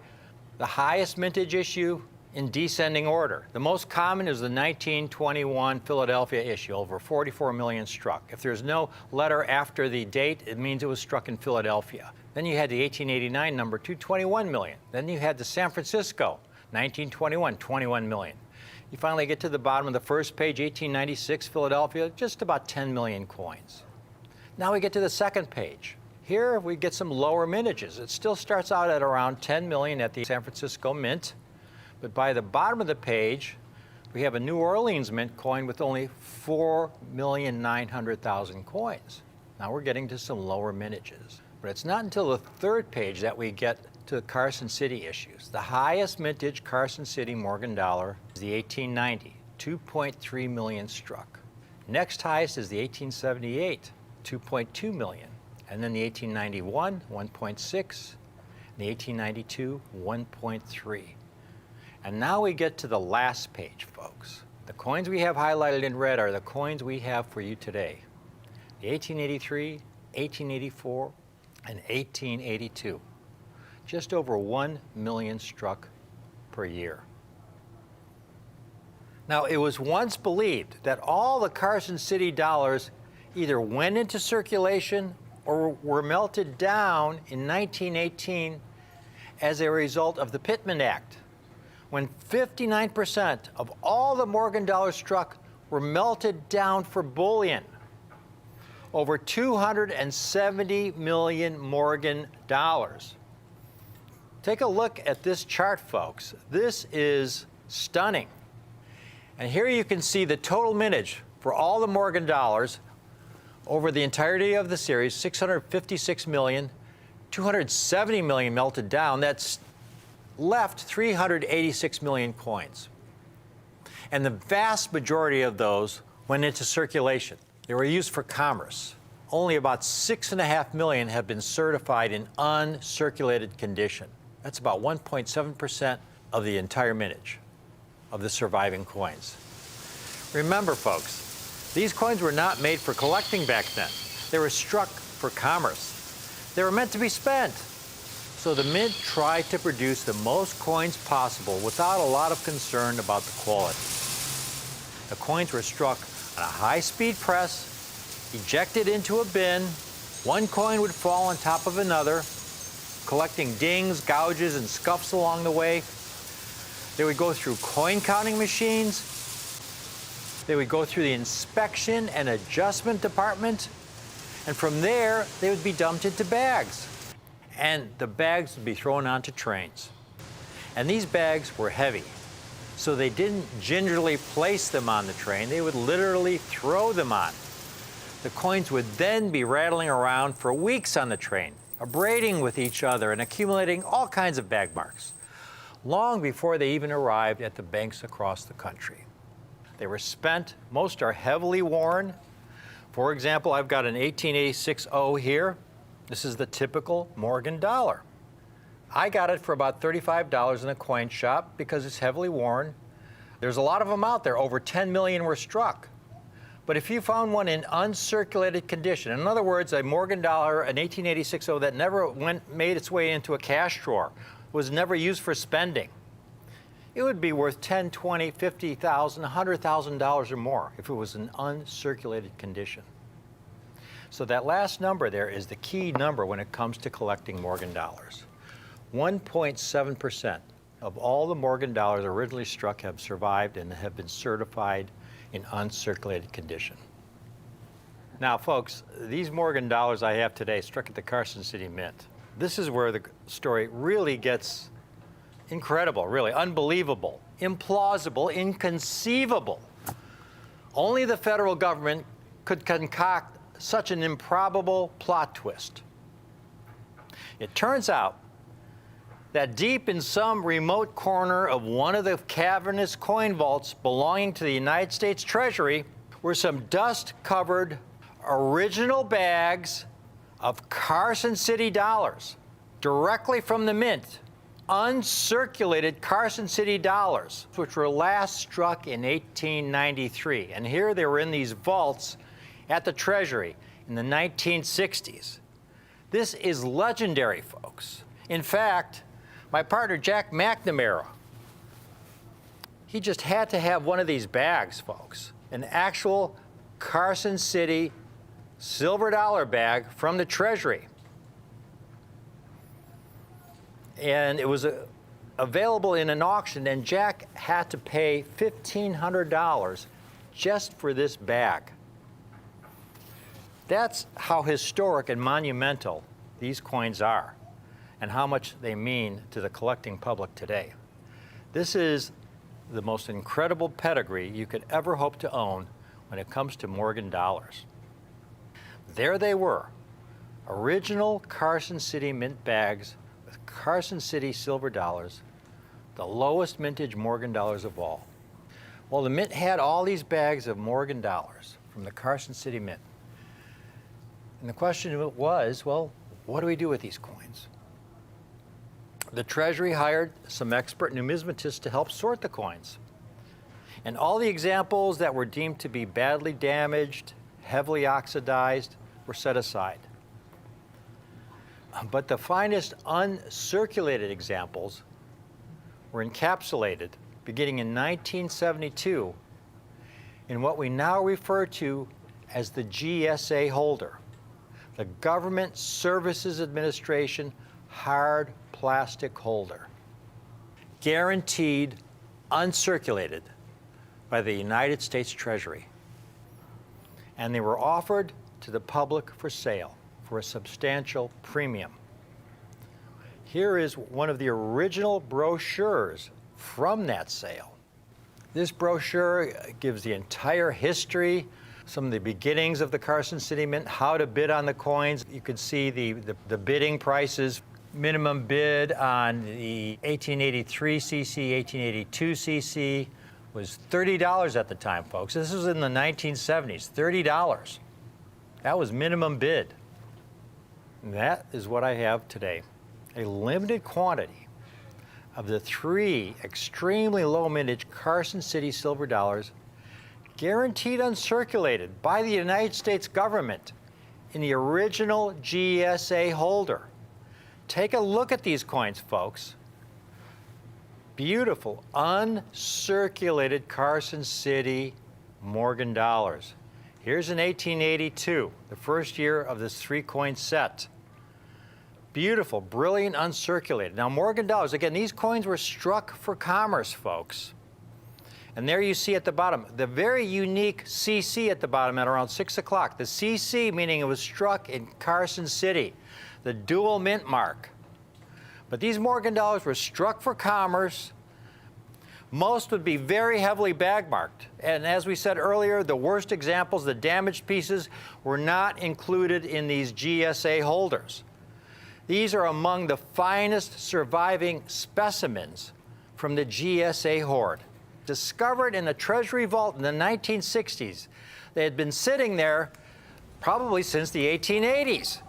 the highest mintage issue in descending order. The most common is the 1921 Philadelphia issue, over 44 million struck. If there's no letter after the date, it means it was struck in Philadelphia. Then you had the 1889 number, 221 million. Then you had the San Francisco, 1921, 21 million. You finally get to the bottom of the first page, 1896 Philadelphia, just about 10 million coins. Now we get to the second page. Here we get some lower mintages. It still starts out at around 10 million at the San Francisco Mint, but by the bottom of the page, we have a New Orleans Mint coin with only 4,900,000 coins. Now we're getting to some lower mintages. But it's not until the third page that we get to the Carson City issues. The highest mintage Carson City Morgan dollar is the 1890, 2.3 million struck. Next highest is the 1878, 2.2 million. And then the 1891, 1.6, and the 1892, 1.3. And now we get to the last page, folks. The coins we have highlighted in red are the coins we have for you today. The 1883, 1884, and 1882. Just over 1 million struck per year. Now, it was once believed that all the Carson City dollars either went into circulation or were melted down in 1918 as a result of the Pittman Act, when 59% of all the Morgan dollars struck were melted down for bullion. Over 270 million Morgan dollars. Take a look at this chart, folks. This is stunning. And here you can see the total mintage for all the Morgan dollars over the entirety of the series, 656 million, 270 million melted down. That's left 386 million coins. And the vast majority of those went into circulation. They were used for commerce. Only about 6.5 million have been certified in uncirculated condition. That's about 1.7% of the entire mintage of the surviving coins. Remember, folks, these coins were not made for collecting back then. They were struck for commerce. They were meant to be spent. So the mint tried to produce the most coins possible without a lot of concern about the quality. The coins were struck on a high-speed press, ejected into a bin. One coin would fall on top of another, collecting dings, gouges, and scuffs along the way. They would go through coin counting machines. They would go through the inspection and adjustment department. And from there, they would be dumped into bags. And the bags would be thrown onto trains. And these bags were heavy. So they didn't gingerly place them on the train. They would literally throw them on. The coins would then be rattling around for weeks on the train, abrading with each other and accumulating all kinds of bag marks, long before they even arrived at the banks across the country. They were spent. Most are heavily worn. For example, I've got an 1886 O here. This is the typical Morgan dollar. I got it for about $35 in a coin shop because it's heavily worn. There's a lot of them out there. Over 10 million were struck. But if you found one in uncirculated condition, in other words, a Morgan dollar, an 1886 O that never made its way into a cash drawer, was never used for spending, it would be worth $10,000, $20,000, $50,000, $100,000 or more if it was in uncirculated condition. So that last number there is the key number when it comes to collecting Morgan dollars. 1.7% of all the Morgan dollars originally struck have survived and have been certified in uncirculated condition. Now, folks, these Morgan dollars I have today struck at the Carson City Mint. This is where the story really gets incredible, really unbelievable, implausible, inconceivable. Only the federal government could concoct such an improbable plot twist. It turns out that deep in some remote corner of one of the cavernous coin vaults belonging to the United States Treasury were some dust-covered original bags of Carson City dollars, directly from the mint, uncirculated Carson City dollars, which were last struck in 1893. And here they were in these vaults at the Treasury in the 1960s. This is legendary, folks. In fact, my partner Jack McNamara, he just had to have one of these bags, folks, an actual Carson City silver dollar bag from the Treasury. And it was available in an auction, and Jack had to pay $1,500 just for this bag. That's how historic and monumental these coins are, and how much they mean to the collecting public today. This is the most incredible pedigree you could ever hope to own when it comes to Morgan dollars. There they were, original Carson City mint bags with Carson City silver dollars, the lowest mintage Morgan dollars of all. Well, the mint had all these bags of Morgan dollars from the Carson City Mint. And the question was, well, what do we do with these coins? The Treasury hired some expert numismatists to help sort the coins. And all the examples that were deemed to be badly damaged, heavily oxidized, were set aside. But the finest uncirculated examples were encapsulated beginning in 1972 in what we now refer to as the GSA holder, the Government Services Administration hard plastic holder, guaranteed uncirculated by the United States Treasury. And they were offered to the public for sale for a substantial premium. Here is one of the original brochures from that sale. This brochure gives the entire history, some of the beginnings of the Carson City Mint, how to bid on the coins. You can see the bidding prices. Minimum bid on the 1883 cc, 1882 cc was $30 at the time, folks. This was in the 1970s, $30. That was minimum bid. And that is what I have today. A limited quantity of the 3 extremely low mintage Carson City silver dollars, guaranteed uncirculated by the United States government in the original GSA holder. Take a look at these coins, folks. Beautiful, uncirculated Carson City Morgan dollars. Here's an 1882, the first year of this 3-coin set. Beautiful, brilliant, uncirculated. Now, Morgan dollars, again, these coins were struck for commerce, folks. And there you see at the bottom, the very unique CC at the bottom at around 6 o'clock. The CC meaning it was struck in Carson City, the dual mint mark. But these Morgan dollars were struck for commerce. Most would be very heavily bag marked. And as we said earlier, the worst examples, the damaged pieces, were not included in these GSA holders. These are among the finest surviving specimens from the GSA hoard. Discovered in the Treasury vault in the 1960s. They had been sitting there probably since the 1880s,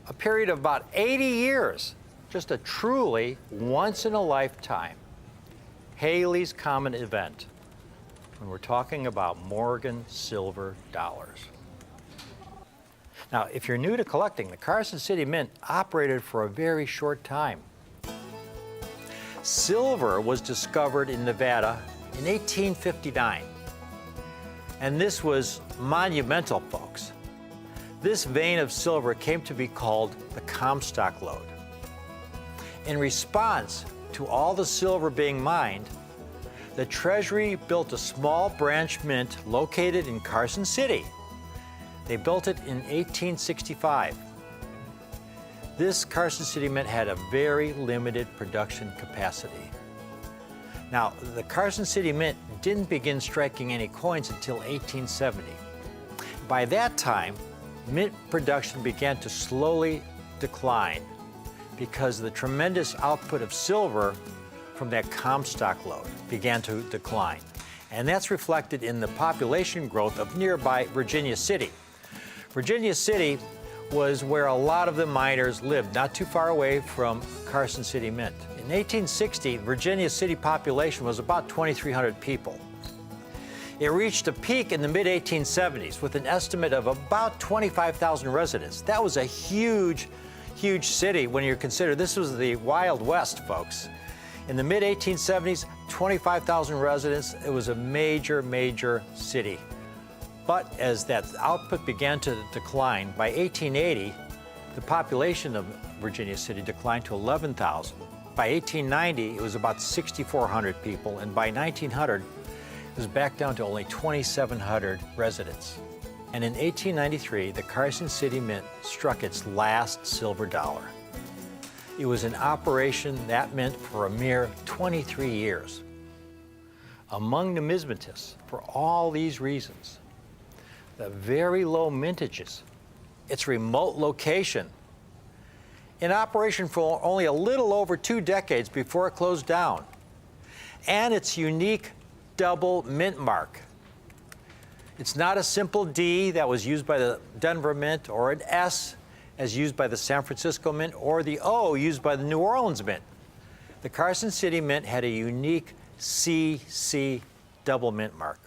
a period of about 80 years. Just a truly once-in-a-lifetime Haley's Comet event when we're talking about Morgan silver dollars. Now, if you're new to collecting, the Carson City Mint operated for a very short time. Silver was discovered in Nevada in 1859, and this was monumental, folks. This vein of silver came to be called the Comstock Lode. In response to all the silver being mined, the Treasury built a small branch mint located in Carson City. They built it in 1865. This Carson City Mint had a very limited production capacity. Now, the Carson City Mint didn't begin striking any coins until 1870. By that time, mint production began to slowly decline because the tremendous output of silver from that Comstock Lode began to decline. And that's reflected in the population growth of nearby Virginia City. Virginia City was where a lot of the miners lived, not too far away from Carson City Mint. In 1860, Virginia City population was about 2,300 people. It reached a peak in the mid-1870s with an estimate of about 25,000 residents. That was a huge, huge city when you consider this was the Wild West, folks. In the mid-1870s, 25,000 residents. It was a major, major city. But as that output began to decline, by 1880, the population of Virginia City declined to 11,000. By 1890, it was about 6,400 people, and by 1900, it was back down to only 2,700 residents. And in 1893, the Carson City Mint struck its last silver dollar. It was in operation, that mint, for a mere 23 years. Among numismatists, for all these reasons, the very low mintages, its remote location, in operation for only a little over 2 decades before it closed down, and its unique double mint mark. It's not a simple D that was used by the Denver Mint, or an S as used by the San Francisco Mint, or the O used by the New Orleans Mint. The Carson City Mint had a unique CC double mint mark.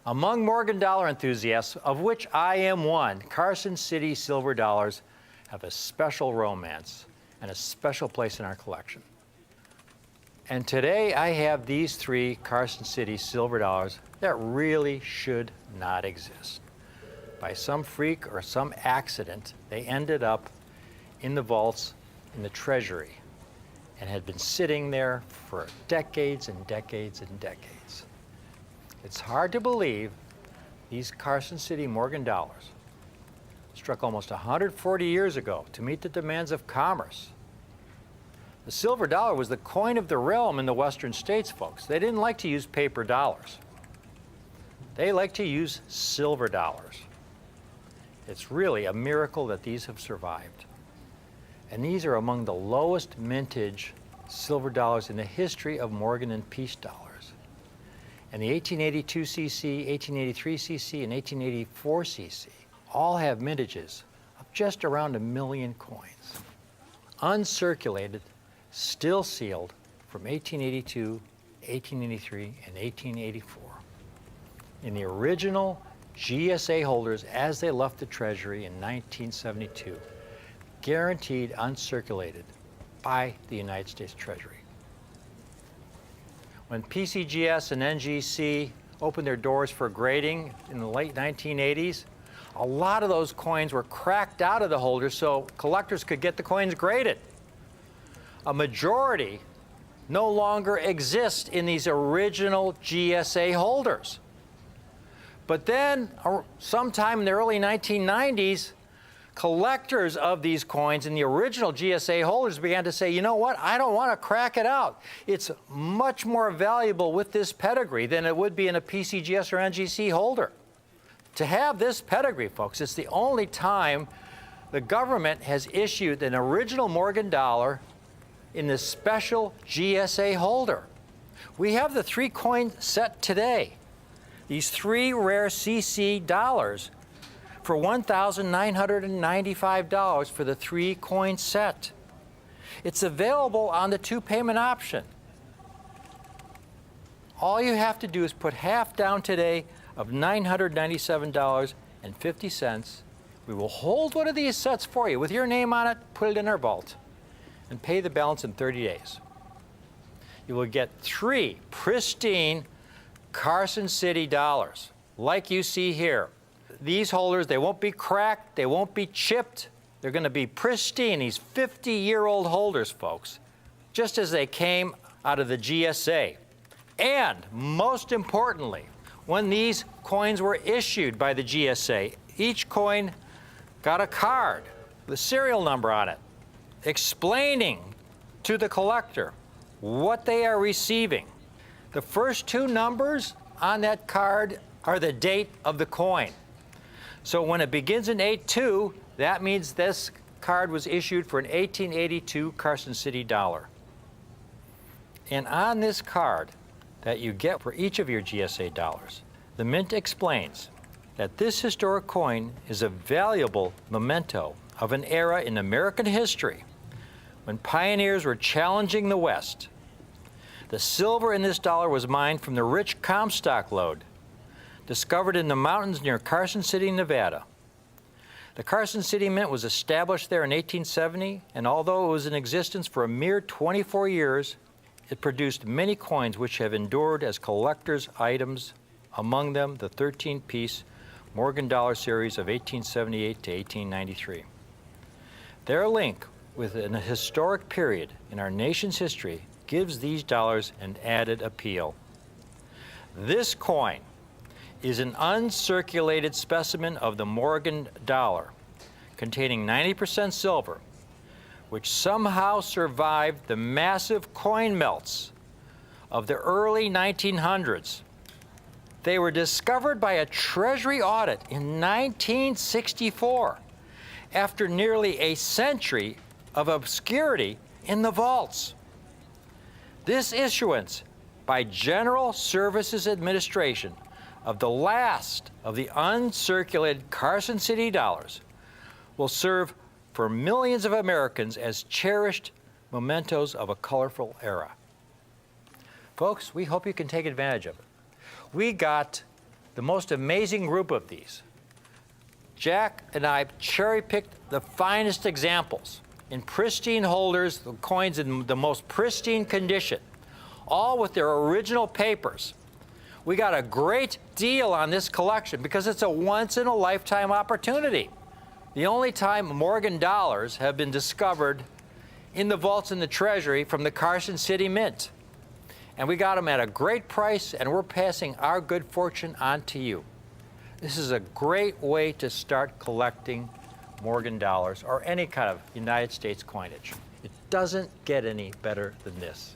Among Morgan dollar enthusiasts, of which I am one, Carson City silver dollars have a special romance and a special place in our collection. And today I have these 3 Carson City silver dollars that really should not exist. By some freak or some accident, they ended up in the vaults in the Treasury and had been sitting there for decades and decades and decades. It's hard to believe these Carson City Morgan dollars struck almost 140 years ago to meet the demands of commerce. The silver dollar was the coin of the realm in the western states, folks. They didn't like to use paper dollars. They liked to use silver dollars. It's really a miracle that these have survived. And these are among the lowest mintage silver dollars in the history of Morgan and Peace dollars. And the 1882 CC, 1883 CC, and 1884 CC all have mintages of just around 1 million coins. Uncirculated, still sealed from 1882, 1883, and 1884. In the original GSA holders as they left the Treasury in 1972, guaranteed uncirculated by the United States Treasury. When PCGS and NGC opened their doors for grading in the late 1980s, a lot of those coins were cracked out of the holders so collectors could get the coins graded. A majority no longer exist in these original GSA holders. But then, sometime in the early 1990s, collectors of these coins in the original GSA holders began to say, you know what, I don't want to crack it out. It's much more valuable with this pedigree than it would be in a PCGS or NGC holder. To have this pedigree, folks, it's the only time the government has issued an original Morgan dollar in this special GSA holder. We have the 3 coin set today. These 3 rare CC dollars for $1,995 for the 3 coin set. It's available on the 2 payment option. All you have to do is put half down today of $997.50. We will hold one of these sets for you with your name on it, put it in our vault, and pay the balance in 30 days. You will get 3 pristine Carson City dollars, like you see here. These holders, they won't be cracked, they won't be chipped. They're going to be pristine, these 50-year-old holders, folks, just as they came out of the GSA. And most importantly, when these coins were issued by the GSA, each coin got a card with a serial number on it, explaining to the collector what they are receiving. The first 2 numbers on that card are the date of the coin. So when it begins in 82, that means this card was issued for an 1882 Carson City dollar. And on this card that you get for each of your GSA dollars, the Mint explains that this historic coin is a valuable memento of an era in American history when pioneers were challenging the West. The silver in this dollar was mined from the rich Comstock lode, discovered in the mountains near Carson City, Nevada. The Carson City Mint was established there in 1870, and although it was in existence for a mere 24 years, it produced many coins which have endured as collector's items, among them the 13-piece Morgan dollar series of 1878 to 1893. Their link with an historic period in our nation's history gives these dollars an added appeal. This coin is an uncirculated specimen of the Morgan dollar, containing 90% silver, which somehow survived the massive coin melts of the early 1900s. They were discovered by a Treasury audit in 1964, after nearly a century of obscurity in the vaults. This issuance by General Services Administration of the last of the uncirculated Carson City dollars will serve for millions of Americans as cherished mementos of a colorful era. Folks, we hope you can take advantage of it. We got the most amazing group of these. Jack and I cherry-picked the finest examples in pristine holders, the coins in the most pristine condition, all with their original papers. We got a great deal on this collection because it's a once-in-a-lifetime opportunity. The only time Morgan dollars have been discovered in the vaults in the Treasury from the Carson City Mint. And we got them at a great price, and we're passing our good fortune on to you. This is a great way to start collecting Morgan dollars or any kind of United States coinage. It doesn't get any better than this.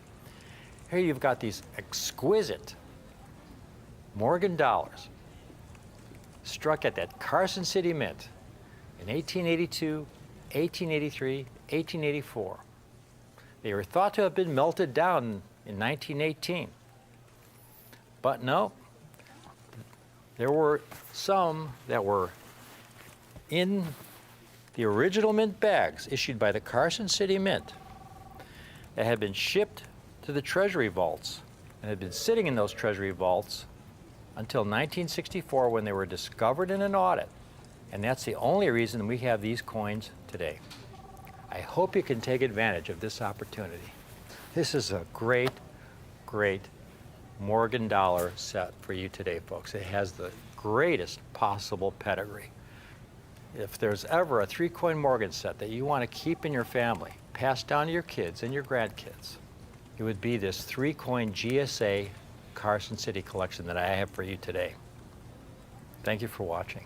Here you've got these exquisite Morgan dollars struck at that Carson City Mint in 1882, 1883, 1884. They were thought to have been melted down in 1918. But no, there were some that were in the original mint bags issued by the Carson City Mint that had been shipped to the Treasury vaults and had been sitting in those Treasury vaults until 1964 when they were discovered in an audit. And that's the only reason we have these coins today. I hope you can take advantage of this opportunity. This is a great, great Morgan dollar set for you today, folks. It has the greatest possible pedigree. If there's ever a 3-coin Morgan set that you want to keep in your family, pass down to your kids and your grandkids, it would be this 3-coin GSA Carson City collection that I have for you today. Thank you for watching.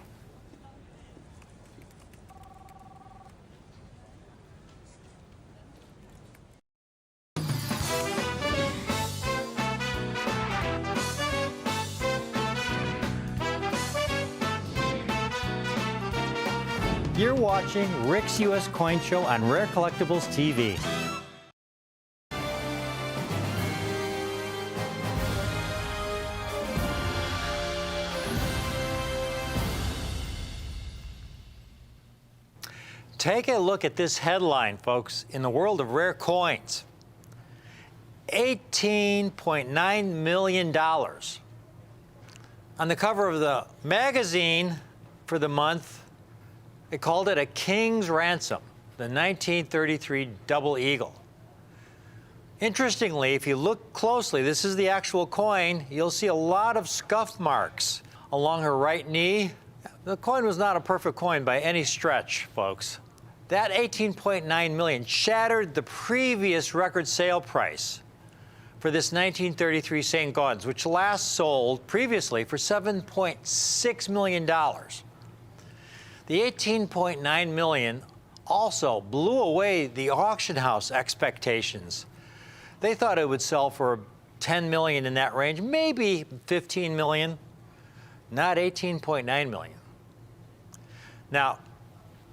You're watching Rick's U.S. Coin Show on Rare Collectibles TV. Take a look at this headline, folks, in the world of rare coins. $18.9 million. On the cover of the magazine for the month, they called it a king's ransom, the 1933 Double Eagle. Interestingly, if you look closely, this is the actual coin, you'll see a lot of scuff marks along her right knee. The coin was not a perfect coin by any stretch, folks. That 18.9 million shattered the previous record sale price for this 1933 St. Gaudens, which last sold previously for $7.6 million. The 18.9 million also blew away the auction house expectations. They thought it would sell for 10 million in that range, maybe 15 million, not 18.9 million. Now,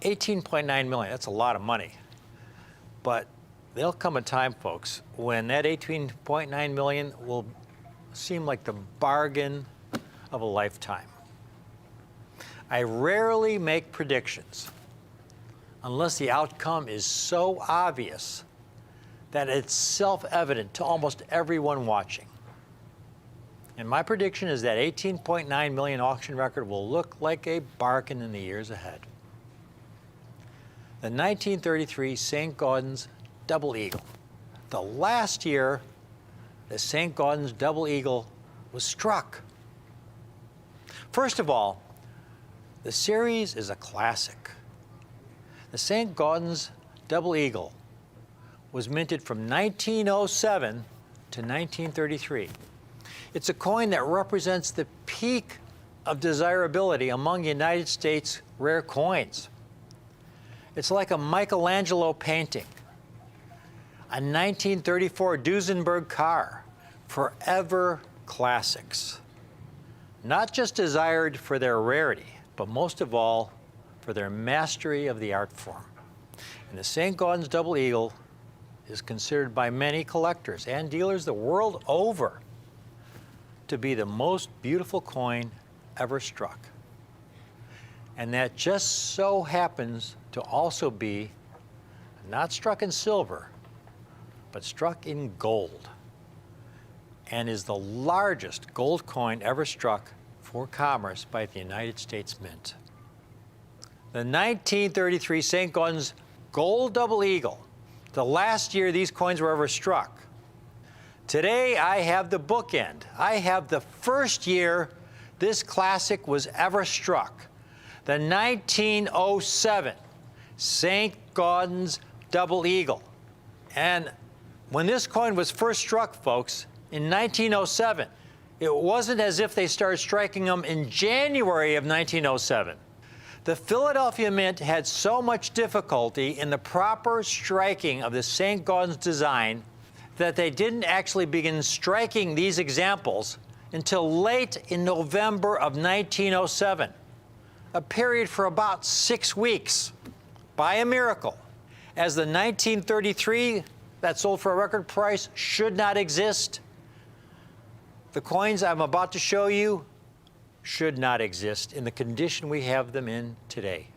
18.9 million, that's a lot of money. But there'll come a time, folks, when that 18.9 million will seem like the bargain of a lifetime. I rarely make predictions unless the outcome is so obvious that it's self-evident to almost everyone watching. And my prediction is that 18.9 million auction record will look like a bargain in the years ahead. The 1933 St. Gaudens Double Eagle. The last year the St. Gaudens Double Eagle was struck. First of all, the series is a classic. The St. Gaudens Double Eagle was minted from 1907 to 1933. It's a coin that represents the peak of desirability among United States rare coins. It's like a Michelangelo painting, a 1934 Duesenberg car, forever classics. Not just desired for their rarity, but most of all, for their mastery of the art form. And the St. Gaudens Double Eagle is considered by many collectors and dealers the world over to be the most beautiful coin ever struck. And that just so happens to also be not struck in silver, but struck in gold, and is the largest gold coin ever struck for commerce by the United States Mint. The 1933 St. Gaudens Gold Double Eagle, the last year these coins were ever struck. Today I have the bookend. I have the first year this classic was ever struck, the 1907 St. Gaudens Double Eagle. And when this coin was first struck, folks, in 1907, it wasn't as if they started striking them in January of 1907. The Philadelphia Mint had so much difficulty in the proper striking of the St. Gaudens design that they didn't actually begin striking these examples until late in November of 1907, a period for about 6 weeks. By a miracle, as the 1933 that sold for a record price should not exist, the coins I'm about to show you should not exist in the condition we have them in today.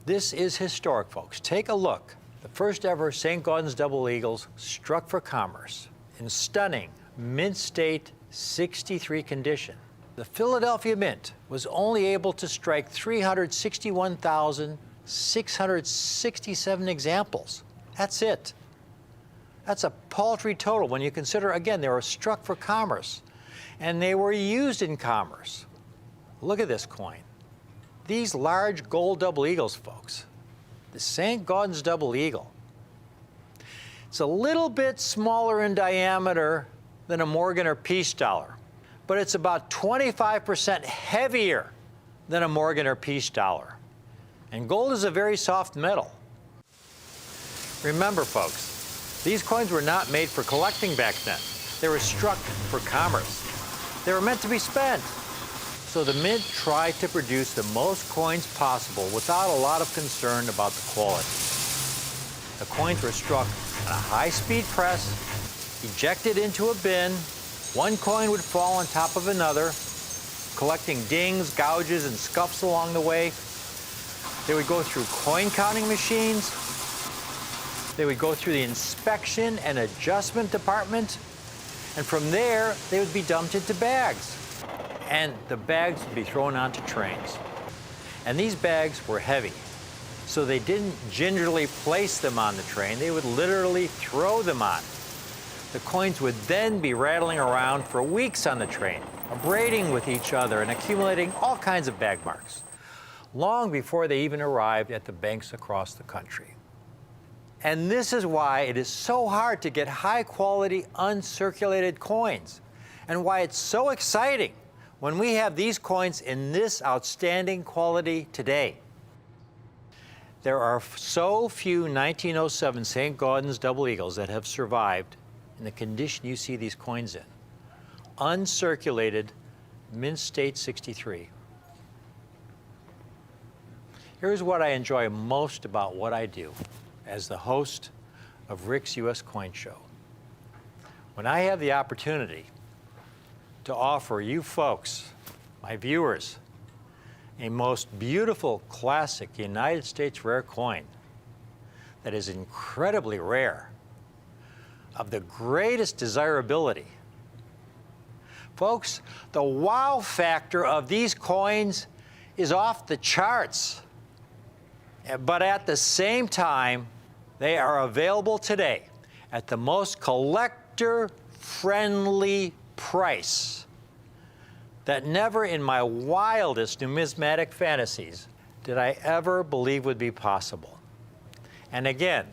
This is historic, folks. Take a look. The first ever St. Gaudens Double Eagles struck for commerce in stunning mint state 63 condition. The Philadelphia Mint was only able to strike 361,667 examples. That's it. That's a paltry total when you consider, again, they were struck for commerce and they were used in commerce. Look at this coin. These large gold double eagles, folks. The St. Gaudens Double Eagle. It's a little bit smaller in diameter than a Morgan or Peace dollar, but it's about 25% heavier than a Morgan or Peace dollar. And gold is a very soft metal. Remember, folks, these coins were not made for collecting back then. They were struck for commerce. They were meant to be spent. So the Mint tried to produce the most coins possible without a lot of concern about the quality. The coins were struck on a high-speed press, ejected into a bin. One coin would fall on top of another, collecting dings, gouges, and scuffs along the way. They would go through coin counting machines. They would go through the inspection and adjustment department. And from there, they would be dumped into bags. And the bags would be thrown onto trains. And these bags were heavy, so they didn't gingerly place them on the train. They would literally throw them on. The coins would then be rattling around for weeks on the train, abrading with each other and accumulating all kinds of bag marks, long before they even arrived at the banks across the country. And this is why it is so hard to get high-quality, uncirculated coins, and why it's so exciting when we have these coins in this outstanding quality today. There are so few 1907 St. Gaudens Double Eagles that have survived in the condition you see these coins in. Uncirculated, mint state 63. Here's what I enjoy most about what I do as the host of Rick's U.S. Coin Show. When I have the opportunity to offer you folks, my viewers, a most beautiful classic United States rare coin that is incredibly rare of the greatest desirability. Folks, the wow factor of these coins is off the charts. But at the same time, they are available today at the most collector-friendly price that never in my wildest numismatic fantasies did I ever believe would be possible. And again,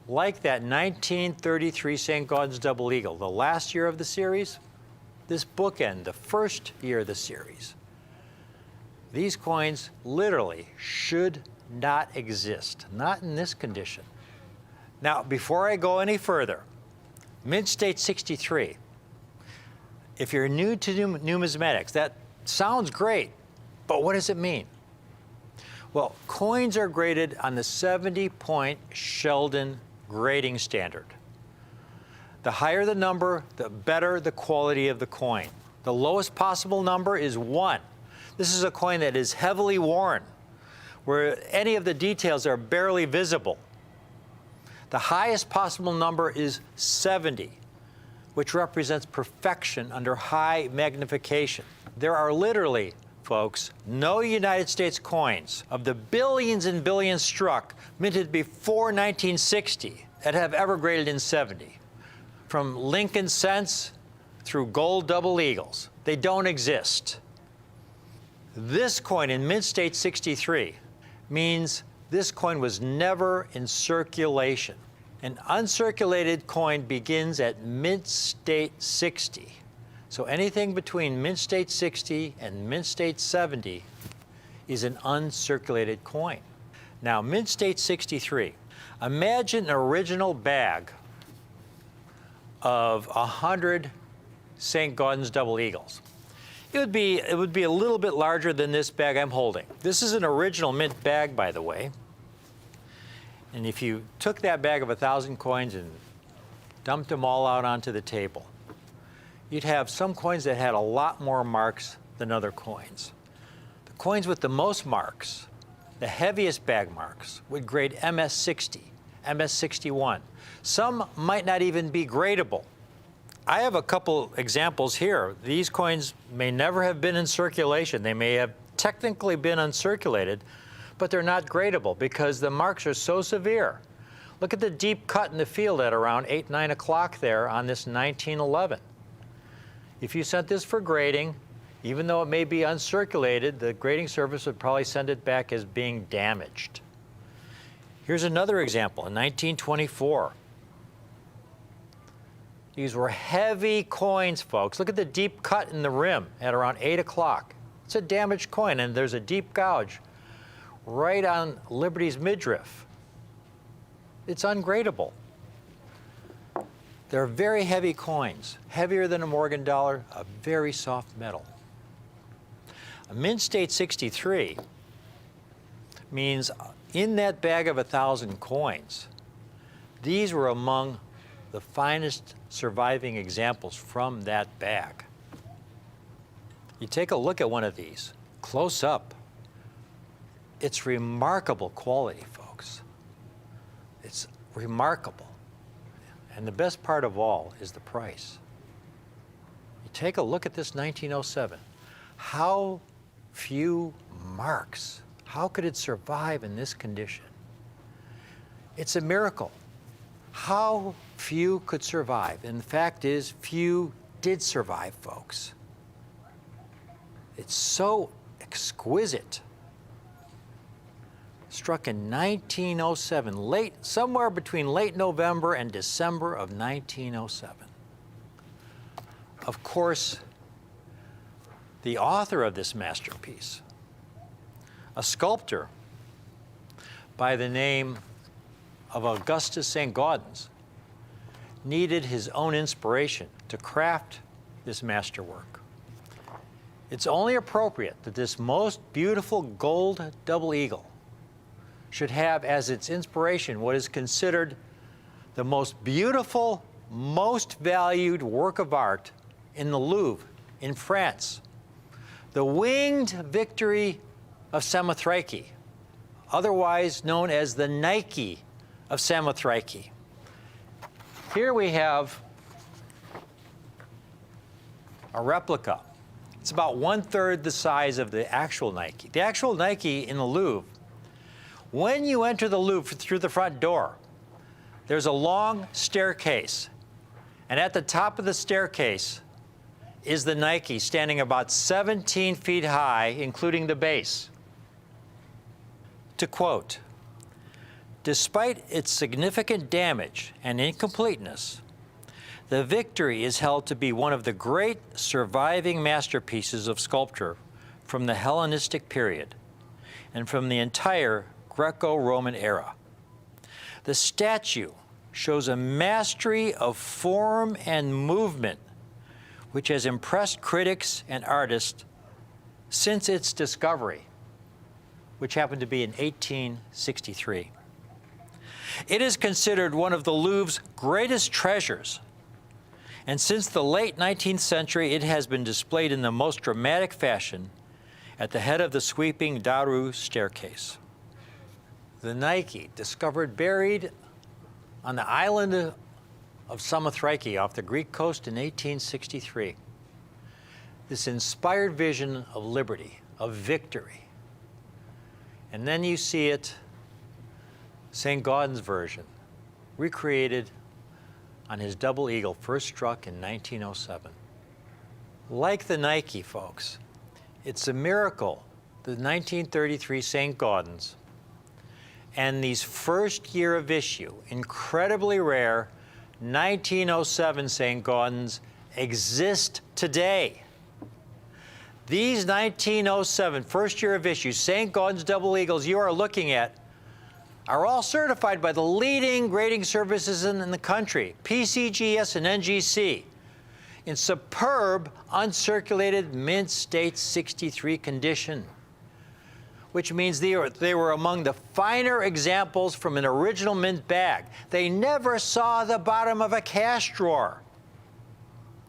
like that 1933 St. Gaudens Double Eagle, the last year of the series, this bookend, the first year of the series, these coins literally should not exist, not in this condition. Now, before I go any further, Mint State 63, if you're new to numismatics, that sounds great, but what does it mean? Well, coins are graded on the 70-point Sheldon grading standard. The higher the number, the better the quality of the coin. The lowest possible number is 1. This is a coin that is heavily worn, where any of the details are barely visible. The highest possible number is 70, which represents perfection under high magnification. There are literally, folks, no United States coins of the billions and billions struck minted before 1960 that have ever graded in 70. From Lincoln cents through gold double eagles, they don't exist. This coin in Mint State 63 means this coin was never in circulation. An uncirculated coin begins at Mint State 60. So anything between Mint State 60 and Mint State 70 is an uncirculated coin. Now, Mint State 63, imagine an original bag of 100 St. Gaudens Double Eagles. It would be a little bit larger than this bag I'm holding. This is an original mint bag, by the way. And if you took that bag of 1,000 coins and dumped them all out onto the table, you'd have some coins that had a lot more marks than other coins. The coins with the most marks, the heaviest bag marks, would grade MS60, MS61. Some might not even be gradable. I have a couple examples here. These coins may never have been in circulation. They may have technically been uncirculated, but they're not gradable because the marks are so severe. Look at the deep cut in the field at around 8, 9 o'clock there on this 1911. If you sent this for grading, even though it may be uncirculated, the grading service would probably send it back as being damaged. Here's another example, in 1924. These were heavy coins, folks. Look at the deep cut in the rim at around 8 o'clock. It's a damaged coin, and there's a deep gouge right on Liberty's midriff. It's ungradable. They're very heavy coins, heavier than a Morgan dollar, a very soft metal. A Mint State 63 means in that bag of 1,000 coins, these were among the finest surviving examples from that bag. You take a look at one of these, close up. It's remarkable quality, folks. It's remarkable. And the best part of all is the price. You take a look at this 1907. How few marks. How could it survive in this condition? It's a miracle. How few could survive? And the fact is, few did survive, folks. It's so exquisite. Struck in 1907, somewhere between late November and December of 1907. Of course, the author of this masterpiece, a sculptor by the name of Augustus St. Gaudens, needed his own inspiration to craft this masterwork. It's only appropriate that this most beautiful gold double eagle should have as its inspiration what is considered the most beautiful, most valued work of art in the Louvre in France, the Winged Victory of Samothrace, otherwise known as the Nike of Samothrace. Here we have a replica. It's about 1/3 the size of the actual Nike. The actual Nike in the Louvre, when you enter the Louvre through the front door, there's a long staircase. And at the top of the staircase is the Nike standing about 17 feet high, including the base. To quote, "Despite its significant damage and incompleteness, the Victory is held to be one of the great surviving masterpieces of sculpture from the Hellenistic period and from the entire Greco-Roman era. The statue shows a mastery of form and movement which has impressed critics and artists since its discovery, which happened to be in 1863. It is considered one of the Louvre's greatest treasures, and since the late 19th century, it has been displayed in the most dramatic fashion at the head of the sweeping Daru staircase." The Nike, discovered buried on the island of Samothraki off the Greek coast in 1863. This inspired vision of liberty, of victory. And then you see it, St. Gaudens's version, recreated on his double eagle first struck in 1907. Like the Nike, folks, it's a miracle, the 1933 St. Gaudens and these first year of issue, incredibly rare 1907 St. Gaudens exist today. These 1907 first year of issue St. Gaudens double eagles you are looking at are all certified by the leading grading services in the country, PCGS and NGC, in superb uncirculated mint state 63 condition, which means they were among the finer examples from an original mint bag. They never saw the bottom of a cash drawer.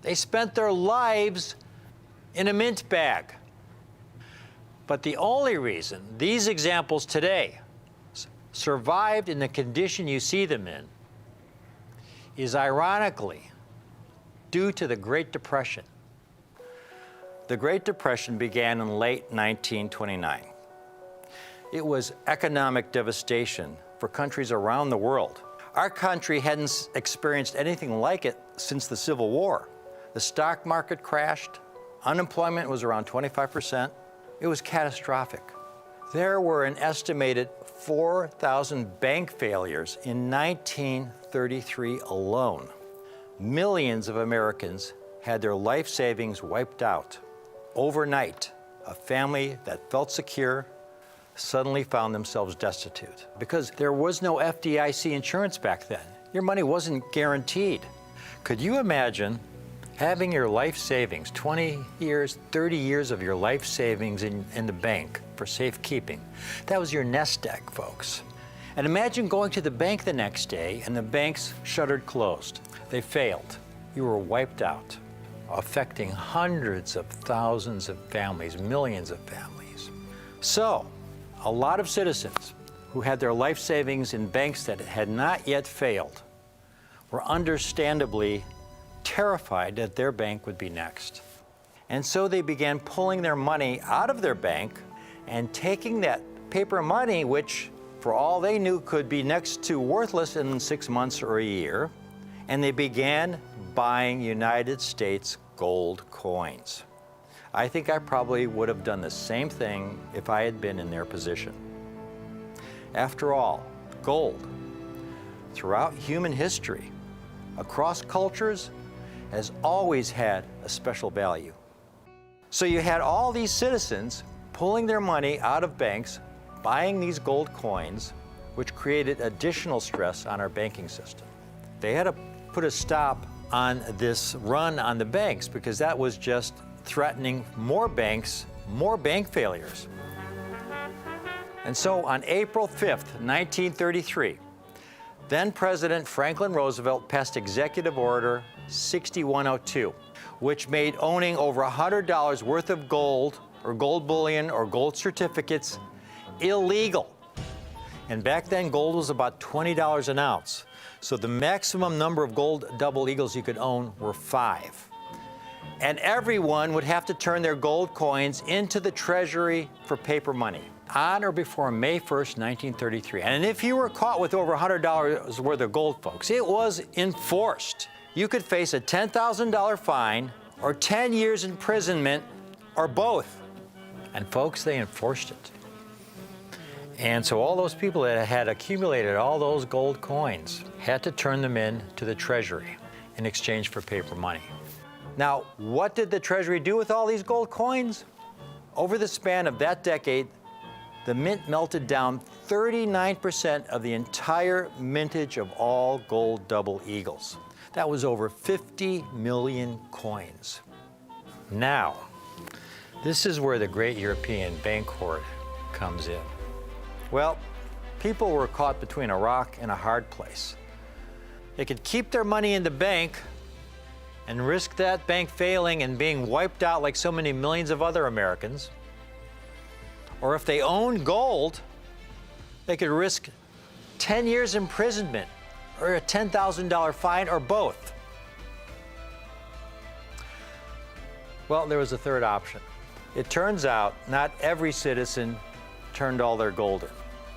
They spent their lives in a mint bag. But the only reason these examples today survived in the condition you see them in is ironically due to the Great Depression. The Great Depression began in late 1929. It was economic devastation for countries around the world. Our country hadn't experienced anything like it since the Civil War. The stock market crashed. Unemployment was around 25%. It was catastrophic. There were an estimated 4,000 bank failures in 1933 alone. Millions of Americans had their life savings wiped out. Overnight, a family that felt secure suddenly found themselves destitute because there was no FDIC insurance back then. Your money wasn't guaranteed. Could you imagine having your life savings, 20 years, 30 years of your life savings in the bank for safekeeping? That was your nest egg, folks. And imagine going to the bank the next day and the banks shuttered closed. They failed. You were wiped out, affecting hundreds of thousands of families, millions of families. So, a lot of citizens who had their life savings in banks that had not yet failed were understandably terrified that their bank would be next. And so they began pulling their money out of their bank and taking that paper money, which for all they knew could be next to worthless in 6 months or a year, and they began buying United States gold coins. I think I probably would have done the same thing if I had been in their position. After all, gold, throughout human history, across cultures, has always had a special value. So you had all these citizens pulling their money out of banks, buying these gold coins, which created additional stress on our banking system. They had to put a stop on this run on the banks because that was just threatening more banks, more bank failures. And so on April 5th, 1933, then President Franklin Roosevelt passed Executive Order 6102, which made owning over $100 worth of gold or gold bullion or gold certificates illegal. And back then, gold was about $20 an ounce. So the maximum number of gold double eagles you could own were 5. And everyone would have to turn their gold coins into the treasury for paper money on or before May 1st, 1933. And if you were caught with over $100 worth of gold, folks, it was enforced. You could face a $10,000 fine or 10 years imprisonment or both. And folks, they enforced it. And so all those people that had accumulated all those gold coins had to turn them in to the treasury in exchange for paper money. Now, what did the treasury do with all these gold coins? Over the span of that decade, the mint melted down 39% of the entire mintage of all gold double eagles. That was over 50 million coins. Now, this is where the great European bank hoard comes in. Well, people were caught between a rock and a hard place. They could keep their money in the bank and risk that bank failing and being wiped out like so many millions of other Americans. Or if they owned gold, they could risk 10 years imprisonment or a $10,000 fine or both. Well, there was a third option. It turns out not every citizen turned all their gold in.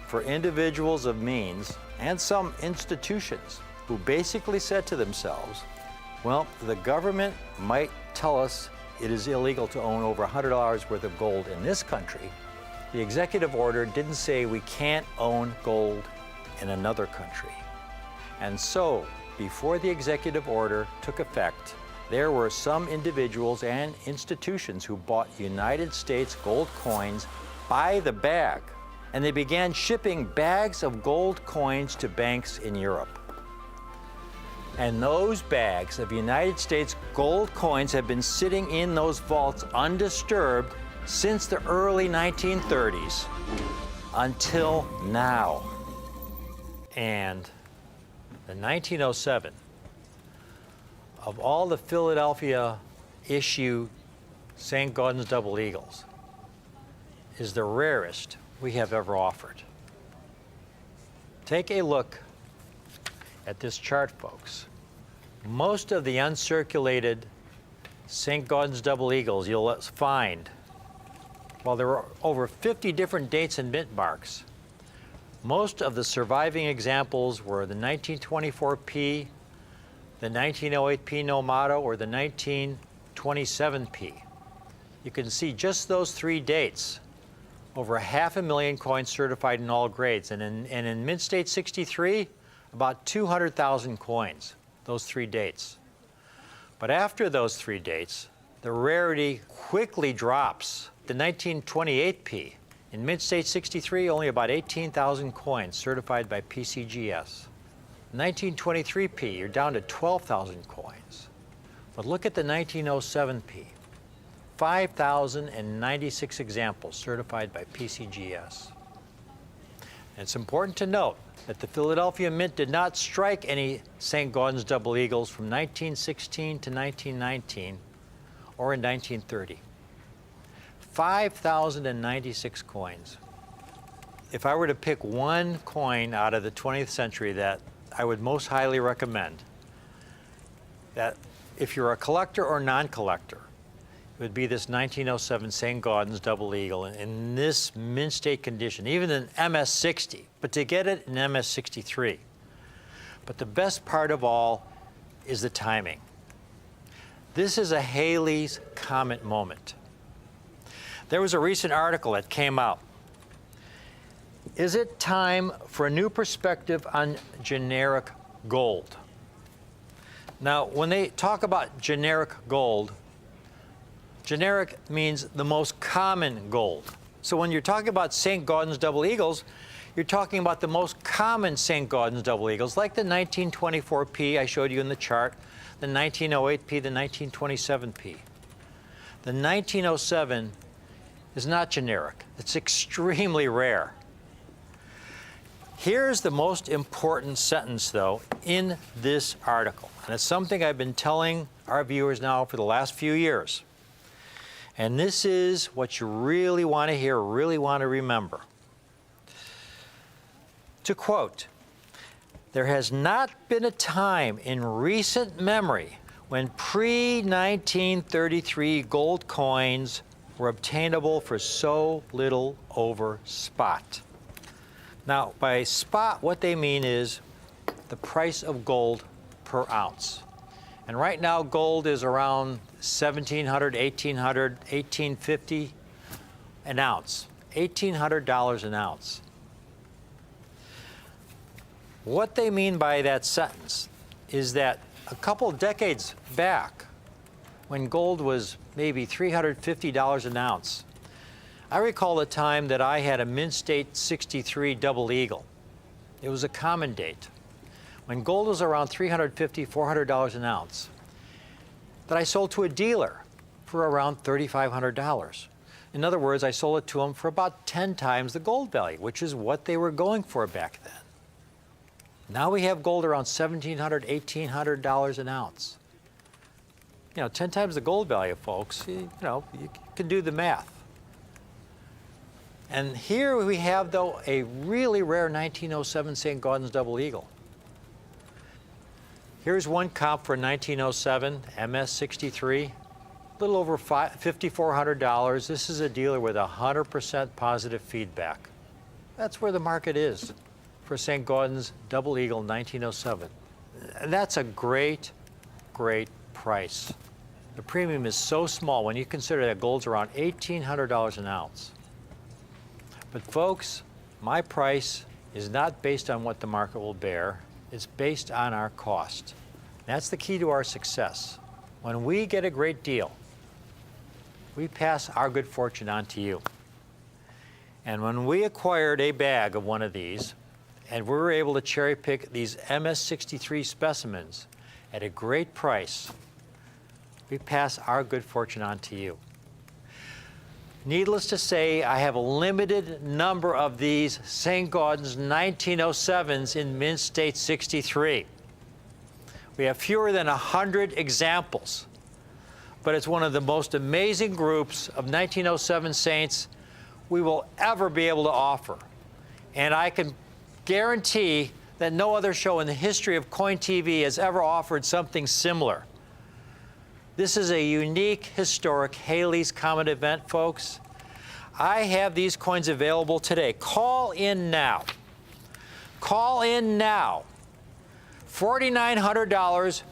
For individuals of means and some institutions who basically said to themselves, well, the government might tell us it is illegal to own over $100 worth of gold in this country. The executive order didn't say we can't own gold in another country. And so, before the executive order took effect, there were some individuals and institutions who bought United States gold coins by the bag, and they began shipping bags of gold coins to banks in Europe. And those bags of United States gold coins have been sitting in those vaults undisturbed since the early 1930s until now. And in 1907, of all the Philadelphia issue St. Gaudens double eagles, is the rarest we have ever offered. Take a look at this chart, folks. Most of the uncirculated St. Gaudens double eagles you'll find, while there are over 50 different dates and mint marks, most of the surviving examples were the 1924P, the 1908P Nomato, or the 1927P. You can see just those 3 dates. Over 500,000 coins certified in all grades. And in Mint State 63, about 200,000 coins, those 3 dates. But after those 3 dates, the rarity quickly drops. The 1928P, in Mint State 63, only about 18,000 coins certified by PCGS. 1923P, you're down to 12,000 coins. But look at the 1907P. 5,096 examples certified by PCGS. And it's important to note that the Philadelphia Mint did not strike any St. Gaudens double eagles from 1916 to 1919 or in 1930. 5,096 coins. If I were to pick one coin out of the 20th century that I would most highly recommend, that if you're a collector or non-collector, it would be this 1907 St. Gaudens double eagle in this mint state condition, even in MS-60, but to get it in MS-63. But the best part of all is the timing. This is a Halley's Comet moment. There was a recent article that came out. Is it time for a new perspective on generic gold? Now, when they talk about generic gold, generic means the most common gold. So when you're talking about St. Gaudens double eagles, you're talking about the most common St. Gaudens double eagles, like the 1924P I showed you in the chart, the 1908P, the 1927P. The 1907 is not generic. It's extremely rare. Here's the most important sentence, though, in this article. And it's something I've been telling our viewers now for the last few years. And this is what you really want to hear, really want to remember. To quote, There has not been a time in recent memory when pre-1933 gold coins were obtainable for so little over spot. Now, by spot, what they mean is the price of gold per ounce. And right now, gold is around $1,700, $1,800, $1,850 an ounce. $1,800 an ounce. What they mean by that sentence is that a couple decades back, when gold was maybe $350 an ounce, I recall a time that I had a Mint State 63 Double Eagle. It was a common date. When gold was around $350, $400 an ounce, that I sold to a dealer for around $3,500. In other words, I sold it to them for about 10 times the gold value, which is what they were going for back then. Now we have gold around $1,700, $1,800 an ounce. 10 times the gold value, folks. You can do the math. And here we have, though, a really rare 1907 St. Gaudens Double Eagle. Here's one comp for 1907 MS63, a little over $5,400. This is a dealer with 100% positive feedback. That's where the market is for St. Gaudens Double Eagle 1907. And that's a great, great price. The premium is so small when you consider that gold's around $1,800 an ounce. But folks, my price is not based on what the market will bear. It's based on our cost. That's the key to our success. When we get a great deal, we pass our good fortune on to you. And when we acquired a bag of one of these, and we were able to cherry pick these MS63 specimens at a great price, we pass our good fortune on to you. Needless to say, I have a limited number of these St. Gaudens 1907s in Mint State 63. We have fewer than 100 examples, but it's one of the most amazing groups of 1907 Saints we will ever be able to offer. And I can guarantee that no other show in the history of Coin TV has ever offered something similar. This is a unique, historic Halley's Comet event, folks. I have these coins available today. Call in now. Call in now. $4,900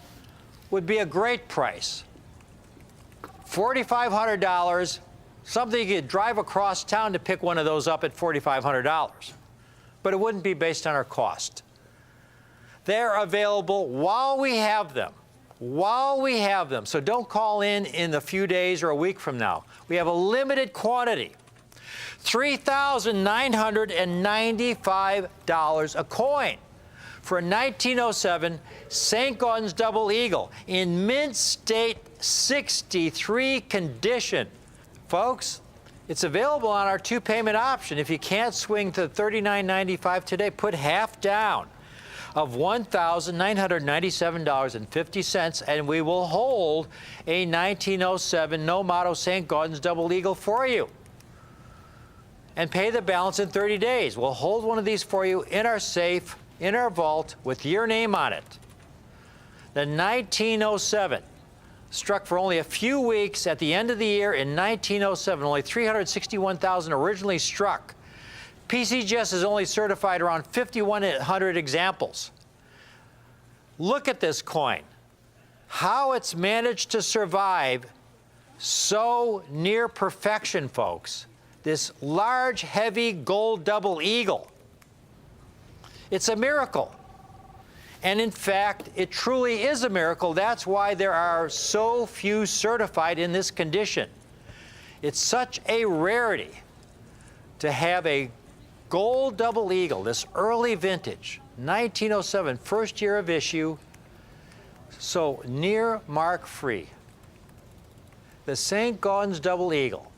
would be a great price. $4,500, something you could drive across town to pick one of those up at $4,500. But it wouldn't be based on our cost. They're available while we have them. While we have them. So don't call in a few days or a week from now. We have a limited quantity. $3,995 a coin for a 1907 St. Gaudens Double Eagle in Mint State 63 condition. Folks, it's available on our two-payment option. If you can't swing to $39.95 today, put half down of $1,997.50, and we will hold a 1907 No Motto St. Gaudens Double Eagle for you. And pay the balance in 30 days. We'll hold one of these for you in our safe, in our vault, with your name on it. The 1907 struck for only a few weeks at the end of the year in 1907. Only 361,000 originally struck. PCGS has only certified around 5,100 examples. Look at this coin. How it's managed to survive so near perfection, folks. This large, heavy gold double eagle. It's a miracle. And in fact, it truly is a miracle. That's why there are so few certified in this condition. It's such a rarity to have a gold double eagle, this early vintage, 1907, first year of issue, so near mark free. The St. Gaudens Double Eagle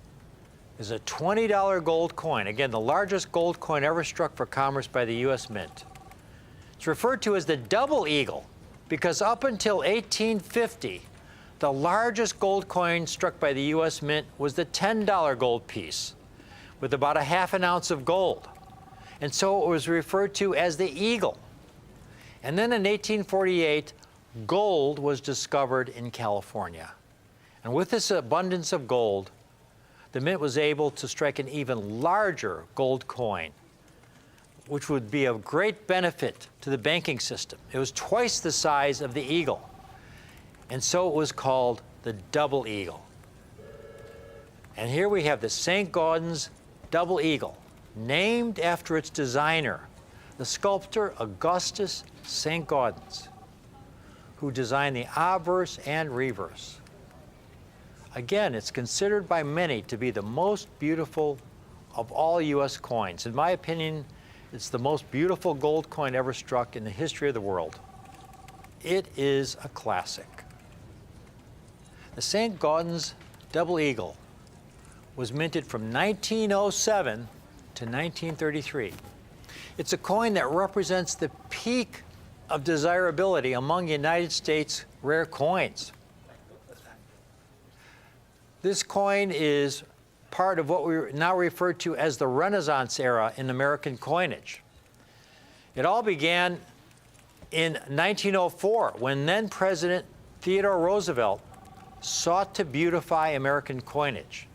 is a $20 gold coin. Again, the largest gold coin ever struck for commerce by the U.S. Mint. It's referred to as the Double Eagle because up until 1850, the largest gold coin struck by the U.S. Mint was the $10 gold piece with about a half an ounce of gold. And so it was referred to as the Eagle. And then in 1848, gold was discovered in California. And with this abundance of gold, the mint was able to strike an even larger gold coin, which would be of great benefit to the banking system. It was twice the size of the eagle, and so it was called the double eagle. And here we have the St. Gaudens double eagle, named after its designer, the sculptor Augustus St. Gaudens, who designed the obverse and reverse. Again, it's considered by many to be the most beautiful of all U.S. coins. In my opinion, it's the most beautiful gold coin ever struck in the history of the world. It is a classic. The St. Gaudens double eagle was minted from 1907 to 1933. It's a coin that represents the peak of desirability among United States rare coins. This coin is part of what we now refer to as the Renaissance era in American coinage. It all began in 1904 when then President Theodore Roosevelt sought to beautify American coinage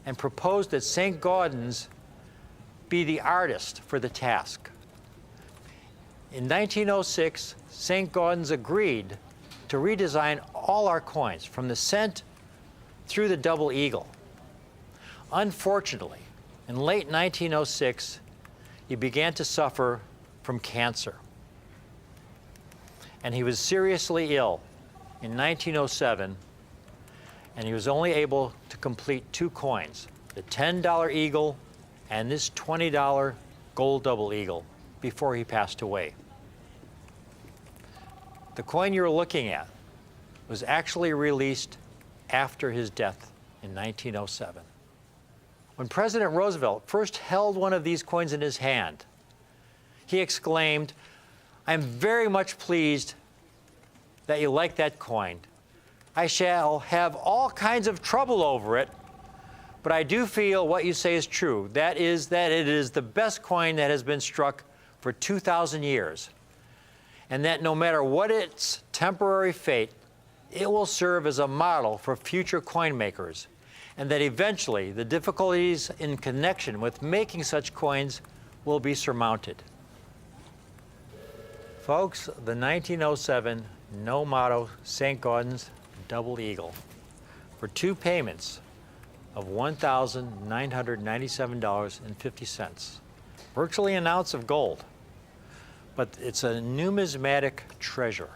and proposed that St. Gaudens be the artist for the task. In 1906, St. Gaudens agreed to redesign all our coins from the cent through the double eagle. Unfortunately, in late 1906, he began to suffer from cancer. And he was seriously ill in 1907, and he was only able to complete two coins, the $10 eagle and this $20 gold double eagle, before he passed away. The coin you're looking at was actually released after his death in 1907. When President Roosevelt first held one of these coins in his hand, he exclaimed, "I'm very much pleased that you like that coin. I shall have all kinds of trouble over it, but I do feel what you say is true. That is that it is the best coin that has been struck for 2,000 years, and that no matter what its temporary fate, it will serve as a model for future coin makers, and that eventually the difficulties in connection with making such coins will be surmounted." Folks, the 1907 No Motto St. Gaudens double eagle for two payments of $1,997.50, virtually an ounce of gold, but it's a numismatic treasure.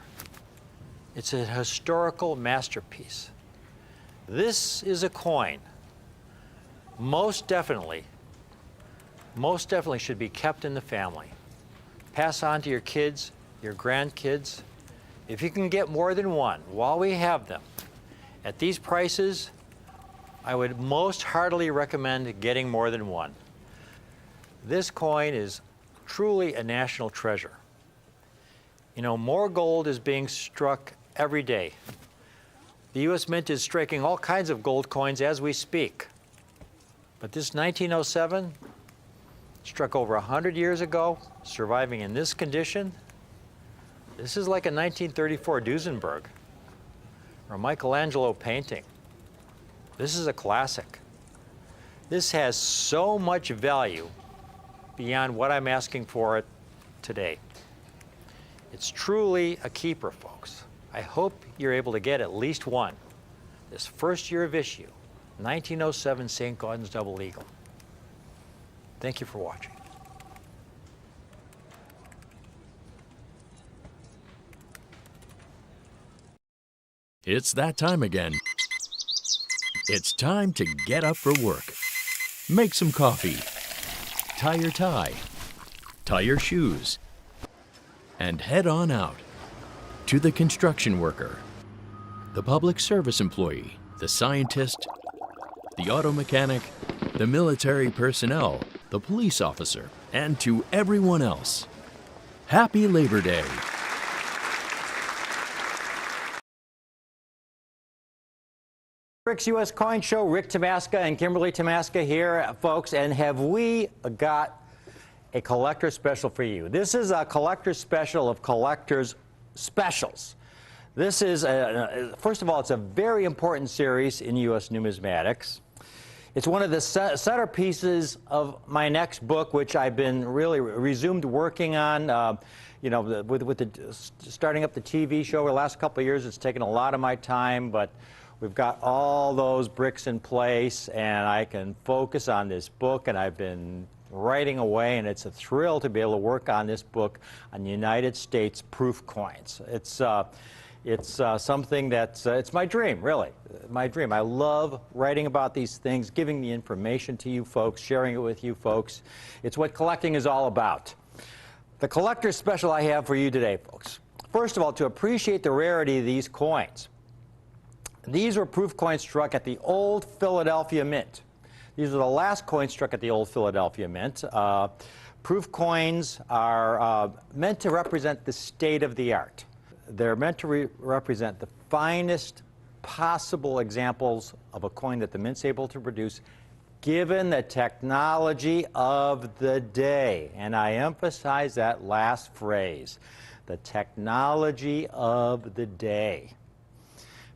It's a historical masterpiece. This is a coin most definitely should be kept in the family. Pass on to your kids, your grandkids. If you can get more than one while we have them, at these prices, I would most heartily recommend getting more than one. This coin is truly a national treasure. You know, more gold is being struck every day. The U.S. Mint is striking all kinds of gold coins as we speak. But this 1907, struck over 100 years ago, surviving in this condition, this is like a 1934 Duesenberg or a Michelangelo painting. This is a classic. This has so much value beyond what I'm asking for it today. It's truly a keeper, folks. I hope you're able to get at least one this first year of issue, 1907 St. Gaudens Double Eagle. Thank you for watching. It's that time again. It's time to get up for work. Make some coffee. Tie your tie. Tie your shoes. And head on out to the construction worker, the public service employee, the scientist, the auto mechanic, the military personnel, the police officer, and to everyone else. Happy Labor Day! Rick's U.S. Coin Show, Rick Tamaska and Kimberly Tamaska here, folks, and have we got a collector special for you. This is a collector special of collector's specials. This is, first of all, it's a very important series in U.S. numismatics. It's one of the centerpieces of my next book, which I've been really resumed working on. You know, starting up the TV show over the last couple of years, it's taken a lot of my time, but we've got all those bricks in place, and I can focus on this book, and I've been writing away, and it's a thrill to be able to work on this book on United States proof coins. It's something that's, it's my dream, really, my dream. I love writing about these things, giving the information to you folks, sharing it with you folks. It's what collecting is all about. The collector's special I have for you today, folks. First of all, to appreciate the rarity of these coins. These were proof coins struck at the Old Philadelphia Mint. These are the last coins struck at the Old Philadelphia Mint. Proof coins are meant to represent the state of the art. They're meant to represent the finest possible examples of a coin that the Mint's able to produce, given the technology of the day. And I emphasize that last phrase, the technology of the day.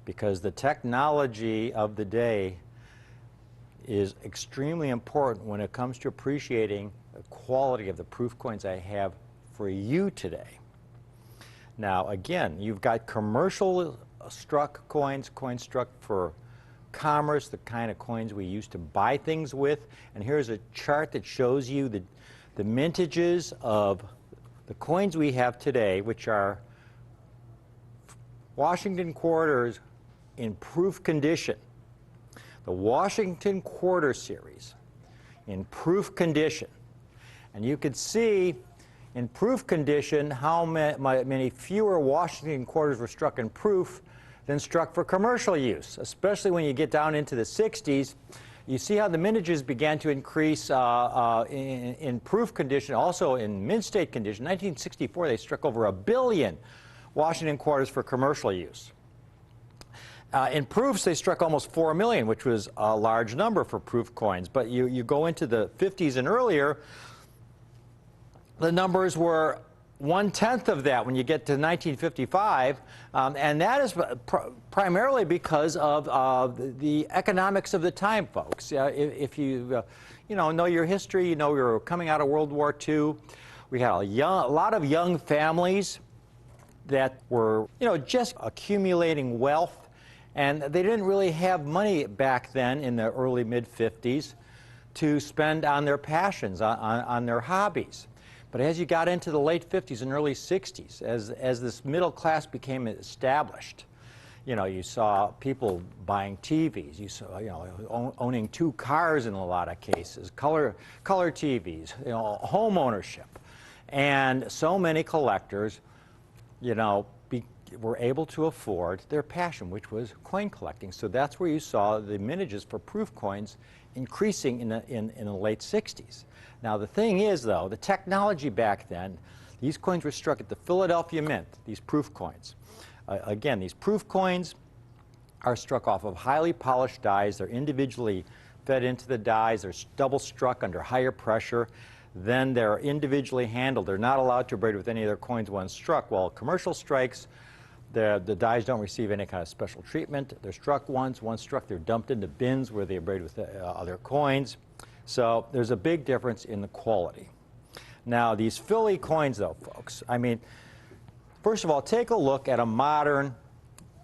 Because the technology of the day is extremely important when it comes to appreciating the quality of the proof coins I have for you today. Now, again, you've got commercial struck coins, coins struck for commerce, the kind of coins we used to buy things with. And here's a chart that shows you the mintages of the coins we have today, which are Washington quarters in proof condition. The Washington Quarter Series in proof condition. And you can see in proof condition how many fewer Washington quarters were struck in proof than struck for commercial use, especially when you get down into the 60s. You see how the mintages began to increase in proof condition, also in mint state condition. 1964, they struck over 1 billion Washington quarters for commercial use. In proofs, they struck almost 4 million, which was a large number for proof coins. But you go into the 50s and earlier, the numbers were 1/10 of that when you get to 1955, and that is primarily because of the economics of the time, folks. If you know your history, you know we were coming out of World War II. We had a lot of young families that were just accumulating wealth, and they didn't really have money back then in the early mid-50s to spend on their passions, on their hobbies. But as you got into the late 50s and early 60s, as this middle class became established, you saw people buying TVs, you saw owning 2 cars in a lot of cases, color TVs, home ownership, and so many collectors, were able to afford their passion, which was coin collecting. So that's where you saw the mintages for proof coins increasing in the late 60s. Now the thing is, though, the technology back then, these coins were struck at the Philadelphia Mint, these proof coins. Again, these proof coins are struck off of highly polished dies. They're individually fed into the dies. They're double struck under higher pressure. Then they're individually handled. They're not allowed to braid with any of their coins once struck. While commercial strikes, the dies don't receive any kind of special treatment. They're struck once struck, they're dumped into bins where they braid with other coins. So there's a big difference in the quality. Now these Philly coins, though, folks, I mean, first of all, take a look at a modern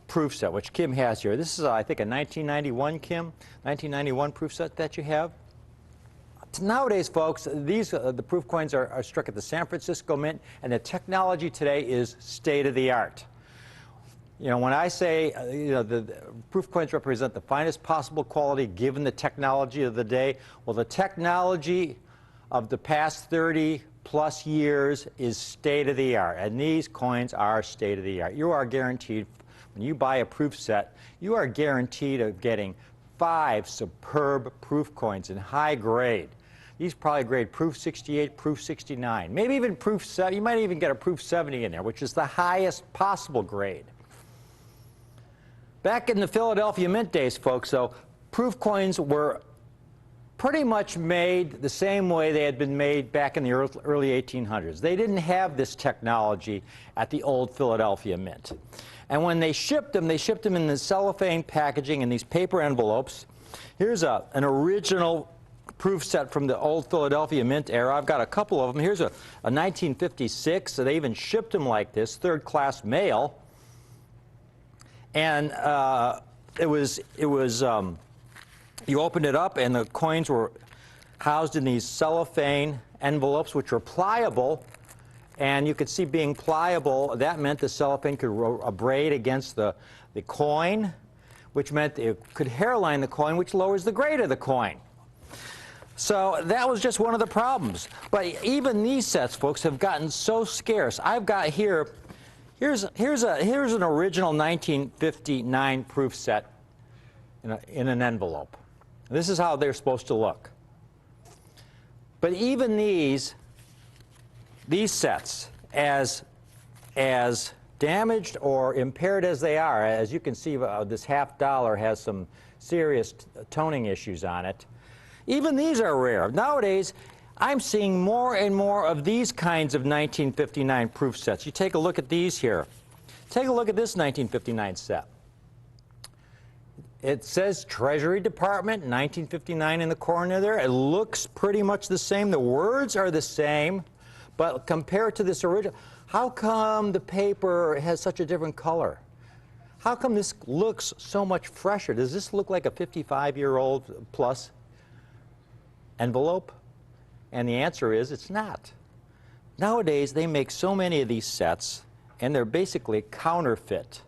proof set, which Kim has here. This is, I think, a 1991, Kim, 1991 proof set that you have. Nowadays, folks, these the proof coins are struck at the San Francisco Mint, and the technology today is state-of-the-art. When I say the proof coins represent the finest possible quality given the technology of the day, well, the technology of the past 30+ years is state-of-the-art, and these coins are state-of-the-art. You are guaranteed, when you buy a proof set, you are guaranteed of getting 5 superb proof coins in high grade. These probably grade proof 68, proof 69, maybe even proof 7. You might even get a proof 70 in there, which is the highest possible grade. Back in the Philadelphia Mint days, folks, though, proof coins were pretty much made the same way they had been made back in the early 1800s. They didn't have this technology at the old Philadelphia Mint. And when they shipped them in the cellophane packaging in these paper envelopes. Here's an original proof set from the old Philadelphia Mint era. I've got a couple of them. Here's a 1956. So they even shipped them like this, third-class mail. And it was you opened it up, and the coins were housed in these cellophane envelopes, which were pliable. And you could see being pliable, that meant the cellophane could abrade against the coin, which meant it could hairline the coin, which lowers the grade of the coin. So that was just one of the problems. But even these sets, folks, have gotten so scarce. I've got here's an original 1959 proof set in an envelope. This is how they're supposed to look. But even these sets, as damaged or impaired as they are, as you can see, this $half has some serious toning issues on it. Even these are rare. Nowadays, I'm seeing more and more of these kinds of 1959 proof sets. You take a look at these here. Take a look at this 1959 set. It says Treasury Department, 1959 in the corner there. It looks pretty much the same. The words are the same, but compared to this original, how come the paper has such a different color? How come this looks so much fresher? Does this look like a 55-year-old plus envelope? And the answer is it's not. Nowadays, they make so many of these sets, and they're basically counterfeit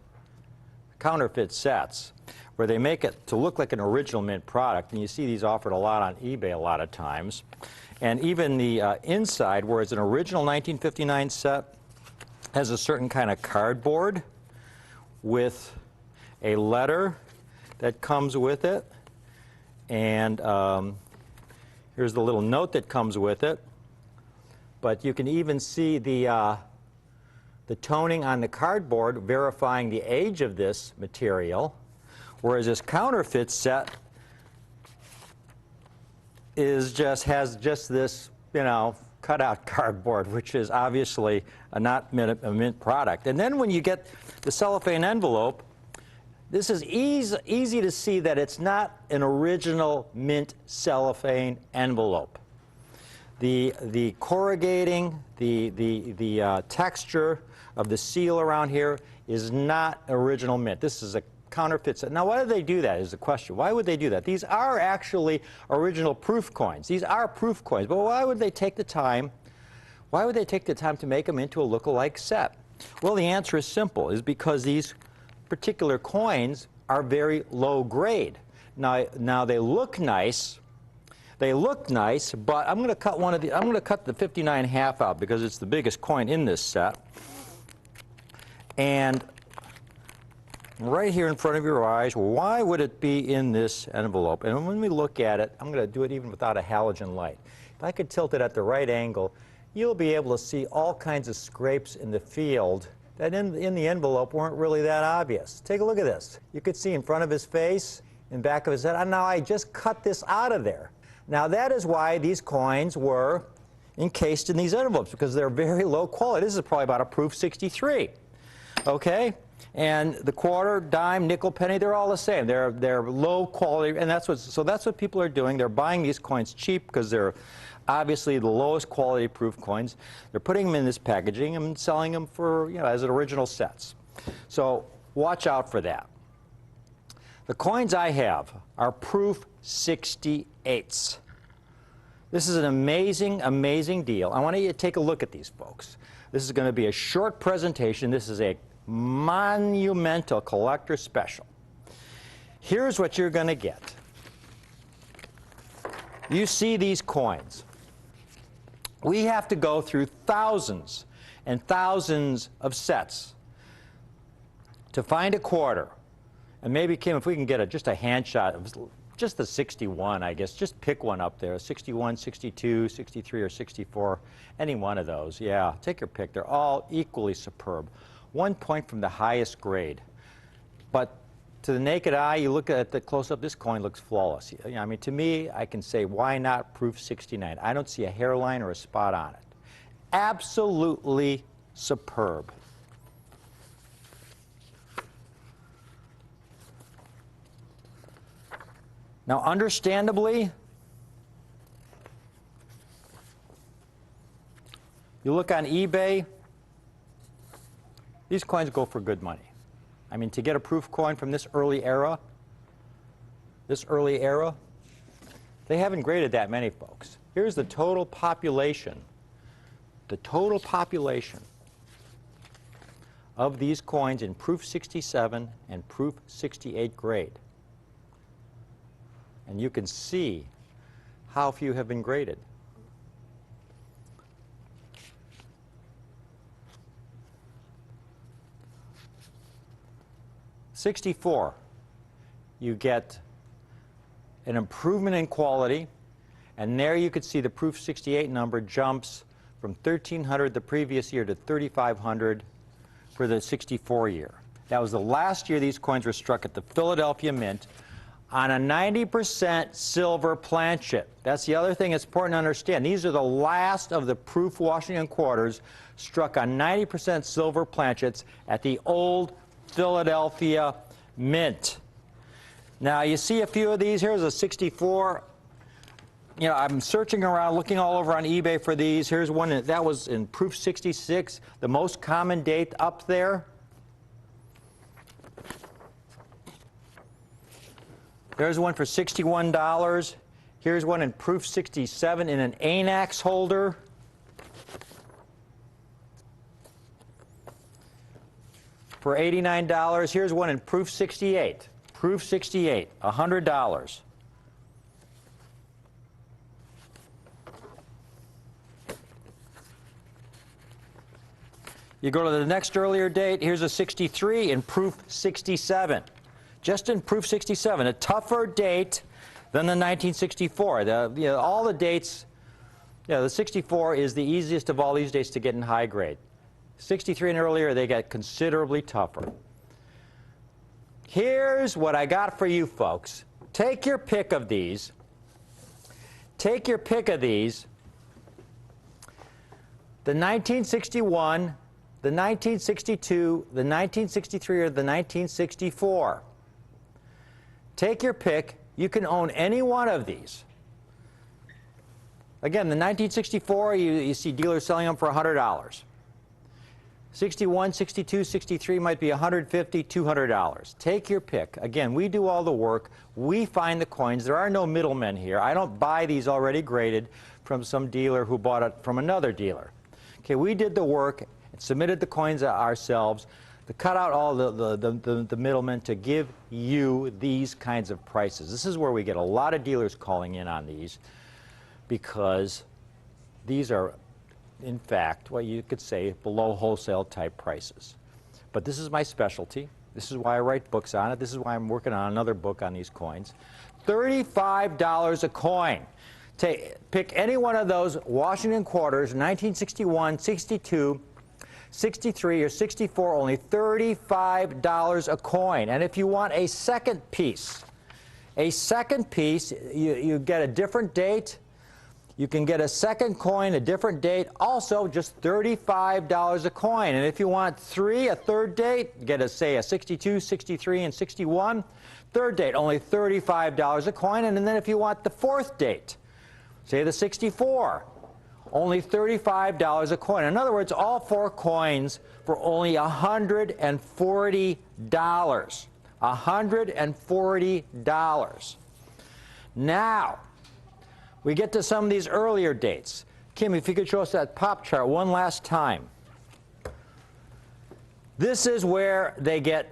sets, where they make it to look like an original mint product. And you see these offered a lot on eBay a lot of times. And even the inside, where it's an original 1959 set, has a certain kind of cardboard with a letter that comes with it. And here's the little note that comes with it. But you can even see the toning on the cardboard verifying the age of this material, whereas this counterfeit set has just this, cutout cardboard, which is obviously not a mint product. And then when you get the cellophane envelope, this is easy to see that it's not an original mint cellophane envelope. The corrugating, the texture of the seal around here is not original mint. This is a counterfeit set. Now, why do they do that is the question. Why would they do that? These are actually original proof coins. These are proof coins. But why would they take the time? Why would they take the time to make them into a look-alike set? Well, the answer is simple. Is because these particular coins are very low grade. Now they look nice. They look nice, but I'm going to cut I'm going to cut the 59 half out because it's the biggest coin in this set. And right here in front of your eyes, why would it be in this envelope? And when we look at it, I'm going to do it even without a halogen light. If I could tilt it at the right angle, you'll be able to see all kinds of scrapes in the field that in the envelope weren't really that obvious. Take a look at this. You could see in front of his face, in back of his head, and now I just cut this out of there. Now that is why these coins were encased in these envelopes, because they're very low quality. This is probably about a proof 63. Okay? And the quarter, dime, nickel, penny, they're all the same. They're low quality, and that's what people are doing. They're buying these coins cheap because they're obviously the lowest quality proof coins. They're putting them in this packaging and selling them for, as original sets. So watch out for that. The coins I have are proof 68s. This is an amazing, amazing deal. I want you to take a look at these, folks. This is going to be a short presentation. This is a monumental collector special. Here's what you're going to get. You see these coins. We have to go through thousands and thousands of sets to find a quarter. And maybe, Kim, if we can get just a hand shot of just the 61, I guess. Just pick one up there, 61, 62, 63, or 64. Any one of those, yeah. Take your pick. They're all equally superb. 1 point from the highest grade. But to the naked eye, you look at the close-up, this coin looks flawless. I mean, to me, I can say, why not proof 69? I don't see a hairline or a spot on it. Absolutely superb. Now, understandably, you look on eBay, these coins go for good money. I mean, to get a proof coin from this early era, they haven't graded that many, folks. Here's the total population of these coins in proof 67 and proof 68 grade. And you can see how few have been graded. '64, you get an improvement in quality, and there you could see the proof 68 number jumps from 1,300 the previous year to 3,500 for the '64 year. That was the last year these coins were struck at the Philadelphia Mint on a 90% silver planchet. That's the other thing that's important to understand. These are the last of the proof Washington quarters struck on 90% silver planchets at the old Philadelphia Mint. Now, you see a few of these. Here's a '64. You know, I'm searching around, looking all over on eBay for these. Here's one that was in proof 66, the most common date up there. There's one for $61. Here's one in proof 67 in an Anax holder. For $89. Here's one in proof 68. Proof 68, $100. You go to the next earlier date. Here's a 63 in proof 67. Just in proof 67, a tougher date than the 1964. All the dates, the 64 is the easiest of all these dates to get in high grade. 63 and earlier, they get considerably tougher. Here's what I got for you folks. Take your pick of these. Take your pick of these. The 1961, the 1962, the 1963, or the 1964. Take your pick. You can own any one of these. Again, the 1964, you see dealers selling them for $100. 61, 62, 63 might be $150, $200. Take your pick. Again, we do all the work. We find the coins. There are no middlemen here. I don't buy these already graded from some dealer who bought it from another dealer. Okay, we did the work and submitted the coins ourselves to cut out all the middlemen to give you these kinds of prices. This is where we get a lot of dealers calling in on these, because these are, in fact, what you could say below wholesale type prices. But this is my specialty. This is why I write books on it. This is why I'm working on another book on these coins. $35 a coin. Pick any one of those Washington quarters, 1961, 62, 63, or 64, only $35 a coin. And if you want a second piece, you get a different date. You can get a second coin, a different date, also just $35 a coin. And if you want a third date, get say a 62, 63, and 61. Third date, only $35 a coin. And then if you want the fourth date, say the 64, only $35 a coin. In other words, all four coins for only $140. $140. Now, we get to some of these earlier dates. Kim, if you could show us that pop chart one last time. This is where they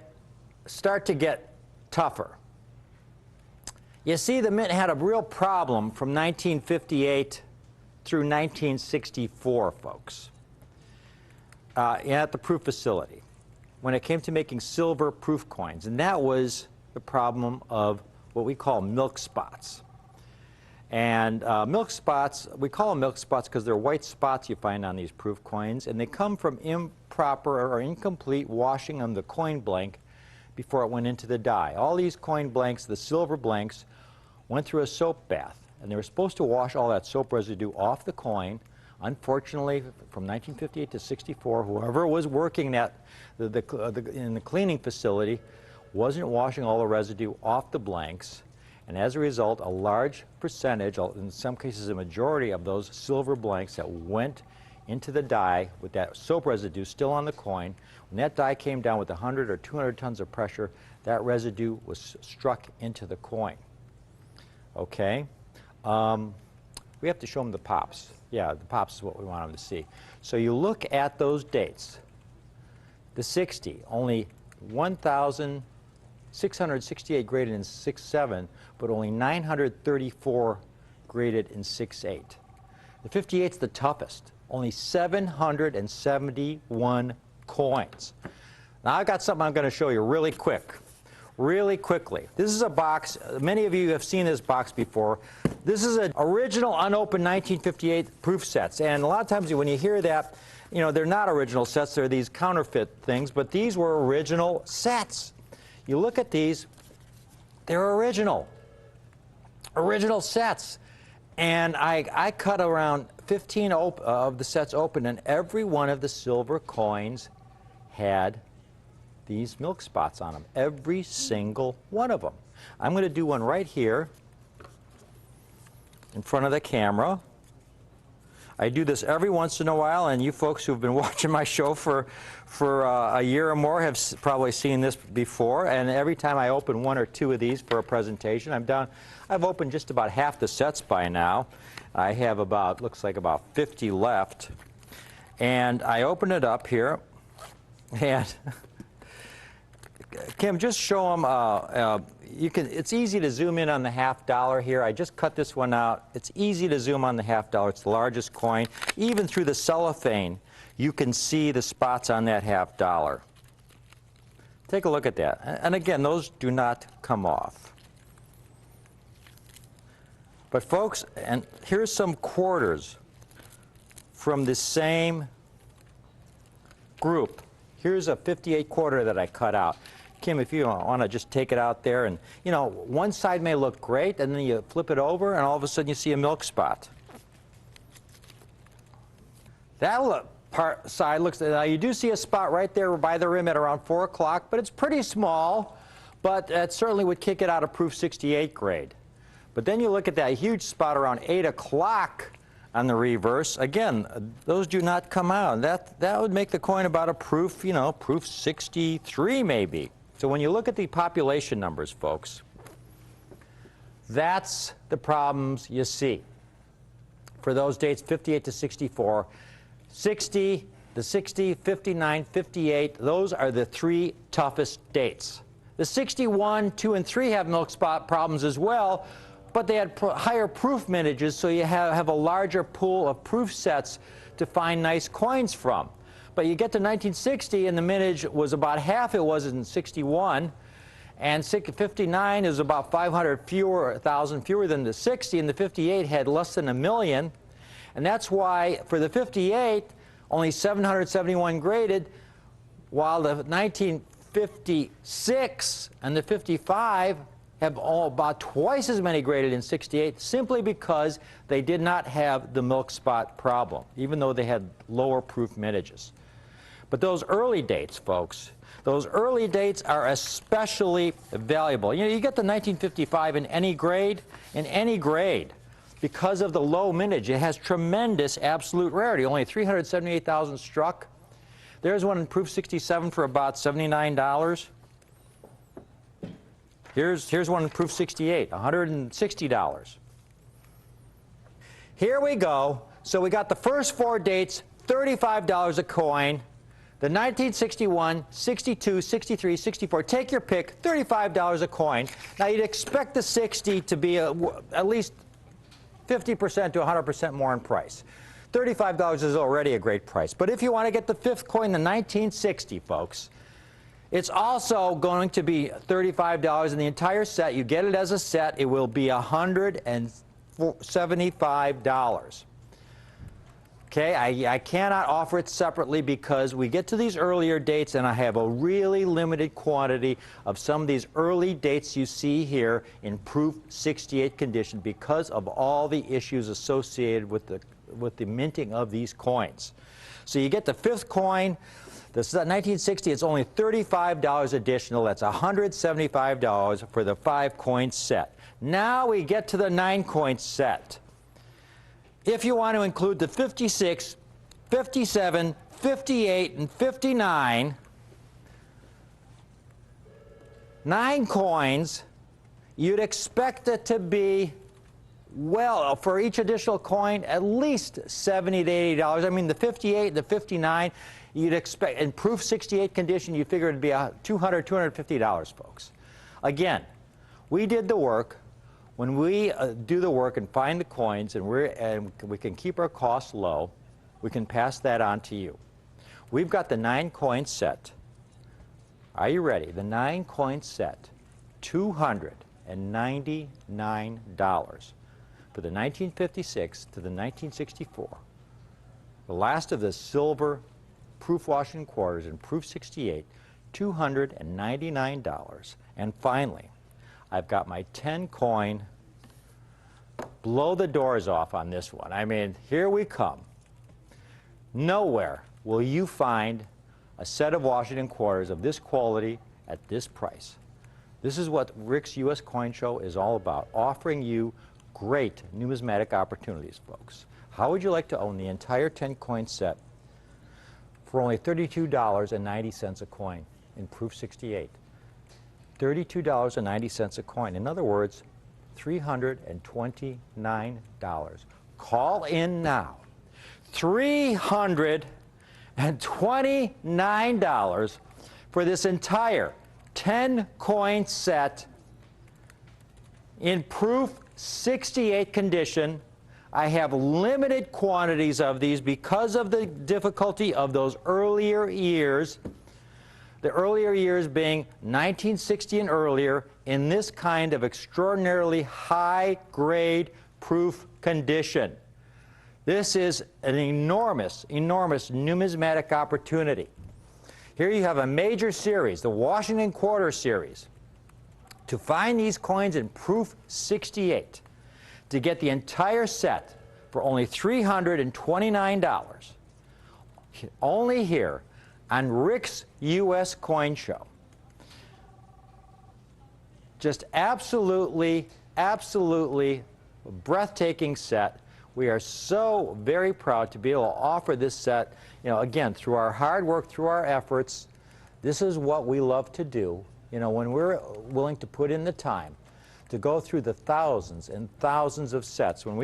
start to get tougher. You see, the Mint had a real problem from 1958 through 1964, folks, at the proof facility, when it came to making silver proof coins. And that was the problem of what we call milk spots. And milk spots, we call them milk spots because they're white spots you find on these proof coins, and they come from improper or incomplete washing on the coin blank before it went into the die. All these coin blanks, the silver blanks, went through a soap bath, and they were supposed to wash all that soap residue off the coin. Unfortunately, from 1958 to 64, whoever was working in the cleaning facility wasn't washing all the residue off the blanks, and as a result, a large percentage, in some cases a majority of those silver blanks that went into the die with that soap residue still on the coin, when that die came down with 100 or 200 tons of pressure, that residue was struck into the coin. Okay? We have to show them the pops. Yeah, the pops is what we want them to see. So you look at those dates. The 60, only 1,668 graded in 6.7, but only 934 graded in 6.8. The 58's the toughest, only 771 coins. Now I've got something I'm going to show you really quickly. This is a box. Many of you have seen this box before. This is an original unopened 1958 proof sets. And a lot of times when you hear that, you know, they're not original sets. They're these counterfeit things. But these were original sets. You look at these, they're original sets. And I cut around 15 of the sets open, and every one of the silver coins had these milk spots on them, every single one of them. I'm going to do one right here in front of the camera. I do this every once in a while, and you folks who've been watching my show for a year or more have probably seen this before. And every time I open one or two of these for a presentation, I've opened just about half the sets by now. I have about, looks like about 50 left. And I open it up here, and Kim, just show them, it's easy to zoom in on the $50 here. I just cut this one out. It's easy to zoom on the $50. It's the largest coin. Even through the cellophane, you can see the spots on that $50. Take a look at that. And again, those do not come off. But folks, and here's some quarters from the same group. Here's a 58 quarter that I cut out. Kim, if you want to just take it out there, and you know, one side may look great, and then you flip it over, and all of a sudden you see a milk spot. That side looks, now you do see a spot right there by the rim at around 4 o'clock, but it's pretty small, but that certainly would kick it out of proof 68 grade. But then you look at that huge spot around 8 o'clock on the reverse. Again, those do not come out. That would make the coin about a proof, you know, proof 63 maybe. So when you look at the population numbers, folks, that's the problems you see for those dates 58 to 64. 60, the 60, 59, 58, those are the 3 toughest dates. The 61, 2, and 3 have milk spot problems as well, but they had higher proof mintages, so you have a larger pool of proof sets to find nice coins from. But you get to 1960, and the mintage was about half it was in 61, and 59 is about 500,000 fewer than the 60, and the 58 had less than 1 million. And that's why for the 58, only 771 graded, while the 1956 and the 55 have all about twice as many graded in 68, simply because they did not have the milk spot problem, even though they had lower proof mintages. But those early dates, folks, those early dates are especially valuable. You know, you get the 1955 in any grade, because of the low mintage. It has tremendous absolute rarity, only 378,000 struck. There's one in proof 67 for about $79. Here's one in proof 68, $160. Here we go. So we got the first 4 dates, $35 a coin. The 1961, 62, 63, 64, take your pick, $35 a coin. Now you'd expect the 60 to be at least 50% to 100% more in price. $35 is already a great price. But if you want to get the 5th coin, the 1960, folks, it's also going to be $35 in the entire set. You get it as a set, it will be $175. Okay, I cannot offer it separately because we get to these earlier dates and I have a really limited quantity of some of these early dates you see here in proof 68 condition because of all the issues associated with the minting of these coins. So you get the 5th coin. This is 1960. It's only $35 additional. That's $175 for the 5-coin set. Now we get to the 9-coin set. If you want to include the 56, 57, 58, and 59, 9 coins, you'd expect it to be, well, for each additional coin, at least $70 to $80. I mean, the 58 and the 59, you'd expect, in proof 68 condition, you figure it'd be $200, $250, folks. Again, we did the work. When we do the work and find the coins and we can keep our costs low, we can pass that on to you. We've got the 9-coin set. Are you ready? The 9-coin set, $299 for the 1956 to the 1964. The last of the silver proof Washington quarters in proof 68, $299. And finally, I've got my 10-coin, blow the doors off on this one. I mean, here we come. Nowhere will you find a set of Washington quarters of this quality at this price. This is what Rick's U.S. Coin Show is all about, offering you great numismatic opportunities, folks. How would you like to own the entire 10-coin set for only $32.90 a coin in proof 68? $32.90 a coin. In other words, $329. Call in now. $329 for this entire 10-coin set in proof 68 condition. I have limited quantities of these because of the difficulty of those earlier years. The earlier years being 1960 and earlier in this kind of extraordinarily high-grade proof condition. This is an enormous, enormous numismatic opportunity. Here you have a major series, the Washington Quarter Series. To find these coins in proof 68, to get the entire set for only $329, only here on Rick's U.S. Coin Show. Just absolutely, absolutely breathtaking set. We are so very proud to be able to offer this set, again, through our hard work, through our efforts. This is what we love to do. When we're willing to put in the time to go through the thousands and thousands of sets, when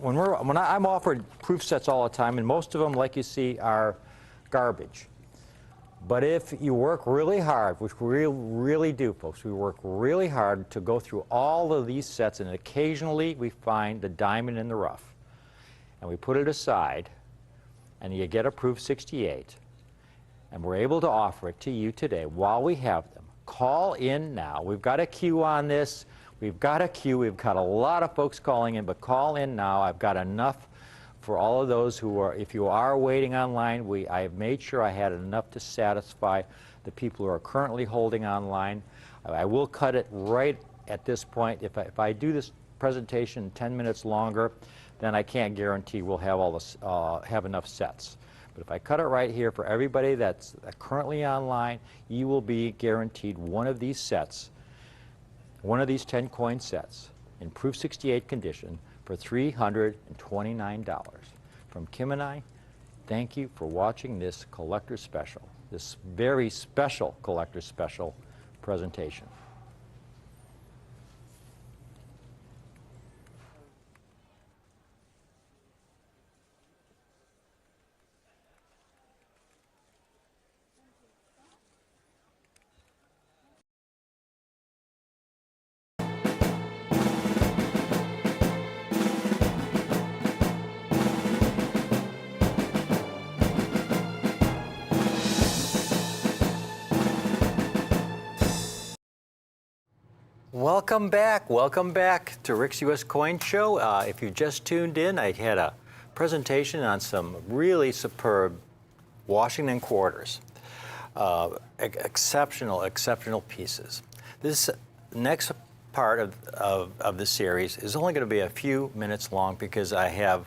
I'm offered proof sets all the time, and most of them, like you see, are garbage. But if you work really hard, which we really do, folks, we work really hard to go through all of these sets, and occasionally we find the diamond in the rough. And we put it aside, and you get a proof 68. And we're able to offer it to you today while we have them. Call in now. We've got a queue on this. We've got a queue. We've got a lot of folks calling in, but call in now. I've got enough for all of those who are, if you are waiting online, I have made sure I had enough to satisfy the people who are currently holding online. I will cut it right at this point. If I do this presentation 10 minutes longer, then I can't guarantee we'll have have enough sets. But if I cut it right here for everybody that's currently online, you will be guaranteed one of these sets, one of these 10-coin sets in proof 68 condition for $329. From Kim and I, thank you for watching this collector special, this very special collector special presentation. Welcome back to Rick's U.S. Coin Show. If you just tuned in, I had a presentation on some really superb Washington quarters. Exceptional pieces. This next part of the series is only going to be a few minutes long because I have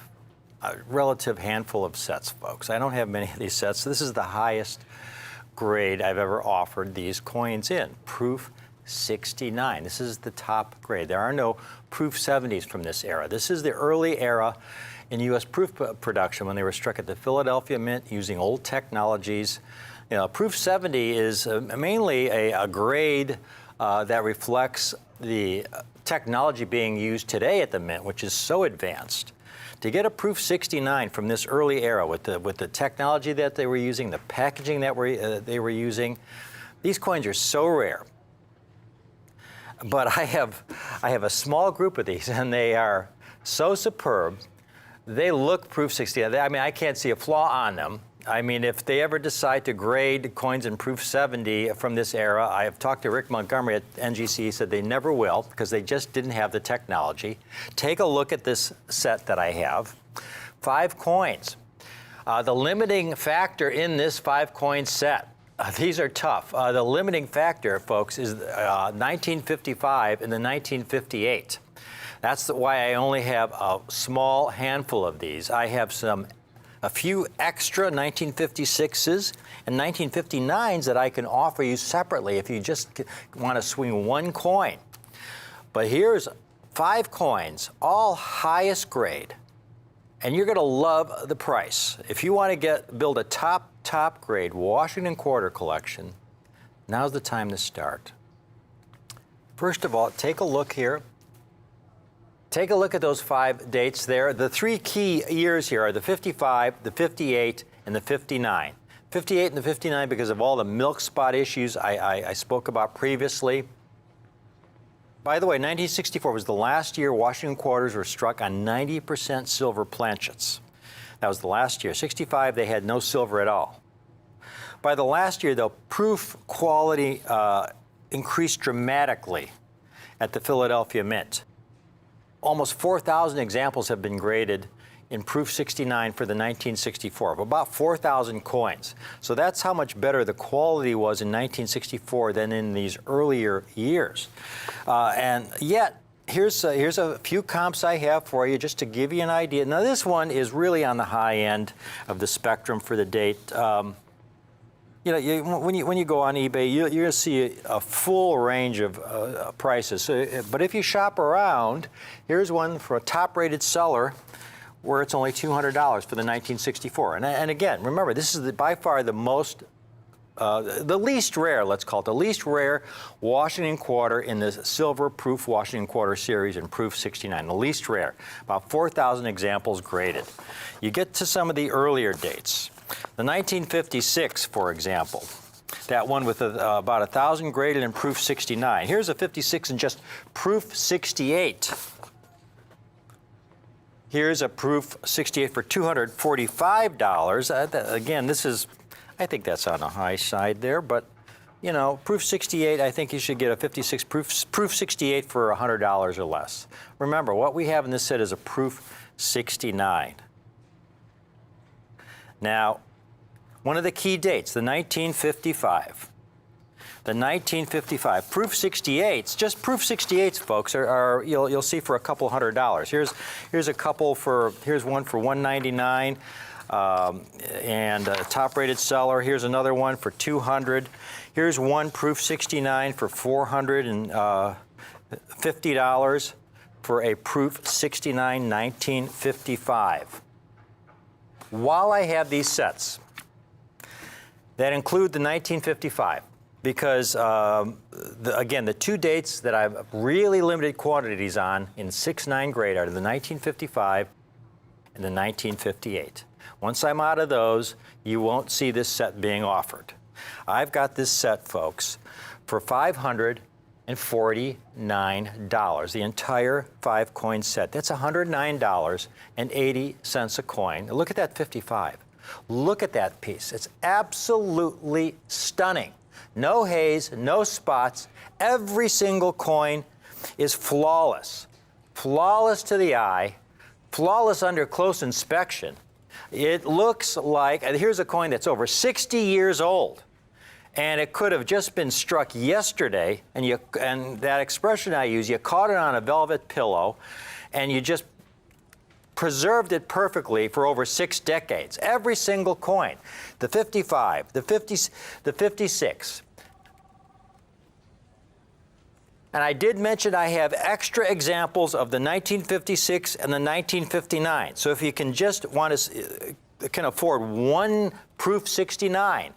a relative handful of sets, folks. I don't have many of these sets. This is the highest grade I've ever offered these coins in, Proof 69. This is the top grade. There are no Proof 70s from this era. This is the early era in U.S. proof production when they were struck at the Philadelphia Mint using old technologies. You know, Proof 70 is mainly a grade that reflects the technology being used today at the Mint, which is so advanced. To get a Proof 69 from this early era with the technology that they were using, the packaging that they were using, these coins are so rare. But I have a small group of these, and they are so superb. They look Proof 69. I mean, I can't see a flaw on them. I mean, if they ever decide to grade coins in Proof 70 from this era, I have talked to Rick Montgomery at NGC. He said they never will because they just didn't have the technology. Take a look at this set that I have. 5 coins. The limiting factor in this 5-coin set, these are tough. The limiting factor, folks, is 1955 and the 1958. That's why I only have a small handful of these. I have a few extra 1956s and 1959s that I can offer you separately if you just want to swing one coin. But here's 5 coins, all highest grade, and you're going to love the price. If you want to build a top grade Washington quarter collection, now's the time to start. First of all, take a look here. Take a look at those 5 dates there. The 3 key years here are the 55, the 58, and the 59. 58 and the 59 because of all the milk spot issues I spoke about previously. By the way, 1964 was the last year Washington quarters were struck on 90% silver planchets. That was the last year. 65, they had no silver at all. By the last year, though, proof quality increased dramatically at the Philadelphia Mint. Almost 4,000 examples have been graded in Proof 69 for the 1964, of about 4,000 coins. So that's how much better the quality was in 1964 than in these earlier years. And yet, here's a few comps I have for you just to give you an idea. Now, this one is really on the high end of the spectrum for the date. You know, when you go on eBay, you're going to see a full range of prices. But if you shop around, here's one for a top-rated seller where it's only $200 for the 1964. And again, remember, this is by far the least rare, let's call it, the least rare Washington quarter in the silver Proof Washington quarter series in Proof 69, the least rare. About 4,000 examples graded. You get to some of the earlier dates. The 1956, for example, that one with about 1,000 graded in Proof 69. Here's a 56 in just Proof 68. Here's a Proof 68 for $245. Again, this is, I think that's on the high side there, but you know, Proof 68, I think you should get a 56 Proof 68 for $100 or less. Remember, what we have in this set is a Proof 69. Now, one of the key dates, the 1955. The 1955 Proof 68s, just Proof 68s, folks, are you'll see for a couple $100. Here's a couple for, here's one for $199, and a top-rated seller. Here's another one for $200. Here's one Proof 69 for $450 for a Proof 69 1955. While I have these sets that include the 1955, because again, the 2 dates that I've really limited quantities on in 6-9 grade are the 1955 and the 1958. Once I'm out of those, you won't see this set being offered. I've got this set, folks, for $549, the entire 5-coin set. That's $109.80 a coin. Look at that 55. Look at that piece. It's absolutely stunning. No haze, no spots. Every single coin is flawless. Flawless to the eye. flawless under close inspection. It looks like, and here's a coin that's over 60 years old. And it could have just been struck yesterday, and that expression I use, you caught it on a velvet pillow, and you just preserved it perfectly for over 6 decades. Every single coin, the 55, the 50, the 56. And I did mention I have extra examples of the 1956 and the 1959. So if you can just can afford one proof 69,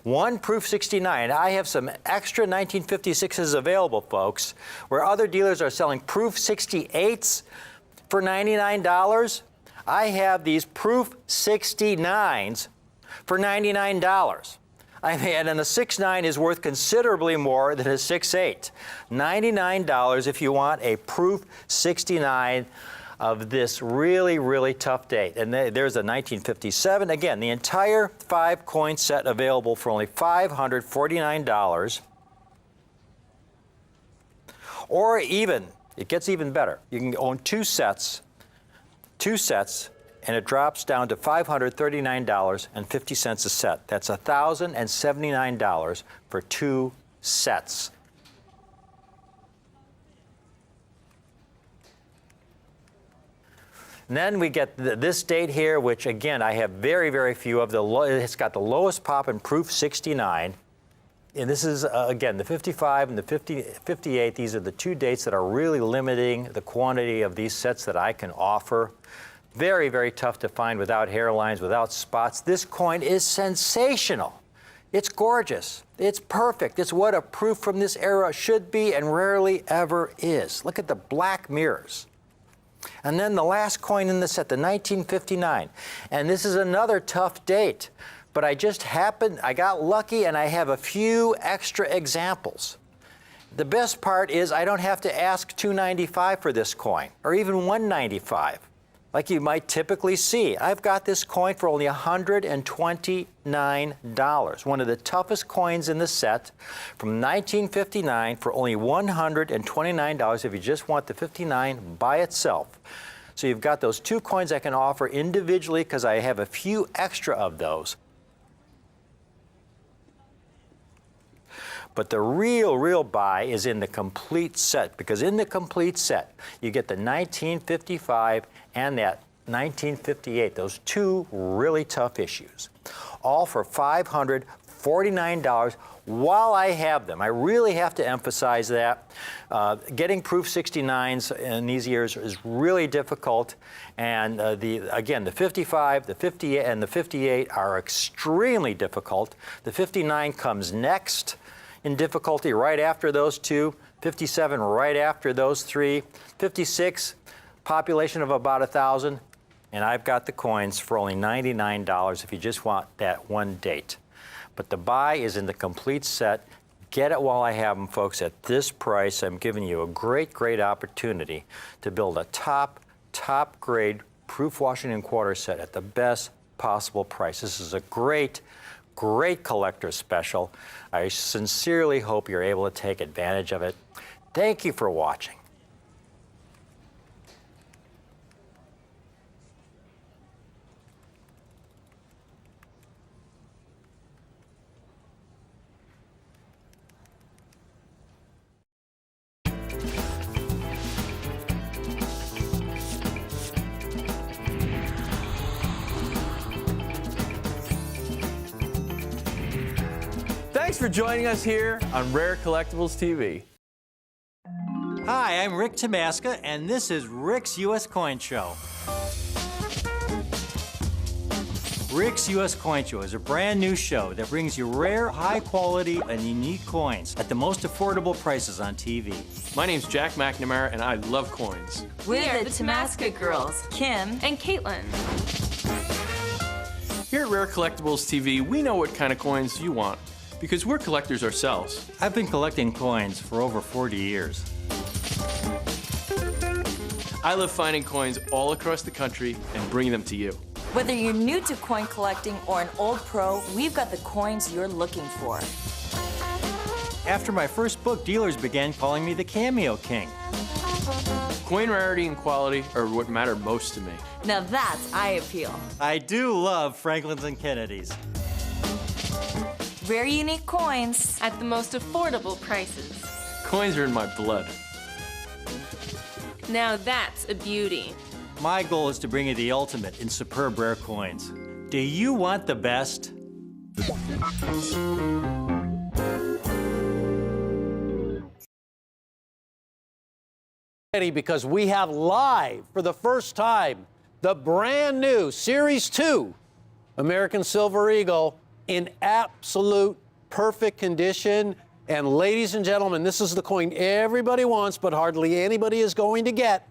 one proof 69. I have some extra 1956s available, folks, where other dealers are selling proof 68s for $99. I have these proof 69s for $99. And a 6.9 is worth considerably more than a 6.8. $99 if you want a proof 69 of this really, really tough date. And there's a 1957. Again, the entire 5-coin set available for only $549. Or even, it gets even better. You can own 2 sets, and it drops down to $539.50 a set. That's $1,079 for 2 sets. And then we get this date here, which again, I have very, very few of. It's got the lowest pop in proof 69. And this is, again, the 55 and the 58. These are the 2 dates that are really limiting the quantity of these sets that I can offer. Very, very tough to find without hairlines, without spots. This coin is sensational. It's gorgeous. It's perfect. It's what a proof from this era should be and rarely ever is. Look at the black mirrors. And then the last coin in the set, the 1959. And this is another tough date. But I got lucky, and I have a few extra examples. The best part is I don't have to ask $295 for this coin, or even $195, like you might typically see. I've got this coin for only $129, one of the toughest coins in the set, from 1959 for only $129 if you just want the 59 by itself. So you've got those 2 coins I can offer individually because I have a few extra of those. But the real buy is in the complete set, because in the complete set, you get the 1955 and that 1958, those 2 really tough issues, all for $549 while I have them. I really have to emphasize that. Getting proof 69s in these years is really difficult. And again, the 55, the 58, and the 58 are extremely difficult. The 59 comes next in difficulty, right after those 2, 57 right after those 3, 56, population of about 1,000, and I've got the coins for only $99 if you just want that one date. But the buy is in the complete set. Get it while I have them, folks, at this price. I'm giving you a great, great opportunity to build a top grade proof Washington quarter set at the best possible price. This is a great collector's special. I sincerely hope you're able to take advantage of it. Thank you for watching. Thanks for joining us here on Rare Collectibles TV. Hi, I'm Rick Tamaska, and this is Rick's U.S. Coin Show. Rick's U.S. Coin Show is a brand new show that brings you rare, high quality, and unique coins at the most affordable prices on TV. My name's Jack McNamara, and I love coins. We are the Tamaska girls, Kim and Caitlin. Here at Rare Collectibles TV, we know what kind of coins you want, because we're collectors ourselves. I've been collecting coins for over 40 years. I love finding coins all across the country and bringing them to you. Whether you're new to coin collecting or an old pro, we've got the coins you're looking for. After my first book, dealers began calling me the Cameo King. Coin rarity and quality are what matter most to me. Now that's eye appeal. I do love Franklin's and Kennedy's. Rare unique coins. At the most affordable prices. Coins are in my blood. Now that's a beauty. My goal is to bring you the ultimate in superb rare coins. Do you want the best? Because we have live for the first time the brand new Series 2 American Silver Eagle in absolute perfect condition. And ladies and gentlemen, this is the coin everybody wants, but hardly anybody is going to get,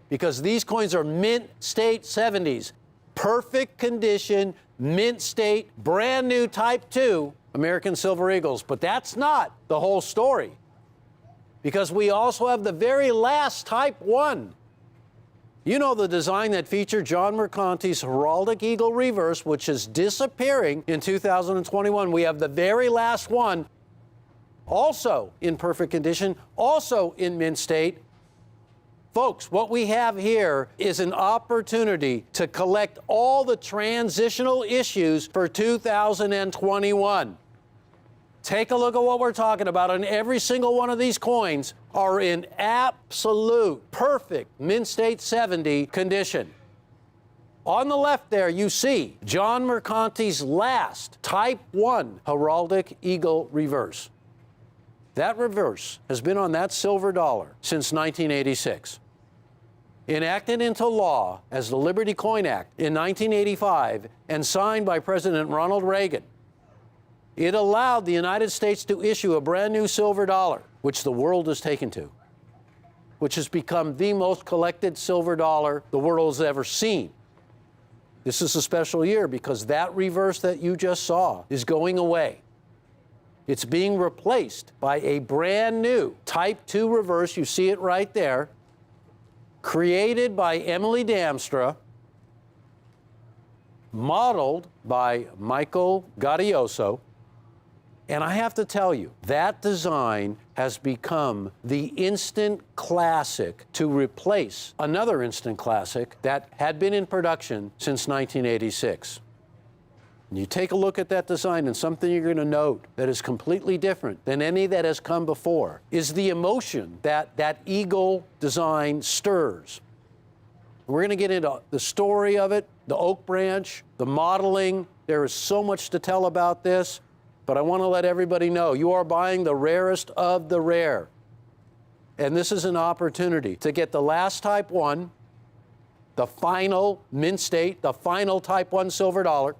because these coins are mint state 70s. Perfect condition, mint state, brand new Type 2 American Silver Eagles. But that's not the whole story, because we also have the very last Type 1. You know, the design that featured John Mercanti's Heraldic Eagle Reverse, which is disappearing in 2021. We have the very last one, also in perfect condition, also in mint state. Folks, what we have here is an opportunity to collect all the transitional issues for 2021. Take a look at what we're talking about, and every single one of these coins are in absolute perfect mint state 70 condition. On the left there, you see John Mercanti's last Type 1 Heraldic Eagle Reverse. That reverse has been on that silver dollar since 1986. Enacted into law as the Liberty Coin Act in 1985 and signed by President Ronald Reagan, it allowed the United States to issue a brand new silver dollar, which the world has taken to, which has become the most collected silver dollar the world has ever seen. This is a special year because that reverse that you just saw is going away. It's being replaced by a brand new Type 2 reverse. You see it right there, created by Emily Damstra, modeled by Michael Gaudioso. And I have to tell you, that design has become the instant classic to replace another instant classic that had been in production since 1986. And you take a look at that design, and something you're going to note that is completely different than any that has come before is the emotion that that eagle design stirs. We're going to get into the story of it, the oak branch, the modeling. There is so much to tell about this. But I want to let everybody know, you are buying the rarest of the rare. And this is an opportunity to get the last Type 1, the final mint state, the final Type 1 silver dollar,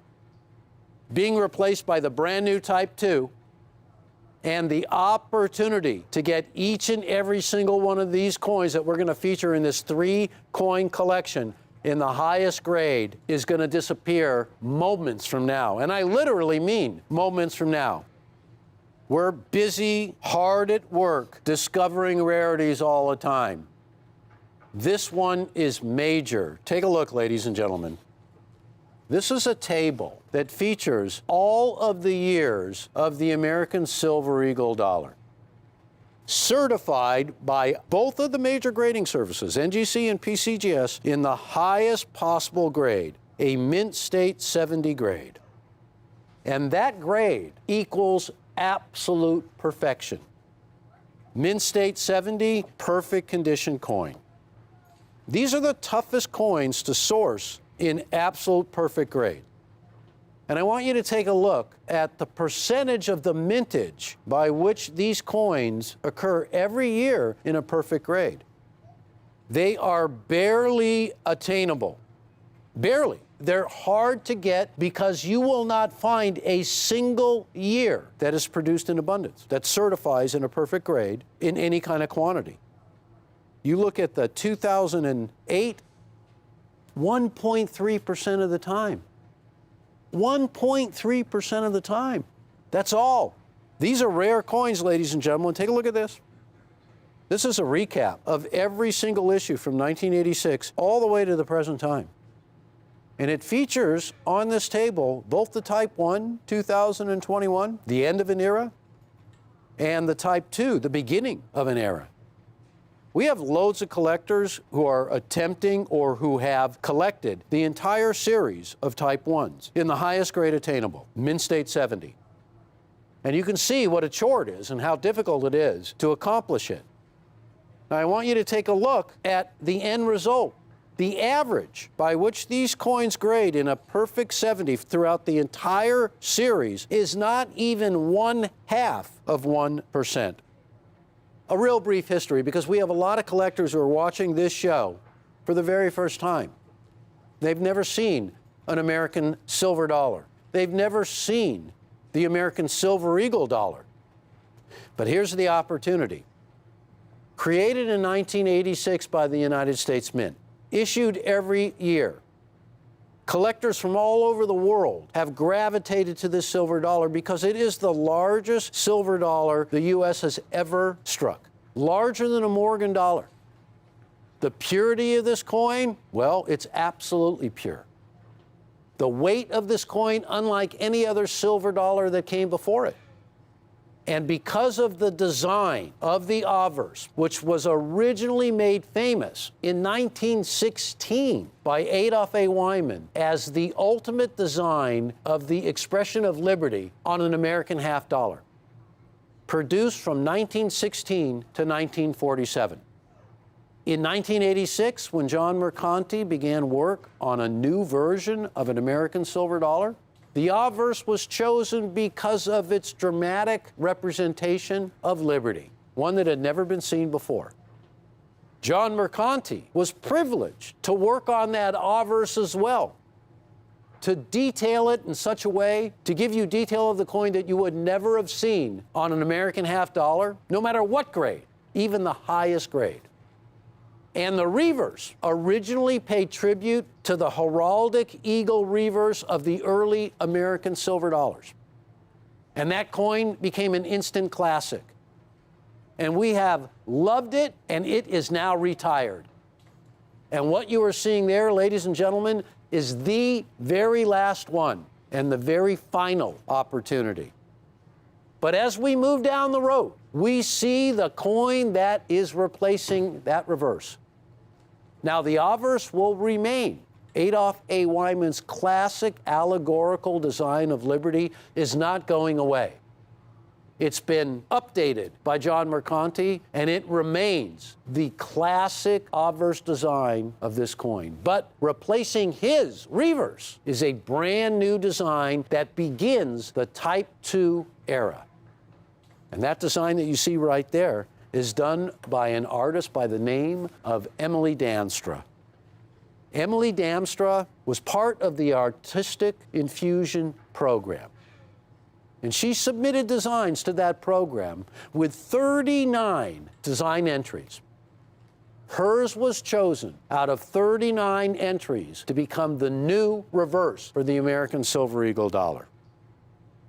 being replaced by the brand new Type 2, and the opportunity to get each and every single one of these coins that we're going to feature in this 3-coin collection in the highest grade is going to disappear moments from now. And I literally mean moments from now. We're busy, hard at work, discovering rarities all the time. This one is major. Take a look, ladies and gentlemen. This is a table that features all of the years of the American Silver Eagle dollar, certified by both of the major grading services, NGC and PCGS, in the highest possible grade, a mint state 70 grade. And that grade equals absolute perfection. Mint state 70, perfect condition coin. These are the toughest coins to source in absolute perfect grade. And I want you to take a look at the percentage of the mintage by which these coins occur every year in a perfect grade. They are barely attainable. Barely. They're hard to get because you will not find a single year that is produced in abundance, that certifies in a perfect grade in any kind of quantity. You look at the 2008, 1.3% of the time. 1.3% of the time. That's all. These are rare coins, ladies and gentlemen. Take a look at this. This is a recap of every single issue from 1986 all the way to the present time. And it features on this table both the Type 1, 2021, the end of an era, and the Type 2, the beginning of an era. We have loads of collectors who are attempting or who have collected the entire series of Type 1s in the highest grade attainable, Mint State 70. And you can see what a chore it is and how difficult it is to accomplish it. Now, I want you to take a look at the end result. The average by which these coins grade in a perfect 70 throughout the entire series is not even 1/2 of 1%. A real brief history, because we have a lot of collectors who are watching this show for the very first time. They've never seen an American silver dollar. They've never seen the American Silver Eagle dollar. But here's the opportunity. Created in 1986 by the United States Mint, issued every year. Collectors from all over the world have gravitated to this silver dollar because it is the largest silver dollar the U.S. has ever struck, larger than a Morgan dollar. The purity of this coin, well, it's absolutely pure. The weight of this coin, unlike any other silver dollar that came before it. And because of the design of the obverse, which was originally made famous in 1916 by Adolph A. Wyman as the ultimate design of the expression of liberty on an American half dollar, produced from 1916 to 1947. In 1986, when John Mercanti began work on a new version of an American silver dollar, the obverse was chosen because of its dramatic representation of liberty, one that had never been seen before. John Mercanti was privileged to work on that obverse as well, to detail it in such a way, to give you detail of the coin that you would never have seen on an American half dollar, no matter what grade, even the highest grade. And the reverse originally paid tribute to the heraldic eagle reverse of the early American silver dollars. And that coin became an instant classic. And we have loved it, and it is now retired. And what you are seeing there, ladies and gentlemen, is the very last one and the very final opportunity. But as we move down the road, we see the coin that is replacing that reverse. Now, the obverse will remain. Adolph A. Wyman's classic allegorical design of liberty is not going away. It's been updated by John Mercanti, and it remains the classic obverse design of this coin. But replacing his reverse is a brand new design that begins the Type 2 era. And that design that you see right there is done by an artist by the name of Emily Damstra. Emily Damstra was part of the Artistic Infusion program. And she submitted designs to that program with 39 design entries. Hers was chosen out of 39 entries to become the new reverse for the American Silver Eagle dollar.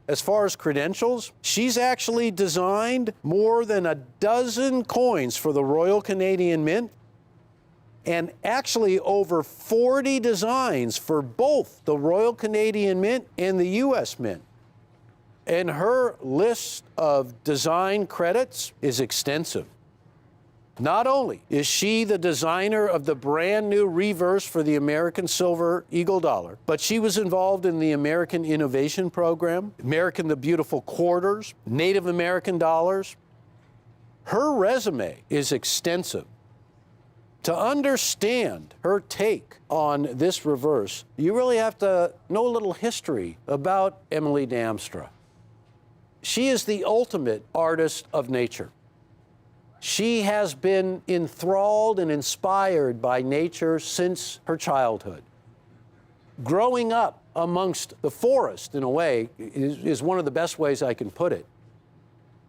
As far as credentials, she's actually designed more than a dozen coins for the Royal Canadian Mint, and actually over 40 designs for both the Royal Canadian Mint and the U.S. Mint. And her list of design credits is extensive. Not only is she the designer of the brand new reverse for the American Silver Eagle dollar, but she was involved in the American Innovation Program, American the Beautiful Quarters, Native American dollars. Her resume is extensive. To understand her take on this reverse, you really have to know a little history about Emily Damstra. She is the ultimate artist of nature. She has been enthralled and inspired by nature since her childhood. Growing up amongst the forest, in a way, is one of the best ways I can put it.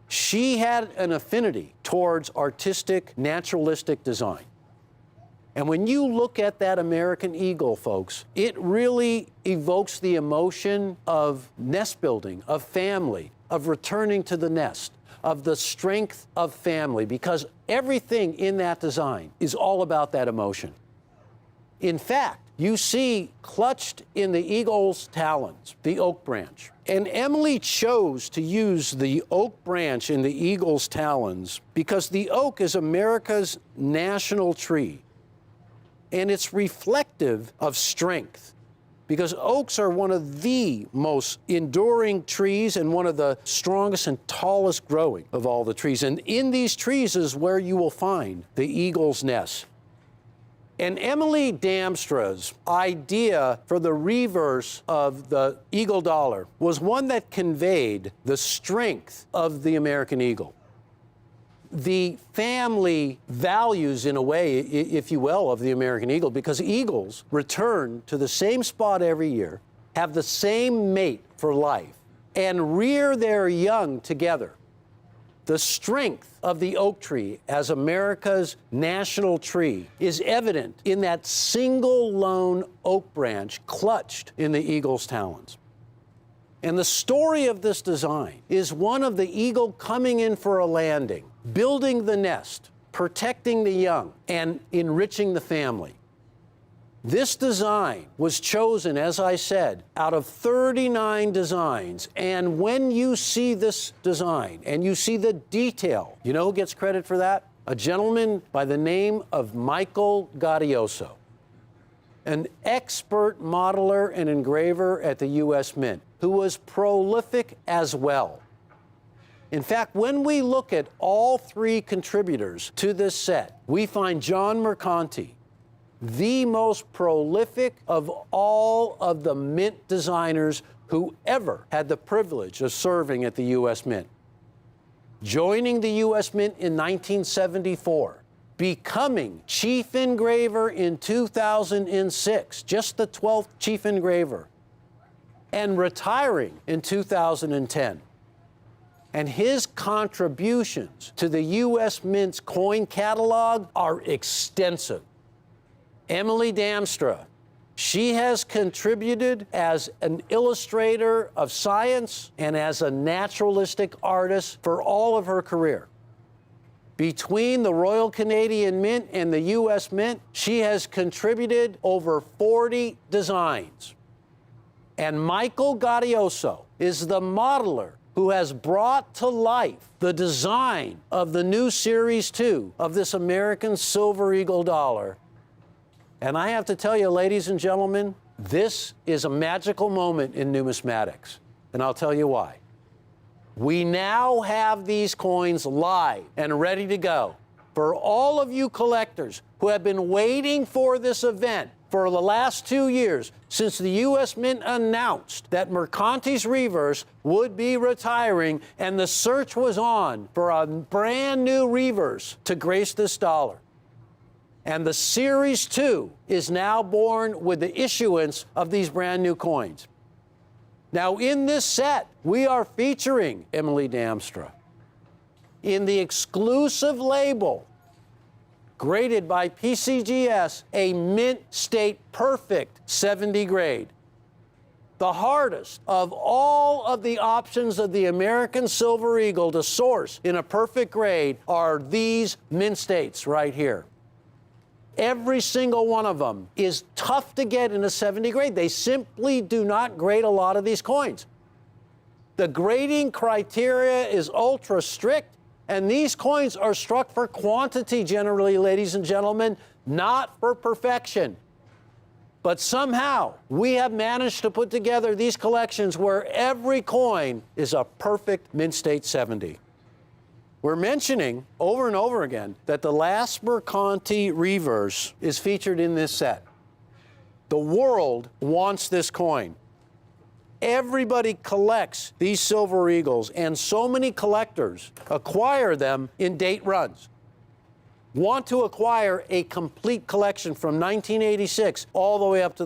She had an affinity towards artistic, naturalistic design. And when you look at that American eagle, folks, it really evokes the emotion of nest building, of family, of returning to the nest, of the strength of family, because everything in that design is all about that emotion. In fact, you see clutched in the eagle's talons, the oak branch. And Emily chose to use the oak branch in the eagle's talons because the oak is America's national tree. And it's reflective of strength, because oaks are one of the most enduring trees and one of the strongest and tallest growing of all the trees. And in these trees is where you will find the eagle's nest. And Emily Damstra's idea for the reverse of the eagle dollar was one that conveyed the strength of the American eagle. The family values, in a way, if you will, of the American eagle, because eagles return to the same spot every year, have the same mate for life, and rear their young together. The strength of the oak tree as America's national tree is evident in that single lone oak branch clutched in the eagle's talons. And the story of this design is one of the eagle coming in for a landing, building the nest, protecting the young, and enriching the family. This design was chosen, as I said, out of 39 designs. And when you see this design and you see the detail, you know who gets credit for that? A gentleman by the name of Michael Gaudioso, an expert modeler and engraver at the U.S. Mint, who was prolific as well. In fact, when we look at all three contributors to this set, we find John Mercanti, the most prolific of all of the Mint designers who ever had the privilege of serving at the U.S. Mint. Joining the U.S. Mint in 1974, becoming chief engraver in 2006, just the 12th chief engraver, and retiring in 2010. And his contributions to the U.S. Mint's coin catalog are extensive. Emily Damstra, she has contributed as an illustrator of science and as a naturalistic artist for all of her career. Between the Royal Canadian Mint and the U.S. Mint, she has contributed over 40 designs. And Michael Gaudioso is the modeler who has brought to life the design of the new Series 2 of this American Silver Eagle dollar. And I have to tell you, ladies and gentlemen, this is a magical moment in numismatics. And I'll tell you why. We now have these coins live and ready to go. For all of you collectors who have been waiting for this event for the last 2 years, since the U.S. Mint announced that Mercanti's reverse would be retiring and the search was on for a brand new reverse to grace this dollar. And the Series 2 is now born with the issuance of these brand new coins. Now, in this set, we are featuring Emily Damstra in the exclusive label, graded by PCGS, a Mint State Perfect 70 grade. The hardest of all of the options of the American Silver Eagle to source in a perfect grade are these Mint States right here. Every single one of them is tough to get in a 70 grade. They simply do not grade a lot of these coins. The grading criteria is ultra strict, and these coins are struck for quantity generally, ladies and gentlemen, not for perfection. But somehow, we have managed to put together these collections where every coin is a perfect Mint State 70. We're mentioning over and over again that the last Mercanti reverse is featured in this set. The world wants this coin. Everybody collects these Silver Eagles, and so many collectors acquire them in date runs. Want to acquire a complete collection from 1986 all the way up to the